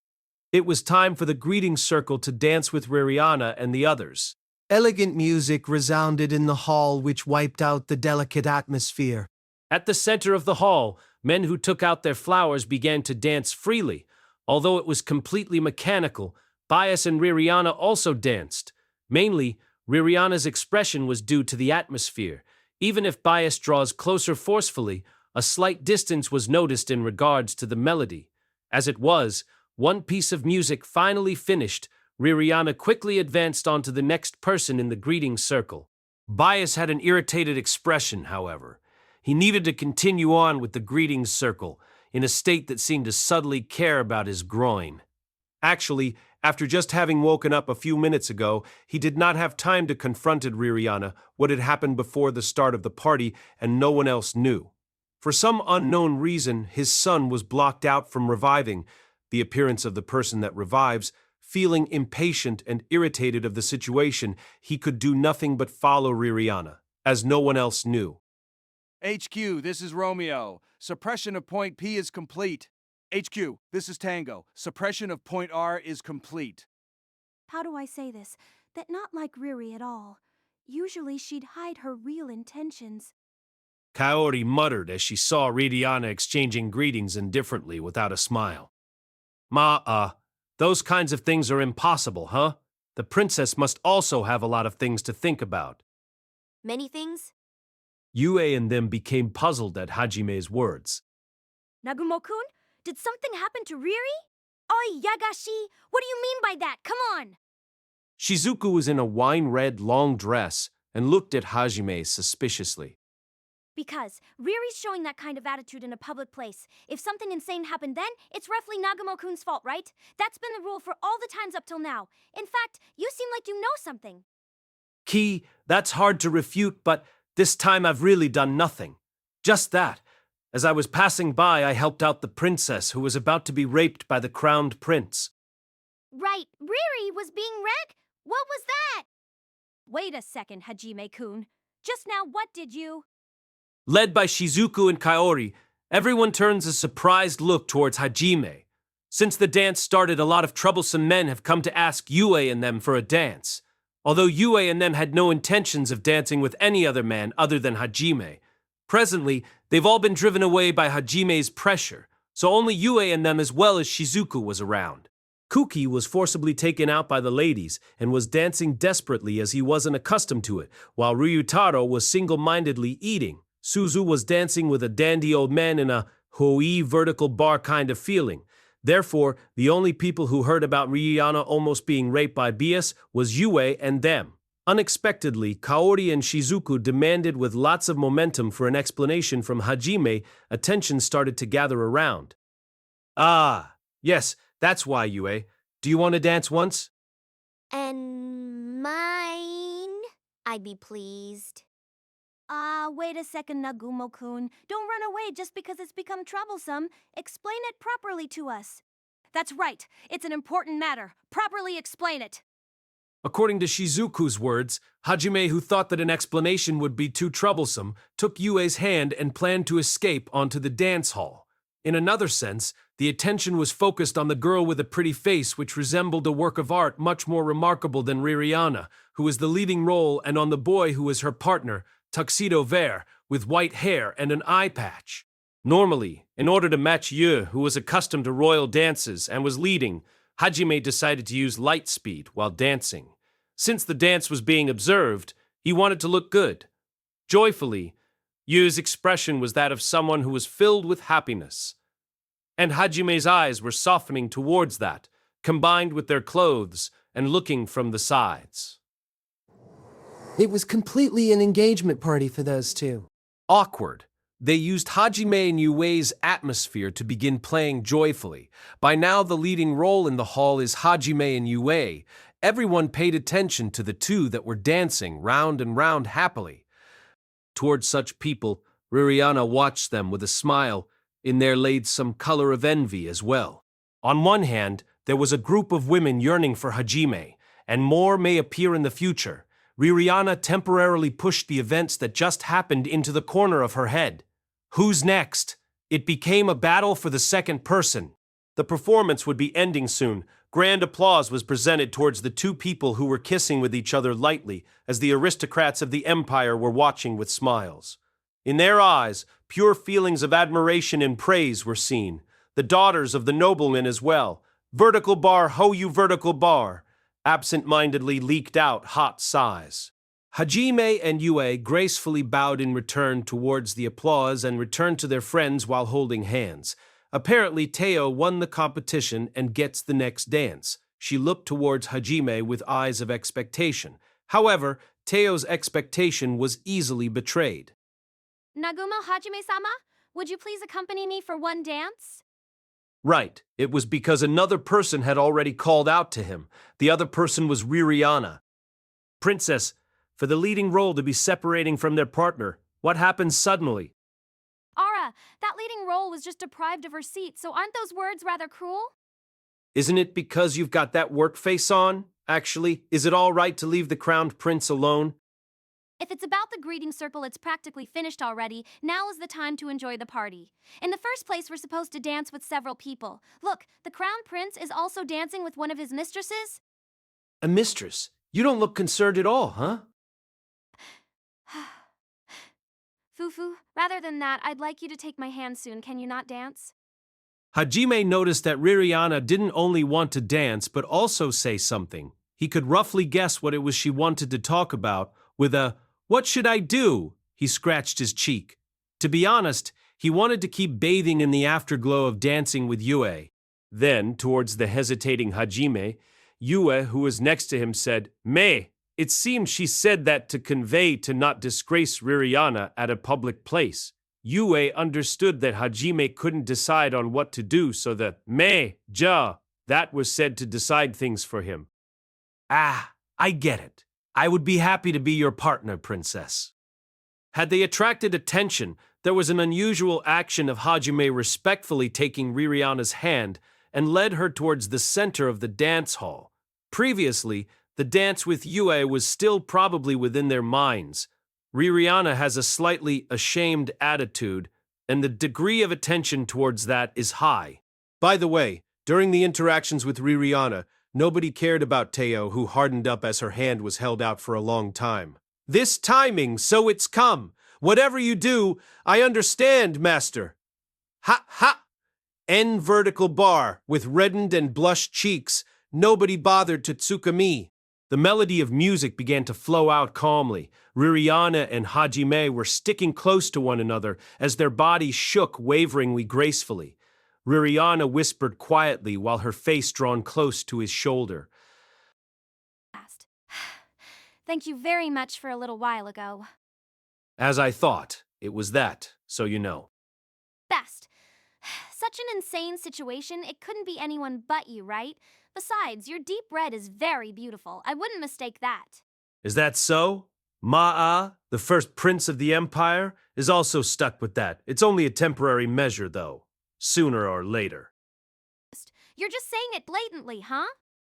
[SPEAKER 1] It was time for the greeting circle to dance with Ririana and the others.
[SPEAKER 4] Elegant music resounded in the hall which wiped out the delicate atmosphere.
[SPEAKER 1] At the center of the hall, men who took out their flowers began to dance freely. Although it was completely mechanical, Baes and Ririana also danced. Mainly, Ririana's expression was due to the atmosphere. Even if Baes draws closer forcefully, a slight distance was noticed in regards to the melody. As it was, one piece of music finally finished, Ririana quickly advanced onto the next person in the greeting circle. Baes had an irritated expression, however. He needed to continue on with the greetings circle, in a state that seemed to subtly care about his groin. Actually, after just having woken up a few minutes ago, he did not have time to confront Ririana what had happened before the start of the party, and no one else knew. For some unknown reason, his son was blocked out from reviving, the appearance of the person that revives. Feeling impatient and irritated of the situation, he could do nothing but follow Ririana, as no one else knew.
[SPEAKER 7] HQ, this is Romeo. Suppression of Point P is complete. HQ, this is Tango. Suppression of Point R is complete.
[SPEAKER 2] How do I say this? That not like Riri at all. Usually she'd hide her real intentions.
[SPEAKER 1] Kaori muttered as she saw Ririana exchanging greetings indifferently without a smile. Those kinds of things are impossible, huh? The princess must also have a lot of things to think about.
[SPEAKER 2] Many things?
[SPEAKER 1] Yue and them became puzzled at Hajime's words.
[SPEAKER 2] Nagumo-kun, did something happen to Riri? Oi, Yagashi! What do you mean by that? Come on!
[SPEAKER 1] Shizuku was in a wine-red long dress and looked at Hajime suspiciously.
[SPEAKER 2] Because Riri's showing that kind of attitude in a public place. If something insane happened then, it's roughly Nagumo-kun's fault, right? That's been the rule for all the times up till now. In fact, you seem like you know something.
[SPEAKER 1] Key, that's hard to refute, but this time I've really done nothing. Just that. As I was passing by, I helped out the princess who was about to be raped by the crowned prince.
[SPEAKER 2] Right, Riri was being wrecked? What was that?
[SPEAKER 11] Wait a second, Hajime-kun. Just now, what did you?
[SPEAKER 1] Led by Shizuku and Kaori, everyone turns a surprised look towards Hajime. Since the dance started, a lot of troublesome men have come to ask Yue and them for a dance. Although Yue and them had no intentions of dancing with any other man other than Hajime. Presently, they've all been driven away by Hajime's pressure, so only Yue and them as well as Shizuku was around. Kuki was forcibly taken out by the ladies and was dancing desperately as he wasn't accustomed to it, while Ryutaro was single-mindedly eating. Suzu was dancing with a dandy old man in a hoi vertical bar kind of feeling. Therefore, the only people who heard about Rihanna almost being raped by Bias was Yue and them. Unexpectedly, Kaori and Shizuku demanded with lots of momentum for an explanation from Hajime. Attention started to gather around. Ah, yes, that's why, Yue. Do you want to dance once?
[SPEAKER 6] And mine? I'd be pleased.
[SPEAKER 2] Wait a second, Nagumo-kun. Don't run away just because it's become troublesome. Explain it properly to us.
[SPEAKER 11] That's right. It's an important matter. Properly explain it.
[SPEAKER 1] According to Shizuku's words, Hajime, who thought that an explanation would be too troublesome, took Yue's hand and planned to escape onto the dance hall. In another sense, the attention was focused on the girl with a pretty face which resembled a work of art much more remarkable than Ririana, who was the leading role, and on the boy who was her partner, Tuxedo Vert, with white hair and an eye patch. Normally, in order to match Yu, who was accustomed to royal dances and was leading, Hajime decided to use light speed while dancing. Since the dance was being observed, he wanted to look good. Joyfully, Yu's expression was that of someone who was filled with happiness. And Hajime's eyes were softening towards that, combined with their clothes and looking from the sides.
[SPEAKER 4] It was completely an engagement party for those two.
[SPEAKER 1] Awkward. They used Hajime and Yue's atmosphere to begin playing joyfully. By now, the leading role in the hall is Hajime and Yue. Everyone paid attention to the two that were dancing round and round happily. Towards such people, Ririana watched them with a smile. In there laid some color of envy as well. On one hand, there was a group of women yearning for Hajime, and more may appear in the future. Ririana temporarily pushed the events that just happened into the corner of her head. Who's next? It became a battle for the second person. The performance would be ending soon. Grand applause was presented towards the two people who were kissing with each other lightly, as the aristocrats of the empire were watching with smiles. In their eyes, pure feelings of admiration and praise were seen. The daughters of the noblemen as well. Vertical bar, ho you vertical bar. Absent-mindedly leaked out hot sighs. Hajime and Yue gracefully bowed in return towards the applause and returned to their friends while holding hands. Apparently, Teo won the competition and gets the next dance. She looked towards Hajime with eyes of expectation. However, Teo's expectation was easily betrayed.
[SPEAKER 2] Nagumo Hajime-sama, would you please accompany me for one dance?
[SPEAKER 1] Right, it was because another person had already called out to him. The other person was Ririana. Princess, for the leading role to be separating from their partner, what happened suddenly?
[SPEAKER 2] Ara, that leading role was just deprived of her seat, so aren't those words rather cruel?
[SPEAKER 1] Isn't it because you've got that work face on? Actually, is it all right to leave the crowned prince alone?
[SPEAKER 2] If it's about the greeting circle, it's practically finished already. Now is the time to enjoy the party. In the first place, we're supposed to dance with several people. Look, the crown prince is also dancing with one of his mistresses.
[SPEAKER 1] A mistress? You don't look concerned at all, huh?
[SPEAKER 2] Fufu, rather than that, I'd like you to take my hand soon. Can you not dance?
[SPEAKER 1] Hajime noticed that Ririana didn't only want to dance, but also say something. He could roughly guess what it was she wanted to talk about. With a, "What should I do?" he scratched his cheek. To be honest, he wanted to keep bathing in the afterglow of dancing with Yue. Then, towards the hesitating Hajime, Yue, who was next to him, said, "Me." It seemed she said that to convey to not disgrace Ririana at a public place. Yue understood that Hajime couldn't decide on what to do, so the "me, ja," that was said to decide things for him. "Ah, I get it. I would be happy to be your partner, princess." Had they attracted attention, there was an unusual action of Hajime respectfully taking Ririana's hand and led her towards the center of the dance hall. Previously, the dance with Yue was still probably within their minds. Ririana has a slightly ashamed attitude, and the degree of attention towards that is high. By the way, during the interactions with Ririana, nobody cared about Teo, who hardened up as her hand was held out for a long time. "This timing, so it's come. Whatever you do, I understand, master." Ha ha! N vertical bar, with reddened and blushed cheeks, nobody bothered to Tsukami. The melody of music began to flow out calmly. Ririana and Hajime were sticking close to one another as their bodies shook waveringly gracefully. Ririana whispered quietly while her face drawn close to his shoulder.
[SPEAKER 2] Thank you very much for a little while ago.
[SPEAKER 1] As I thought, it was that, so you know.
[SPEAKER 2] Best. Such an insane situation, it couldn't be anyone but you, right? Besides, your deep red is very beautiful. I wouldn't mistake that.
[SPEAKER 1] Is that so? Ma'a, the first prince of the empire, is also stuck with that. It's only a temporary measure, though. Sooner or later.
[SPEAKER 2] You're just saying it blatantly, huh?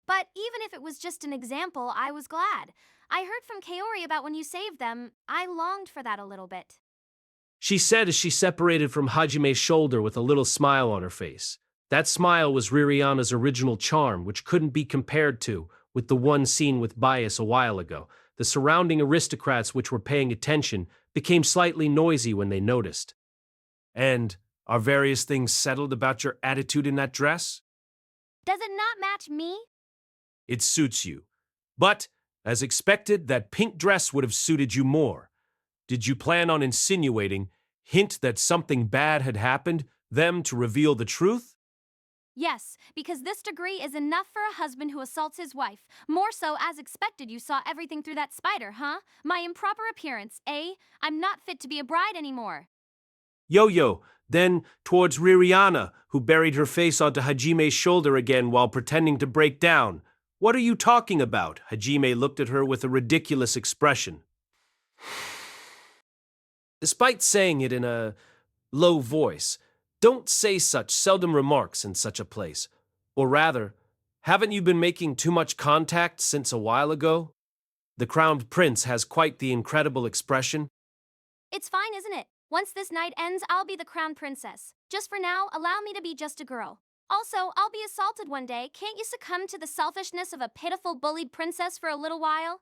[SPEAKER 2] But even if it was just an example, I was glad. I heard from Kaori about when you saved them. I longed for that a little bit.
[SPEAKER 1] She said as she separated from Hajime's shoulder with a little smile on her face. That smile was Ririana's original charm, which couldn't be compared to with the one seen with Bias a while ago. The surrounding aristocrats which were paying attention became slightly noisy when they noticed. "And are various things settled about your attitude in that dress?"
[SPEAKER 2] Does it not match me?
[SPEAKER 1] "It suits you. But, as expected, that pink dress would have suited you more. Did you plan on insinuating, hint that something bad had happened, them to reveal the truth?"
[SPEAKER 2] Yes, because this degree is enough for a husband who assaults his wife. More so, as expected, you saw everything through that spider, huh? My improper appearance, eh? I'm not fit to be a bride anymore.
[SPEAKER 1] Yo-yo, then towards Ririana, who buried her face onto Hajime's shoulder again while pretending to break down. "What are you talking about?" Hajime looked at her with a ridiculous expression. Despite saying it in a low voice, "Don't say such seldom remarks in such a place. Or rather, haven't you been making too much contact since a while ago?" The crowned prince has quite the incredible expression.
[SPEAKER 2] It's fine, isn't it? Once this night ends, I'll be the crown princess. Just for now, allow me to be just a girl. Also, I'll be assaulted one day. Can't you succumb to the selfishness of a pitiful, bullied princess for a little while?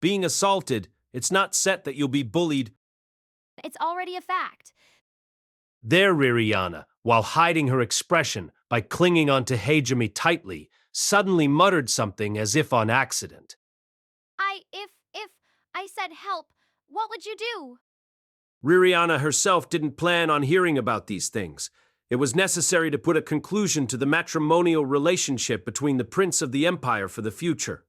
[SPEAKER 1] Being assaulted, it's not set that you'll be bullied.
[SPEAKER 2] It's already a fact.
[SPEAKER 1] There, Ririana, while hiding her expression by clinging onto Hajime tightly, suddenly muttered something as if on accident.
[SPEAKER 2] If I said help, what would you do?
[SPEAKER 1] Ririana herself didn't plan on hearing about these things. It was necessary to put a conclusion to the matrimonial relationship between the prince of the empire for the future.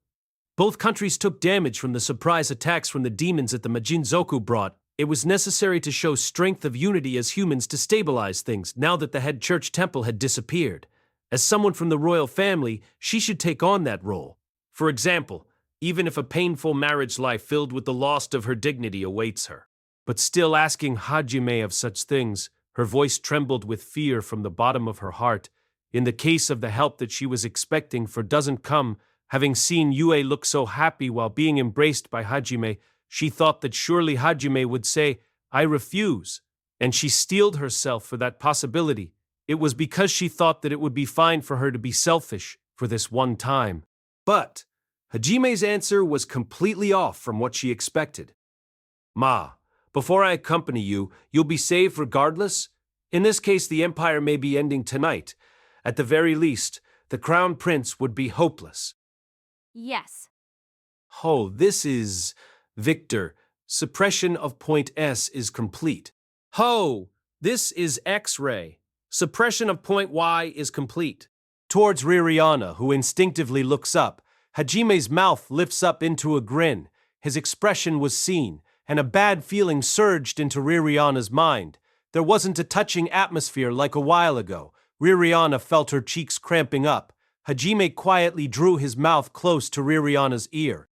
[SPEAKER 1] Both countries took damage from the surprise attacks from the demons that the Majinzoku brought. It was necessary to show strength of unity as humans to stabilize things now that the head church temple had disappeared. As someone from the royal family, she should take on that role. For example, even if a painful marriage life filled with the loss of her dignity awaits her. But still asking Hajime of such things, her voice trembled with fear from the bottom of her heart. In the case of the help that she was expecting for doesn't come, having seen Yue look so happy while being embraced by Hajime, she thought that surely Hajime would say, "I refuse," and she steeled herself for that possibility. It was because she thought that it would be fine for her to be selfish for this one time. But Hajime's answer was completely off from what she expected. "Ma, before I accompany you, you'll be saved regardless? In this case, the empire may be ending tonight. At the very least, the crown prince would be hopeless."
[SPEAKER 2] Yes.
[SPEAKER 1] Oh, this is... Victor, suppression of point S is complete. Ho! This is X-ray. Suppression of point Y is complete. towards Ririana, who instinctively looks up. Hajime's mouth lifts up into a grin. His expression was seen, and a bad feeling surged into Ririana's mind. There wasn't a touching atmosphere like a while ago. Ririana felt her cheeks cramping up. Hajime quietly drew his mouth close to Ririana's ear.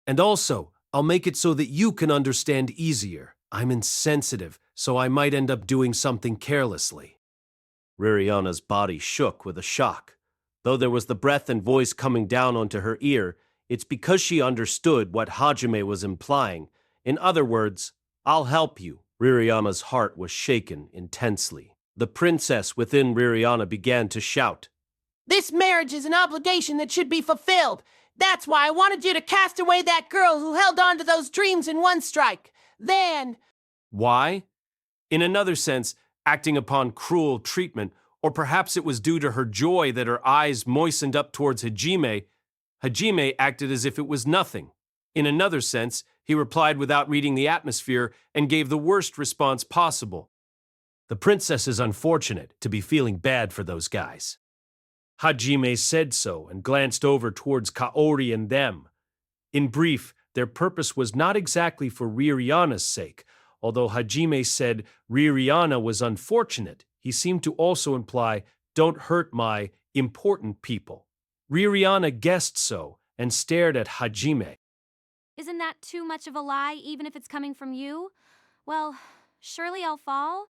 [SPEAKER 1] And also, I'll make it so that you can understand easier. I'm insensitive, so I might end up doing something carelessly. Ririana's body shook with a shock. Though there was the breath and voice coming down onto her ear, it's because she understood what Hajime was implying. In other words, I'll help you. Ririana's heart was shaken intensely. The princess within Ririana began to shout.
[SPEAKER 4] This marriage is an obligation that should be fulfilled. That's why I wanted you to cast away that girl who held on to those dreams in one strike. Then...
[SPEAKER 1] Why? In another sense, acting upon cruel treatment, or perhaps it was due to her joy that her eyes moistened up towards Hajime. Hajime acted as if it was nothing. In another sense, he replied without reading the atmosphere and gave the worst response possible. The princess is unfortunate to be feeling bad for those guys. Hajime said so and glanced over towards Kaori and them. In brief, their purpose was not exactly for Ririana's sake. Although Hajime said Ririana was unfortunate, he seemed to also imply, don't hurt my important people. Ririana guessed so and stared at Hajime.
[SPEAKER 2] Isn't that too much of a lie, even if it's coming from you? Well, surely I'll fall.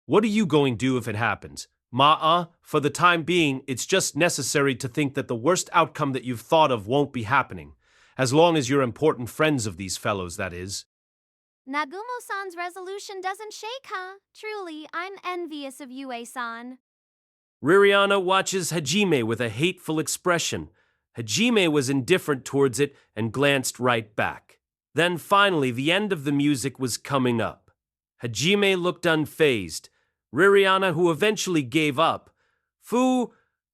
[SPEAKER 1] What are you going to do if it happens? For the time being, it's just necessary to think that the worst outcome that you've thought of won't be happening. As long as you're important friends of these fellows, that is.
[SPEAKER 2] Nagumo-san's resolution doesn't shake, huh? Truly, I'm envious of Yue-san.
[SPEAKER 1] Ririana watches Hajime with a hateful expression. Hajime was indifferent towards it and glanced right back. Then finally, the end of the music was coming up. Hajime looked unfazed. Ririana, who eventually gave up,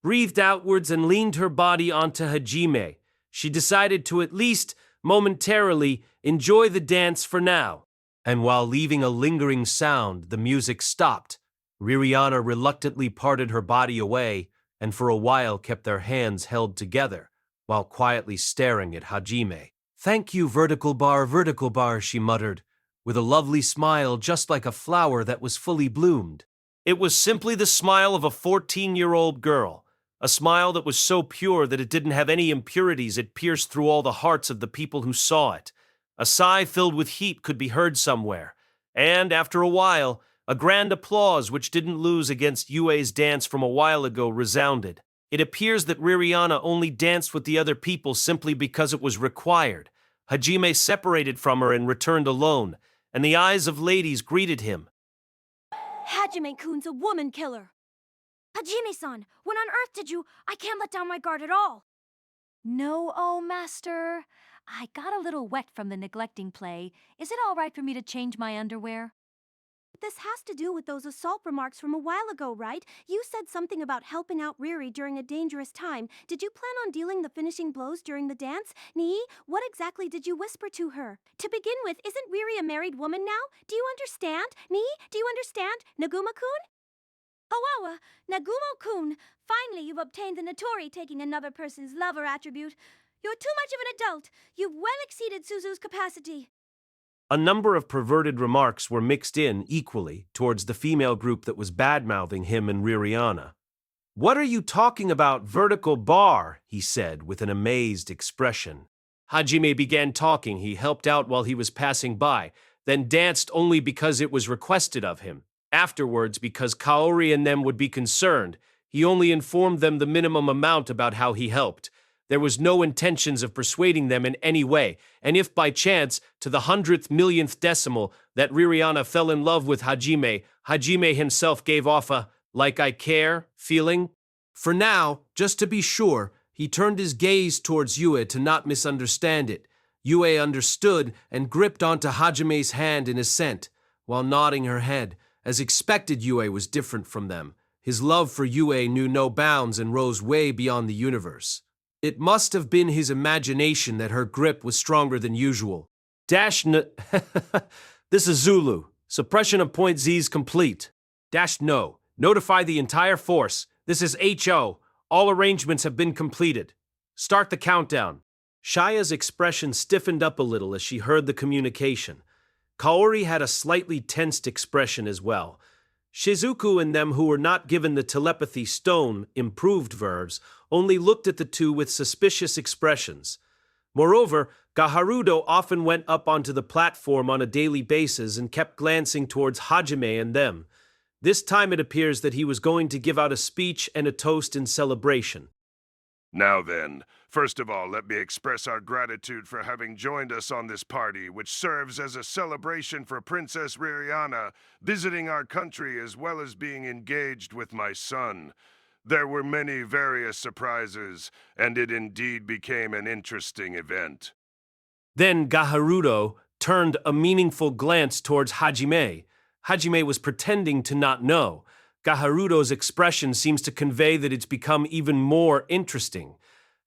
[SPEAKER 1] breathed outwards and leaned her body onto Hajime. She decided to at least, momentarily, enjoy the dance for now. And while leaving a lingering sound, the music stopped. Ririana reluctantly parted her body away and for a while kept their hands held together, while quietly staring at Hajime. Thank you, vertical bar, she muttered, with a lovely smile just like a flower that was fully bloomed. It was simply the smile of a 14-year-old girl, a smile that was so pure that it didn't have any impurities. It pierced through all the hearts of the people who saw it. A sigh filled with heat could be heard somewhere, and after a while, a grand applause which didn't lose against Yue's dance from a while ago resounded. It appears that Ririana only danced with the other people simply because it was required. Hajime separated from her and returned alone, and the eyes of ladies greeted him.
[SPEAKER 2] Hajime-kun's a woman killer. Hajime-san, when on earth did you... I can't let down my guard at all.
[SPEAKER 11] No, oh, master. I got a little wet from the neglecting play. Is it all right for me to change my underwear?
[SPEAKER 2] This has to do with those assault remarks from a while ago, right? You said something about helping out Riri during a dangerous time. Did you plan on dealing the finishing blows during the dance? Nii, what exactly did you whisper to her? To begin with, isn't Riri a married woman now? Do you understand? Nii, do you understand? Naguma-kun? Howawa, Nagumo-kun, finally you've obtained the Notori taking another person's lover attribute. You're too much of an adult. You've well exceeded Suzu's capacity.
[SPEAKER 1] A number of perverted remarks were mixed in equally towards the female group that was bad-mouthing him and Ririana. What are you talking about, vertical bar? He said with an amazed expression. Hajime began talking. He helped out while he was passing by, then danced only because it was requested of him. Afterwards, because Kaori and them would be concerned, he only informed them the minimum amount about how he helped. There was no intentions of persuading them in any way, and if by chance, to the 100th millionth decimal, that Ririana fell in love with Hajime, Hajime himself gave off a like I care feeling. For now, just to be sure, he turned his gaze towards Yue to not misunderstand it. Yue understood and gripped onto Hajime's hand in assent, while nodding her head. As expected, Yue was different from them. His love for Yue knew no bounds and rose way beyond the universe. It must have been his imagination that her grip was stronger than usual. This is Zulu. Suppression of point Z is complete. No. Notify the entire force. This is HO. All arrangements have been completed. Start the countdown. Shaya's expression stiffened up a little as she heard the communication. Kaori had a slightly tensed expression as well. Shizuku and them who were not given the telepathy stone, improved verbs, only looked at the two with suspicious expressions. Moreover, Gaharudo often went up onto the platform on a daily basis and kept glancing towards Hajime and them. This time it appears that he was going to give out a speech and a toast in celebration.
[SPEAKER 17] Now then, first of all, let me express our gratitude for having joined us on this party, which serves as a celebration for Princess Ririana visiting our country as well as being engaged with my son. There were many various surprises, and it indeed became an interesting event.
[SPEAKER 1] Then Gaharudo turned a meaningful glance towards Hajime. Hajime was pretending to not know. Gaharudo's expression seems to convey that it's become even more interesting.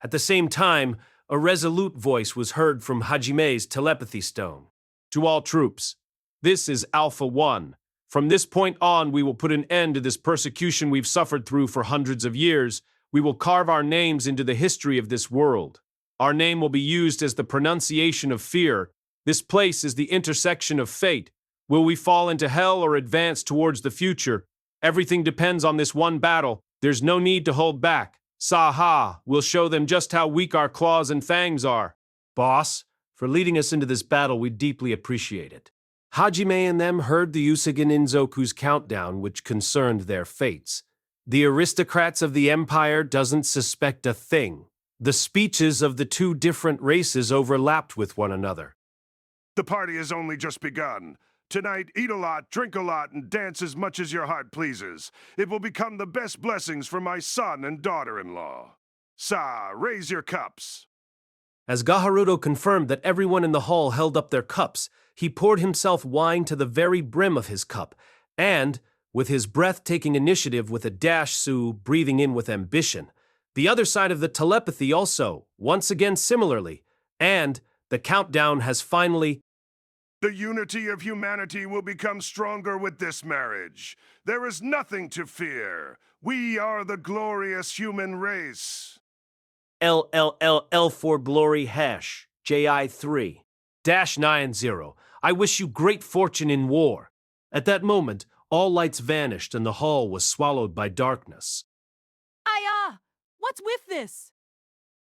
[SPEAKER 1] At the same time, a resolute voice was heard from Hajime's telepathy stone. To all troops, this is Alpha 1. From this point on, we will put an end to this persecution we've suffered through for hundreds of years. We will carve our names into the history of this world. Our name will be used as the pronunciation of fear. This place is the intersection of fate. Will we fall into hell or advance towards the future? Everything depends on this one battle. There's no need to hold back. Saha, we'll show them just how weak our claws and fangs are. Boss, for leading us into this battle, we deeply appreciate it. Hajime and them heard the Usagen Inzoku's countdown, which concerned their fates. The aristocrats of the empire doesn't suspect a thing. The speeches of the two different races overlapped with one another.
[SPEAKER 17] The party has only just begun. Tonight, eat a lot, drink a lot, and dance as much as your heart pleases. It will become the best blessings for my son and daughter-in-law. Sa, raise your cups.
[SPEAKER 1] As Gaharudo confirmed that everyone in the hall held up their cups, he poured himself wine to the very brim of his cup, and, with his breathtaking initiative with a dash Su breathing in with ambition, the other side of the telepathy also, once again similarly, and the countdown has finally.
[SPEAKER 17] The unity of humanity will become stronger with this marriage. There is nothing to fear. We are the glorious human race.
[SPEAKER 1] LLLL for glory hash, JI3. -90. I wish you great fortune in war. At that moment, all lights vanished and the hall was swallowed by darkness.
[SPEAKER 18] Aya! What's with this?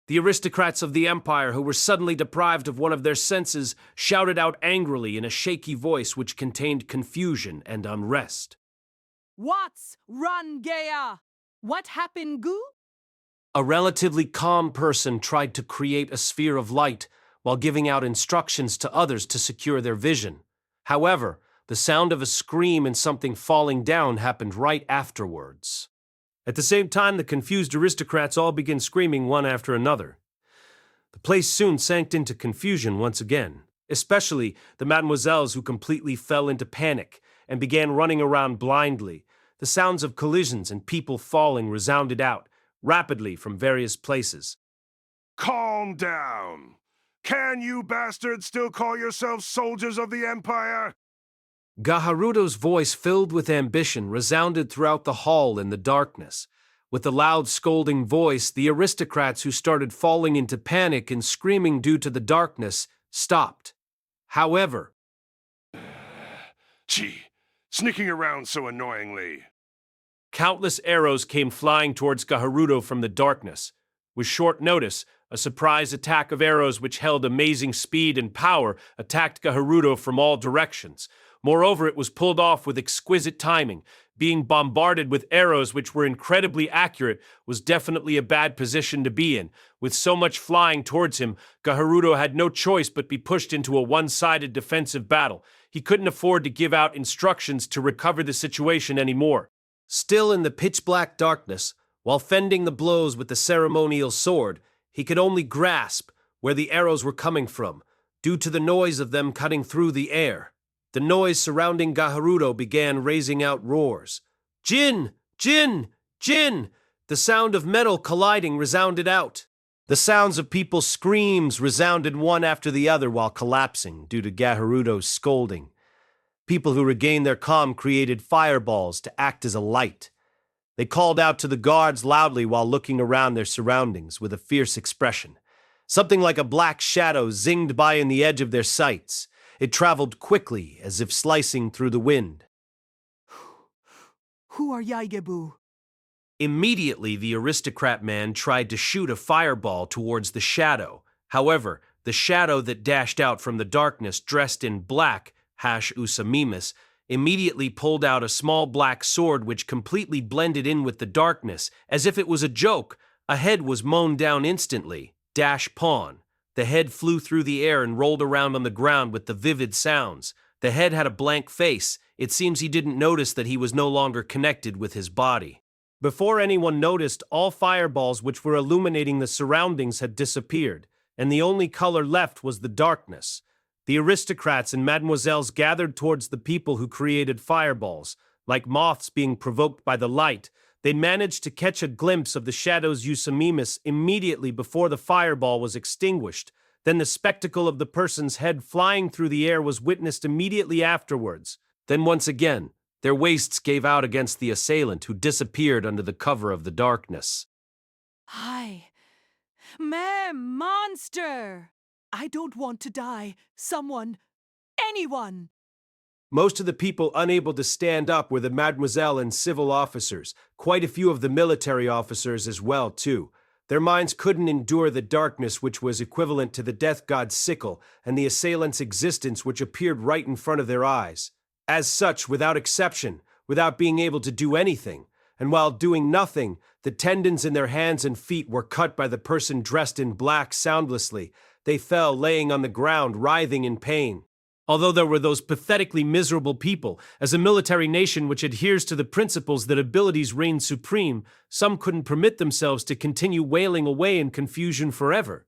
[SPEAKER 1] The aristocrats of the empire who were suddenly deprived of one of their senses shouted out angrily in a shaky voice which contained confusion and unrest.
[SPEAKER 18] What's run, Gea? What happened, Goo?
[SPEAKER 1] A relatively calm person tried to create a sphere of light while giving out instructions to others to secure their vision. However, the sound of a scream and something falling down happened right afterwards. At the same time, the confused aristocrats all began screaming one after another. The place soon sank into confusion once again, especially the mademoiselles who completely fell into panic and began running around blindly. The sounds of collisions and people falling resounded out rapidly from various places.
[SPEAKER 17] Calm down. Can you bastards still call yourselves soldiers of the Empire?
[SPEAKER 1] Gaharudo's voice, filled with ambition, resounded throughout the hall in the darkness. With the loud, scolding voice, the aristocrats who started falling into panic and screaming due to the darkness stopped. However,
[SPEAKER 17] Gee, sneaking around so annoyingly.
[SPEAKER 1] Countless arrows came flying towards Gaharudo from the darkness. With short notice, a surprise attack of arrows which held amazing speed and power attacked Gaharudo from all directions. Moreover, it was pulled off with exquisite timing. Being bombarded with arrows which were incredibly accurate was definitely a bad position to be in. With so much flying towards him, Gaharudo had no choice but be pushed into a one-sided defensive battle. He couldn't afford to give out instructions to recover the situation anymore. Still in the pitch-black darkness, while fending the blows with the ceremonial sword, he could only grasp where the arrows were coming from, due to the noise of them cutting through the air. The noise surrounding Gaharudo began raising out roars. Jin! Jin! Jin! The sound of metal colliding resounded out. The sounds of people's screams resounded one after the other while collapsing due to Gaharudo's scolding. People who regained their calm created fireballs to act as a light. They called out to the guards loudly while looking around their surroundings with a fierce expression. Something like a black shadow zinged by in the edge of their sights. It traveled quickly, as if slicing through the wind.
[SPEAKER 18] Who are Yaigebu?
[SPEAKER 1] Immediately, the aristocrat man tried to shoot a fireball towards the shadow. However, the shadow that dashed out from the darkness, dressed in black, Usamimas, immediately pulled out a small black sword which completely blended in with the darkness. As if it was a joke, a head was mown down instantly. Pawn. The head flew through the air and rolled around on the ground with the vivid sounds. The head had a blank face. It seems he didn't notice that he was no longer connected with his body. Before anyone noticed, all fireballs which were illuminating the surroundings had disappeared, and the only color left was the darkness. The aristocrats and mademoiselles gathered towards the people who created fireballs. Like moths being provoked by the light, they managed to catch a glimpse of the shadow's Usamimas immediately before the fireball was extinguished. Then the spectacle of the person's head flying through the air was witnessed immediately afterwards. Then once again, their waists gave out against the assailant, who disappeared under the cover of the darkness.
[SPEAKER 18] Hi. Monster! I don't want to die. Someone. Anyone!
[SPEAKER 1] Most of the people unable to stand up were the mademoiselle and civil officers, quite a few of the military officers as well, too. Their minds couldn't endure the darkness which was equivalent to the death god's sickle and the assailant's existence which appeared right in front of their eyes. As such, without exception, without being able to do anything, and while doing nothing, the tendons in their hands and feet were cut by the person dressed in black soundlessly. They fell, laying on the ground, writhing in pain. Although there were those pathetically miserable people, as a military nation which adheres to the principles that abilities reign supreme, some couldn't permit themselves to continue wailing away in confusion forever.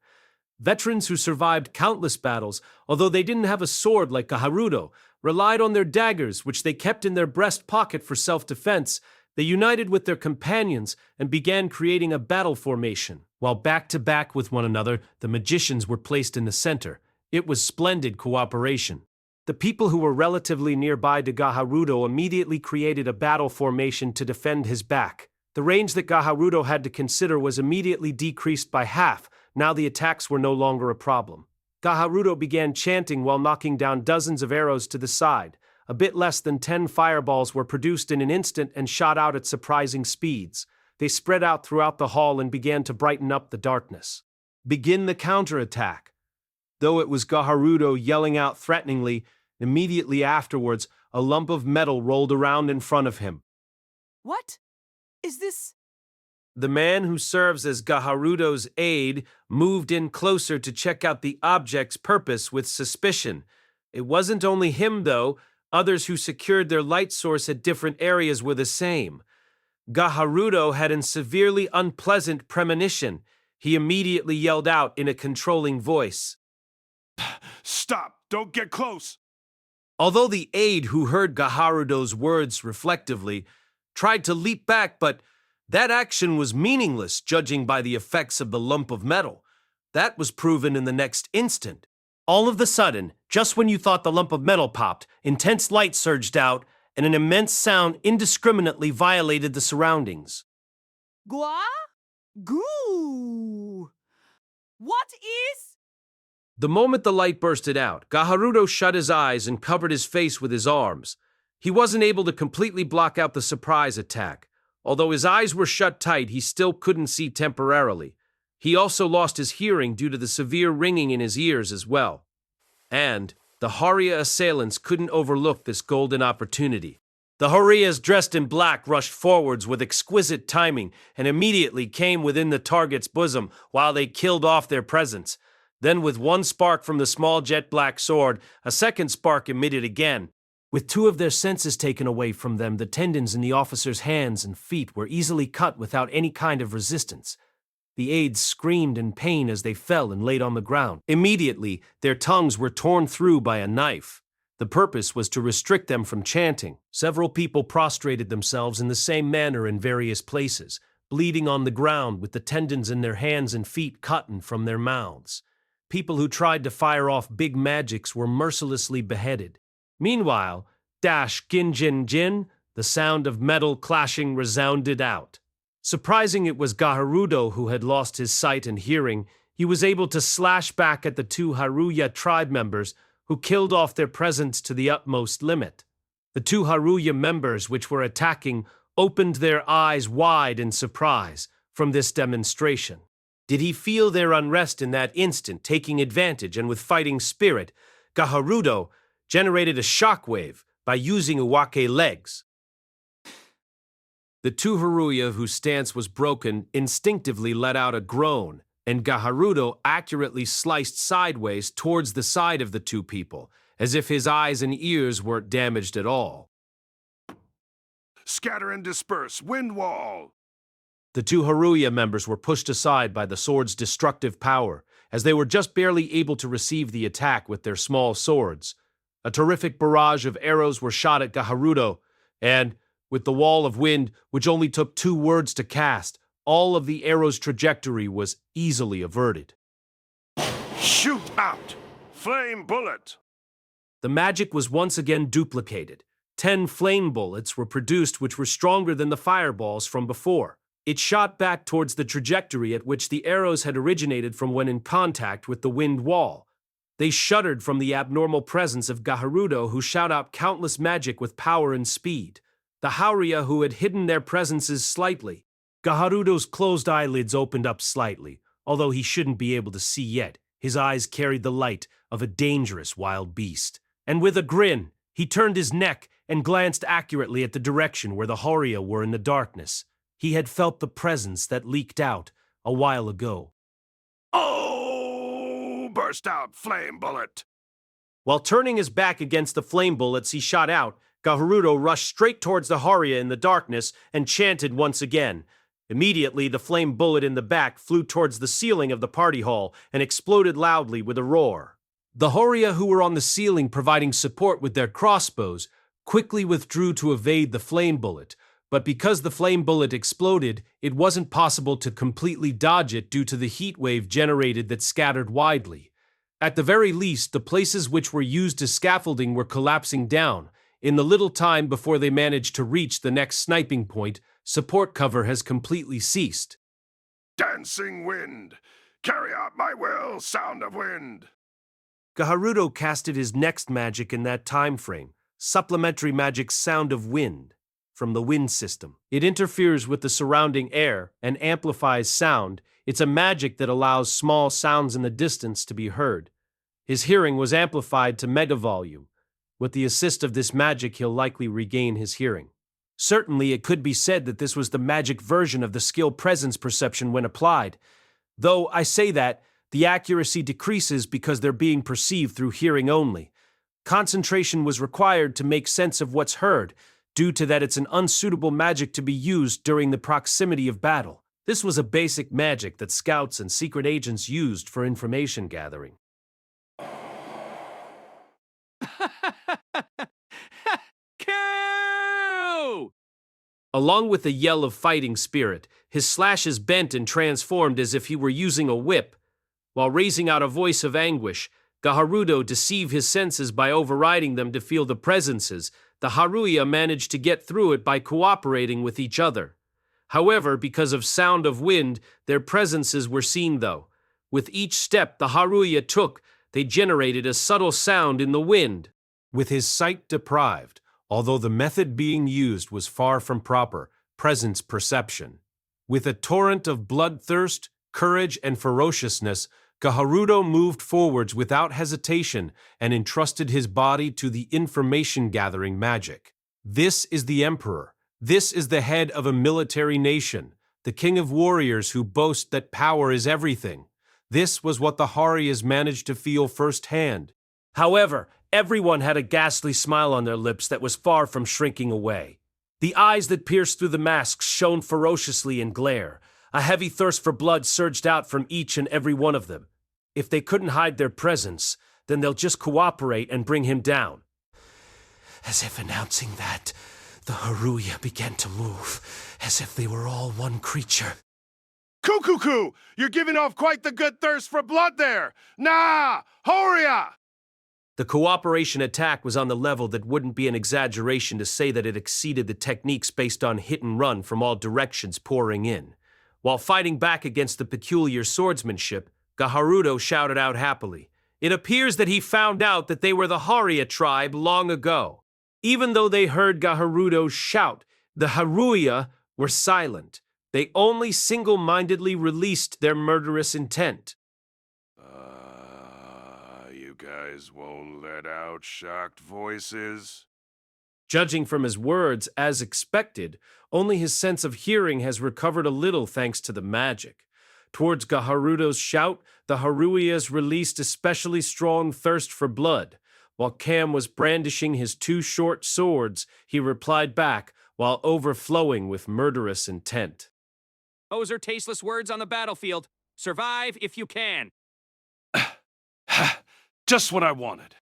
[SPEAKER 1] Veterans who survived countless battles, although they didn't have a sword like Gaharudo, relied on their daggers, which they kept in their breast pocket for self-defense. They united with their companions and began creating a battle formation. While back-to-back with one another, the magicians were placed in the center. It was splendid cooperation. The people who were relatively nearby to Gaharudo immediately created a battle formation to defend his back. The range that Gaharudo had to consider was immediately decreased by half. Now the attacks were no longer a problem. Gaharudo began chanting while knocking down dozens of arrows to the side. A bit less than 10 fireballs were produced in an instant and shot out at surprising speeds. They spread out throughout the hall and began to brighten up the darkness. Begin the counterattack. Though it was Gaharudo yelling out threateningly, immediately afterwards, a lump of metal rolled around in front of him.
[SPEAKER 18] What? Is this?
[SPEAKER 1] The man who serves as Gaharudo's aide moved in closer to check out the object's purpose with suspicion. It wasn't only him, though. Others who secured their light source at different areas were the same. Gaharudo had a severely unpleasant premonition. He immediately yelled out in a controlling voice,
[SPEAKER 17] "Stop! Don't get close!"
[SPEAKER 1] Although the aide, who heard Gaharudo's words reflectively, tried to leap back, but that action was meaningless, judging by the effects of the lump of metal. That was proven in the next instant. All of a sudden, just when you thought the lump of metal popped, intense light surged out, and an immense sound indiscriminately violated the surroundings.
[SPEAKER 18] Gua? Goo! What is?
[SPEAKER 1] The moment the light bursted out, Gaharudo shut his eyes and covered his face with his arms. He wasn't able to completely block out the surprise attack. Although his eyes were shut tight, he still couldn't see temporarily. He also lost his hearing due to the severe ringing in his ears as well. And the Haria assailants couldn't overlook this golden opportunity. The Harias dressed in black rushed forwards with exquisite timing and immediately came within the target's bosom while they killed off their presence. Then with one spark from the small jet-black sword, a second spark emitted again. With two of their senses taken away from them, the tendons in the officers' hands and feet were easily cut without any kind of resistance. The aides screamed in pain as they fell and laid on the ground. Immediately, their tongues were torn through by a knife. The purpose was to restrict them from chanting. Several people prostrated themselves in the same manner in various places, bleeding on the ground with the tendons in their hands and feet cut from their mouths. People who tried to fire off big magics were mercilessly beheaded. Meanwhile, Ginjin Jin, the The sound of metal clashing resounded out. Surprising it was Gaharudo who had lost his sight and hearing, he was able to slash back at the two Haruya tribe members who killed off their presence to the utmost limit. The two Haruya members which were attacking opened their eyes wide in surprise from this demonstration. Did he feel their unrest in that instant, taking advantage, and with fighting spirit, Gaharudo generated a shockwave by using Uwake legs. The two Haruya whose stance was broken instinctively let out a groan, and Gaharudo accurately sliced sideways towards the side of the two people, as if his eyes and ears weren't damaged at all.
[SPEAKER 17] Scatter and disperse, wind wall!
[SPEAKER 1] The two Haruya members were pushed aside by the sword's destructive power, as they were just barely able to receive the attack with their small swords. A terrific barrage of arrows were shot at Gaharudo, and, with the wall of wind, which only took 2 words to cast, all of the arrow's trajectory was easily averted.
[SPEAKER 17] Shoot out! Flame bullet!
[SPEAKER 1] The magic was once again duplicated. 10 flame bullets were produced which were stronger than the fireballs from before. It shot back towards the trajectory at which the arrows had originated from when in contact with the wind wall. They shuddered from the abnormal presence of Gaharudo, who shot out countless magic with power and speed. The Haruya who had hidden their presences slightly. Gaharudo's closed eyelids opened up slightly, although he shouldn't be able to see yet. His eyes carried the light of a dangerous wild beast. And with a grin, he turned his neck and glanced accurately at the direction where the Haruya were in the darkness. He had felt the presence that leaked out a while ago.
[SPEAKER 17] Oh! Burst out flame bullet!
[SPEAKER 1] While turning his back against the flame bullets he shot out, Gaharudo rushed straight towards the Haruya in the darkness and chanted once again. Immediately, the flame bullet in the back flew towards the ceiling of the party hall and exploded loudly with a roar. The Haruya who were on the ceiling providing support with their crossbows quickly withdrew to evade the flame bullet, but because the flame bullet exploded, it wasn't possible to completely dodge it due to the heat wave generated that scattered widely. At the very least, the places which were used as scaffolding were collapsing down. In the little time before they managed to reach the next sniping point, support cover has completely ceased.
[SPEAKER 17] Dancing wind! Carry out my will, sound of wind!
[SPEAKER 1] Gaharudo casted his next magic in that time frame, supplementary magic Sound of Wind, from the wind system. It interferes with the surrounding air and amplifies sound. It's a magic that allows small sounds in the distance to be heard. His hearing was amplified to mega volume. With the assist of this magic, he'll likely regain his hearing. Certainly, it could be said that this was the magic version of the skill presence perception when applied. Though I say that, the accuracy decreases because they're being perceived through hearing only. Concentration was required to make sense of what's heard, due to that it's an unsuitable magic to be used during the proximity of battle. This was a basic magic that scouts and secret agents used for information gathering.
[SPEAKER 14] Kill!
[SPEAKER 1] Along with a yell of fighting spirit, his slashes bent and transformed as if he were using a whip. While raising out a voice of anguish, Gaharudo deceived his senses by overriding them to feel the presences. The Haruya managed to get through it by cooperating with each other. However, because of Sound of Wind, their presences were seen though. With each step the Haruya took, they generated a subtle sound in the wind. With his sight deprived, although the method being used was far from proper, presence perception. With a torrent of bloodthirst, courage, and ferociousness, Gaharudo moved forwards without hesitation and entrusted his body to the information-gathering magic. This is the Emperor. This is the head of a military nation, the king of warriors who boast that power is everything. This was what the Haryas managed to feel firsthand. However, everyone had a ghastly smile on their lips that was far from shrinking away. The eyes that pierced through the masks shone ferociously in glare. A heavy thirst for blood surged out from each and every one of them. If they couldn't hide their presence, then they'll just cooperate and bring him down. As if announcing that, the Haruya began to move, as if they were all one creature.
[SPEAKER 17] Cuckoo! You're giving off quite the good thirst for blood there! Nah! Horia!
[SPEAKER 1] The cooperation attack was on the level that wouldn't be an exaggeration to say that it exceeded the techniques based on hit and run from all directions pouring in. While fighting back against the peculiar swordsmanship, Gaharudo shouted out happily. It appears that he found out that they were the Haruya tribe long ago. Even though they heard Gaharudo shout, the Haruya were silent. They only single-mindedly released their murderous intent.
[SPEAKER 17] You guys won't let out shocked voices?
[SPEAKER 1] Judging from his words, as expected, only his sense of hearing has recovered a little thanks to the magic. Towards Gaharudo's shout, the Haruyas released especially strong thirst for blood. While Cam was brandishing his two short swords, he replied back while overflowing with murderous intent.
[SPEAKER 14] Those are tasteless words on the battlefield. Survive if you can.
[SPEAKER 16] Just what I wanted.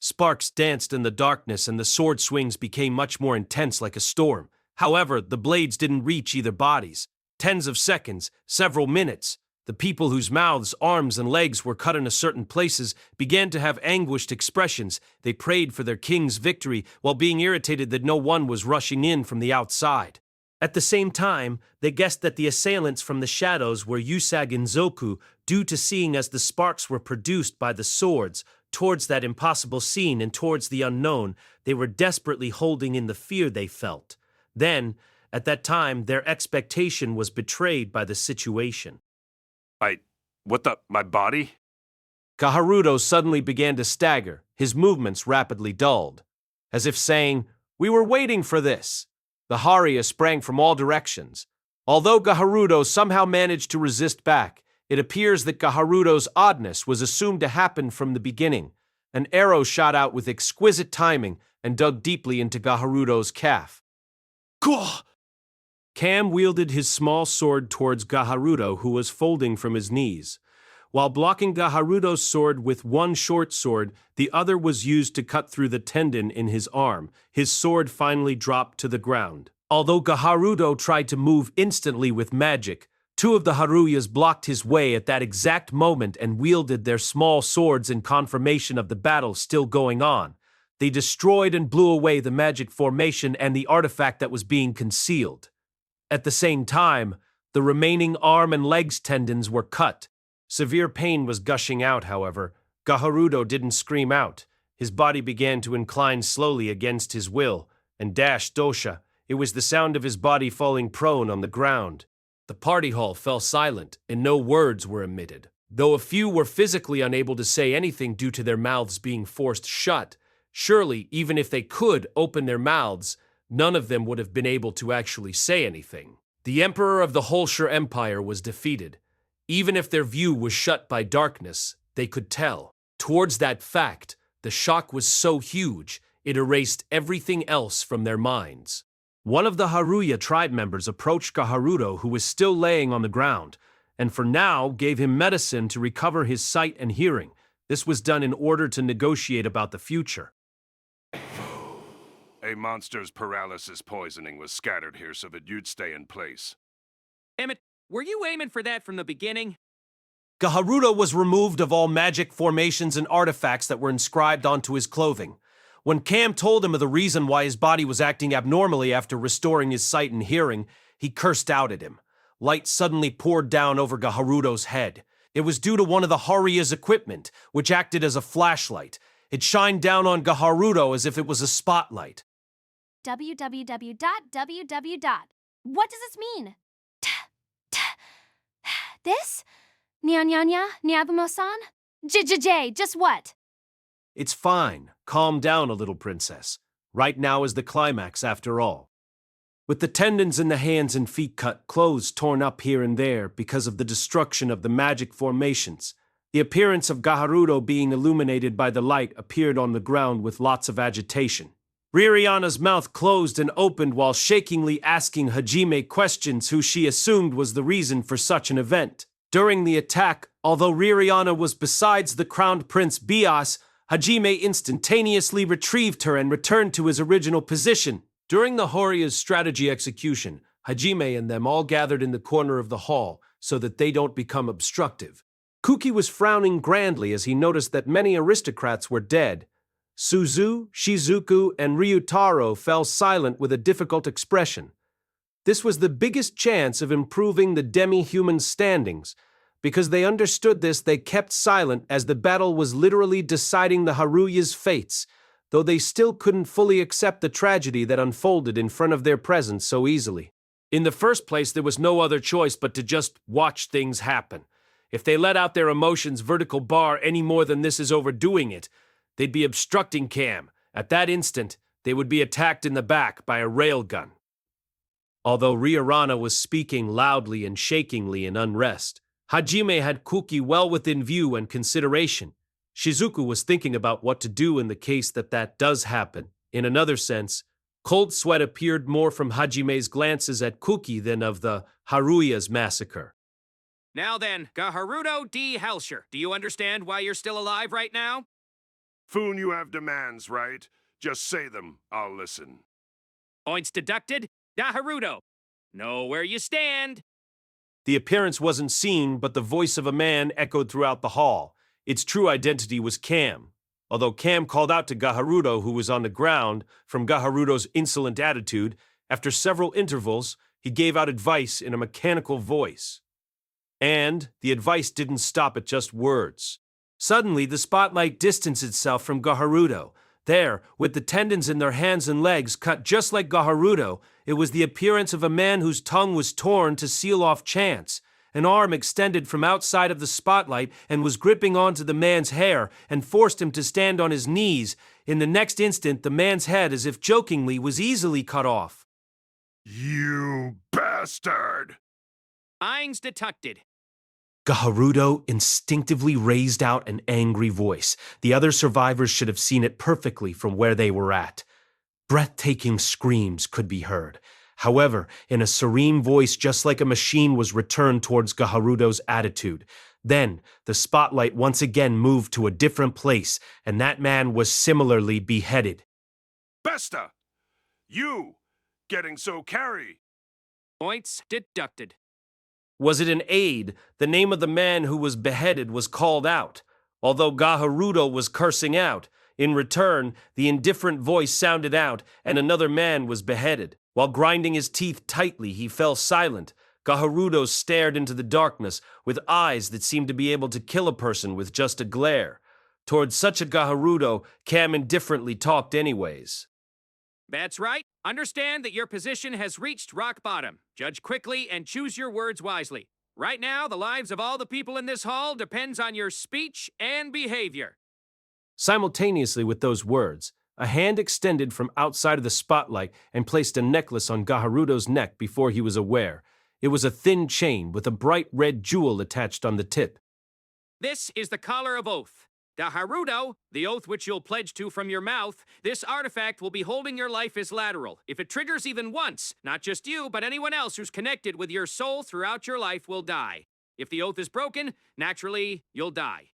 [SPEAKER 1] Sparks danced in the darkness and the sword swings became much more intense like a storm. However, the blades didn't reach either bodies. Tens of seconds, several minutes. The people whose mouths, arms, and legs were cut in certain places began to have anguished expressions. They prayed for their king's victory while being irritated that no one was rushing in from the outside. At the same time, they guessed that the assailants from the shadows were Usag and Zoku due to seeing as the sparks were produced by the swords towards that impossible scene and towards the unknown. They were desperately holding in the fear they felt. Then, at that time, their expectation was betrayed by the situation.
[SPEAKER 16] My body?
[SPEAKER 1] Gaharudo suddenly began to stagger, his movements rapidly dulled. As if saying, "We were waiting for this." The Haruya sprang from all directions. Although Gaharudo somehow managed to resist back, it appears that Gaharudo's oddness was assumed to happen from the beginning. An arrow shot out with exquisite timing and dug deeply into Gaharudo's calf.
[SPEAKER 16] Gah!
[SPEAKER 1] Cam wielded his small sword towards Gaharudo, who was folding from his knees. While blocking Gaharudo's sword with one short sword, the other was used to cut through the tendon in his arm. His sword finally dropped to the ground. Although Gaharudo tried to move instantly with magic, two of the Haruyas blocked his way at that exact moment and wielded their small swords in confirmation of the battle still going on. They destroyed and blew away the magic formation and the artifact that was being concealed. At the same time, the remaining arm and legs tendons were cut. Severe pain was gushing out, however. Gaharudo didn't scream out. His body began to incline slowly against his will, and dash dosha. It was the sound of his body falling prone on the ground. The party hall fell silent, and no words were emitted. Though a few were physically unable to say anything due to their mouths being forced shut, surely, even if they could open their mouths, none of them would have been able to actually say anything. The emperor of the Holshire Empire was defeated. Even if their view was shut by darkness, they could tell. Towards that fact, the shock was so huge, it erased everything else from their minds. One of the Haruya tribe members approached Gaharudo, who was still laying on the ground, and for now gave him medicine to recover his sight and hearing. This was done in order to negotiate about the future.
[SPEAKER 17] A monster's paralysis poisoning was scattered here so that you'd stay in place.
[SPEAKER 14] Emmett, were you aiming for that from the beginning?
[SPEAKER 1] Gaharudo was removed of all magic formations and artifacts that were inscribed onto his clothing. When Cam told him of the reason why his body was acting abnormally after restoring his sight and hearing, he cursed out at him. Light suddenly poured down over Gaharudo's head. It was due to one of the Haruya's equipment, which acted as a flashlight. It shined down on Gaharudo as if it was a spotlight.
[SPEAKER 2] www. What does this mean? This? Nya, Nyabumo-san? Just what?
[SPEAKER 1] It's fine. Calm down a little, princess. Right now is the climax, after all. With the tendons in the hands and feet cut, clothes torn up here and there because of the destruction of the magic formations, the appearance of Gaharudo being illuminated by the light appeared on the ground with lots of agitation. Ririana's mouth closed and opened while shakingly asking Hajime questions who she assumed was the reason for such an event. During the attack, although Ririana was besides the crowned prince Bias, Hajime instantaneously retrieved her and returned to his original position. During the Haruya's strategy execution, Hajime and them all gathered in the corner of the hall so that they don't become obstructive. Kuki was frowning grandly as he noticed that many aristocrats were dead. Suzu, Shizuku, and Ryutaro fell silent with a difficult expression. This was the biggest chance of improving the demi-human standings. Because they understood this, they kept silent as the battle was literally deciding the Haruya's fates, though they still couldn't fully accept the tragedy that unfolded in front of their presence so easily. In the first place, there was no other choice but to just watch things happen. If they let out their emotions vertical bar any more than this is overdoing it, they'd be obstructing Cam. At that instant, they would be attacked in the back by a railgun. Although Riorana was speaking loudly and shakingly in unrest, Hajime had Kuki well within view and consideration. Shizuku was thinking about what to do in the case that does happen. In another sense, cold sweat appeared more from Hajime's glances at Kuki than of the Haruya's massacre.
[SPEAKER 14] Now then, Gaharuto D. Helsher, do you understand why you're still alive right now?
[SPEAKER 17] Foon, you have demands, right? Just say them. I'll listen.
[SPEAKER 14] Points deducted. Gaharuto, know where you stand.
[SPEAKER 1] The appearance wasn't seen, but the voice of a man echoed throughout the hall. Its true identity was Cam. Although Cam called out to Gaharuto, who was on the ground, from Gaharuto's insolent attitude, after several intervals, he gave out advice in a mechanical voice. And the advice didn't stop at just words. Suddenly, the spotlight distanced itself from Gaharuto. There, with the tendons in their hands and legs cut just like Gaharuto, it was the appearance of a man whose tongue was torn to seal off chance. An arm extended from outside of the spotlight and was gripping onto the man's hair and forced him to stand on his knees. In the next instant, the man's head, as if jokingly, was easily cut off.
[SPEAKER 17] You bastard!
[SPEAKER 14] Ein's detected.
[SPEAKER 1] Gaharuto instinctively raised out an angry voice. The other survivors should have seen it perfectly from where they were at. Breathtaking screams could be heard. However, in a serene voice just like a machine was returned towards Gaharuto's attitude. Then, the spotlight once again moved to a different place, and that man was similarly beheaded.
[SPEAKER 17] Besta! You! Getting so carry!
[SPEAKER 14] Points deducted.
[SPEAKER 1] Was it an aid? The name of the man who was beheaded was called out. Although Gaharuto was cursing out, in return, the indifferent voice sounded out, and another man was beheaded. While grinding his teeth tightly, he fell silent. Gaharuto stared into the darkness with eyes that seemed to be able to kill a person with just a glare. Towards such a Gaharuto, Cam indifferently talked anyways.
[SPEAKER 14] That's right. Understand that your position has reached rock bottom. Judge quickly and choose your words wisely. Right now, the lives of all the people in this hall depends on your speech and behavior.
[SPEAKER 1] Simultaneously with those words, a hand extended from outside of the spotlight and placed a necklace on Gaharuto's neck before he was aware. It was a thin chain with a bright red jewel attached on the tip.
[SPEAKER 14] This is the collar of oath. Gaharuto, the oath which you'll pledge to from your mouth, this artifact will be holding your life as lateral. If it triggers even once, not just you, but anyone else who's connected with your soul throughout your life will die. If the oath is broken, naturally, you'll die.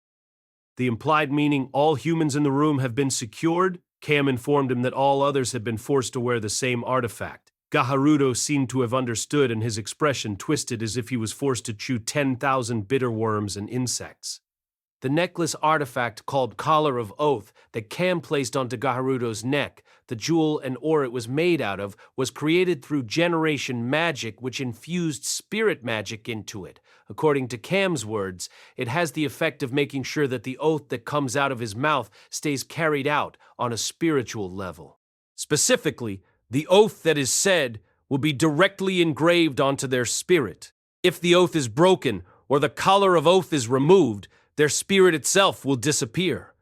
[SPEAKER 1] The implied meaning all humans in the room have been secured. Cam informed him that all others had been forced to wear the same artifact. Gaharuto seemed to have understood, and his expression twisted as if he was forced to chew 10,000 bitter worms and insects. The necklace artifact called Collar of Oath that Cam placed onto Gaharuto's neck, the jewel and ore it was made out of, was created through generation magic which infused spirit magic into it. According to Cam's words, it has the effect of making sure that the oath that comes out of his mouth stays carried out on a spiritual level. Specifically, the oath that is said will be directly engraved onto their spirit. If the oath is broken or the collar of oath is removed, their spirit itself will disappear.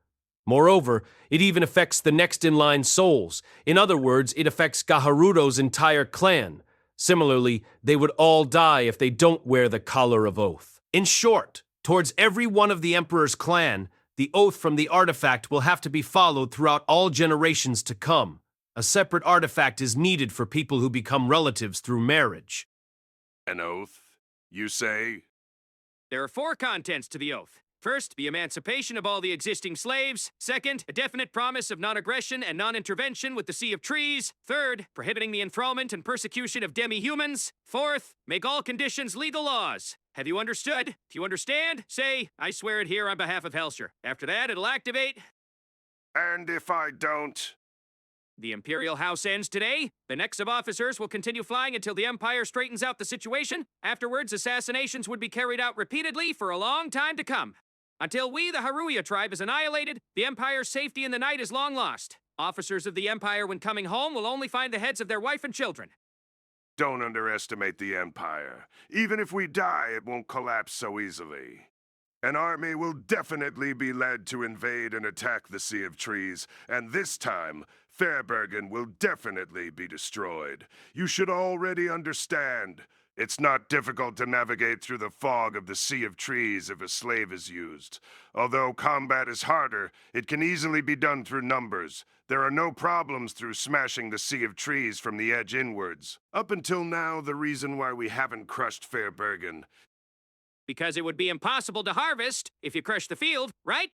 [SPEAKER 1] Moreover, it even affects the next-in-line souls. In other words, it affects Gaharuto's entire clan. Similarly, they would all die if they don't wear the collar of oath. In short, towards every one of the Emperor's clan, the oath from the artifact will have to be followed throughout all generations to come. A separate artifact is needed for people who become relatives through marriage.
[SPEAKER 17] An oath, you say?
[SPEAKER 14] There are 4 contents to the oath. First, the emancipation of all the existing slaves. Second, a definite promise of non-aggression and non-intervention with the Sea of Trees. Third, prohibiting the enthrallment and persecution of demi-humans. Fourth, make all conditions legal laws. Have you understood? Do you understand? Say, I swear it here on behalf of Helsher. After that, it'll activate.
[SPEAKER 17] And if I don't?
[SPEAKER 14] The Imperial House ends today. The next of officers will continue flying until the Empire straightens out the situation. Afterwards, assassinations would be carried out repeatedly for a long time to come. Until we, the Haruya tribe, is annihilated, the Empire's safety in the night is long lost. Officers of the Empire, when coming home, will only find the heads of their wife and children.
[SPEAKER 17] Don't underestimate the Empire. Even if we die, it won't collapse so easily. An army will definitely be led to invade and attack the Sea of Trees, and this time, Fairbergen will definitely be destroyed. You should already understand. It's not difficult to navigate through the fog of the Sea of Trees if a slave is used. Although combat is harder, it can easily be done through numbers. There are no problems through smashing the Sea of Trees from the edge inwards. Up until now, the reason why we haven't crushed Fairbergen.
[SPEAKER 14] Because it would be impossible to harvest if you crush the field, right?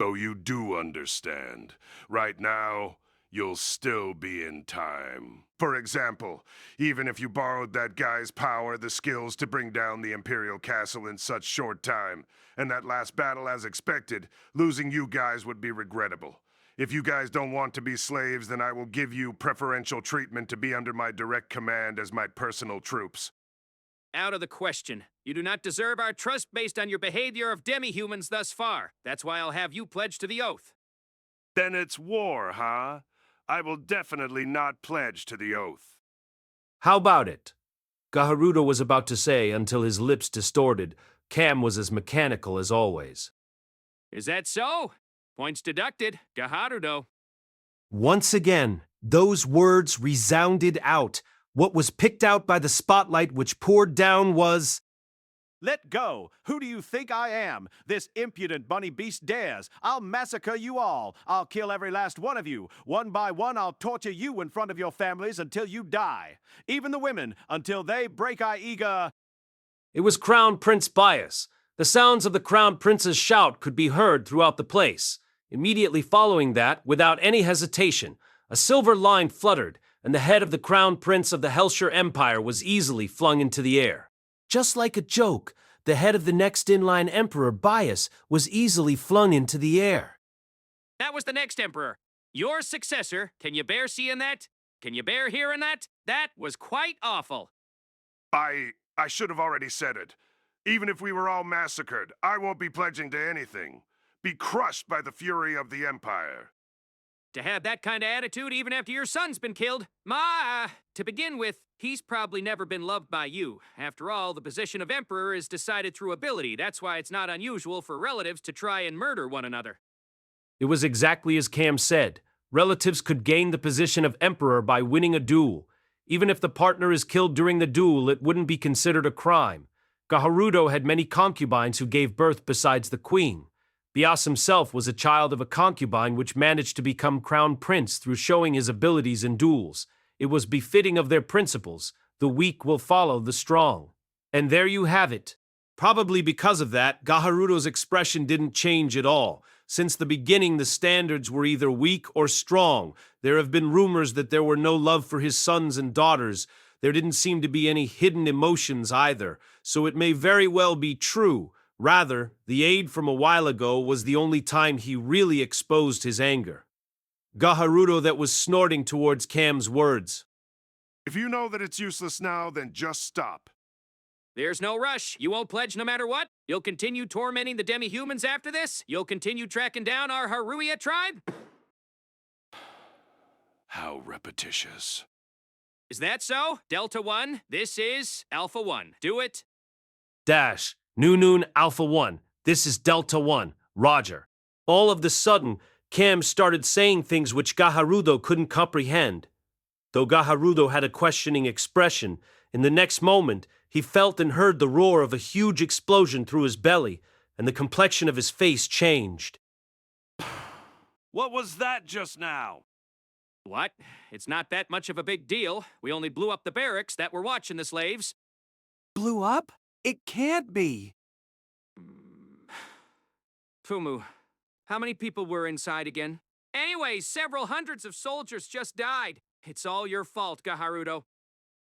[SPEAKER 17] So you do understand. Right now, you'll still be in time. For example, even if you borrowed that guy's power, the skills to bring down the Imperial Castle in such short time, and that last battle as expected, losing you guys would be regrettable. If you guys don't want to be slaves, then I will give you preferential treatment to be under my direct command as my personal troops.
[SPEAKER 14] Out of the question. You do not deserve our trust based on your behavior of demi-humans thus far. That's why I'll have you pledge to the oath.
[SPEAKER 17] Then it's war, huh? I will definitely not pledge to the oath.
[SPEAKER 1] How about it? Gaharudo was about to say until his lips distorted. Cam was as mechanical as always.
[SPEAKER 14] Is that so? Points deducted. Gaharudo.
[SPEAKER 1] Once again, those words resounded out. What was picked out by the spotlight which poured down was...
[SPEAKER 15] Let go! Who do you think I am? This impudent bunny beast dares. I'll massacre you all. I'll kill every last one of you. One by one, I'll torture you in front of your families until you die. Even the women, until they break our eager...
[SPEAKER 1] It was Crown Prince Bias. The sounds of the Crown Prince's shout could be heard throughout the place. Immediately following that, without any hesitation, a silver line fluttered, and the head of the Crown Prince of the Helsher Empire was easily flung into the air. Just like a joke, the head of the next in-line Emperor, Bias, was easily flung into the air.
[SPEAKER 14] That was the next Emperor. Your successor. Can you bear seeing that? Can you bear hearing that? That was quite awful.
[SPEAKER 17] I should have already said it. Even if we were all massacred, I won't be pledging to anything. Be crushed by the fury of the Empire.
[SPEAKER 14] To have that kind of attitude even after your son's been killed? To begin with, he's probably never been loved by you. After all, the position of Emperor is decided through ability. That's why it's not unusual for relatives to try and murder one another.
[SPEAKER 1] It was exactly as Cam said. Relatives could gain the position of Emperor by winning a duel. Even if the partner is killed during the duel, it wouldn't be considered a crime. Gaharudo had many concubines who gave birth besides the queen. Bias himself was a child of a concubine which managed to become crown prince through showing his abilities in duels. It was befitting of their principles. The weak will follow the strong. And there you have it. Probably because of that, Gaharudo's expression didn't change at all. Since the beginning, the standards were either weak or strong. There have been rumors that there were no love for his sons and daughters. There didn't seem to be any hidden emotions either. So it may very well be true. Rather, the aide from a while ago was the only time he really exposed his anger. Gaharudo that was snorting towards Cam's words.
[SPEAKER 17] If you know that it's useless now, then just stop.
[SPEAKER 14] There's no rush. You won't pledge no matter what? You'll continue tormenting the demi-humans after this? You'll continue tracking down our Haruya tribe?
[SPEAKER 17] How repetitious.
[SPEAKER 14] Is that so? Delta 1, this is Alpha 1. Do it.
[SPEAKER 1] Dash. Noon Alpha 1. This is Delta 1. Roger. All of the sudden, Cam started saying things which Gaharudo couldn't comprehend. Though Gaharudo had a questioning expression, in the next moment, he felt and heard the roar of a huge explosion through his belly, and the complexion of his face changed.
[SPEAKER 15] What was that just now?
[SPEAKER 14] What? It's not that much of a big deal. We only blew up the barracks that were watching the slaves.
[SPEAKER 15] Blew up? It can't be.
[SPEAKER 14] Fumu, how many people were inside again? Anyway, several hundreds of soldiers just died. It's all your fault, Gaharudo.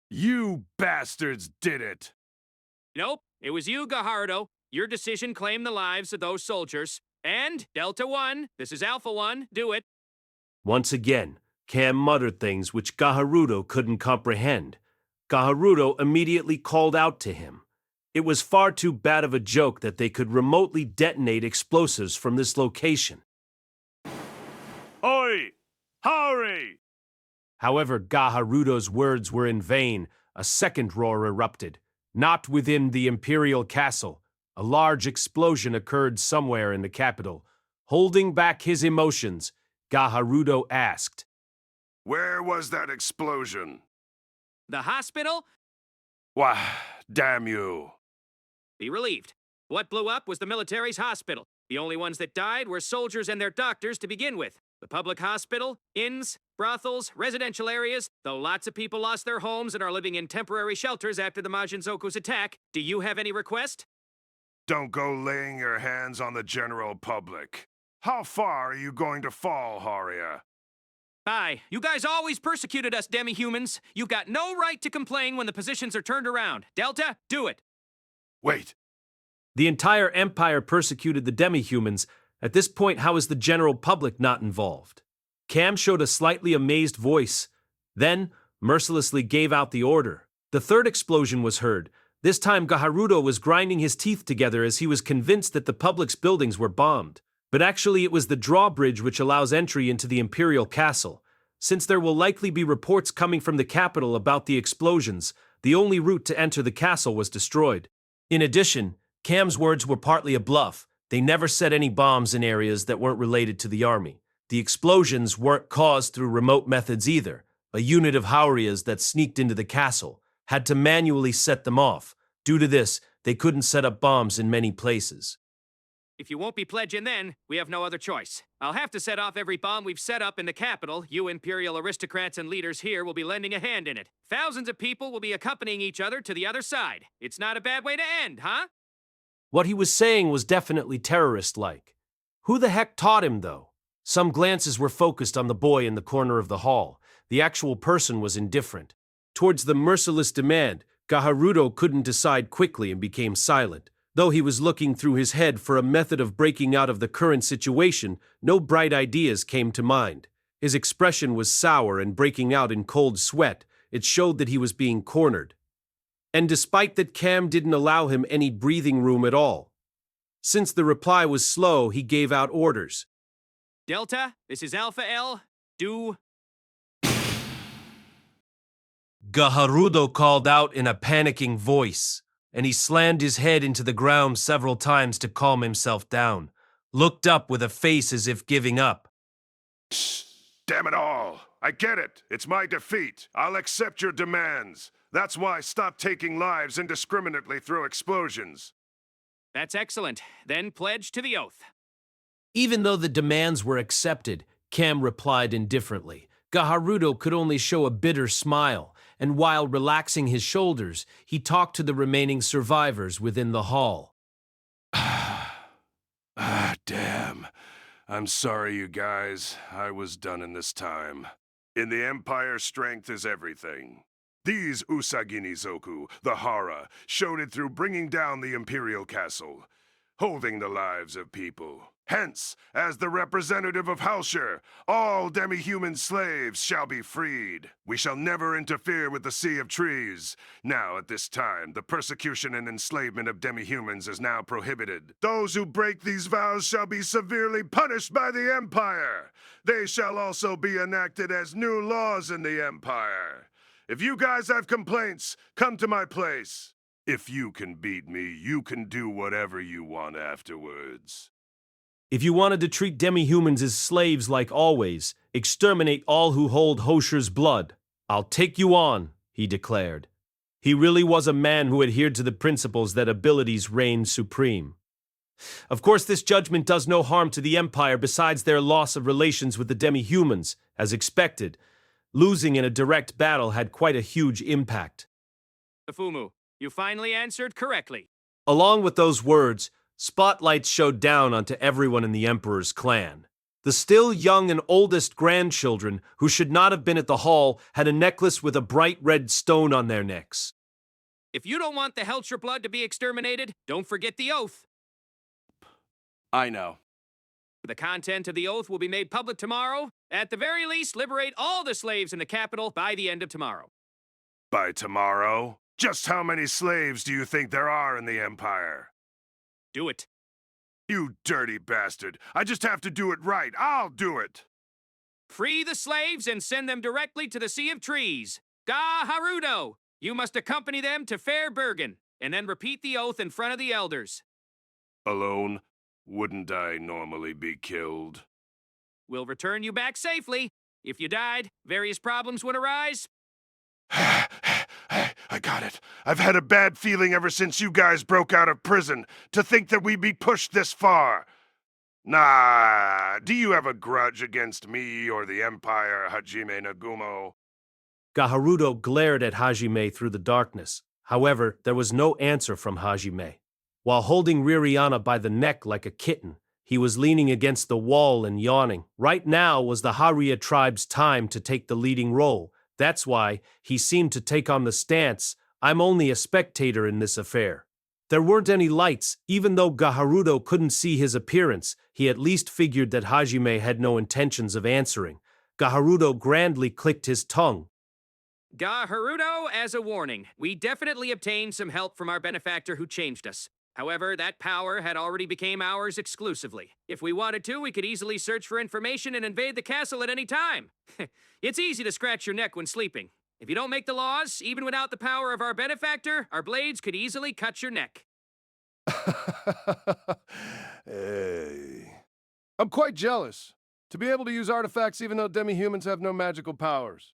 [SPEAKER 17] You bastards did it!
[SPEAKER 14] Nope, it was you, Gaharudo. Your decision claimed the lives of those soldiers. And, Delta 1, this is Alpha 1, do it.
[SPEAKER 1] Once again, Cam muttered things which Gaharudo couldn't comprehend. Gaharudo immediately called out to him. It was far too bad of a joke that they could remotely detonate explosives from this location.
[SPEAKER 16] Oi! Hurry!
[SPEAKER 1] However, Gaharudo's words were in vain. A second roar erupted. Not within the Imperial Castle. A large explosion occurred somewhere in the capital. Holding back his emotions, Gaharudo asked,
[SPEAKER 17] Where was that explosion?
[SPEAKER 14] The hospital?
[SPEAKER 17] Why, damn you.
[SPEAKER 14] Be relieved. What blew up was the military's hospital. The only ones that died were soldiers and their doctors to begin with. The public hospital, inns, brothels, residential areas, though lots of people lost their homes and are living in temporary shelters after the Majinzoku's attack. Do you have any request?
[SPEAKER 17] Don't go laying your hands on the general public. How far are you going to fall, Haria?
[SPEAKER 14] Aye, you guys always persecuted us demi-humans. You've got no right to complain when the positions are turned around. Delta, do it.
[SPEAKER 17] Wait.
[SPEAKER 1] The entire Empire persecuted the demi-humans. At this point, how is the general public not involved? Cam showed a slightly amazed voice, then mercilessly gave out the order. The third explosion was heard. This time Gaharudo was grinding his teeth together as he was convinced that the public's buildings were bombed. But actually it was the drawbridge which allows entry into the Imperial Castle. Since there will likely be reports coming from the capital about the explosions, the only route to enter the castle was destroyed. In addition, Cam's words were partly a bluff. They never set any bombs in areas that weren't related to the army. The explosions weren't caused through remote methods either. A unit of Haurias that sneaked into the castle had to manually set them off. Due to this, they couldn't set up bombs in many places.
[SPEAKER 14] If you won't be pledging then, we have no other choice. I'll have to set off every bomb we've set up in the capital. You Imperial aristocrats and leaders here will be lending a hand in it. Thousands of people will be accompanying each other to the other side. It's not a bad way to end, huh?
[SPEAKER 1] What he was saying was definitely terrorist-like. Who the heck taught him, though? Some glances were focused on the boy in the corner of the hall. The actual person was indifferent. Towards the merciless demand, Gaharudo couldn't decide quickly and became silent. Though he was looking through his head for a method of breaking out of the current situation, no bright ideas came to mind. His expression was sour and breaking out in cold sweat. It showed that he was being cornered. And despite that, Cam didn't allow him any breathing room at all. Since the reply was slow, he gave out orders.
[SPEAKER 14] Delta, this is Alpha L. Do...
[SPEAKER 1] Gaharudo called out in a panicking voice, and he slammed his head into the ground several times to calm himself down, looked up with a face as if giving up.
[SPEAKER 17] Damn it all! I get it! It's my defeat! I'll accept your demands! That's why I stopped taking lives indiscriminately through explosions.
[SPEAKER 14] That's excellent. Then pledge to the oath.
[SPEAKER 1] Even though the demands were accepted, Cam replied indifferently. Gaharudo could only show a bitter smile, and while relaxing his shoulders, he talked to the remaining survivors within the hall.
[SPEAKER 17] Damn. I'm sorry, you guys. I was done in this time. In the Empire, strength is everything. These Usagini-zoku, the Hara, showed it through bringing down the Imperial Castle, holding the lives of people. Hence, as the representative of Halshir, all demi-human slaves shall be freed. We shall never interfere with the Sea of Trees. Now, at this time, the persecution and enslavement of demi-humans is now prohibited. Those who break these vows shall be severely punished by the Empire. They shall also be enacted as new laws in the Empire. If you guys have complaints, come to my place. If you can beat me, you can do whatever you want afterwards.
[SPEAKER 1] If you wanted to treat demi-humans as slaves like always, exterminate all who hold Hoshir's blood, I'll take you on, he declared. He really was a man who adhered to the principles that abilities reigned supreme. Of course, this judgment does no harm to the Empire besides their loss of relations with the demi-humans, as expected. Losing in a direct battle had quite a huge impact.
[SPEAKER 14] Fumu, you finally answered correctly.
[SPEAKER 1] Along with those words, spotlights showed down onto everyone in the Emperor's clan. The still young and oldest grandchildren, who should not have been at the hall, had a necklace with a bright red stone on their necks.
[SPEAKER 14] If you don't want the Helcher blood to be exterminated, don't forget the oath.
[SPEAKER 7] I know.
[SPEAKER 14] The content of the oath will be made public tomorrow. At the very least, liberate all the slaves in the capital by the end of tomorrow.
[SPEAKER 17] By tomorrow? Just how many slaves do you think there are in the Empire?
[SPEAKER 14] Do it.
[SPEAKER 17] You dirty bastard. I just have to do it right. I'll do it.
[SPEAKER 14] Free the slaves and send them directly to the Sea of Trees. Ga Harudo! You must accompany them to Fair Bergen, and then repeat the oath in front of the elders.
[SPEAKER 17] Alone? Wouldn't I normally be killed?
[SPEAKER 14] We'll return you back safely. If you died, various problems would arise.
[SPEAKER 17] I got it. I've had a bad feeling ever since you guys broke out of prison to think that we'd be pushed this far. Nah, do you have a grudge against me or the Empire, Hajime Nagumo?
[SPEAKER 1] Gaharudo glared at Hajime through the darkness. However, there was no answer from Hajime. While holding Ririana by the neck like a kitten, he was leaning against the wall and yawning. Right now was the Haria tribe's time to take the leading role. That's why he seemed to take on the stance, I'm only a spectator in this affair. There weren't any lights. Even though Gaharudo couldn't see his appearance, he at least figured that Hajime had no intentions of answering. Gaharudo grandly clicked his tongue.
[SPEAKER 14] Gaharudo, as a warning, we definitely obtained some help from our benefactor who changed us. However, that power had already became ours exclusively. If we wanted to, we could easily search for information and invade the castle at any time. It's easy to scratch your neck when sleeping. If you don't make the laws, even without the power of our benefactor, our blades could easily cut your neck.
[SPEAKER 19] Hey. I'm quite jealous. To be able to use artifacts even though demi-humans have no magical powers.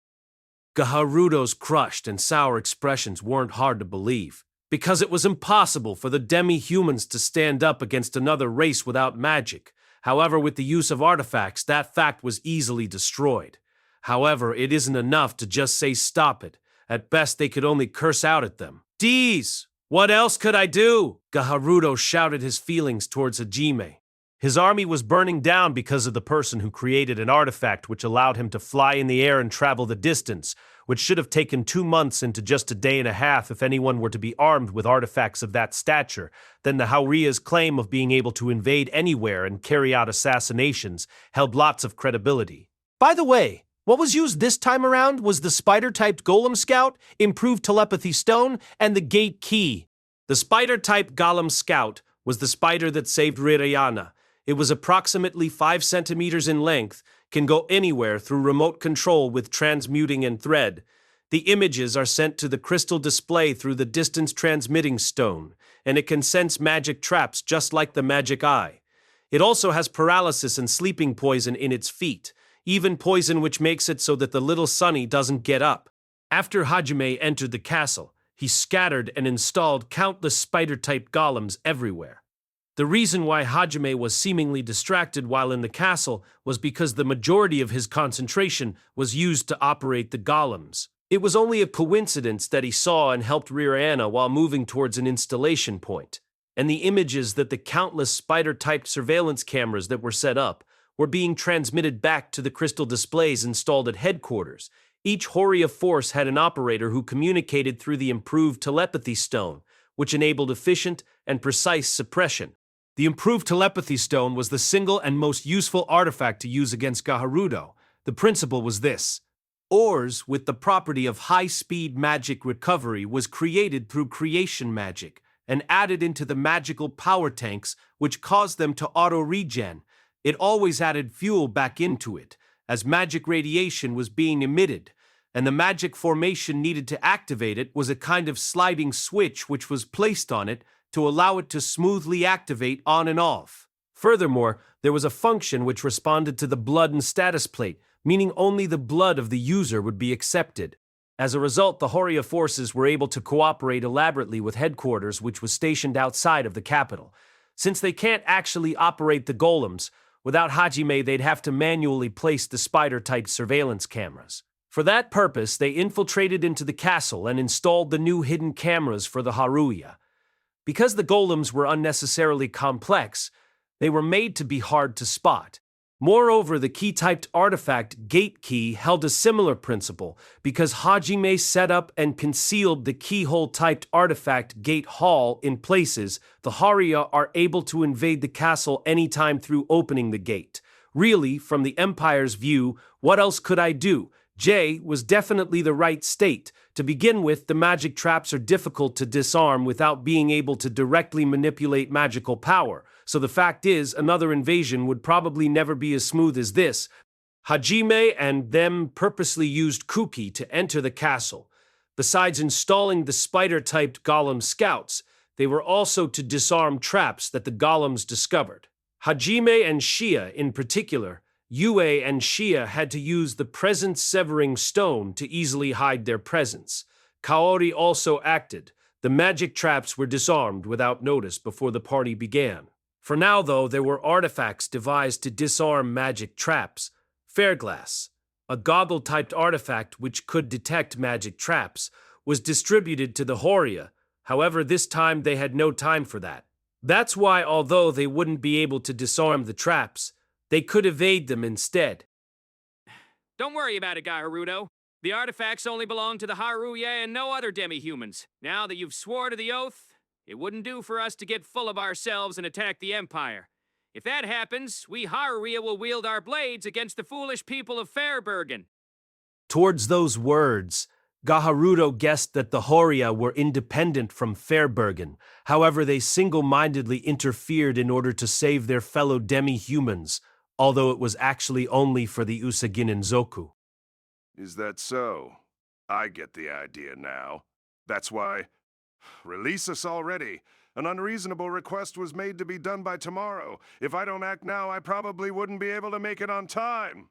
[SPEAKER 1] Gaharudo's crushed and sour expressions weren't hard to believe, because it was impossible for the demi-humans to stand up against another race without magic. However, with the use of artifacts, that fact was easily destroyed. However, it isn't enough to just say stop it. At best, they could only curse out at them. Dees! What else could I do? Gaharudo shouted his feelings towards Hajime. His army was burning down because of the person who created an artifact which allowed him to fly in the air and travel the distance, which should have taken 2 months into just a day and a half if anyone were to be armed with artifacts of that stature. Then the Hauria's claim of being able to invade anywhere and carry out assassinations held lots of credibility. By the way, what was used this time around was the spider-typed Golem Scout, improved telepathy stone, and the gate key. The spider-type Golem Scout was the spider that saved Rirayana. It was approximately 5 centimeters in length, can go anywhere through remote control with transmuting and thread. The images are sent to the crystal display through the distance transmitting stone, and it can sense magic traps just like the magic eye. It also has paralysis and sleeping poison in its feet, even poison which makes it so that the little Sunny doesn't get up. After Hajime entered the castle, he scattered and installed countless spider-type golems everywhere. The reason why Hajime was seemingly distracted while in the castle was because the majority of his concentration was used to operate the golems. It was only a coincidence that he saw and helped Rirayana while moving towards an installation point, and the images that the countless spider-typed surveillance cameras that were set up were being transmitted back to the crystal displays installed at headquarters. Each Horia force had an operator who communicated through the improved telepathy stone, which enabled efficient and precise suppression. The improved telepathy stone was the single and most useful artifact to use against Gaharudo. The principle was this. Ores with the property of high-speed magic recovery was created through creation magic and added into the magical power tanks, which caused them to auto-regen. It always added fuel back into it, as magic radiation was being emitted, and the magic formation needed to activate it was a kind of sliding switch which was placed on it to allow it to smoothly activate on and off. Furthermore, there was a function which responded to the blood and status plate, meaning only the blood of the user would be accepted. As a result, the Horia forces were able to cooperate elaborately with headquarters, which was stationed outside of the capital. Since they can't actually operate the golems, without Hajime they'd have to manually place the spider-type surveillance cameras. For that purpose, they infiltrated into the castle and installed the new hidden cameras for the Haruya. Because the golems were unnecessarily complex, they were made to be hard to spot. Moreover, the key-typed artifact Gate Key held a similar principle, because Hajime set up and concealed the keyhole-typed artifact Gate Hall in places. The Haria are able to invade the castle anytime through opening the gate. Really, from the Empire's view, what else could I do? J was definitely the right state. To begin with, the magic traps are difficult to disarm without being able to directly manipulate magical power. So the fact is, another invasion would probably never be as smooth as this. Hajime and them purposely used Kuki to enter the castle. Besides installing the spider-typed golem scouts, they were also to disarm traps that the golems discovered. Hajime and Shia in particular, Yue and Shia had to use the presence-severing stone to easily hide their presence. Kaori also acted. The magic traps were disarmed without notice before the party began. For now, though, there were artifacts devised to disarm magic traps. Fairglass, a goggle-typed artifact which could detect magic traps, was distributed to the Horia. However, this time they had no time for that. That's why, although they wouldn't be able to disarm the traps, they could evade them instead.
[SPEAKER 14] Don't worry about it, Gaharuto. The artifacts only belong to the Haruya and no other demi-humans. Now that you've swore to the oath, it wouldn't do for us to get full of ourselves and attack the Empire. If that happens, we Haruya will wield our blades against the foolish people of Fairbergen.
[SPEAKER 1] Towards those words, Gaharuto guessed that the Horia were independent from Fairbergen. However, they single-mindedly interfered in order to save their fellow demi-humans, although it was actually only for the Usagin Zoku.
[SPEAKER 17] Is that so? I get the idea now. That's why... Release us already. An unreasonable request was made to be done by tomorrow. If I don't act now, I probably wouldn't be able to make it on time.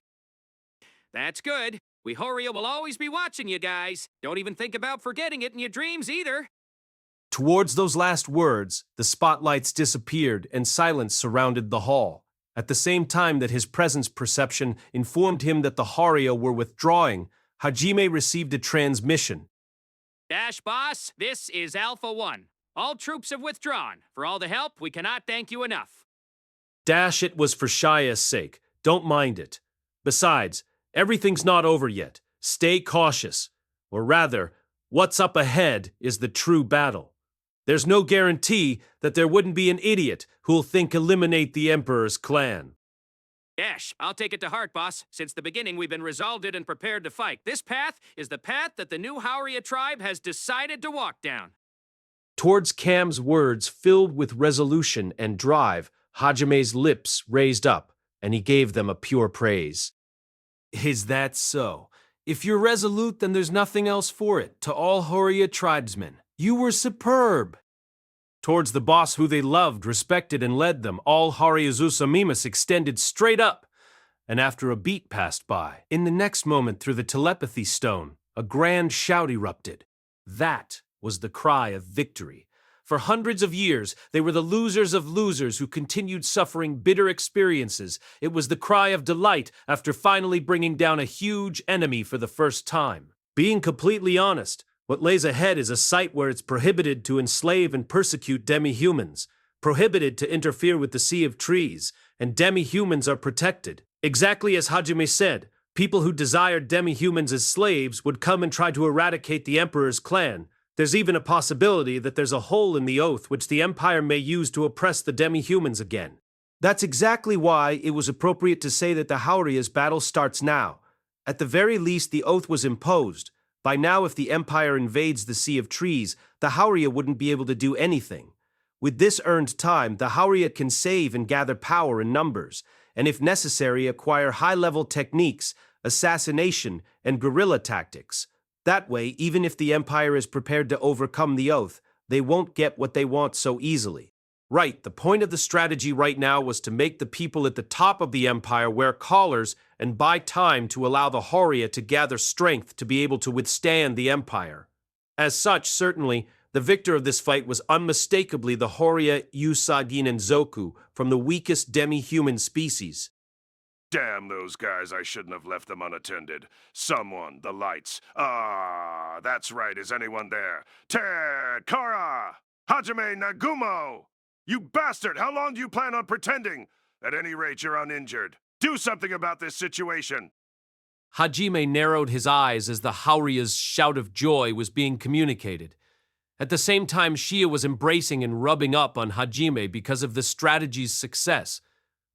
[SPEAKER 14] That's good. We Horia will always be watching you guys. Don't even think about forgetting it in your dreams either.
[SPEAKER 1] Towards those last words, the spotlights disappeared and silence surrounded the hall. At the same time that his presence perception informed him that the Haria were withdrawing, Hajime received a transmission.
[SPEAKER 14] Dash Boss, this is Alpha 1. All troops have withdrawn. For all the help, we cannot thank you enough.
[SPEAKER 1] Dash, it was for Shia's sake. Don't mind it. Besides, everything's not over yet. Stay cautious. Or rather, what's up ahead is the true battle. There's no guarantee that there wouldn't be an idiot who'll think eliminate the Emperor's clan.
[SPEAKER 14] Dash, I'll take it to heart, boss. Since the beginning, we've been resolved and prepared to fight. This path is the path that the new Haria tribe has decided to walk down.
[SPEAKER 1] Towards Cam's words filled with resolution and drive, Hajime's lips raised up, and he gave them a pure praise. Is that so? If you're resolute, then there's nothing else for it. To all Haria tribesmen, you were superb. Towards the boss who they loved, respected, and led them, all Hariazusa extended straight up. And after a beat passed by, in the next moment through the telepathy stone, a grand shout erupted. That was the cry of victory. For hundreds of years, they were the losers of losers who continued suffering bitter experiences. It was the cry of delight after finally bringing down a huge enemy for the first time. Being completely honest, what lays ahead is a site where it's prohibited to enslave and persecute demi-humans, prohibited to interfere with the Sea of Trees, and demi-humans are protected. Exactly as Hajime said, people who desired demi-humans as slaves would come and try to eradicate the Emperor's clan. There's even a possibility that there's a hole in the oath which the Empire may use to oppress the demi-humans again. That's exactly why it was appropriate to say that the Hauria's battle starts now. At the very least, the oath was imposed. By now, if the Empire invades the Sea of Trees, the Hauria wouldn't be able to do anything. With this earned time, the Hauria can save and gather power in numbers, and if necessary, acquire high-level techniques, assassination, and guerrilla tactics. That way, even if the Empire is prepared to overcome the oath, they won't get what they want so easily. Right, the point of the strategy right now was to make the people at the top of the Empire wear collars and buy time to allow the Haria to gather strength to be able to withstand the Empire. As such, certainly, the victor of this fight was unmistakably the Haria Usagin and Zoku from the weakest demi-human species.
[SPEAKER 17] Damn those guys, I shouldn't have left them unattended. Someone, the lights. Ah, that's right, is anyone there? Ted, Kara, Hajime Nagumo! You bastard, how long do you plan on pretending? At any rate, you're uninjured. Do something about this situation!
[SPEAKER 1] Hajime narrowed his eyes as the Haoria's shout of joy was being communicated. At the same time, Shia was embracing and rubbing up on Hajime because of the strategy's success.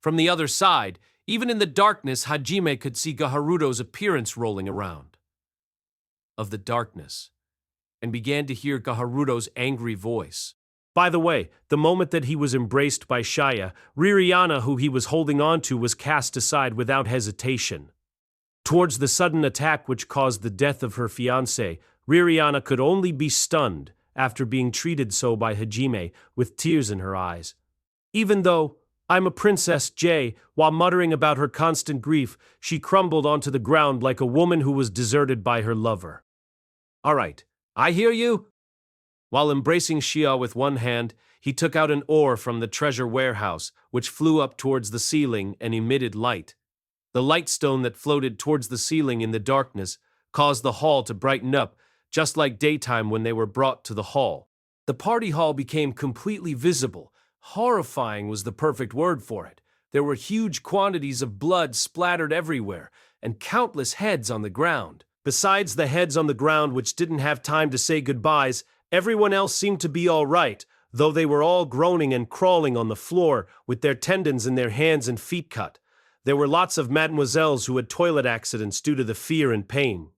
[SPEAKER 1] From the other side, even in the darkness, Hajime could see Gaharuto's appearance rolling around of the darkness, and began to hear Gaharuto's angry voice. By the way, the moment that he was embraced by Shia, Ririana, who he was holding on to, was cast aside without hesitation. Towards the sudden attack which caused the death of her fiancé, Ririana could only be stunned after being treated so by Hajime with tears in her eyes. Even though, "I'm a Princess J," while muttering about her constant grief, she crumbled onto the ground like a woman who was deserted by her lover. "All right, I hear you." While embracing Shia with one hand, he took out an ore from the treasure warehouse, which flew up towards the ceiling and emitted light. The light stone that floated towards the ceiling in the darkness caused the hall to brighten up, just like daytime when they were brought to the hall. The party hall became completely visible. Horrifying was the perfect word for it. There were huge quantities of blood splattered everywhere, and countless heads on the ground. Besides the heads on the ground which didn't have time to say goodbyes, everyone else seemed to be all right, though they were all groaning and crawling on the floor with their tendons in their hands and feet cut. There were lots of mademoiselles who had toilet accidents due to the fear and pain.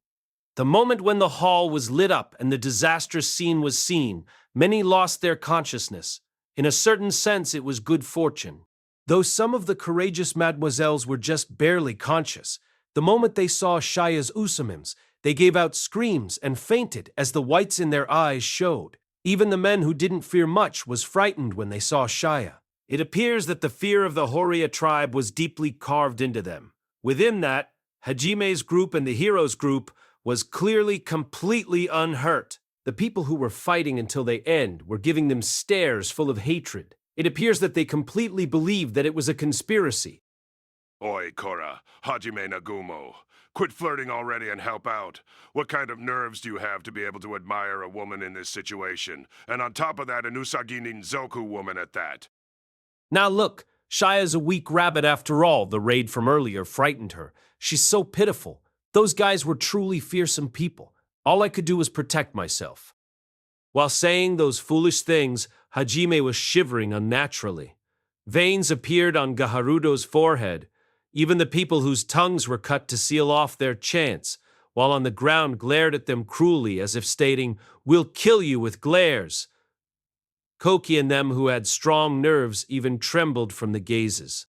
[SPEAKER 1] The moment when the hall was lit up and the disastrous scene was seen, many lost their consciousness. In a certain sense, it was good fortune. Though some of the courageous mademoiselles were just barely conscious, the moment they saw Shia's usamims, they gave out screams and fainted as the whites in their eyes showed. Even the men who didn't fear much was frightened when they saw Shia. It appears that the fear of the Horia tribe was deeply carved into them. Within that, Hajime's group and the hero's group was clearly completely unhurt. The people who were fighting until they end were giving them stares full of hatred. It appears that they completely believed that it was a conspiracy.
[SPEAKER 17] Oi, Korra, Hajime Nagumo. Quit flirting already and help out. What kind of nerves do you have to be able to admire a woman in this situation? And on top of that, an Usagi Ninzoku woman at that.
[SPEAKER 1] Now look, Shia's a weak rabbit after all. The raid from earlier frightened her. She's so pitiful. Those guys were truly fearsome people. All I could do was protect myself. While saying those foolish things, Hajime was shivering unnaturally. Veins appeared on Gaharuto's forehead. Even the people whose tongues were cut to seal off their chants, while on the ground glared at them cruelly as if stating, "We'll kill you with glares." Koki and them who had strong nerves even trembled from the gazes.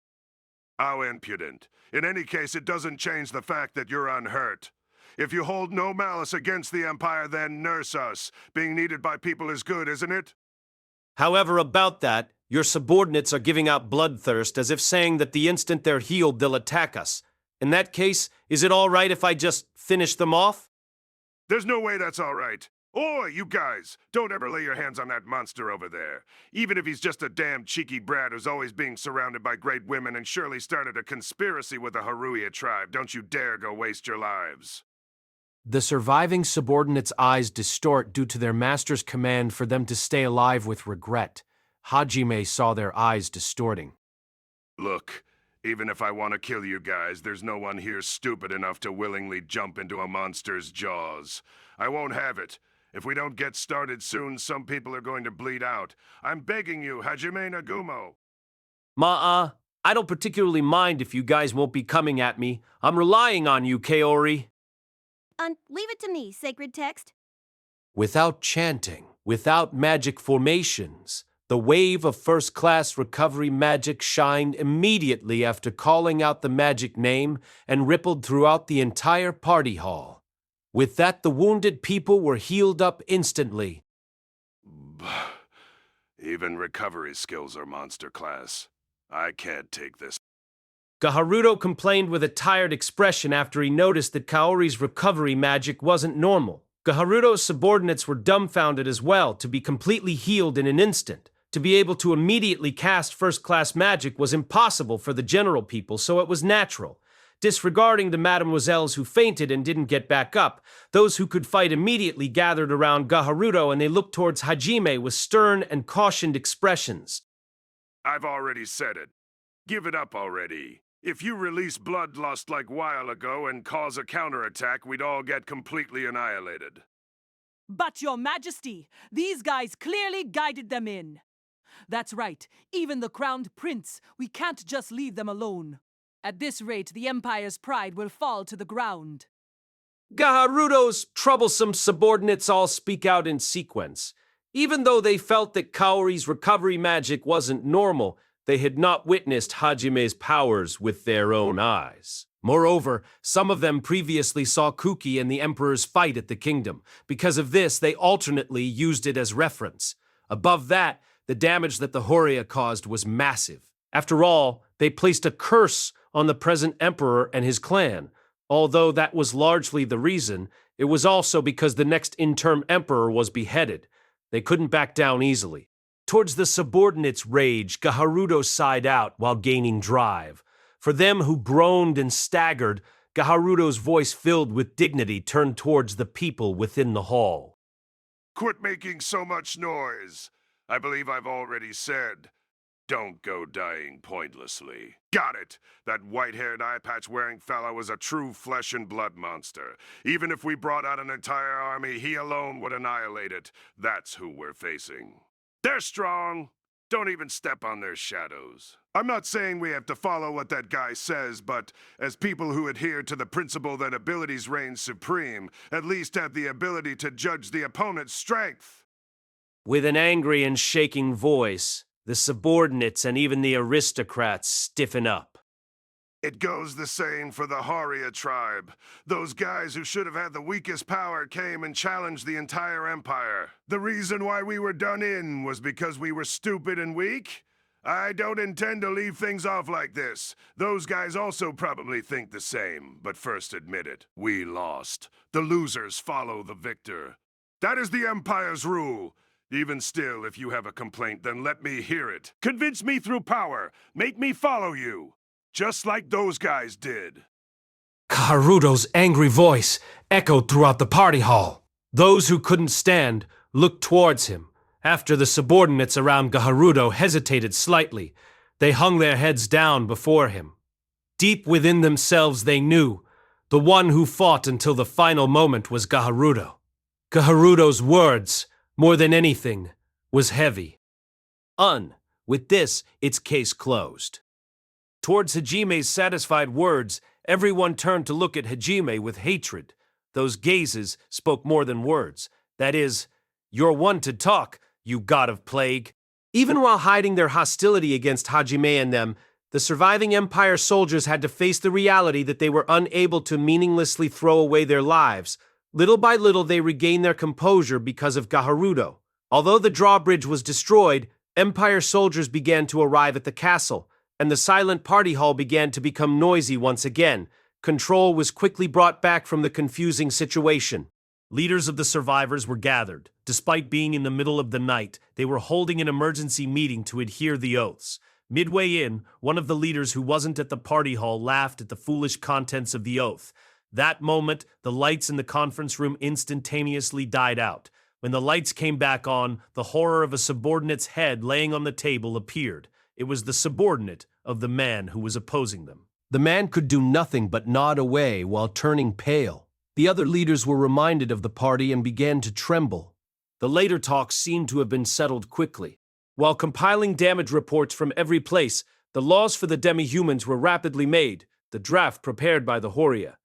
[SPEAKER 17] How impudent. In any case, it doesn't change the fact that you're unhurt. If you hold no malice against the Empire, then nurse us. Being needed by people is good, isn't it?
[SPEAKER 1] However, about that, your subordinates are giving out bloodthirst as if saying that the instant they're healed, they'll attack us. In that case, is it all right if I just finish them off?
[SPEAKER 17] There's no way that's all right. Oi, you guys! Don't ever lay your hands on that monster over there. Even if he's just a damn cheeky brat who's always being surrounded by great women and surely started a conspiracy with the Haruya tribe, don't you dare go waste your lives.
[SPEAKER 1] The surviving subordinates' eyes distort due to their master's command for them to stay alive with regret. Hajime saw their eyes distorting.
[SPEAKER 17] Look, even if I want to kill you guys, there's no one here stupid enough to willingly jump into a monster's jaws. I won't have it. If we don't get started soon, some people are going to bleed out. I'm begging you, Hajime Nagumo.
[SPEAKER 1] I don't particularly mind if you guys won't be coming at me. I'm relying on you, Kaori.
[SPEAKER 2] Leave it to me, sacred text.
[SPEAKER 1] Without chanting, without magic formations, the wave of first-class recovery magic shined immediately after calling out the magic name and rippled throughout the entire party hall. With that, the wounded people were healed up instantly.
[SPEAKER 17] Even recovery skills are monster class. I can't take this.
[SPEAKER 1] Gaharuto complained with a tired expression after he noticed that Kaori's recovery magic wasn't normal. Gaharuto's subordinates were dumbfounded as well to be completely healed in an instant. To be able to immediately cast first-class magic was impossible for the general people, so it was natural. Disregarding the mademoiselles who fainted and didn't get back up, those who could fight immediately gathered around Gaharuto and they looked towards Hajime with stern and cautioned expressions.
[SPEAKER 17] I've already said it. Give it up already. If you release bloodlust like while ago and cause a counterattack, we'd all get completely annihilated.
[SPEAKER 18] But, Your Majesty, these guys clearly guided them in. That's right, even the crowned prince, we can't just leave them alone. At this rate, the Empire's pride will fall to the ground.
[SPEAKER 1] Gaharudo's troublesome subordinates all speak out in sequence. Even though they felt that Kaori's recovery magic wasn't normal, they had not witnessed Hajime's powers with their own eyes. Moreover, some of them previously saw Kuki and the Emperor's fight at the kingdom. Because of this, they alternately used it as reference. Above that, the damage that the Horia caused was massive. After all, they placed a curse on the present Emperor and his clan. Although that was largely the reason, it was also because the next interim Emperor was beheaded. They couldn't back down easily. Towards the subordinates' rage, Gaharudo sighed out while gaining drive. For them who groaned and staggered, Gaharudo's voice filled with dignity turned towards the people within the hall.
[SPEAKER 17] Quit making so much noise. I believe I've already said, don't go dying pointlessly. Got it! That white-haired eye-patch-wearing fella was a true flesh and blood monster. Even if we brought out an entire army, he alone would annihilate it. That's who we're facing. They're strong. Don't even step on their shadows. I'm not saying we have to follow what that guy says, but as people who adhere to the principle that abilities reign supreme, at least have the ability to judge the opponent's strength.
[SPEAKER 1] With an angry and shaking voice, the subordinates and even the aristocrats stiffen up.
[SPEAKER 17] It goes the same for the Horia tribe. Those guys who should have had the weakest power came and challenged the entire empire. The reason why we were done in was because we were stupid and weak? I don't intend to leave things off like this. Those guys also probably think the same, but first admit it. We lost. The losers follow the victor. That is the Empire's rule. Even still, if you have a complaint, then let me hear it. Convince me through power. Make me follow you. Just like those guys did.
[SPEAKER 1] Gaharudo's angry voice echoed throughout the party hall. Those who couldn't stand looked towards him. After the subordinates around Gaharudo hesitated slightly, they hung their heads down before him. Deep within themselves they knew the one who fought until the final moment was Gaharudo. Gaharudo's words, more than anything, was heavy. With this, its case closed. Towards Hajime's satisfied words, everyone turned to look at Hajime with hatred. Those gazes spoke more than words. That is, "You're one to talk, you god of plague." Even while hiding their hostility against Hajime and them, the surviving Empire soldiers had to face the reality that they were unable to meaninglessly throw away their lives. Little by little, they regained their composure because of Gaharudo. Although the drawbridge was destroyed, Empire soldiers began to arrive at the castle, and the silent party hall began to become noisy once again. Control was quickly brought back from the confusing situation. Leaders of the survivors were gathered. Despite being in the middle of the night, they were holding an emergency meeting to adhere the oaths. Midway in, one of the leaders who wasn't at the party hall laughed at the foolish contents of the oath. That moment, the lights in the conference room instantaneously died out. When the lights came back on, the horror of a subordinate's head laying on the table appeared. It was the subordinate of the man who was opposing them. The man could do nothing but nod away while turning pale. The other leaders were reminded of the party and began to tremble. The later talks seemed to have been settled quickly. While compiling damage reports from every place, the laws for the demi-humans were rapidly made, the draft prepared by the Horia.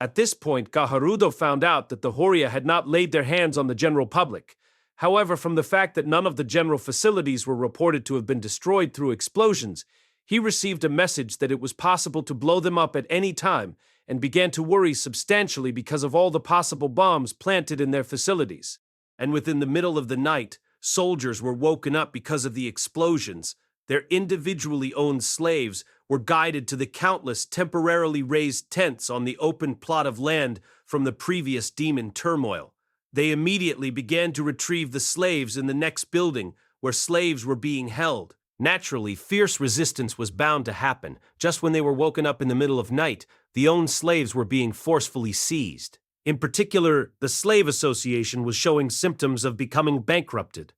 [SPEAKER 1] At this point, Gaharudo found out that the Horia had not laid their hands on the general public. However, from the fact that none of the general facilities were reported to have been destroyed through explosions, he received a message that it was possible to blow them up at any time and began to worry substantially because of all the possible bombs planted in their facilities. And within the middle of the night, soldiers were woken up because of the explosions. Their individually owned slaves were guided to the countless temporarily raised tents on the open plot of land from the previous demon turmoil. They immediately began to retrieve the slaves in the next building where slaves were being held. Naturally, fierce resistance was bound to happen. Just when they were woken up in the middle of night, the owned slaves were being forcefully seized. In particular, the Slave Association was showing symptoms of becoming bankrupted.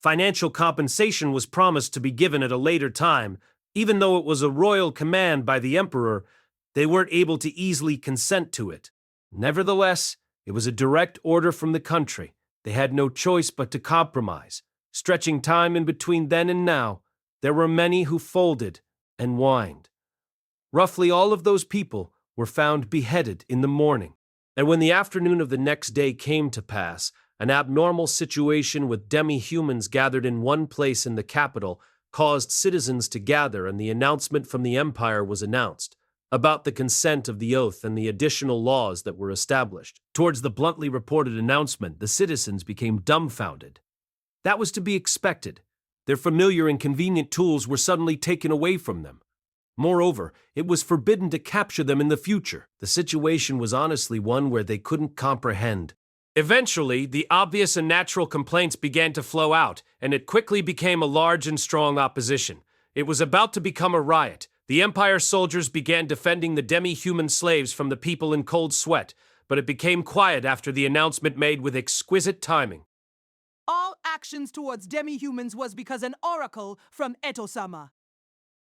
[SPEAKER 1] Financial compensation was promised to be given at a later time. Even though it was a royal command by the emperor, they weren't able to easily consent to it. Nevertheless, it was a direct order from the country. They had no choice but to compromise. Stretching time in between then and now, there were many who folded and whined. Roughly all of those people were found beheaded in the morning. And when the afternoon of the next day came to pass, an abnormal situation with demi-humans gathered in one place in the capital caused citizens to gather, and the announcement from the empire was announced about the consent of the oath and the additional laws that were established. Towards the bluntly reported announcement, the citizens became dumbfounded. That was to be expected. Their familiar and convenient tools were suddenly taken away from them. Moreover, it was forbidden to capture them in the future. The situation was honestly one where they couldn't comprehend. Eventually, the obvious and natural complaints began to flow out, and it quickly became a large and strong opposition. It was about to become a riot. The Empire soldiers began defending the demi-human slaves from the people in cold sweat, but it became quiet after the announcement made with exquisite timing.
[SPEAKER 18] All actions towards demi-humans was because an oracle from Eto-sama.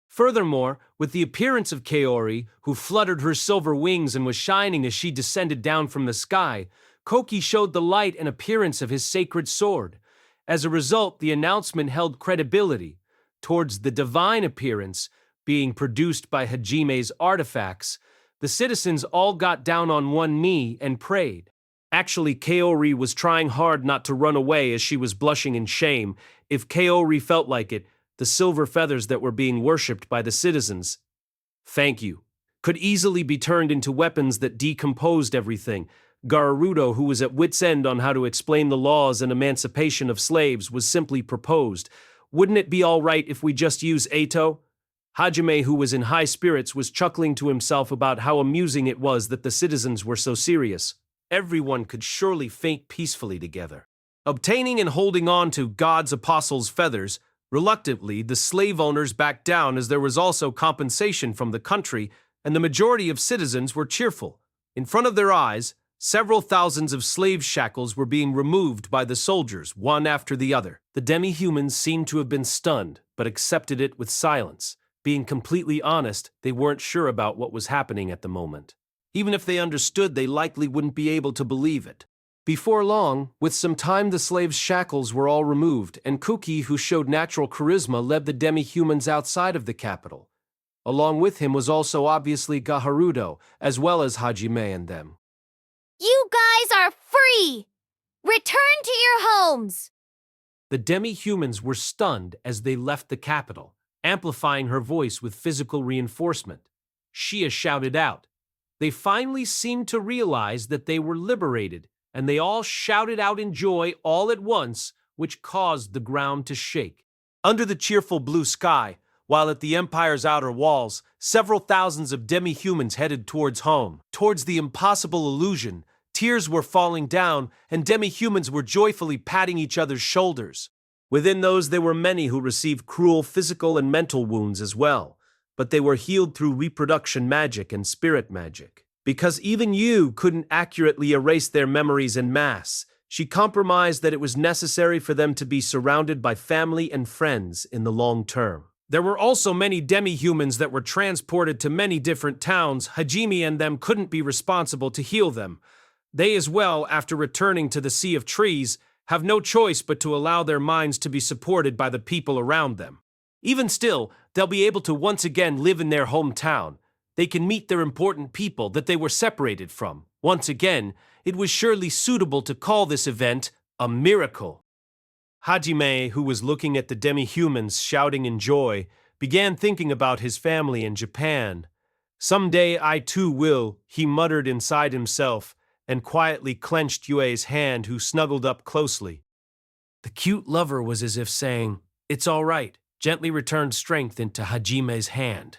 [SPEAKER 1] Furthermore, with the appearance of Kaori, who fluttered her silver wings and was shining as she descended down from the sky, Koki showed the light and appearance of his sacred sword. As a result, the announcement held credibility towards the divine appearance being produced by Hajime's artifacts. The citizens all got down on one knee and prayed. Actually, Kaori was trying hard not to run away as she was blushing in shame. If Kaori felt like it, the silver feathers that were being worshipped by the citizens, thank you, could easily be turned into weapons that decomposed everything. Garudo, who was at wit's end on how to explain the laws and emancipation of slaves, was simply proposed. Wouldn't it be all right if we just use Eto? Hajime, who was in high spirits, was chuckling to himself about how amusing it was that the citizens were so serious. Everyone could surely faint peacefully together. Obtaining and holding on to God's apostles' feathers, reluctantly, the slave owners backed down as there was also compensation from the country, and the majority of citizens were cheerful. In front of their eyes, several thousands of slave shackles were being removed by the soldiers, one after the other. The demi-humans seemed to have been stunned, but accepted it with silence. Being completely honest, they weren't sure about what was happening at the moment. Even if they understood, they likely wouldn't be able to believe it. Before long, with some time, the slaves' shackles were all removed, and Kuki, who showed natural charisma, led the demi-humans outside of the capital. Along with him was also obviously Gaharudo, as well as Hajime and them.
[SPEAKER 6] You guys are free! Return to your homes!
[SPEAKER 1] The demi-humans were stunned as they left the capital, amplifying her voice with physical reinforcement. Shia shouted out. They finally seemed to realize that they were liberated, and they all shouted out in joy all at once, which caused the ground to shake. Under the cheerful blue sky, while at the Empire's outer walls, several thousands of demi-humans headed towards home. Towards the impossible illusion, tears were falling down, and demi-humans were joyfully patting each other's shoulders. Within those, there were many who received cruel physical and mental wounds as well, but they were healed through reproduction magic and spirit magic. Because even you couldn't accurately erase their memories en masse, she compromised that it was necessary for them to be surrounded by family and friends in the long term. There were also many demi-humans that were transported to many different towns. Hajime and them couldn't be responsible to heal them. They as well, after returning to the Sea of Trees, have no choice but to allow their minds to be supported by the people around them. Even still, they'll be able to once again live in their hometown. They can meet their important people that they were separated from. Once again, it was surely suitable to call this event a miracle. Hajime, who was looking at the demi-humans shouting in joy, began thinking about his family in Japan. Someday I too will, he muttered inside himself, and quietly clenched Yue's hand, who snuggled up closely. The cute lover was as if saying, "It's all right," gently returned strength into Hajime's hand.